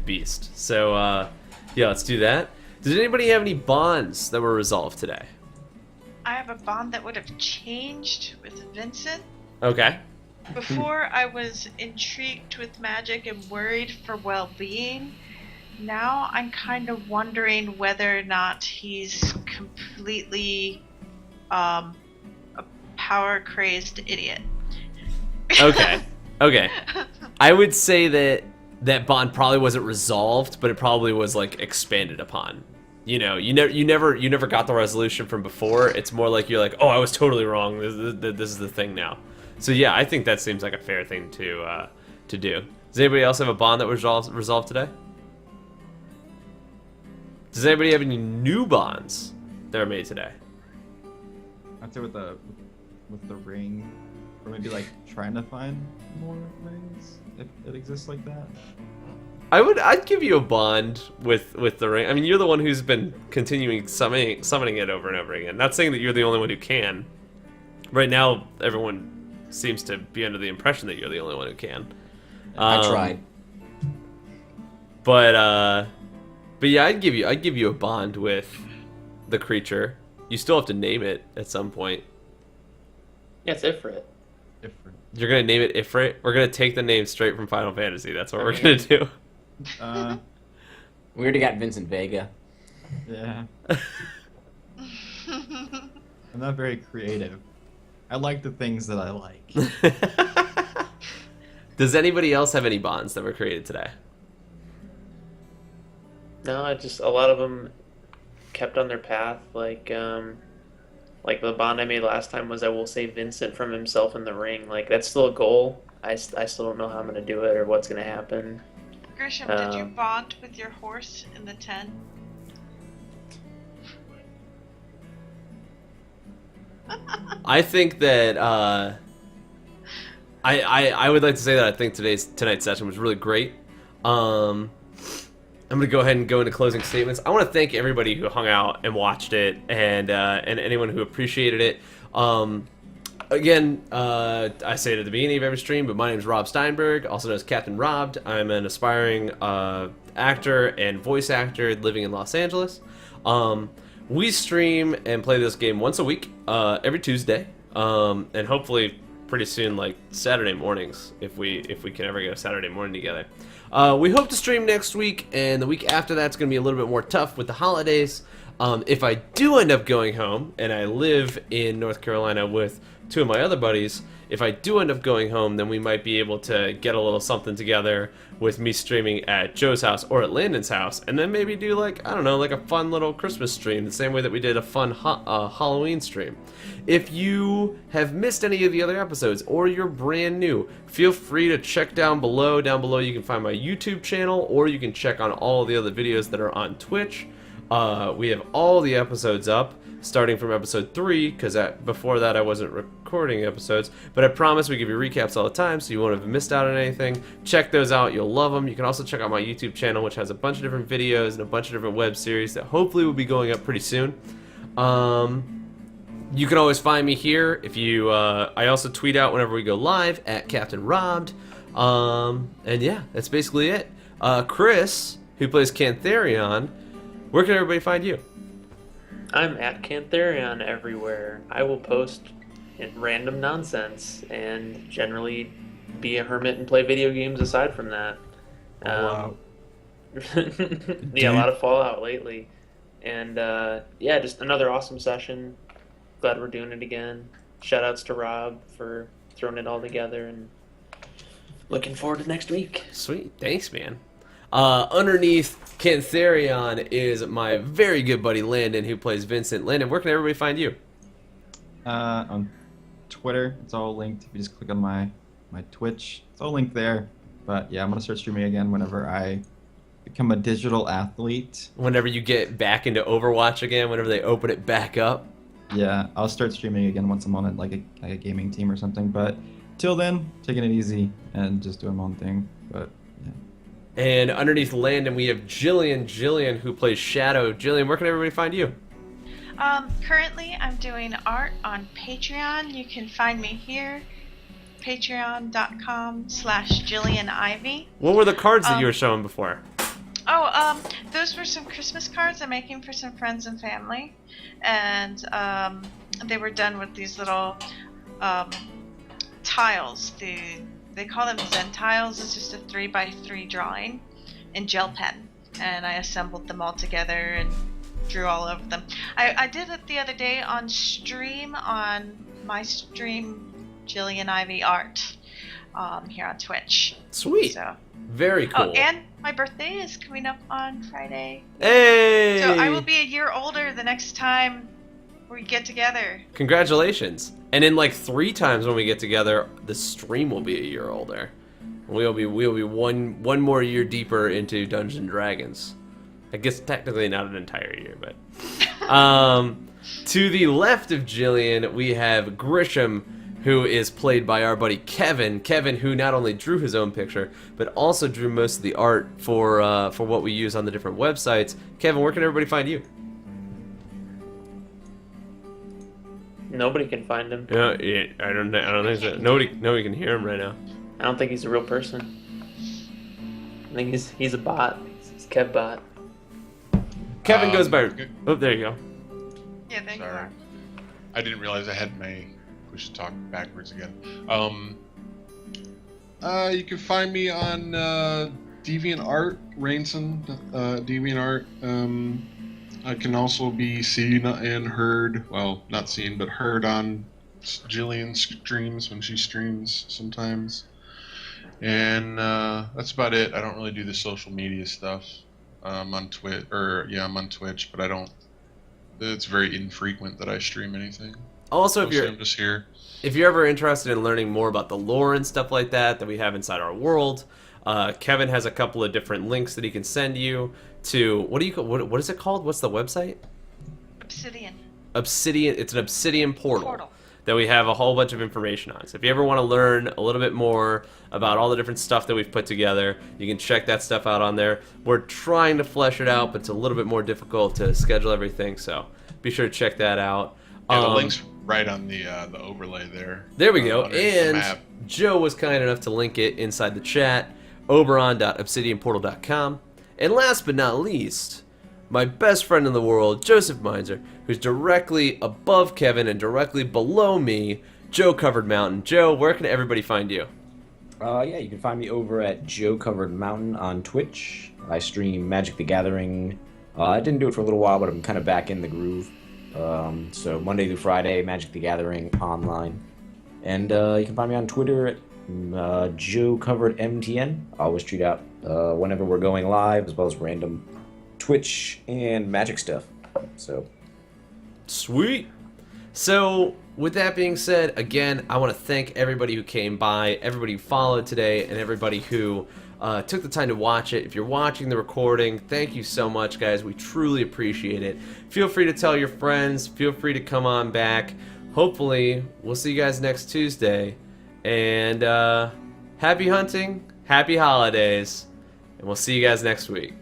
Speaker 3: beast. So yeah, let's do that. Did anybody have any bonds that were resolved today?
Speaker 6: I have a bond that would have changed with Vincent.
Speaker 3: Okay.
Speaker 6: Before, I was intrigued with magic and worried for well-being. Now I'm kind of wondering whether or not he's completely a power-crazed idiot.
Speaker 3: Okay. Okay. I would say that bond probably wasn't resolved, but it probably was like expanded upon. You know, you never got the resolution from before. It's more like you're like, oh, I was totally wrong. This is the thing now. So yeah, I think that seems like a fair thing to do. Does anybody else have a bond that was resolved today? Does anybody have any new bonds that were made today?
Speaker 1: I'd say with the ring, or maybe like trying to find more rings if it exists like that.
Speaker 3: I'd give you a bond with the ring. I mean, you're the one who's been continuing summoning it over and over again. Not saying that you're the only one who can. Right now, everyone seems to be under the impression that you're the only one who can.
Speaker 8: I tried.
Speaker 3: But yeah, I'd give you a bond with the creature. You still have to name it at some point.
Speaker 2: Yeah, it's Ifrit.
Speaker 1: Different.
Speaker 3: You're gonna name it Ifrit. We're gonna take the name straight from Final Fantasy. That's what we're gonna do.
Speaker 8: We already got Vincent Vega.
Speaker 1: Yeah. I'm not very creative. I like the things that I like.
Speaker 3: Does anybody else have any bonds that were created today?
Speaker 2: No, I just a lot of them kept on their path. Like the bond I made last time was I will save Vincent from himself in the ring. Like that's still a goal. I still don't know how I'm gonna do it or what's gonna happen.
Speaker 6: Grisham, did you bond with your horse in the tent?
Speaker 3: I think that I would like to say that I think tonight's session was really great. I'm gonna go ahead and go into closing statements. I want to thank everybody who hung out and watched it, and anyone who appreciated it. Again, I say it at the beginning of every stream, but my name is Rob Steinberg, also known as Captain Robbed. I'm an aspiring actor and voice actor living in Los Angeles. We stream and play this game once a week, every Tuesday, and hopefully pretty soon, like Saturday mornings, if we can ever get a Saturday morning together. We hope to stream next week, and the week after that's going to be a little bit more tough with the holidays. If I do end up going home, and I live in North Carolina with two of my other buddies, if I do end up going home, then we might be able to get a little something together with me streaming at Joe's house or at Landon's house, and then maybe do like, I don't know, like a fun little Christmas stream, the same way that we did a fun Halloween stream. If you have missed any of the other episodes, or you're brand new, feel free to check down below. Down below you can find my YouTube channel, or you can check on all the other videos that are on Twitch. We have all the episodes up, starting from episode 3, because before that I wasn't recording episodes, but I promise we give you recaps all the time, so you won't have missed out on anything. Check those out, you'll love them. You can also check out my YouTube channel, which has a bunch of different videos and a bunch of different web series that hopefully will be going up pretty soon. You can always find me here. If you, I also tweet out whenever we go live at Captain Robbed. And yeah, that's basically it. Chris, who plays Cantharion, where can everybody find you?
Speaker 2: I'm at Cantharion everywhere. I will post random nonsense and generally be a hermit and play video games aside from that.
Speaker 1: Wow.
Speaker 2: Yeah, a lot of Fallout lately. And yeah, just another awesome session. Glad we're doing it again. Shoutouts to Rob for throwing it all together, and looking forward to next week.
Speaker 3: Sweet. Thanks, man. Underneath Cantharion is my very good buddy Landon, who plays Vincent. Landon, where can everybody find you?
Speaker 1: On Twitter, it's all linked. If you just click on my Twitch, it's all linked there. But yeah, I'm gonna start streaming again whenever I become a digital athlete.
Speaker 3: Whenever you get back into Overwatch again, whenever they open it back up.
Speaker 1: Yeah, I'll start streaming again once I'm on a gaming team or something. But till then, taking it easy and just doing my own thing. But yeah.
Speaker 3: And underneath Landon, we have Jillian. Jillian, who plays Shadow. Jillian, where can everybody find you?
Speaker 6: Currently, I'm doing art on Patreon. You can find me here, patreon.com/JillianIvy.
Speaker 3: What were the cards that you were showing before?
Speaker 6: Those were some Christmas cards I'm making for some friends and family, and they were done with these little tiles. They call them Zen tiles. It's just a 3x3 drawing in gel pen, and I assembled them all together and drew all over them. I did it the other day on stream, on my stream, Jillian Ivy Art, here on Twitch.
Speaker 3: Sweet.
Speaker 6: So.
Speaker 3: Very cool.
Speaker 6: Oh, and my birthday is coming up on Friday.
Speaker 3: Hey!
Speaker 6: So I will be a year older the next time we get together.
Speaker 3: Congratulations. And in like 3 times when we get together, the stream will be a year older. We'll be one more year deeper into Dungeons and Dragons. I guess technically not an entire year, but to the left of Jillian, we have Grisham, who is played by our buddy Kevin. Kevin, who not only drew his own picture, but also drew most of the art for what we use on the different websites. Kevin, where can everybody find you?
Speaker 2: Nobody can find him.
Speaker 3: Yeah, I don't think so. Nobody can hear him right now.
Speaker 2: I don't think he's a real person. I think he's a bot. He's Kev bot.
Speaker 3: Kevin goes by.
Speaker 5: good.
Speaker 3: Oh, there you go.
Speaker 6: Yeah, there you
Speaker 5: Sorry.
Speaker 6: are.
Speaker 5: I didn't realize I had my push to talk backwards again. You can find me on DeviantArt, Rainson, DeviantArt. I can also be seen and heard, well, not seen, but heard on Jillian's streams when she streams sometimes. And that's about it. I don't really do the social media stuff. I'm on Twitch, but I don't. It's very infrequent that I stream anything.
Speaker 3: Also,
Speaker 5: Mostly I'm just here.
Speaker 3: if you're ever interested in learning more about the lore and stuff like that we have inside our world, Kevin has a couple of different links that he can send you to. What is it called? What's the website?
Speaker 6: Obsidian.
Speaker 3: Obsidian. It's an Obsidian portal that we have a whole bunch of information on. So if you ever want to learn a little bit more about all the different stuff that we've put together, you can check that stuff out on there. We're trying to flesh it out, but it's a little bit more difficult to schedule everything, so be sure to check that out.
Speaker 5: Yeah, the link's right on the overlay there.
Speaker 3: There we go.
Speaker 5: Underneath the
Speaker 3: And
Speaker 5: map.
Speaker 3: Joe was kind enough to link it inside the chat, oberon.obsidianportal.com. And last but not least, my best friend in the world, Joseph Meinzer, who's directly above Kevin and directly below me, Joe Covered Mountain. Joe, where can everybody find you?
Speaker 9: Yeah, you can find me over at Joe Covered Mountain on Twitch. I stream Magic the Gathering. I didn't do it for a little while, but I'm kind of back in the groove. So Monday through Friday, Magic the Gathering online. And you can find me on Twitter at Joe Covered MTN. I always tweet out whenever we're going live, as well as random Twitch and Magic stuff. So
Speaker 3: Sweet. So, with that being said, again, I want to thank everybody who came by, everybody who followed today, and everybody who took the time to watch it. If you're watching the recording, thank you so much, guys. We truly appreciate it. Feel free to tell your friends. Feel free to come on back. Hopefully, we'll see you guys next Tuesday. And happy hunting, happy holidays, and we'll see you guys next week.